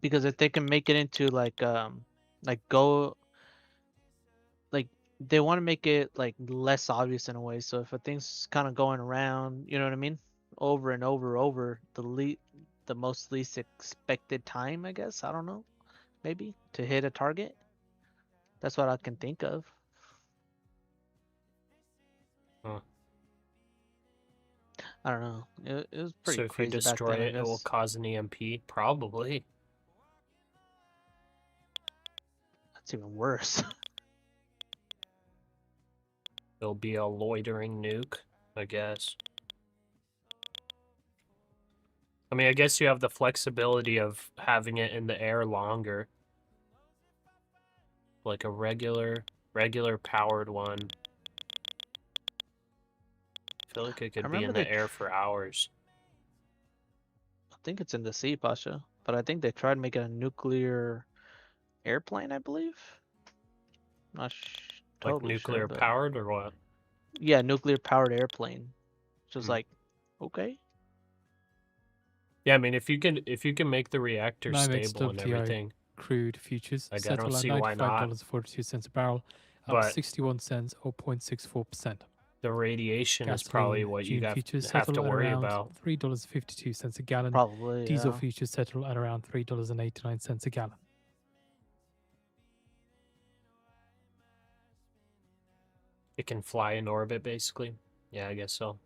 Because if they can make it into like go, like they want to make it like less obvious in a way. So if a thing's kind of going around, you know what I mean, over and over the most least expected time, I guess, I don't know, maybe to hit a target. That's what I can think of. Huh. I don't know. It was pretty So if you crazy back destroy then, I it, it will guess. cause an EMP? Probably. That's even worse. It'll be a loitering nuke, I guess. I mean, I guess you have the flexibility of having it in the air longer. Like a regular powered one. I feel like it I could be remember in the air for hours. I think it's in the sea, Pasha, but I think they tried making a nuclear airplane, I believe. Not Like totally sure, nuclear but powered or what? yeah, nuclear powered airplane. Just Hmm. like, okay. Yeah, I mean, if you can make the reactor NYMEX stable and WTI everything, crude futures like I don't settle at see why not. $95.42 a barrel, up But 61 cents or 0.64%. the radiation is probably Gasoline what you June futures have to settle at worry around about. $3.52 a gallon. Probably, Diesel yeah. futures settle at around $3.89 a gallon. It can fly in orbit, basically. Yeah, I guess so.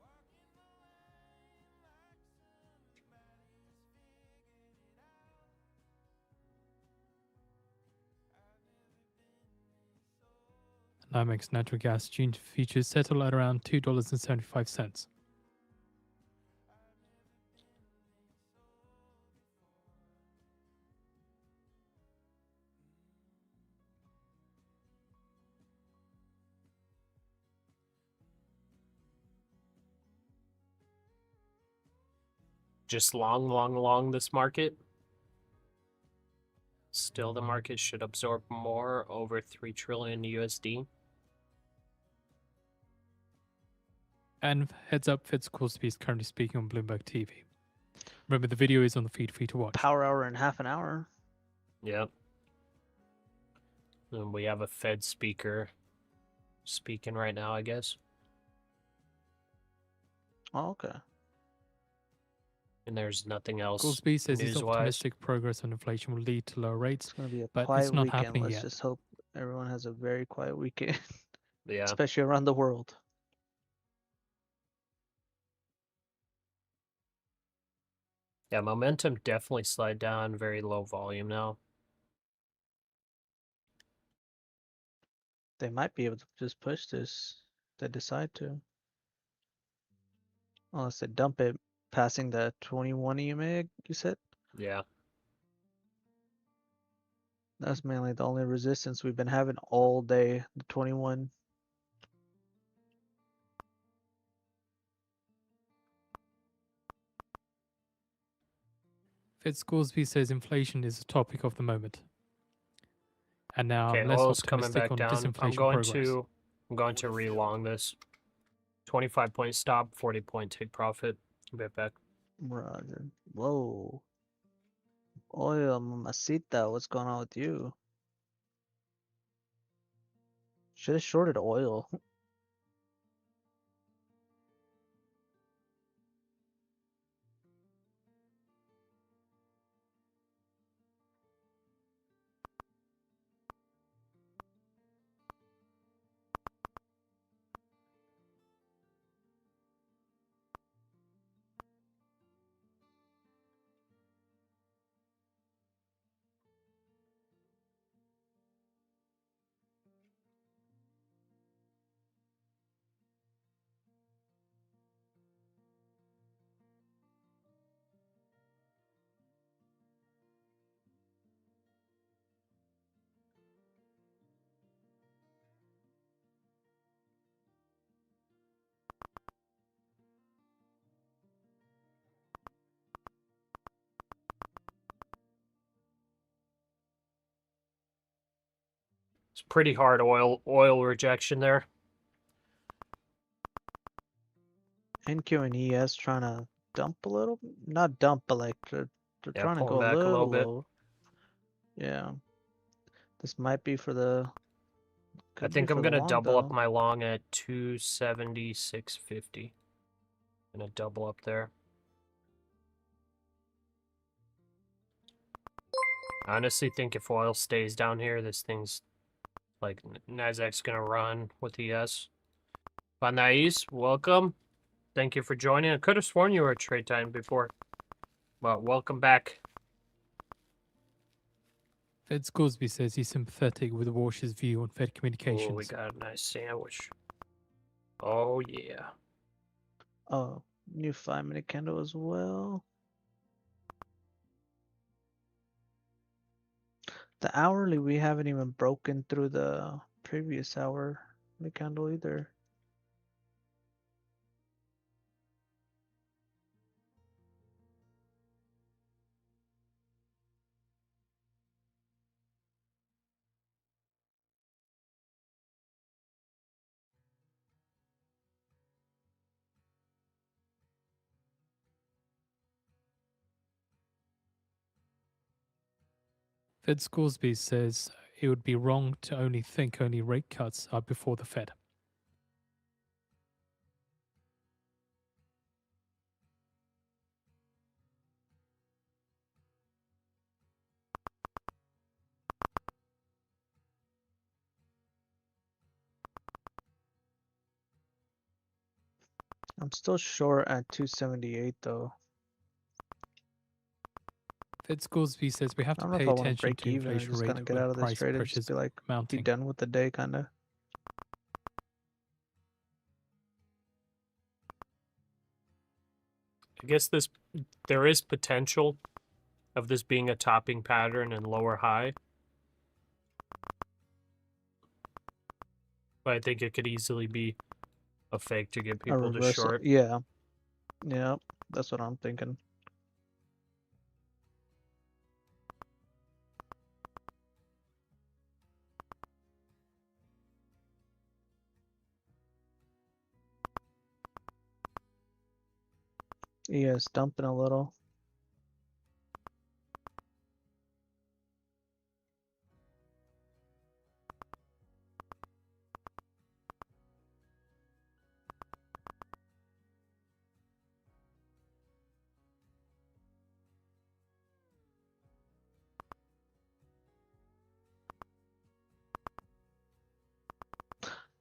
NYMEX natural gas June futures settle at around $2.75. Just long this market. Still, the market should absorb more, over 3 trillion USD. And heads up, Fed's Cosby is currently speaking on Bloomberg TV. Remember, the video is on the feed for you to watch. Power hour in half an hour. Yep. And we have a Fed speaker speaking right now, I guess. Oh, okay. And there's nothing else Cosby says he's news-wise. optimistic progress on inflation will lead to lower rates, It's gonna be a but quiet it's not weekend. happening Let's yet. just hope everyone has a very quiet weekend, Yeah. especially around the world. Yeah, momentum definitely slide down, very low volume now. They might be able to just push this. If they decide to. Unless they dump it passing the 21 EMA, you said? Yeah. That's mainly the only resistance we've been having all day, the 21. Fed Scoresby says inflation is a topic of the moment. And now Okay, I'm less oil's coming optimistic back on down. disinflation progress. I'm going to relong this. 25-point stop, 40-point take profit. Be right back. Roger. Whoa. Oil, mamacita, what's going on with you? Should have shorted oil. It's pretty hard oil rejection there. NQ and ES trying to dump a little? Not dump, but like they're Yeah, trying to pulling go a back a little little bit. low. Yeah. This might be for the I could be think I'm for the gonna long double up though. my long at 276.50. Gonna double up there. I honestly think if oil stays down here, this thing's like NASDAQ's gonna run with ES. Banais, welcome. Thank you for joining. I could have sworn you were at trade time before. Well, welcome back. Fed Scoresby says he's sympathetic with Walsh's view on Fed Oh, communications. we got a nice sandwich. Oh yeah. Oh, new 5-minute candle as well. The hourly, we haven't even broken through the previous hour candle either. Fed Scoresby says it would be wrong to only think only rate cuts are before the Fed. I'm still short at 278 though. Fed Scoresby says we have I to don't know if pay I want to attention break to even or inflation just rate kind of get when out of this price trade and pressures just be like, be mounting. done with the day kind of. I guess there is potential of this being a topping pattern and lower high. But I think it could easily be a fake to get A people to reversal. short. Yeah. Yeah, that's what I'm thinking. Yeah, it's dumping a little.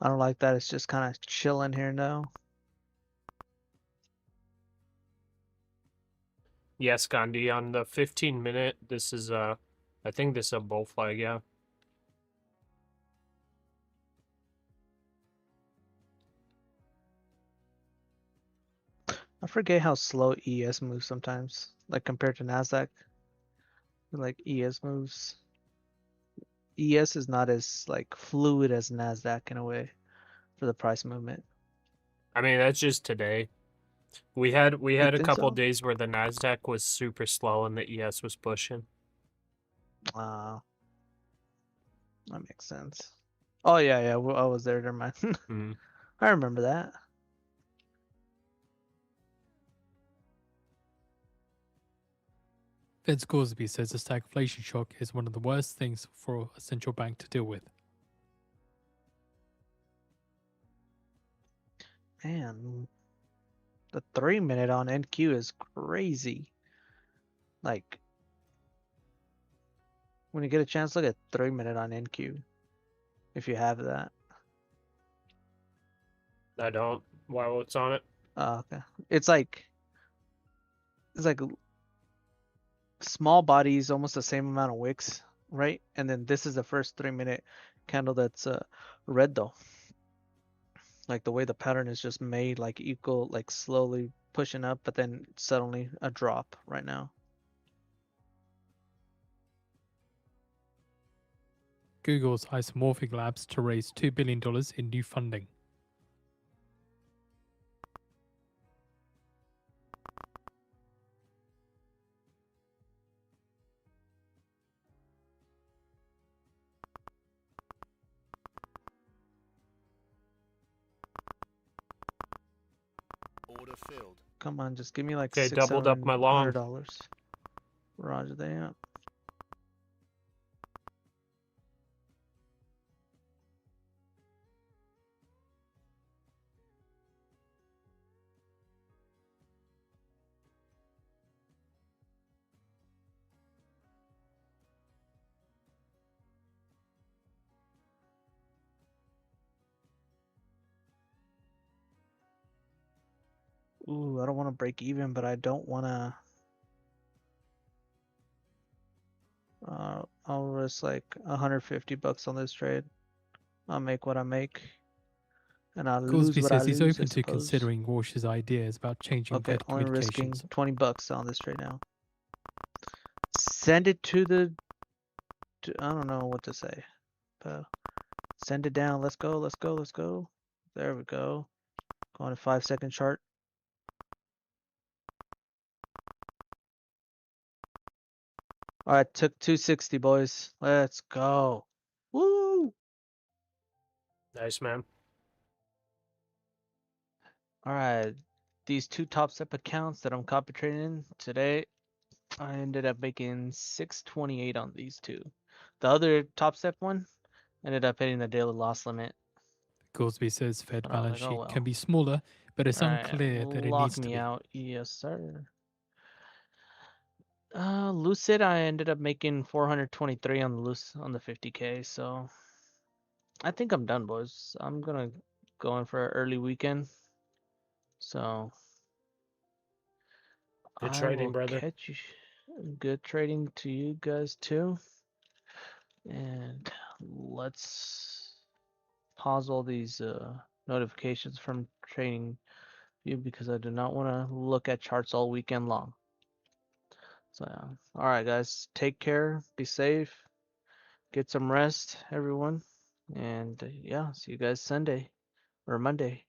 I don't like that. It's just kind of chilling here now. Yes, Gandhi, on the 15-minute, this is I think this is a bull flag, yeah. I forget how slow ES moves sometimes, like compared to NASDAQ. Like ES moves. ES is not as like fluid as NASDAQ in a way for the price movement. I mean, that's just today. We had You a think couple so? days where the NASDAQ was super slow and the ES was pushing. That makes sense. Oh yeah, yeah. I was there. Never mind. Mm. I remember that. Fed Scoresby says the stagflation shock is one of the worst things for a central bank to deal with. Man, the 3-minute on NQ is crazy. Like, when you get a chance, look at 3-minute on NQ. If you have that. I don't. Why? What's on it? Okay. It's like small bodies, almost the same amount of wicks, right? And then this is the first 3-minute candle that's red though. Like the way the pattern is just made, like equal, like slowly pushing up, but then suddenly a drop right now. Google's Isomorphic Labs to raise $2 billion in new funding. Order filled. Come on, just give me like Okay, doubled up my long. $600. Roger that. Ooh, I don't want to break even, but I don't want to. I'll risk like $150 on this trade. I'll make what I make, and I'll lose Scoresby what I says he's lose, I open to suppose. considering Walsh's ideas about changing Okay, Fed only risking communications. $20 on this trade now. Send it to the. I don't know what to say, but send it down. Let's go. Let's go. Let's go. There we go. Go on a 5-second chart. All right, took 260, boys. Let's go. Woo! Nice, man. All right, these two top step accounts that I'm copy trading today, I ended up making 628 on these two. The other top step one ended up hitting the daily loss limit. Scoresby says Fed But I was balance like, oh sheet can well. be smaller, but it's All right, unclear that it lock needs to me be. out, yes sir. Lucid, I ended up making 423 on the 50K, so I think I'm done, boys. I'm gonna go in for an early weekend. So Good I trading, will brother. catch you. Good trading to you guys too. And let's pause all these notifications from trading view because I do not want to look at charts all weekend long. So yeah. All right, guys. Take care. Be safe. Get some rest, everyone. And yeah, see you guys Sunday or Monday.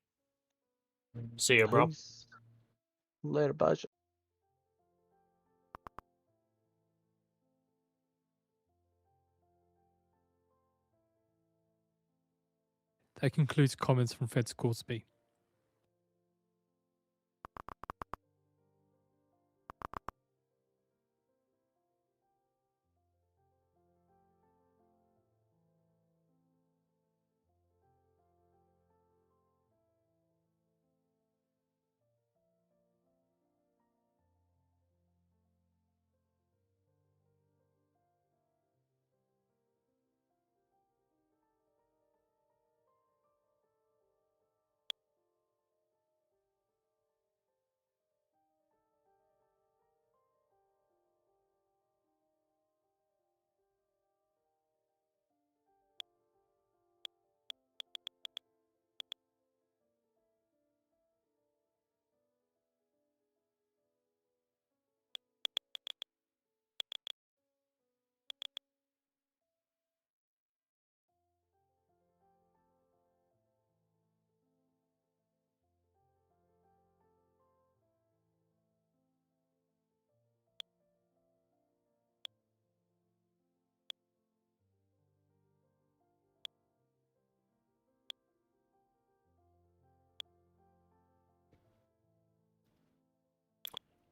See you, bro. Peace. Later, bye. That concludes comments from Fed Scoresby.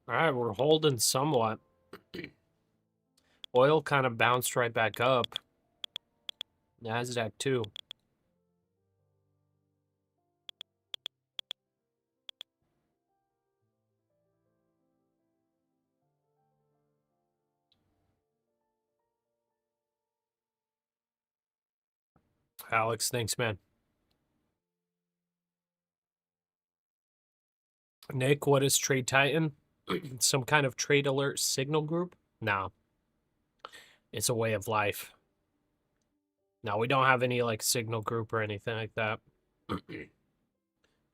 All right, we're holding somewhat. Oil kind of bounced right back up. NASDAQ too. Alex, thanks, man. Nick, what is Trade Titan? Some kind of trade alert signal group? No. It's a way of life. No, we don't have any like signal group or anything like that.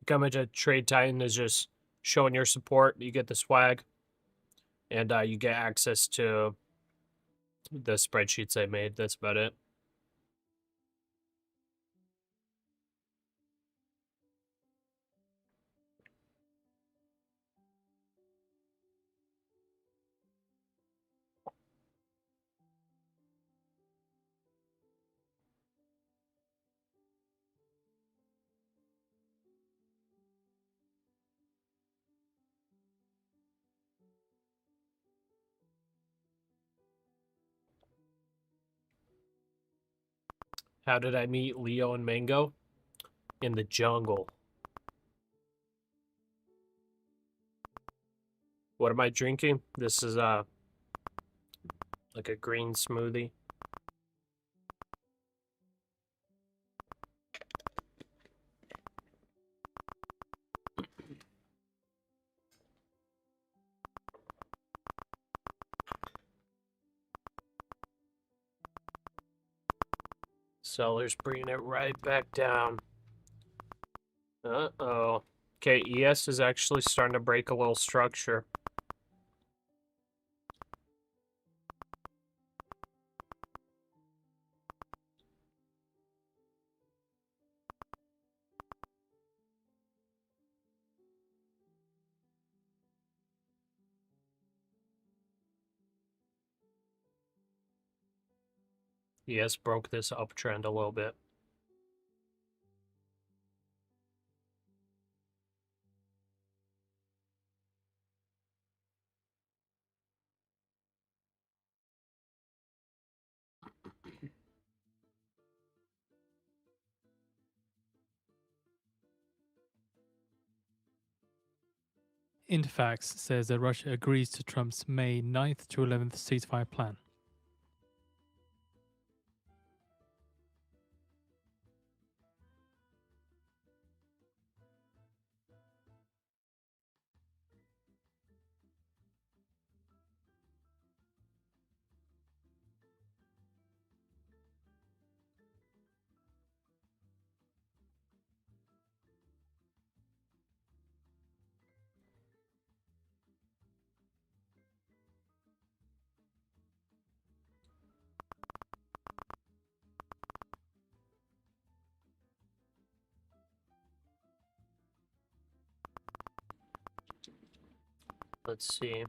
Becoming a Trade Titan is just showing your support. You get the swag, and you get access to the spreadsheets I made. That's about it. How did I meet Leo and Mango? In the jungle. What am I drinking? This is like a green smoothie. Sellers bringing it right back down. Uh-oh. Okay, ES is actually starting to break a little structure. ES broke this uptrend a little bit. Interfax says that Russia agrees to Trump's May 9th to 11th ceasefire plan. Let's see. I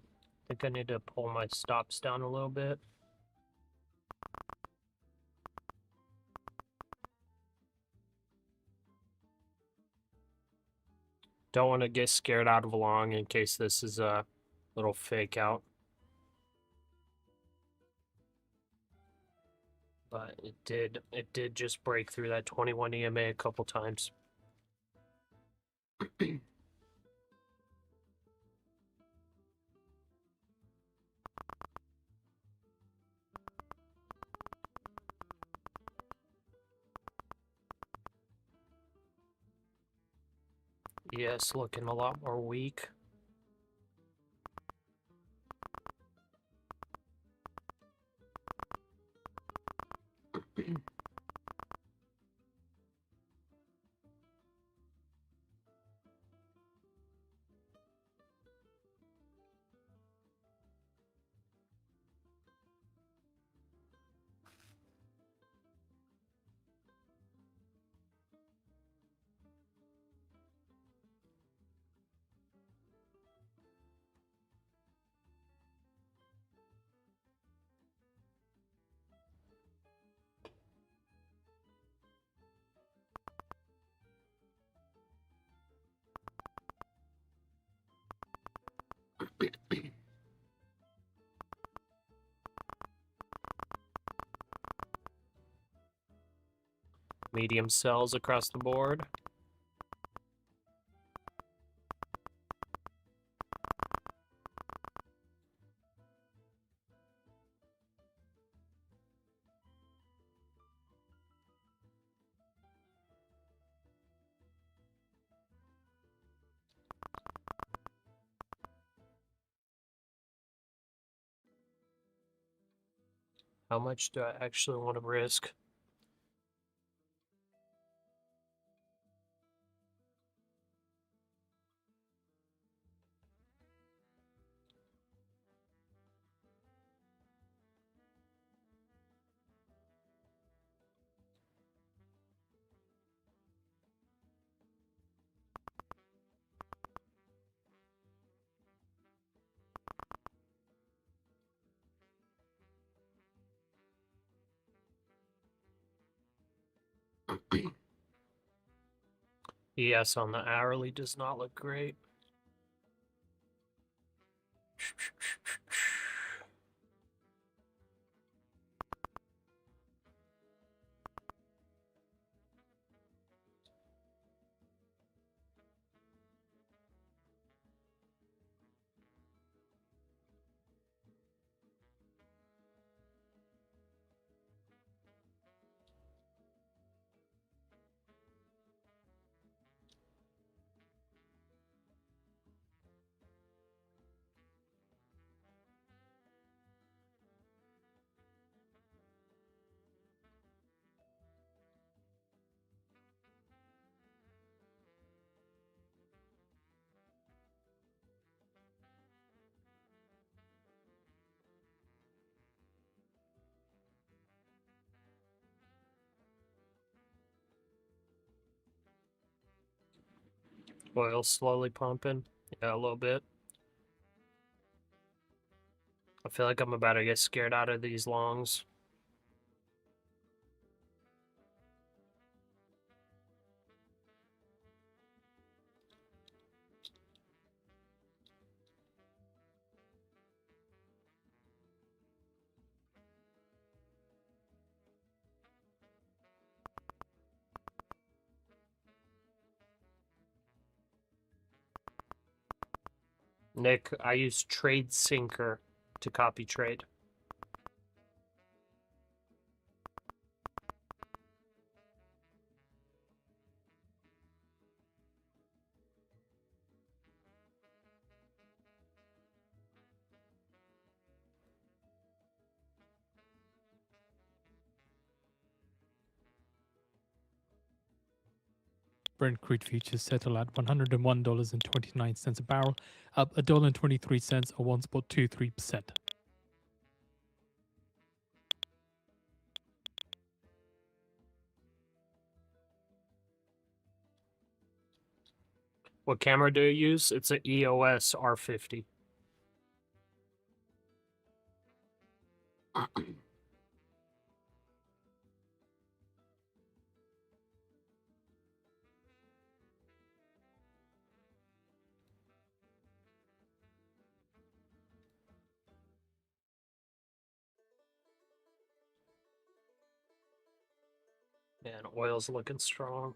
think I need to pull my stops down a little bit. Don't want to get scared out of long in case this is a little fake out. But it did just break through that 21 EMA a couple times. Yes, looking a lot more weak. Medium sells across the board. How much do I actually want to risk? ES on the hourly does not look great. Oil slowly pumping. Yeah, a little bit. I feel like I'm about to get scared out of these longs. Nick, I use Trade Syncer to copy trade. Brent crude futures settle at $101.29 a barrel, up $1.23 or 1.23%. What camera do you use? It's an EOS R50. And oil's looking strong.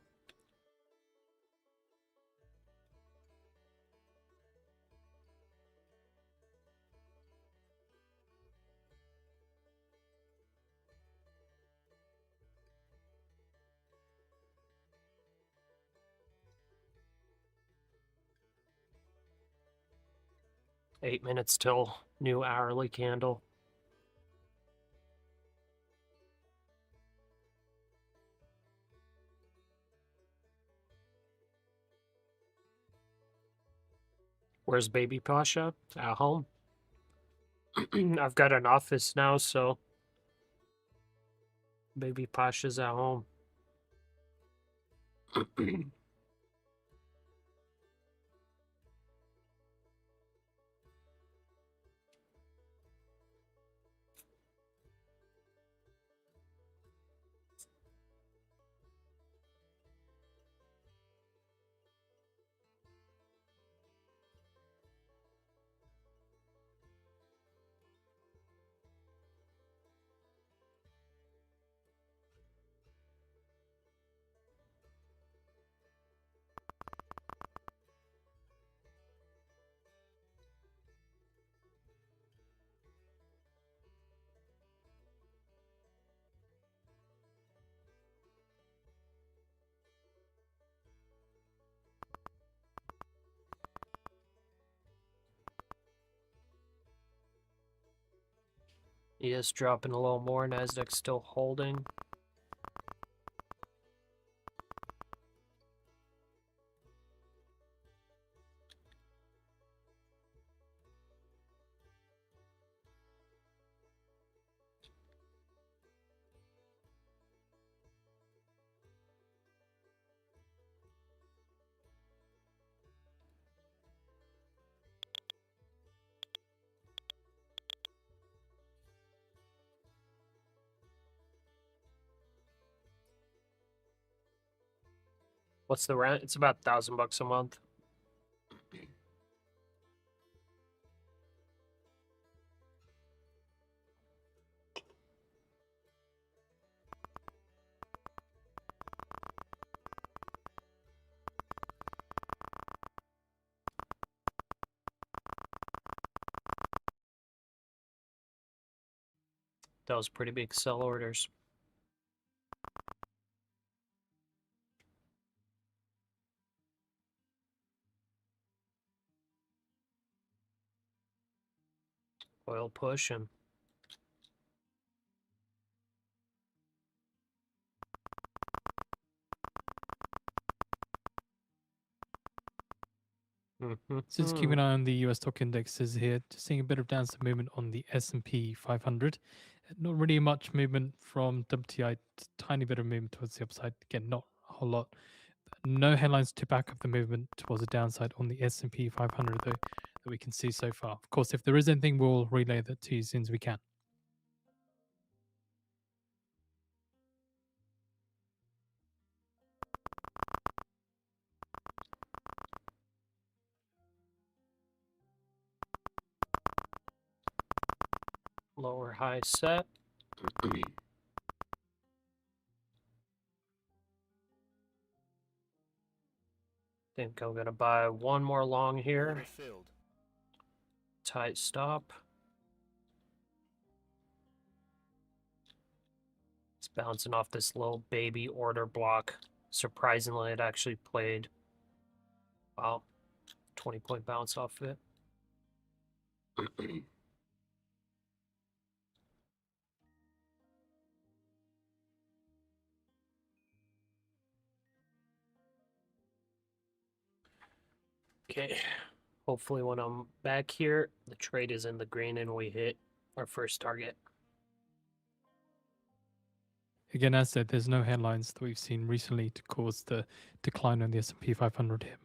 Eight minutes till new hourly candle. Where's baby Pasha? At home. I've got an office now, so baby Pasha's at home. ES dropping a little more. NASDAQ still holding. What's the rent? It's about $1,000 a month. That was pretty big sell orders. Oil pushing. So just keep an eye on the US stock indexes here. Just seeing a bit of downside movement on the S&P 500. Not really much movement from WTI. Tiny bit of movement towards the upside. Again, not a whole lot. No headlines to back up the movement towards the downside on the S&P 500 though that we can see so far. Of course, if there is anything, we'll relay that to you as soon as we can. Lower high set. Think I'm gonna buy one more long here. Tight stop. It's bouncing off this little baby order block. Surprisingly, it actually played. Wow, 20-point bounce off of it. Okay, hopefully when I'm back here, the trade is in the green and we hit our first target. Again, as said, there's no headlines that we've seen recently to cause the decline on the S&P 500 here.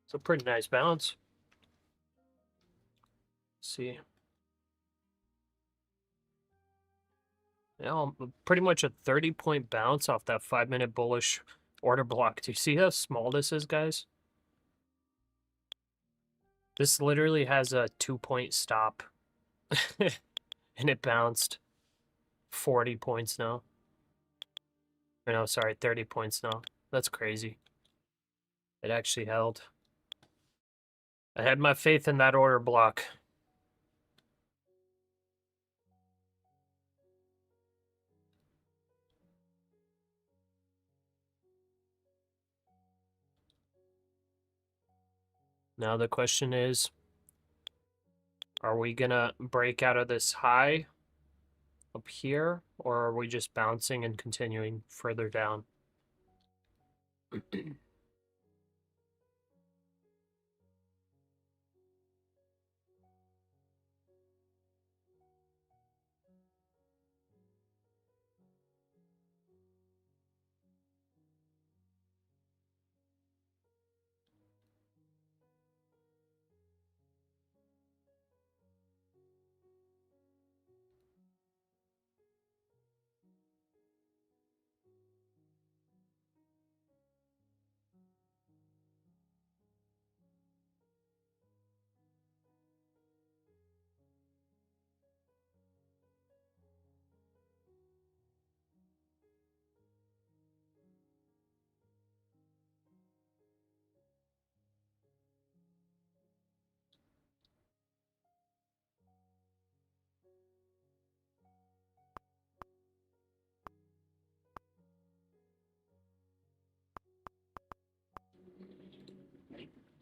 It's a pretty nice bounce. See. Yeah, pretty much a 30-point bounce off that 5-minute bullish order block. Do you see how small this is, guys? This literally has a 2-point stop. And it bounced 40 points now. Or no, sorry, 30 points now. That's crazy. It actually held. I had my faith in that order block. Now the question is, are we gonna break out of this high up here, or are we just bouncing and continuing further down?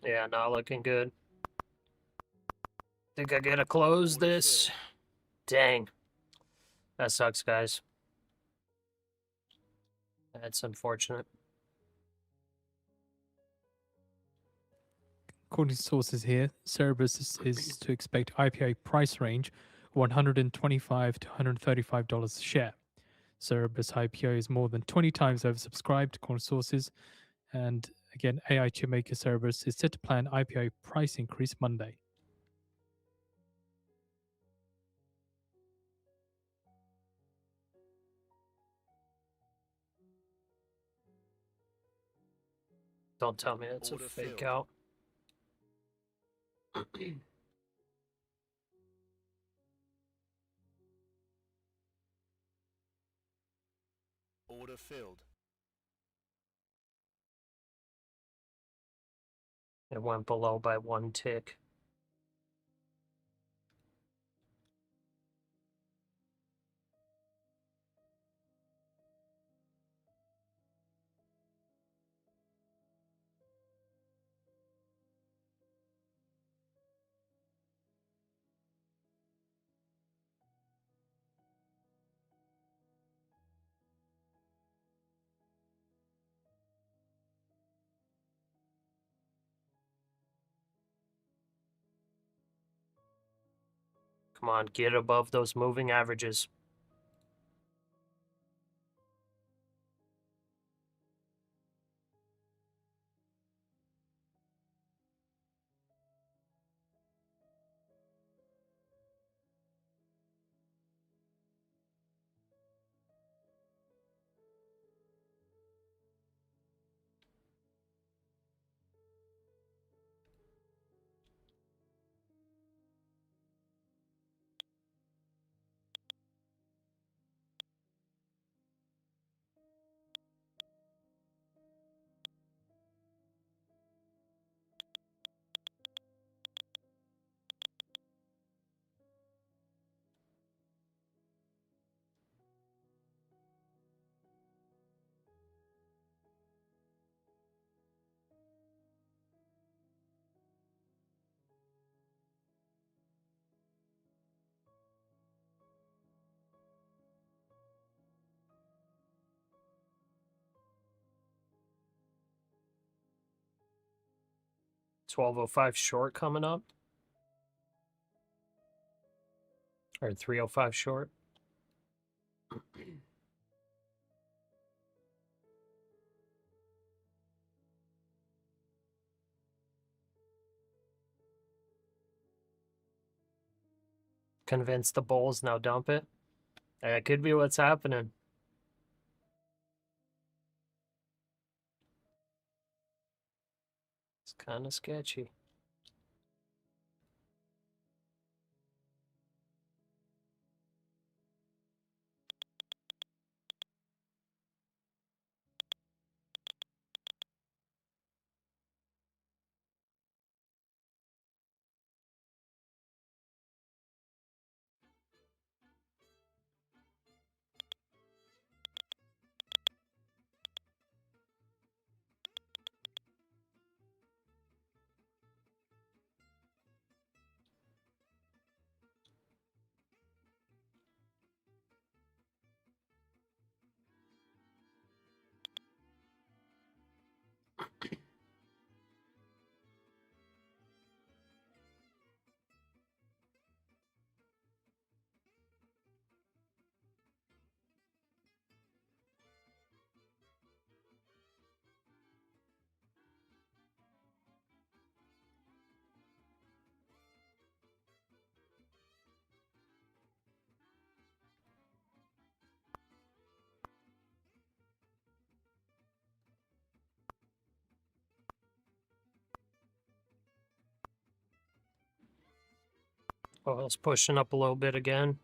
Yeah, not looking good. Think I gotta close this. Dang. That sucks, guys. That's unfortunate. According to sources here, Cerberus is to expect IPO price range $125 to $135 a share. Cerberus IPO is more than 20 times oversubscribed, according to sources. And again, AI chipmaker Cerberus is set to plan IPO price increase Monday. Don't tell me it's a Order fake filled. out. Order filled. It went below by 1 tick. Come on, get above those moving averages. $12.05 short coming up. Or $3.05 short. Convince the bulls, now dump it. That could be what's happening. It's kind of sketchy. Oil's pushing up a little bit again.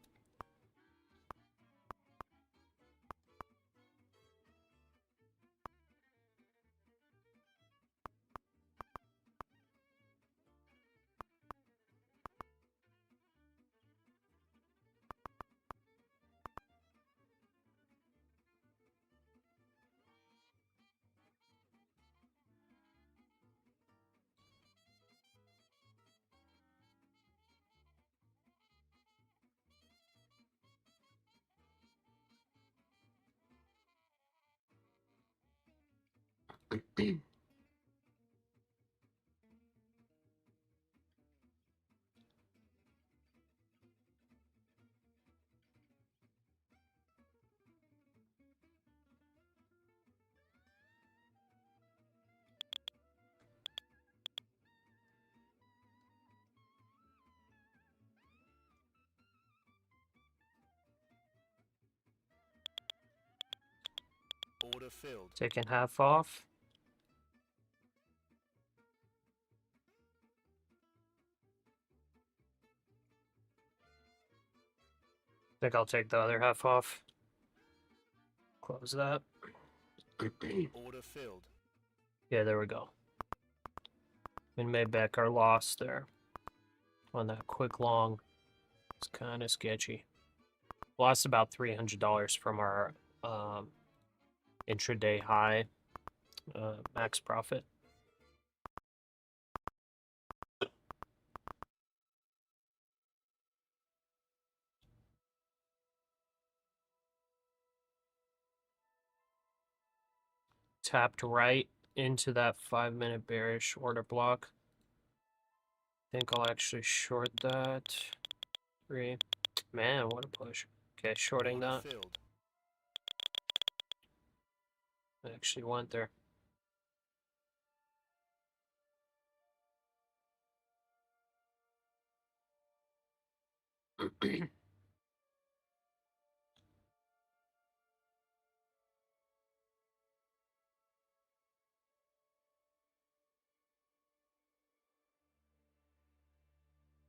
Order filled. Taking half off. Think I'll take the other half off. Close that. Order filled. Yeah, there we go. We made back our loss there on that quick long. It's kind of sketchy. Lost about $300 from our intraday high max profit. Tapped right into that 5-minute bearish order block. I think I'll actually short that. 3. Man, what a push. Okay, shorting Order that. filled. I actually went there.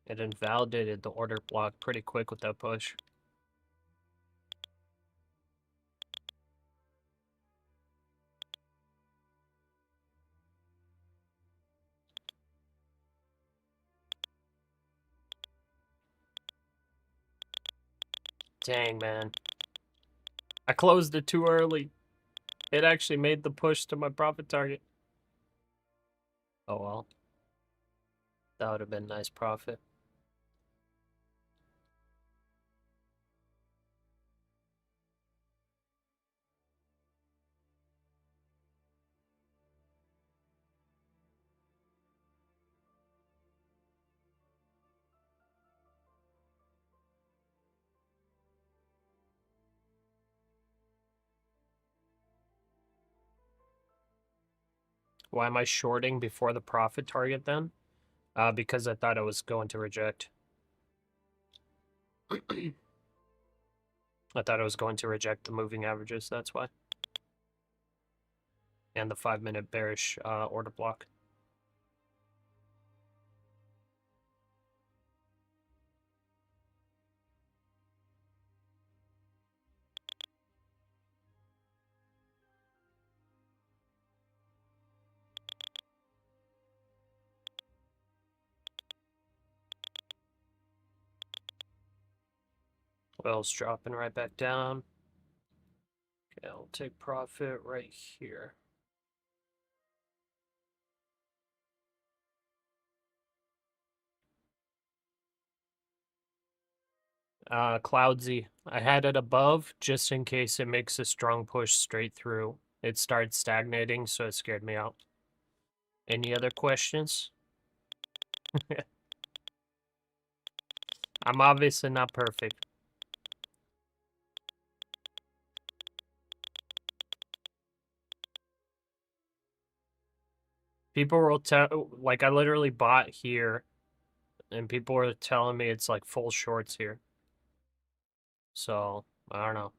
It invalidated the order block pretty quick with that push. Dang, man. I closed it too early. It actually made the push to my profit target. Oh well. That would have been nice profit. Why am I shorting before the profit target then? Because I thought I was going to reject. I thought I was going to reject the moving averages, that's why. And the 5-minute bearish order block. Oil's dropping right back down. Okay, I'll take profit right here. Cloudsy. I had it above just in case it makes a strong push straight through. It started stagnating, so it scared me out. Any other questions? I'm obviously not perfect. People will tell, like, I literally bought here, and people were telling me it's like full shorts here. So, I don't know.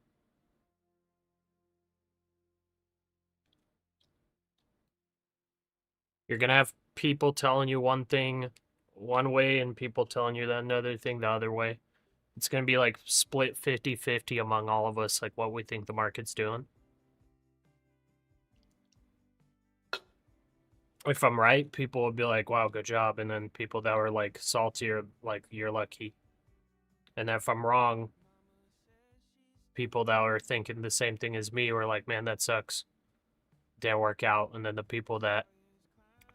You're gonna have people telling you one thing one way and people telling you another thing the other way. It's gonna be like split 50-50 among all of us, like what we think the market's doing. If I'm right, people will be like, wow, good job. And then people that were like salty are like, you're lucky. And if I'm wrong, people that were thinking the same thing as me were like, man, that sucks. Didn't work out. And then the people that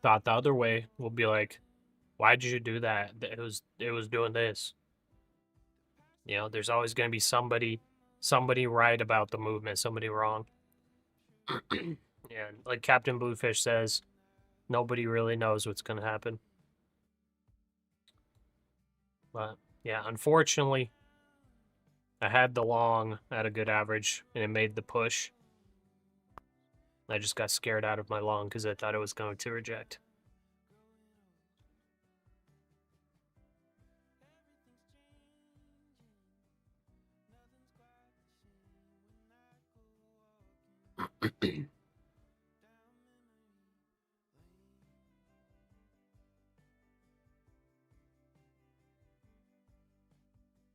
thought the other way will be like, why'd you do that? It was doing this. You know, there's always going to be somebody right about the movement, somebody wrong. Yeah, like Captain Bluefish says, nobody really knows what's going to happen. But yeah, unfortunately, I had the long at a good average, and it made the push. I just got scared out of my long because I thought it was going to reject.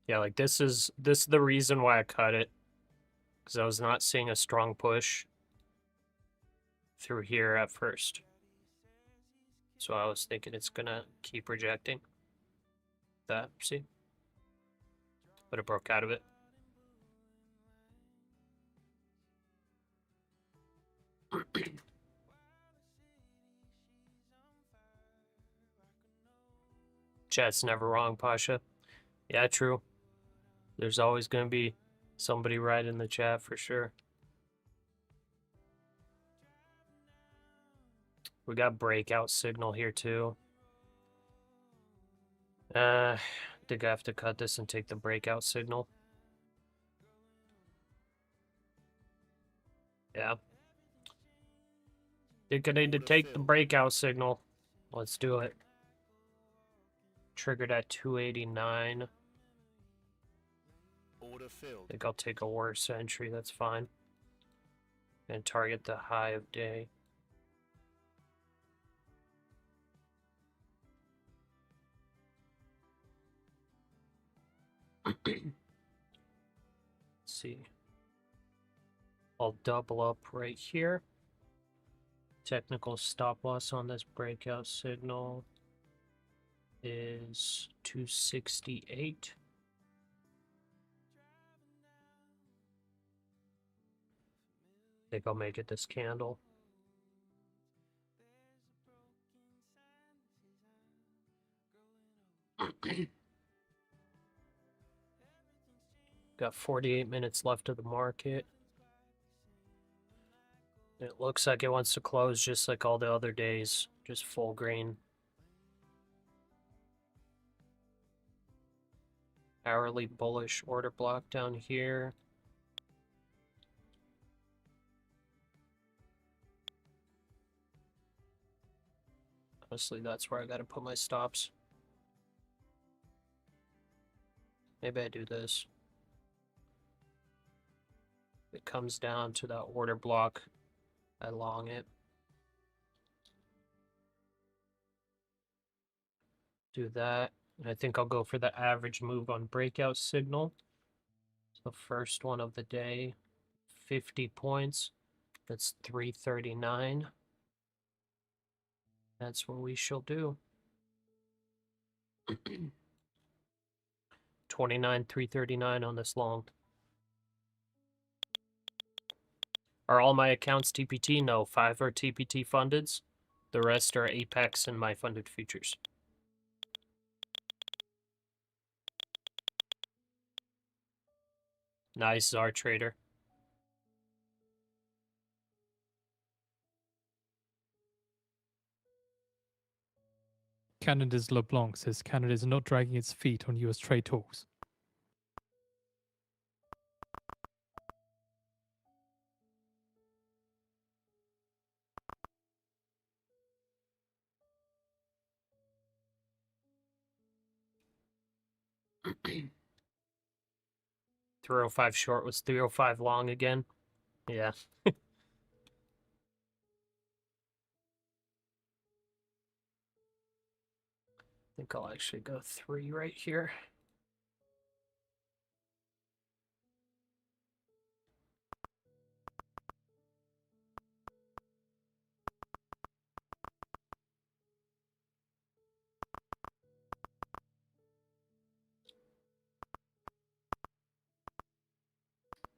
Yeah, like this is the reason why I cut it, because I was not seeing a strong push through here at first. So I was thinking it's gonna keep rejecting that, see? But it broke out of it. Chat's never wrong, Pasha. Yeah, true. There's always gonna be somebody right in the chat for sure. We got breakout signal here too. Think I have to cut this and take the breakout signal. Yeah. Think I need to take the breakout signal. Let's do it. Triggered at 289. Order filled. Think I'll take a worse entry, that's fine. And target the high of day. Let's see. I'll double up right here. Technical stop loss on this breakout signal is 268. Think I'll make it this candle. Got 48 minutes left of the market. It looks like it wants to close just like all the other days, just full green. Hourly bullish order block down here. Honestly, that's where I gotta put my stops. Maybe I do this. If it comes down to that order block, I long it. Do that. And I think I'll go for the average move on breakout signal. The first one of the day, 50 points. That's 339. That's what we shall do. 29, 339 on this long. Are all my accounts TPT? No, 5 are TPT fundeds. The rest are Apex and my funded futures. Nice, Czar Trader. Canada's LeBlanc says Canada is not dragging its feet on US trade talks. $305 short was $305 long again. Yeah. I think I'll actually go 3 right here.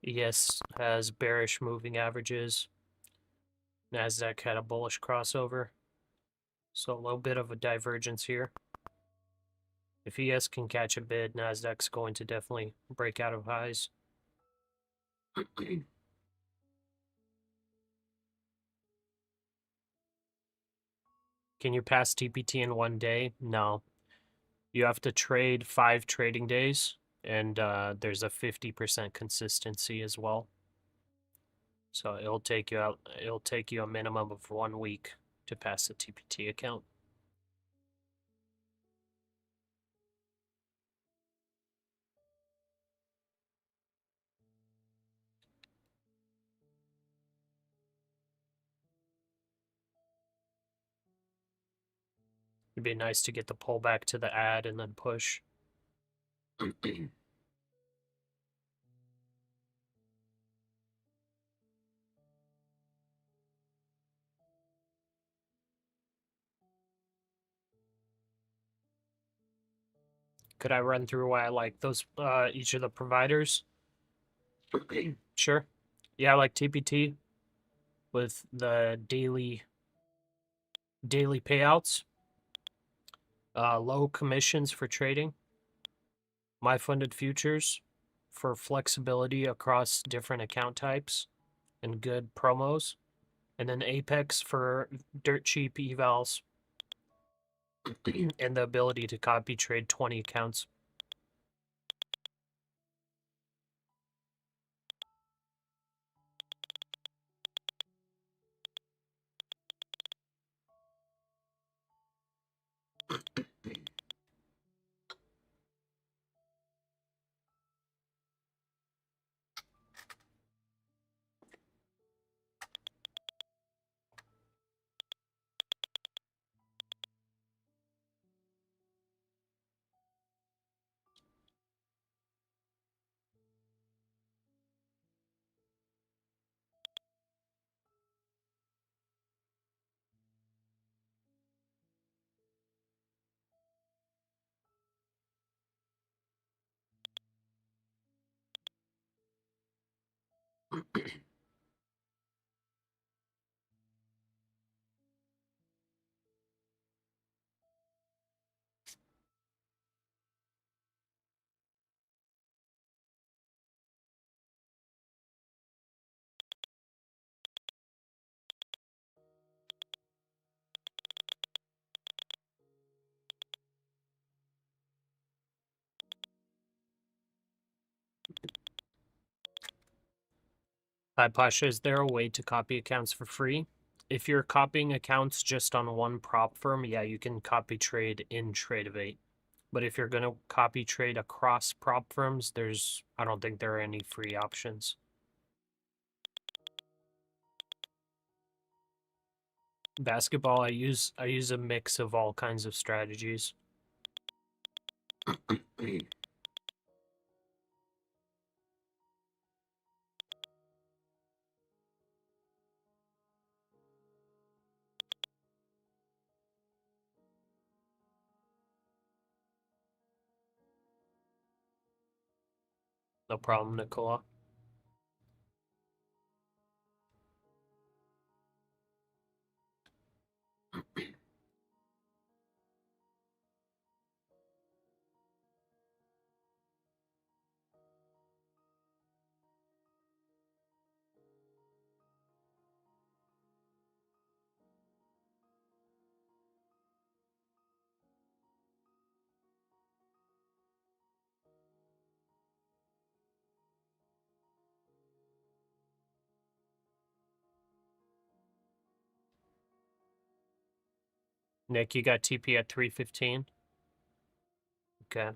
ES has bearish moving averages. NASDAQ had a bullish crossover. So a little bit of a divergence here. If ES can catch a bid, NASDAQ's going to definitely break out of highs. Can you pass TPT in 1 day? No. You have to trade 5 trading days, and there's a 50% consistency as well. So it'll take you a minimum of 1 week to pass the TPT account. It'd be nice to get the pullback to the ad and then push. Could I run through why I like those each of the providers? Sure. Yeah, I like TPT with the daily payouts, low commissions for trading, my funded futures for flexibility across different account types and good promos, and then Apex for dirt cheap evals and the ability to copy trade 20 accounts. Hi, Pasha. Is there a way to copy accounts for free? If you're copying accounts just on one prop firm, yeah, you can copy trade in Tradeovate. But if you're going to copy trade across prop firms, I don't think there are any free options. Basketball, I use a mix of all kinds of strategies. No problem, Nicola. Nick, you got TP at 315? Okay.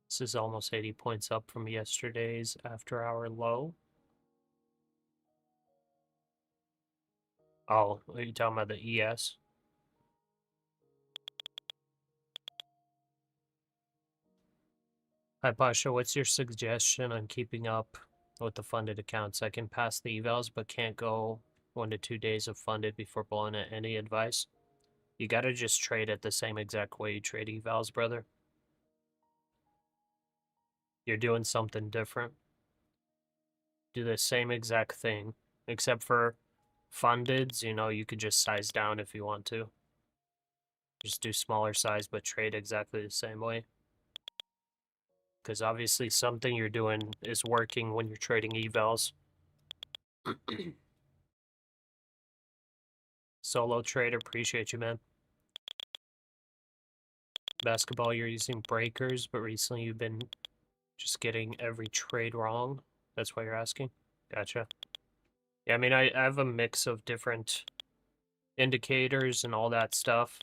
This is almost 80 points up from yesterday's after-hour low. Oh, are you talking about the ES? Hi, Pasha. What's your suggestion on keeping up with the funded accounts? I can pass the evals, but can't go 1 to 2 days of funded before blowing it. Any advice? You gotta just trade it the same exact way you trade evals, brother. You're doing something different. Do the same exact thing, except for fundeds, you could just size down if you want to. Just do smaller size, but trade exactly the same way. Because obviously something you're doing is working when you're trading evals. Solo trader, appreciate you, man. Basketball, you're using breakers, but recently you've been just getting every trade wrong. That's why you're asking? Gotcha. Yeah, I mean, I have a mix of different indicators and all that stuff.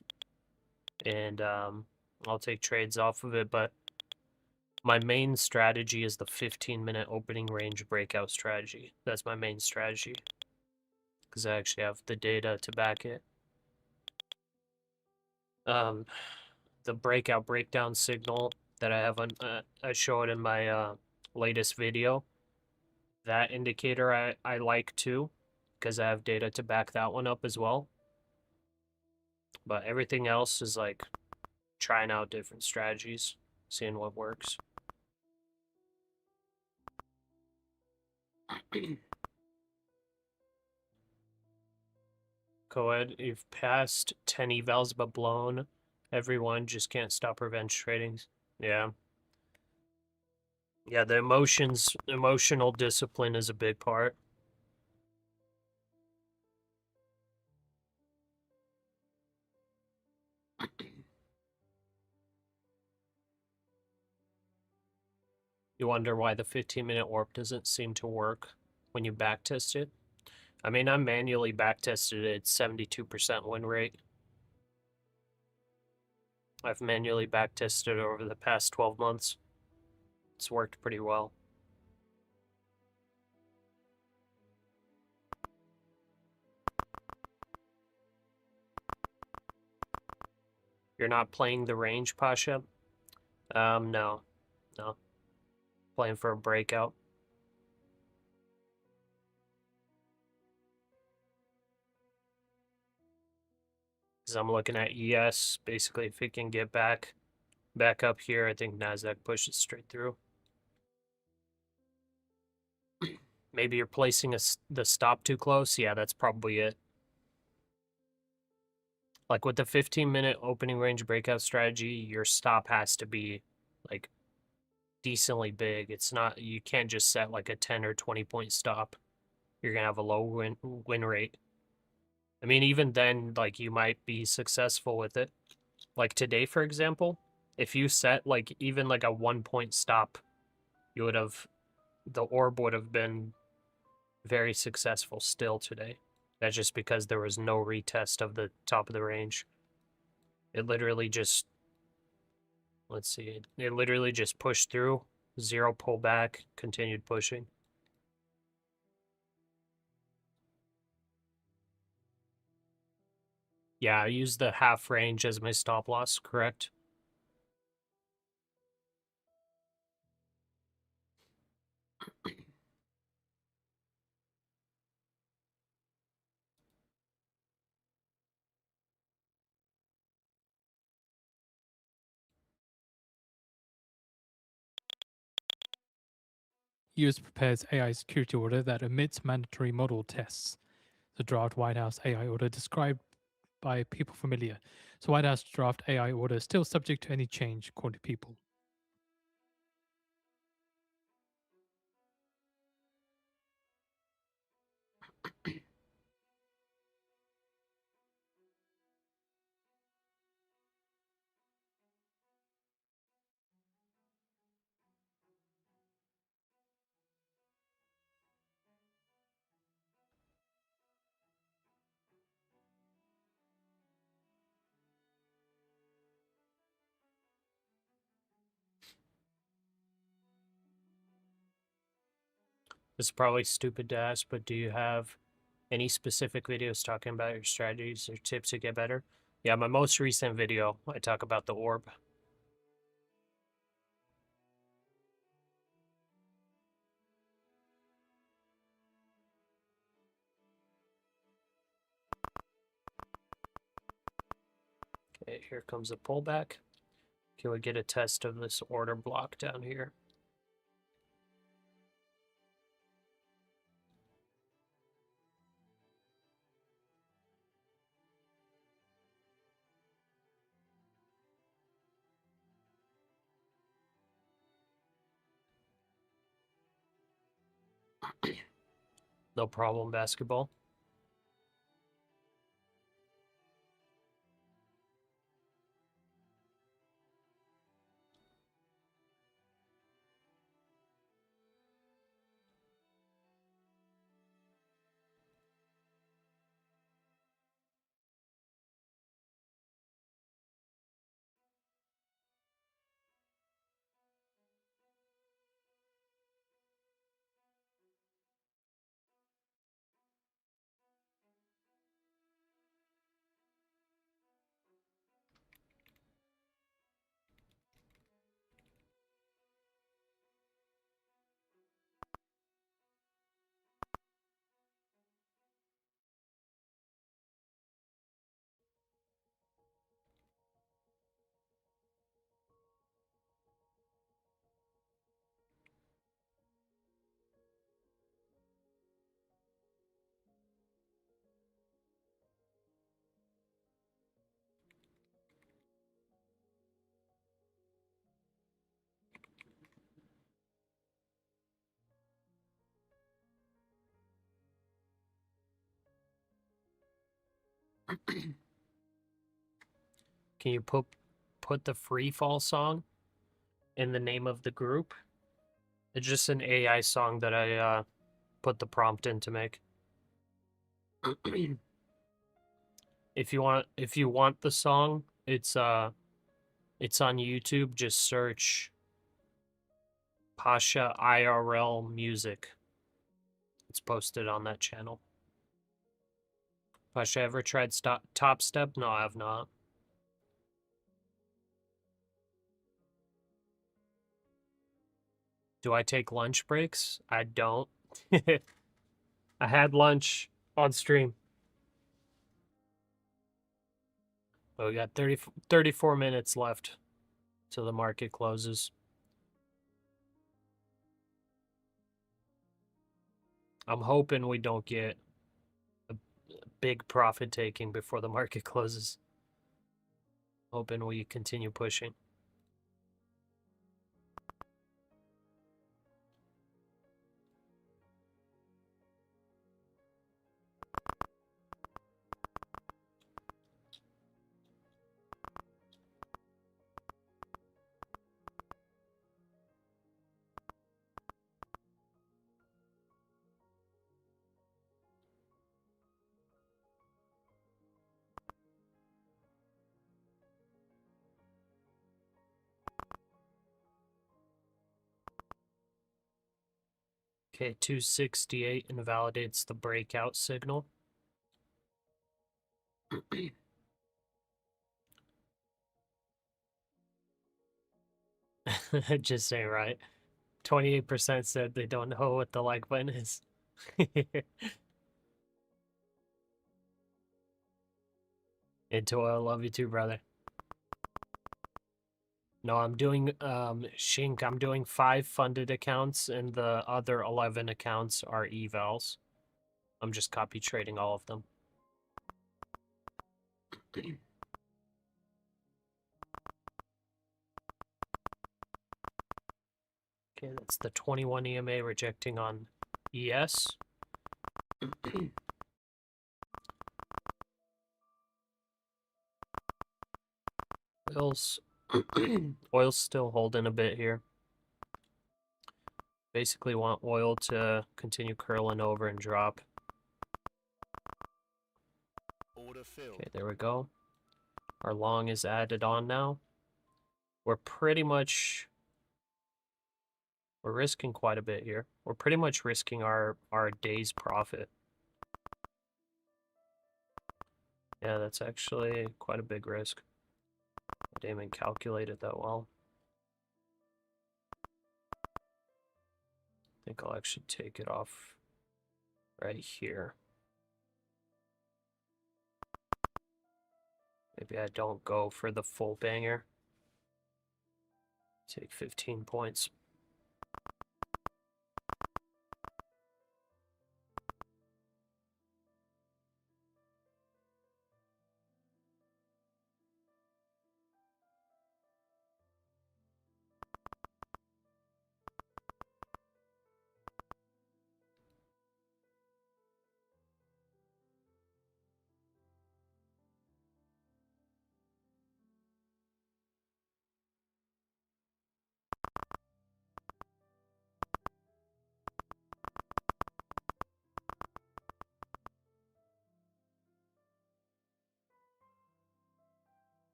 And I'll take trades off of it, but my main strategy is the 15-minute opening range breakout strategy. That's my main strategy. Because I actually have the data to back it. The breakout breakdown signal that I have on, I show it in my latest video. That indicator I like too, because I have data to back that one up as well. But everything else is like trying out different strategies, seeing what works. Coed, you've passed 10 evals but blown. Everyone just can't stop revenge trading. Yeah. Yeah, the emotional discipline is a big part. You wonder why the 15-minute warp doesn't seem to work when you backtest it? I mean, I manually backtested it at 72% win rate. I've manually backtested it over the past 12 months. It's worked pretty well. You're not playing the range, Pasha? No. No. Playing for a breakout. Because I'm looking at ES. Basically, if it can get back up here, I think NASDAQ pushes straight through. Maybe you're placing the stop too close. Yeah, that's probably it. Like with the 15-minute opening range breakout strategy, your stop has to be like decently big. It's not, you can't just set like a 10 or 20 point stop. You're gonna have a low win rate. I mean, even then, like you might be successful with it. Like today, for example, if you set like even like a 1 point stop, you would have, the orb would have been very successful still today. That's just because there was no retest of the top of the range. It literally just, let's see, it literally just pushed through, zero pullback, continued pushing. Yeah, I use the half range as my stop loss, correct? US prepares AI security order that omits mandatory model tests. The draft White House AI order described by people familiar. So White House draft AI order is still subject to any change, according to people. This is probably stupid to ask, but do you have any specific videos talking about your strategies or tips to get better? Yeah, my most recent video, I talk about the orb. Okay, here comes a pullback. Can we get a test of this order block down here? No problem, basketball. Can you put the free fall song in the name of the group? It's just an AI song that I put the prompt in to make. If you want the song, it's on YouTube. Just search Pasha IRL music. It's posted on that channel. Pasha, ever tried Top Step? No, I have not. Do I take lunch breaks? I don't. I had lunch on stream. But we got 34 minutes left till the market closes. I'm hoping we don't get a big profit taking before the market closes. Hoping we continue pushing. Okay, 268 invalidates the breakout signal. Just saying, right? 28% said they don't know what the like button is. Into oil, love you too, brother. No, I'm doing Shink, I'm doing 5 funded accounts and the other 11 accounts are evals. I'm just copy trading all of them. Okay, that's the 21 EMA rejecting on ES. Oil's still holding a bit here. Basically want oil to continue curling over and drop. Okay, there we go. Our long is added on now. We're risking quite a bit here. We're pretty much risking our day's profit. Yeah, that's actually quite a big risk. I didn't even calculate it that well. I think I'll actually take it off right here. Maybe I don't go for the full banger. Take 15 points.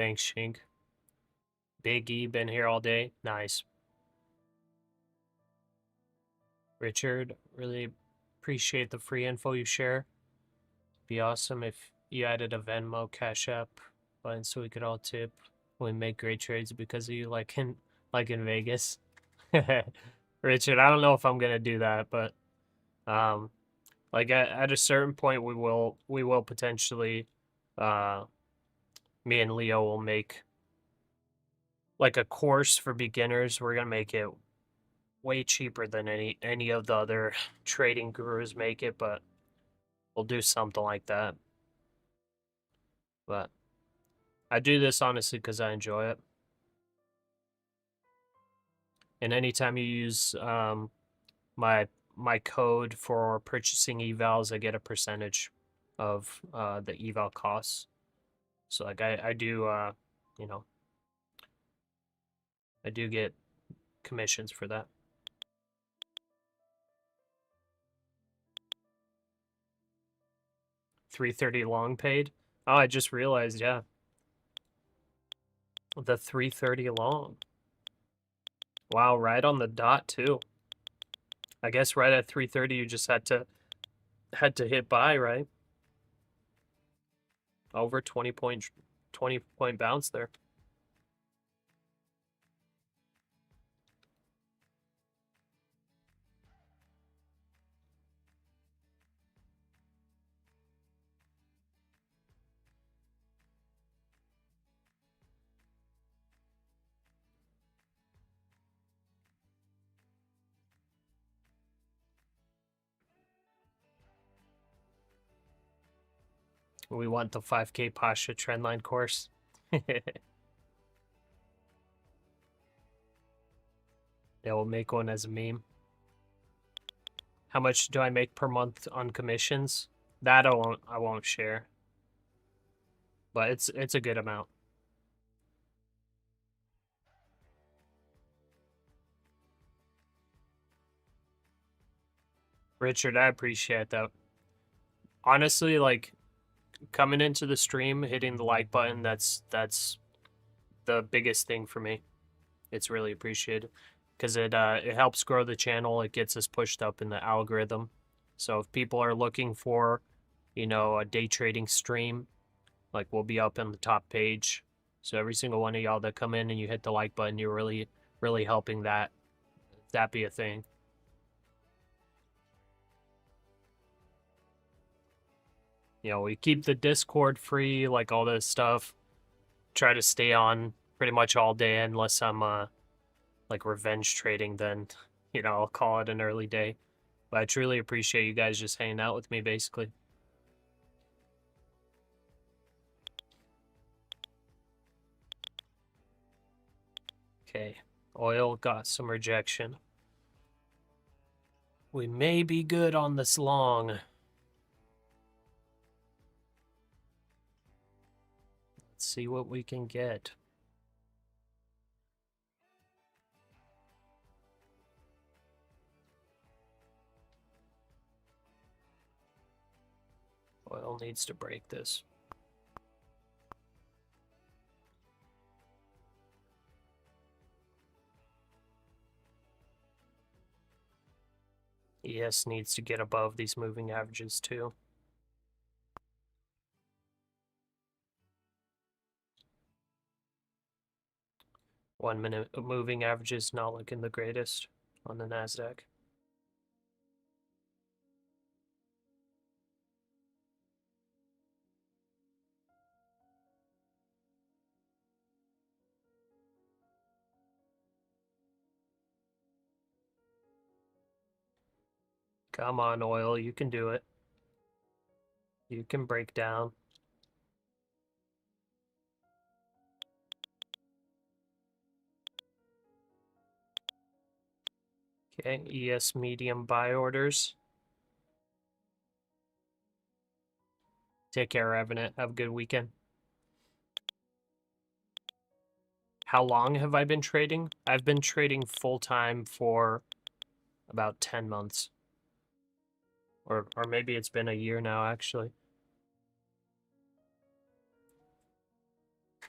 Thanks, Shink. Big E been here all day. Nice. Richard, really appreciate the free info you share. Be awesome if you added a Venmo Cash App button so we could all tip. We make great trades because of you, like in Vegas. Richard, I don't know if I'm gonna do that, but like at a certain point we will potentially me and Leo will make like a course for beginners. We're gonna make it way cheaper than any of the other trading gurus make it, but we'll do something like that. But I do this honestly because I enjoy it. And anytime you use my code for purchasing evals, I get a percentage of the eval costs. So like I do you know, I do get commissions for that. $330 long paid. Oh, I just realized, yeah. The 330 long. Wow, right on the dot too. I guess right at 330 you just had to hit buy, right? Over 20 point bounce there. We want the 5K Pasha trendline course. Yeah, we'll make one as a meme. How much do I make per month on commissions? That I won't share. But it's a good amount. Richard, I appreciate that. Honestly, like coming into the stream, hitting the like button, that's the biggest thing for me. It's really appreciated because it helps grow the channel. It gets us pushed up in the algorithm. So if people are looking for, you know, a day trading stream, like we'll be up on the top page. So every single one of y'all that come in and you hit the like button, you're really helping that be a thing. You know, we keep the Discord free, like all this stuff. Try to stay on pretty much all day unless I'm like revenge trading, then you know I'll call it an early day. But I truly appreciate you guys just hanging out with me, basically. Okay, oil got some rejection. We may be good on this long. Let's see what we can get. Oil needs to break this. ES needs to get above these moving averages too. One minute moving averages not looking the greatest on the NASDAQ. Come on, oil, you can do it. You can break down. Okay, ES medium buy orders. Take care, Revenant. Have a good weekend. How long have I been trading? I've been trading full-time for about 10 months. Or maybe it's been a year now, actually.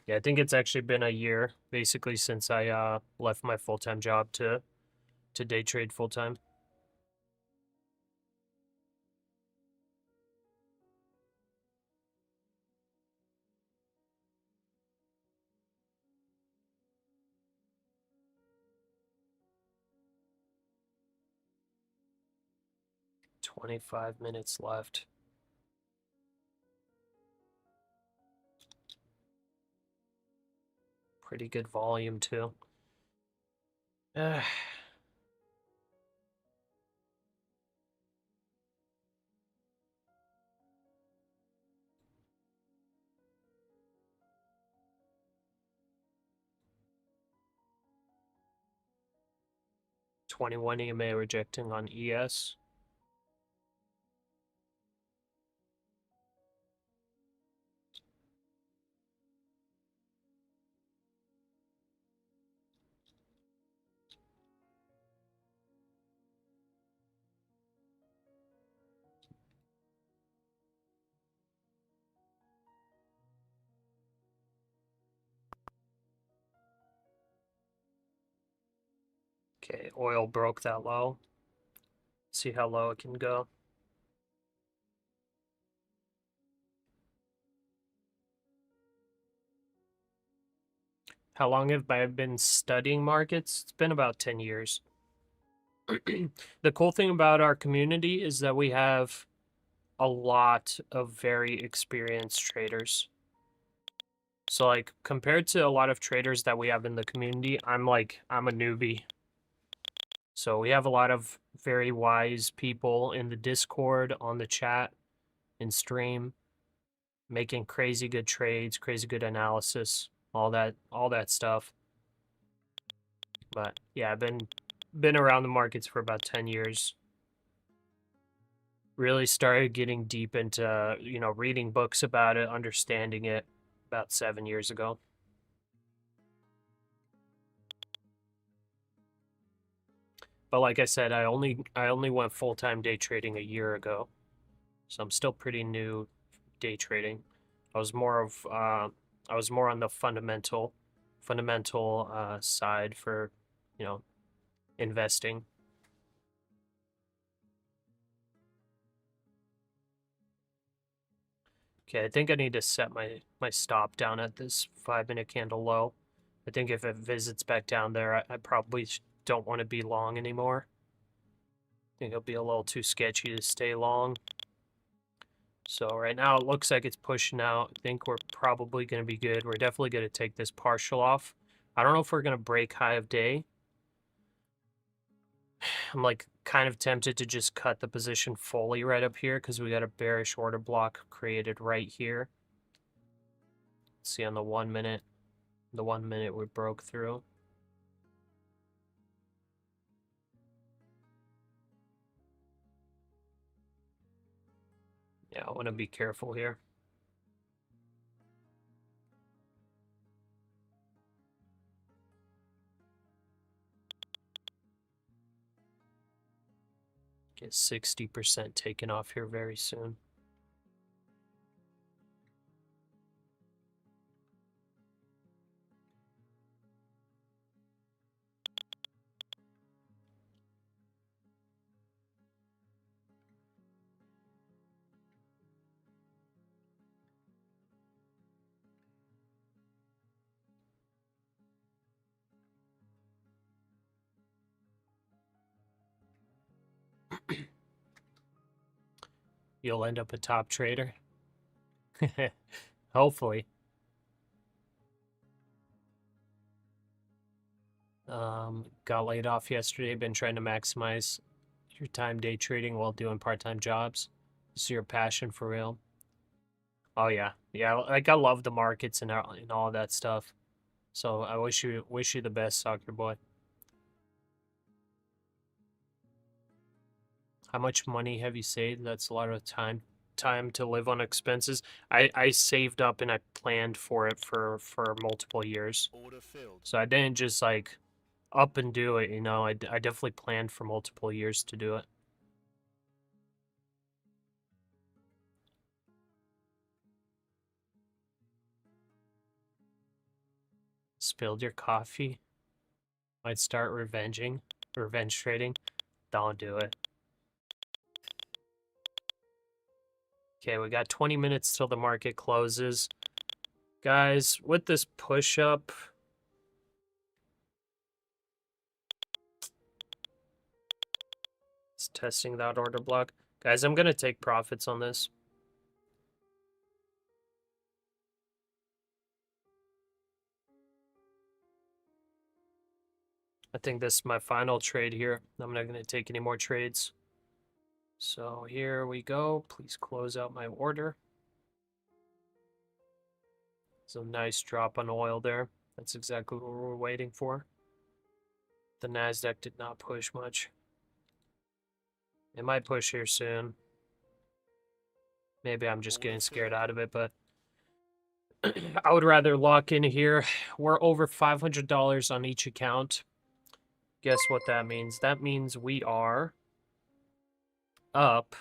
Yeah, I think it's actually been a year, basically, since I left my full-time job to day trade full-time. $25 minutes left. Pretty good volume too. Uh, 21 EMA rejecting on ES. Okay, oil broke that low. See how low it can go. How long have I been studying markets? It's been about 10 years. The cool thing about our community is that we have a lot of very experienced traders. So like compared to a lot of traders that we have in the community, I'm a newbie. So we have a lot of very wise people in the Discord, on the chat, in stream, making crazy good trades, crazy good analysis, all that stuff. But yeah, I've been around the markets for about 10 years. Really started getting deep into, reading books about it, understanding it about 7 years ago. But like I said, I only went full-time day trading a year ago. So I'm still pretty new day trading. I was more on the fundamental side for, investing. Okay, I think I need to set my stop down at this 5-minute candle low. I think if it visits back down there, I probably don't want to be long anymore. I think it'll be a little too sketchy to stay long. So right now it looks like it's pushing out. I think we're probably going to be good. We're definitely going to take this partial off. I don't know if we're going to break high of day. I'm like kind of tempted to just cut the position fully right up here because we got a bearish order block created right here. Let's see on the 1 minute. The 1 minute we broke through. Yeah, I want to be careful here. Get 60% taken off here very soon. You'll end up a top trader. Hopefully. Got laid off yesterday. Been trying to maximize your time day trading while doing part-time jobs. This is your passion for real. Oh yeah, yeah. Like I love the markets and all of that stuff. So I wish you the best, soccer boy. How much money have you saved? That's a lot of time to live on expenses. I saved up and I planned for it for multiple years. So I didn't just like up and do it, I definitely planned for multiple years to do it. Spilled your coffee. Might start revenge trading. Don't do it. Okay, we got 20 minutes till the market closes. Guys, with this push up, it's testing that order block. Guys, I'm going to take profits on this. I think this is my final trade here. I'm not going to take any more trades. So here we go. Please close out my order. It's a nice drop on oil there. That's exactly what we're waiting for. The NASDAQ did not push much. It might push here soon. Maybe I'm just getting scared out of it, but I would rather lock in here. We're over $500 on each account. Guess what that means? That means we are up.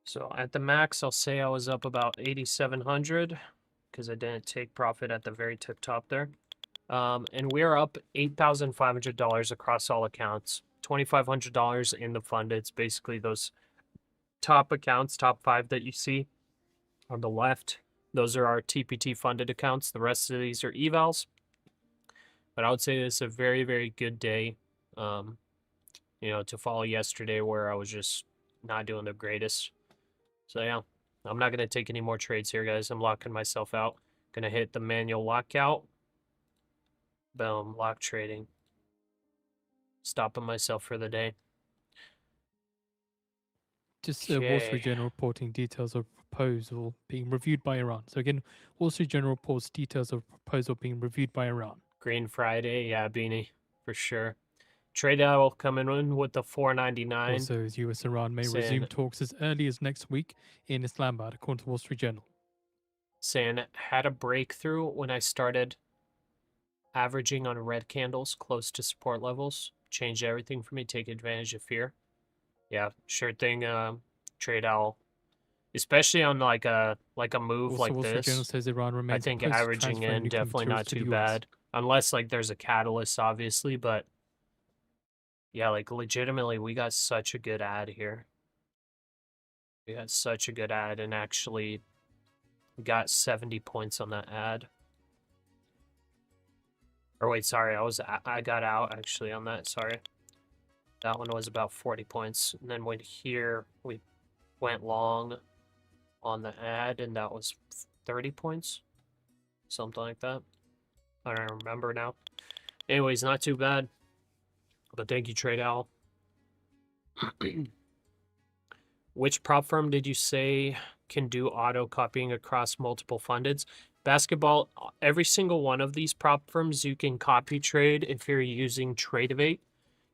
So at the max, I'll say I was up about 8,700 because I didn't take profit at the very tip top there. And we're up $8,500 across all accounts. $2,500 in the fund. It's basically those top accounts, top 5 that you see on the left. Those are our TPT funded accounts. The rest of these are evals. But I would say this is a very, very good day. You know, to follow yesterday where I was just not doing the greatest. So yeah, I'm not going to take any more trades here, guys. I'm locking myself out. Going to hit the manual lockout. Boom, lock trading. Stopping myself for the day. Just Wall Street Journal reporting details of proposal being reviewed by Iran. So again, Wall Street Journal reports details of proposal being reviewed by Iran. Green Friday, yeah, Beanie, for sure. Trade Owl coming in with the 499. Also, as US-Iran may resume talks as early as next week in Islamabad, according to Wall Street Journal. Saying had a breakthrough when I started averaging on red candles close to support levels. Changed everything for me, take advantage of fear. Yeah, sure thing, Trade Owl. Especially on like a move Also, like Wall Street Journal this. says Iran I remains think opposed to averaging transferring in nuclear definitely materials not to the too US. bad. Unless like there's a catalyst, obviously, but yeah, like legitimately we got such a good ad here. We got such a good ad and actually got 70 points on that ad. Or wait, sorry, I got out actually on that, sorry. That one was about 40 points. And then when here we went long on the ad and that was 30 points. Something like that. I don't remember now. Anyways, not too bad. But thank you, Trade Owl. Which prop firm did you say can do auto copying across multiple fundeds? Basketball, every single one of these prop firms you can copy trade if you're using Tradeovate.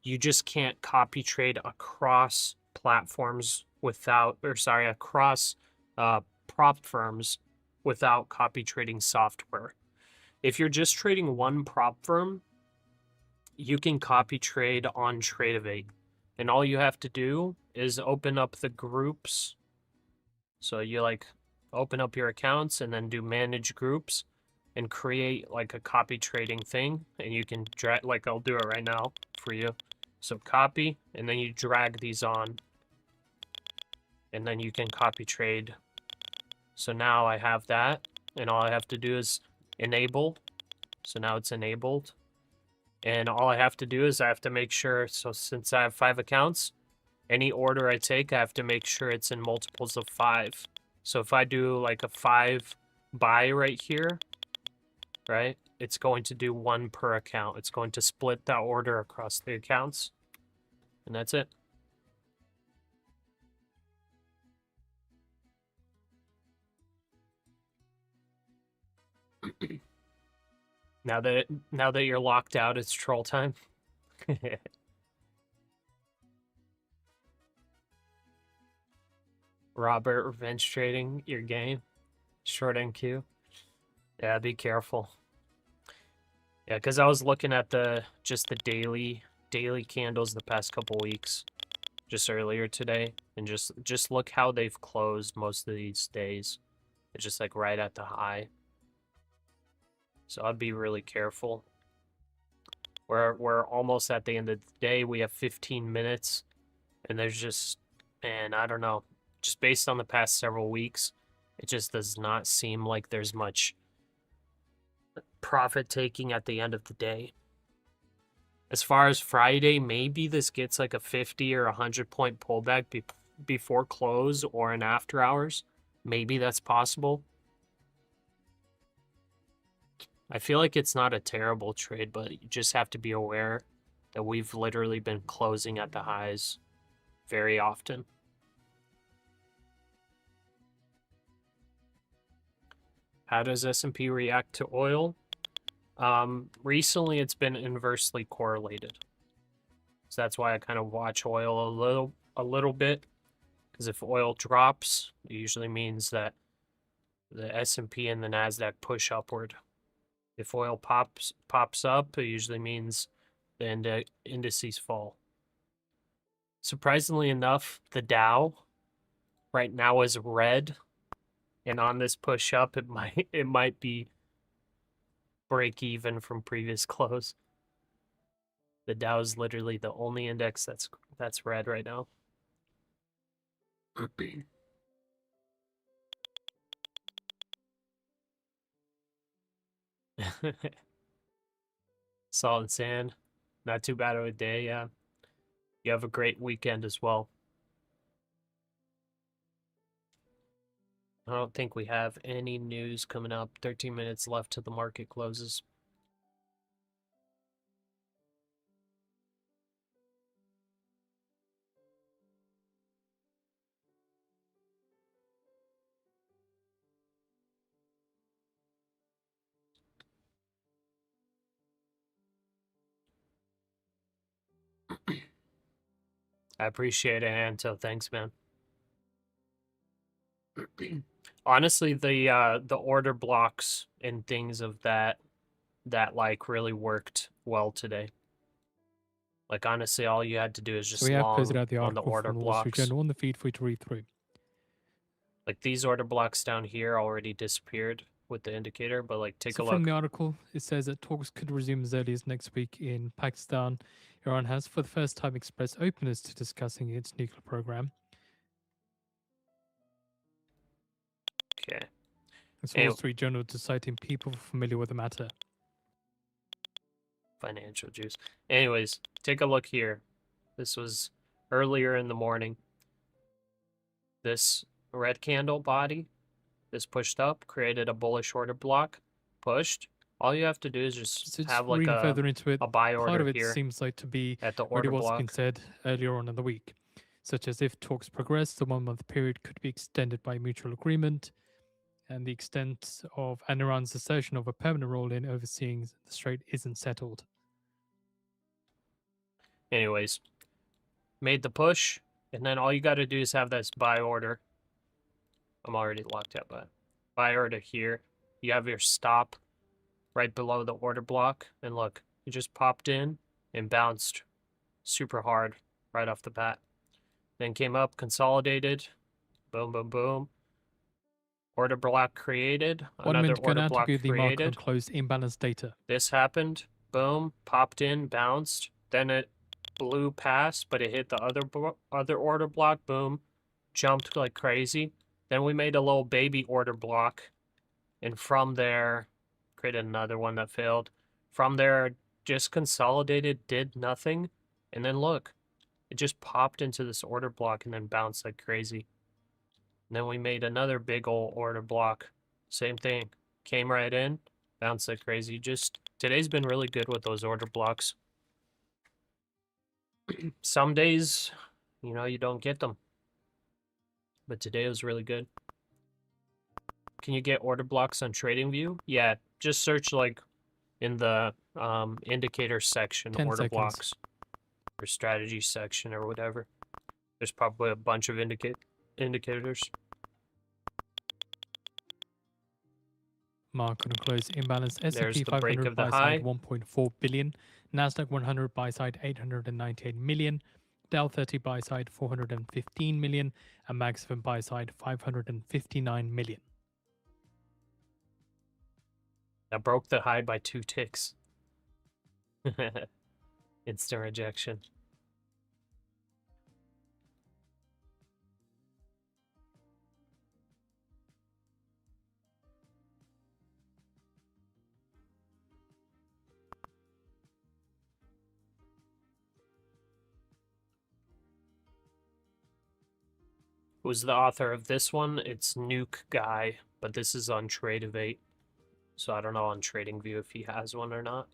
You just can't copy trade across platforms without, or sorry, across prop firms without copy trading software. If you're just trading one prop firm, you can copy trade on Tradeovate. And all you have to do is open up the groups. So you like open up your accounts and then do manage groups and create like a copy trading thing. And you can drag, like I'll do it right now for you. So copy, and then you drag these on. And then you can copy trade. So now I have that. And all I have to do is enable. So now it's enabled. And all I have to do is I have to make sure, so since I have 5 accounts, any order I take, I have to make sure it's in multiples of 5. So if I do like a 5 buy right here, right, it's going to do 1 per account. It's going to split that order across the accounts. And that's it. Now that you're locked out, it's troll time. Robert, revenge trading your game. Short NQ. Yeah, be careful. Yeah, because I was looking at just the daily candles the past couple weeks, just earlier today, and just look how they've closed most of these days. It's just like right at the high. So I'd be really careful. We're almost at the end of the day. We have 15 minutes, and there's just, man, I don't know. Just based on the past several weeks, it just does not seem like there's much profit taking at the end of the day. As far as Friday, maybe this gets like a 50 or 100 point pullback before close or in after hours. Maybe that's possible. I feel like it's not a terrible trade, but you just have to be aware that we've literally been closing at the highs very often. How does S&P react to oil? Recently, it's been inversely correlated. So that's why I kind of watch oil a little bit. Because if oil drops, it usually means that the S&P and the NASDAQ push upward. If oil pops up, it usually means the indices fall. Surprisingly enough, the Dow right now is red, and on this push up, it might be break even from previous close. The Dow is literally the only index that's red right now. Salt and sand, not too bad of a day. Yeah, you have a great weekend as well. I don't think we have any news coming up. 13 minutes left till the market closes. I appreciate it, Anto. Thanks, man. Honestly, the order blocks and things of that like really worked well today. Like honestly, all you had to do is just So we have long posted out the on the article order from the Wall Street blocks. Journal on the feed for you to read through. Like these order blocks down here already disappeared with the indicator, but like take So a from look. the article, it says that talks could resume as early as next week in Pakistan. Iran has for the first time expressed openness to discussing its nuclear program. Okay. It's Anyway. Wall Street Journal to citing people familiar with the matter. Financial juice. Anyways, take a look here. This was earlier in the morning. This red candle body, this pushed up, created a bullish order block, pushed. All you have to do is just So just have like reading further into it, a buy part order of it here seems like to be at the already order what's block. been said earlier on in the week, such as if talks progress, the 1 month period could be extended by mutual agreement, and the extent of Iran's assertion of a permanent role in overseeing the strait isn't settled. Anyways, made the push, and then all you got to do is have this buy order. I'm already locked out, but buy order here. You have your stop right below the order block, and look, it just popped in and bounced super hard right off the bat. Then came up, consolidated, boom, boom, boom. Order block created, 1 another minute ago order now to block view the market on created. closed imbalance data. This happened, boom, popped in, bounced, then it blew past, but it hit the other order block, boom, jumped like crazy. Then we made a little baby order block, and from there, created another one that failed. From there, just consolidated, did nothing, and then look, it just popped into this order block and then bounced like crazy. And then we made another big old order block. Same thing. Came right in, bounced like crazy. Just today's been really good with those order blocks. Some days, you don't get them. But today was really good. Can you get order blocks on TradingView? Yeah, just search like in the indicator section, 10 order seconds. blocks, or strategy section or whatever. There's probably a bunch of indicators. Market on close imbalance. There's S&P the break 500 of the buy high. side 1.4 billion. NASDAQ 100 buy side 898 million. Dow 30 buy side 415 million. And Mag 7 buy side 559 million. I broke the high by 2 ticks. Instant rejection. Who's the author of this one? It's Nuke Guy, but this is on Tradeovate. So I don't know on TradingView if he has one or not.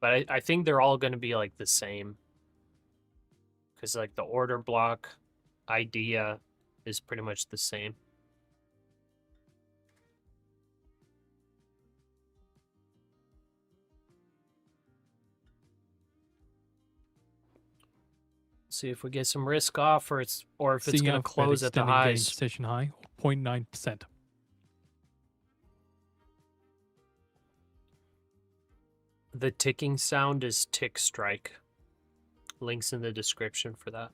But I think they're all going to be like the same. Because like the order block idea is pretty much the same. See if we get some risk off, or if it's Seeing going to close at the extending gains highs. to session high, 0.9%. The ticking sound is tick strike. Links in the description for that.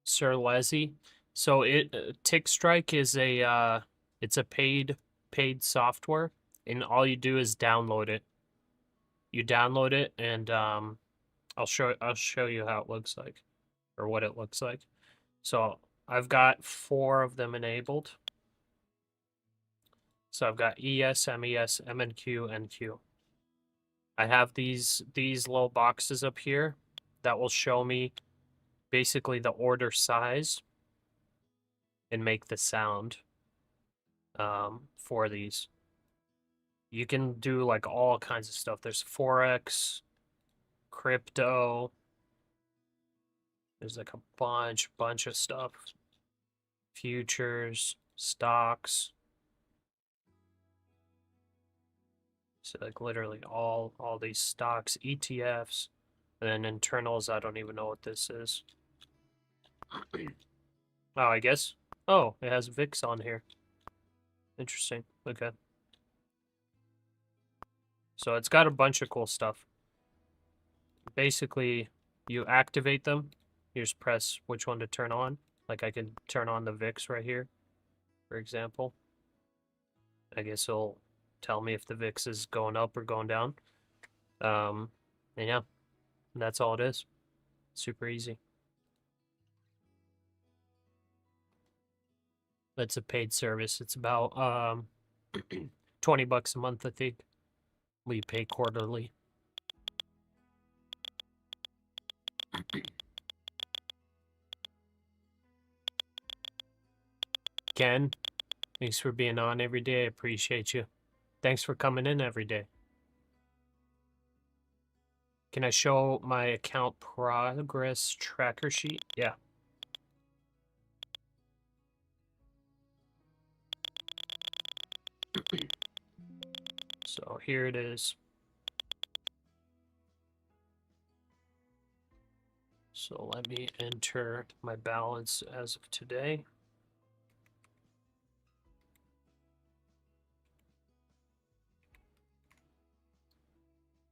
Sir Leslie. So Tick Strike is a it's a paid software, and all you do is download it. You download it, and I'll show you how it looks like, or what it looks like. So I've got 4 of them enabled. So I've got ES, MES, MNQ, NQ. I have these little boxes up here that will show me basically the order size and make the sound for these. You can do like all kinds of stuff. There's Forex, crypto. There's like a bunch of stuff. Futures, stocks. So like literally all these stocks, ETFs, and then internals. I don't even know what this is. Oh, I guess. Oh, it has VIX on here. Interesting. Okay. So it's got a bunch of cool stuff. Basically, you activate them. You just press which one to turn on. Like I can turn on the VIX right here, for example. I guess it'll tell me if the VIX is going up or going down. And yeah, that's all it is. Super easy. That's a paid service. It's about 20 bucks a month, I think. We pay quarterly. Ken, thanks for being on every day. I appreciate you. Thanks for coming in every day. Can I show my account progress tracker sheet? Yeah. So here it is. So let me enter my balance as of today.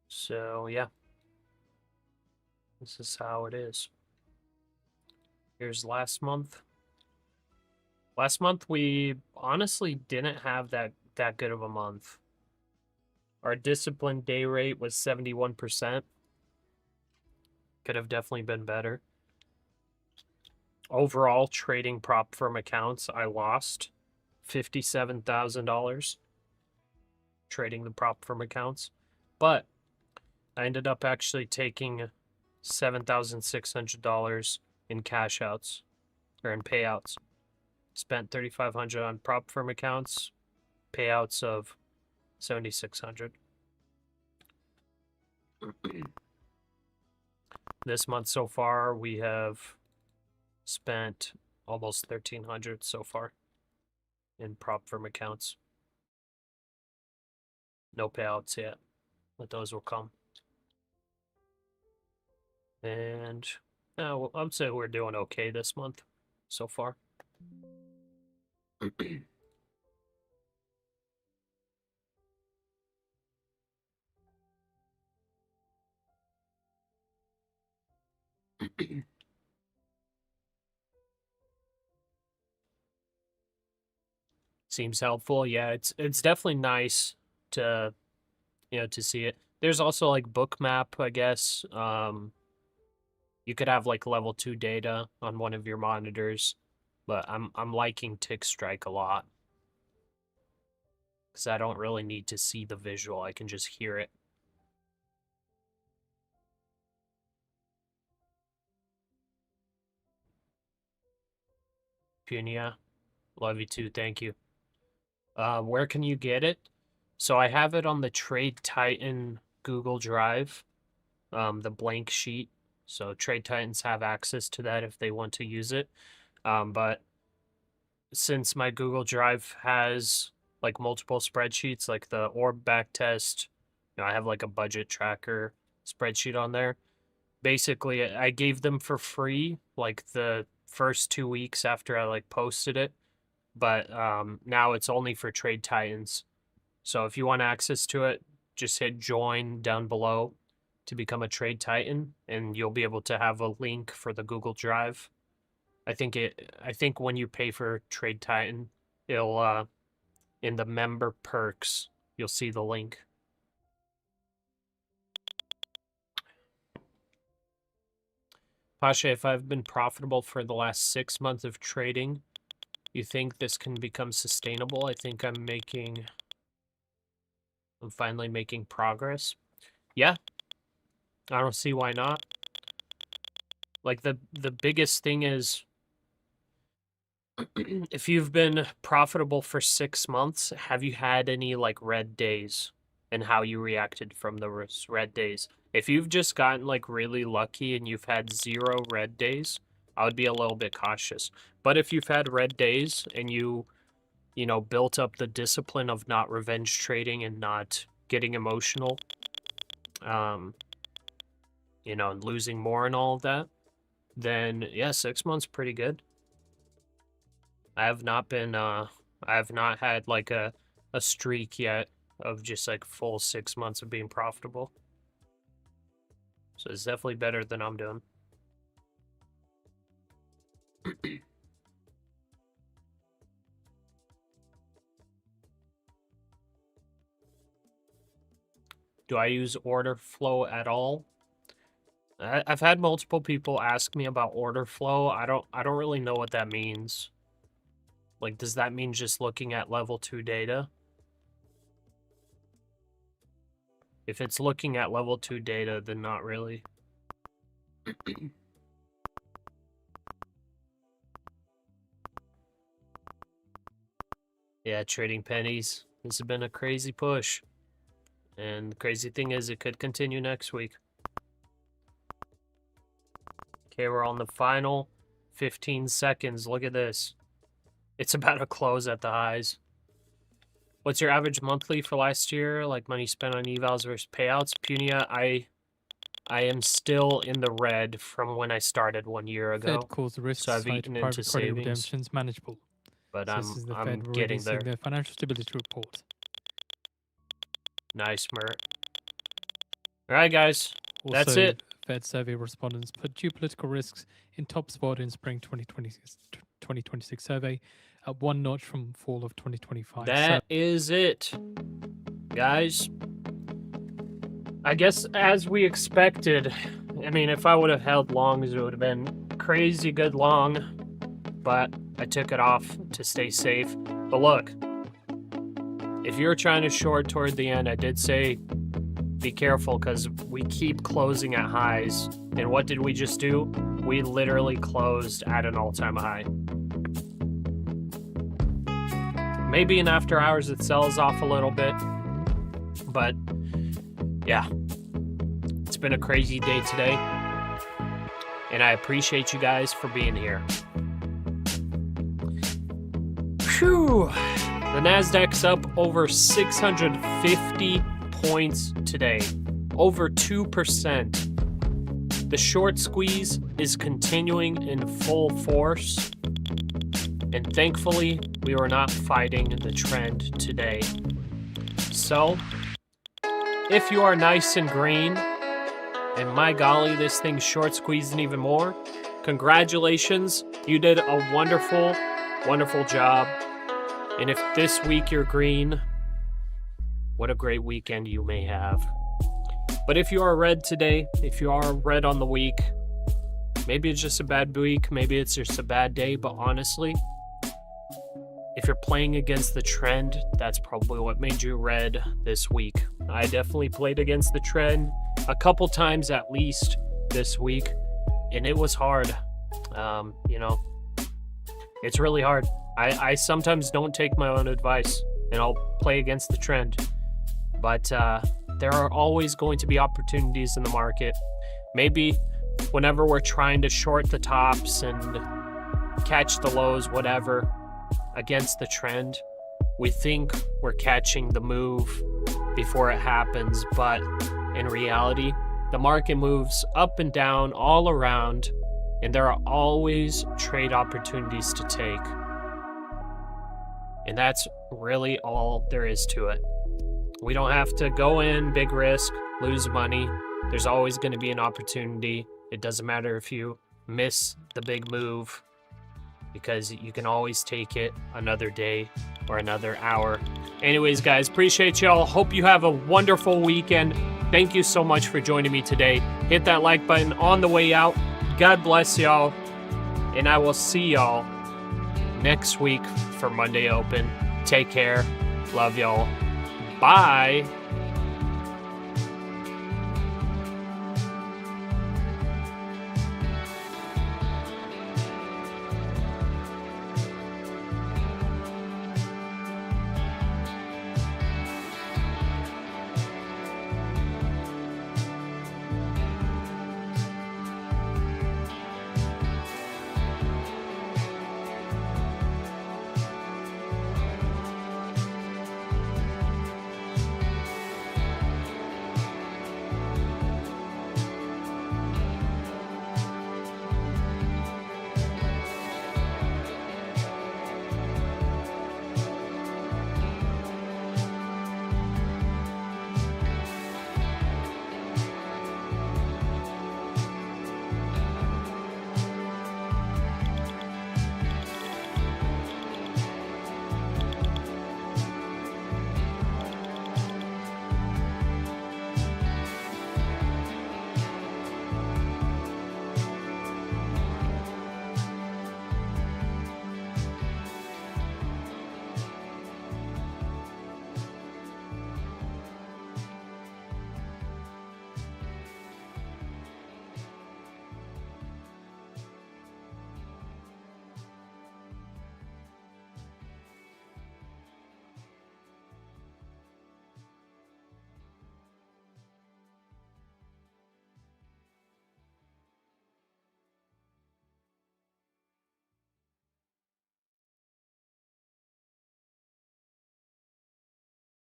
So yeah. This is how it is. Here's last month. Last month we honestly didn't have that good of a month. Our disciplined day rate was 71%. Could have definitely been better. Overall trading prop firm accounts, I lost $57,000 trading the prop firm accounts, but I ended up actually taking $7,600 in cash outs or in payouts. Spent $3,500 on prop firm accounts, payouts of $7,600. This month so far, we have spent almost $1,300 so far in prop firm accounts. No payouts yet, but those will come. And I'd say we're doing okay this month so far. Seems helpful. Yeah, it's definitely nice to to see it. There's also like Bookmap, I guess. You could have like level 2 data on one of your monitors, but I'm liking Tick Strike a lot because I don't really need to see the visual. I can just hear it. Punia, love you too. Thank you. Where can you get it? So I have it on the Trade Titan Google Drive, the blank sheet. So Trade Titans have access to that if they want to use it. But since my Google Drive has like multiple spreadsheets, like the orb back test, I have like a budget tracker spreadsheet on there. Basically, I gave them for free like the first 2 weeks after I like posted it. But now it's only for Trade Titans. So if you want access to it, just hit join down below to become a Trade Titan, and you'll be able to have a link for the Google Drive. I think when you pay for Trade Titan, it'll in the member perks, you'll see the link. Pasha, if I've been profitable for the last 6 months of trading, you think this can become sustainable? I think I'm finally making progress. Yeah. I don't see why not. Like the biggest thing is if you've been profitable for 6 months, have you had any like red days and how you reacted from the red days? If you've just gotten like really lucky and you've had 0 red days, I would be a little bit cautious. But if you've had red days and you built up the discipline of not revenge trading and not getting emotional, and losing more and all of that, then yeah, 6 months pretty good. I have not had like a streak yet of just like full 6 months of being profitable. So it's definitely better than I'm doing. Do I use order flow at all? I've had multiple people ask me about order flow. I don't really know what that means. Like, does that mean just looking at level 2 data? If it's looking at level 2 data, then not really. Yeah, trading pennies. This has been a crazy push. And the crazy thing is it could continue next week. Okay, we're on the final 15 seconds. Look at this. It's about to close at the highs. What's your average monthly for last year? Like money spent on evals versus payouts? Punia, I am still in the red from when I started 1 year ago. Fed calls the risk So I've side eaten private into credit savings. redemptions manageable. But So this is the I'm Fed getting there. releasing their financial stability report. Nice, Mert. All right, guys. That's Also, it. Fed survey respondents put geopolitical risks in top spot in spring 2026 survey, at one notch from fall of 2025. That is it, guys. I guess as we expected, I mean, if I would have held longs, it would have been crazy good long, but I took it off to stay safe. But look, if you're trying to short toward the end, I did say be careful because we keep closing at highs. And what did we just do? We literally closed at an all-time high. Maybe in after hours it sells off a little bit, but yeah, it's been a crazy day today, and I appreciate you guys for being here. Phew! The NASDAQ's up over 650 points today, over 2%. The short squeeze is continuing in full force, and thankfully, we were not fighting the trend today. So, if you are nice and green, and my golly, this thing's short squeezing even more, congratulations. You did a wonderful, wonderful job. And if this week you're green, what a great weekend you may have. But if you are red today, if you are red on the week, maybe it's just a bad week, maybe it's just a bad day, but honestly, if you're playing against the trend, that's probably what made you red this week. I definitely played against the trend a couple times at least this week, and it was hard. It's really hard. I sometimes don't take my own advice, and I'll play against the trend. But there are always going to be opportunities in the market. Maybe whenever we're trying to short the tops and catch the lows, whatever, against the trend, we think we're catching the move before it happens, but in reality, the market moves up and down all around, and there are always trade opportunities to take. And that's really all there is to it. We don't have to go in big risk, lose money. There's always going to be an opportunity. It doesn't matter if you miss the big move, because you can always take it another day or another hour. Anyways, guys, appreciate y'all. Hope you have a wonderful weekend. Thank you so much for joining me today. Hit that like button on the way out. God bless y'all. And I will see y'all next week for Monday Open. Take care. Love y'all. Bye.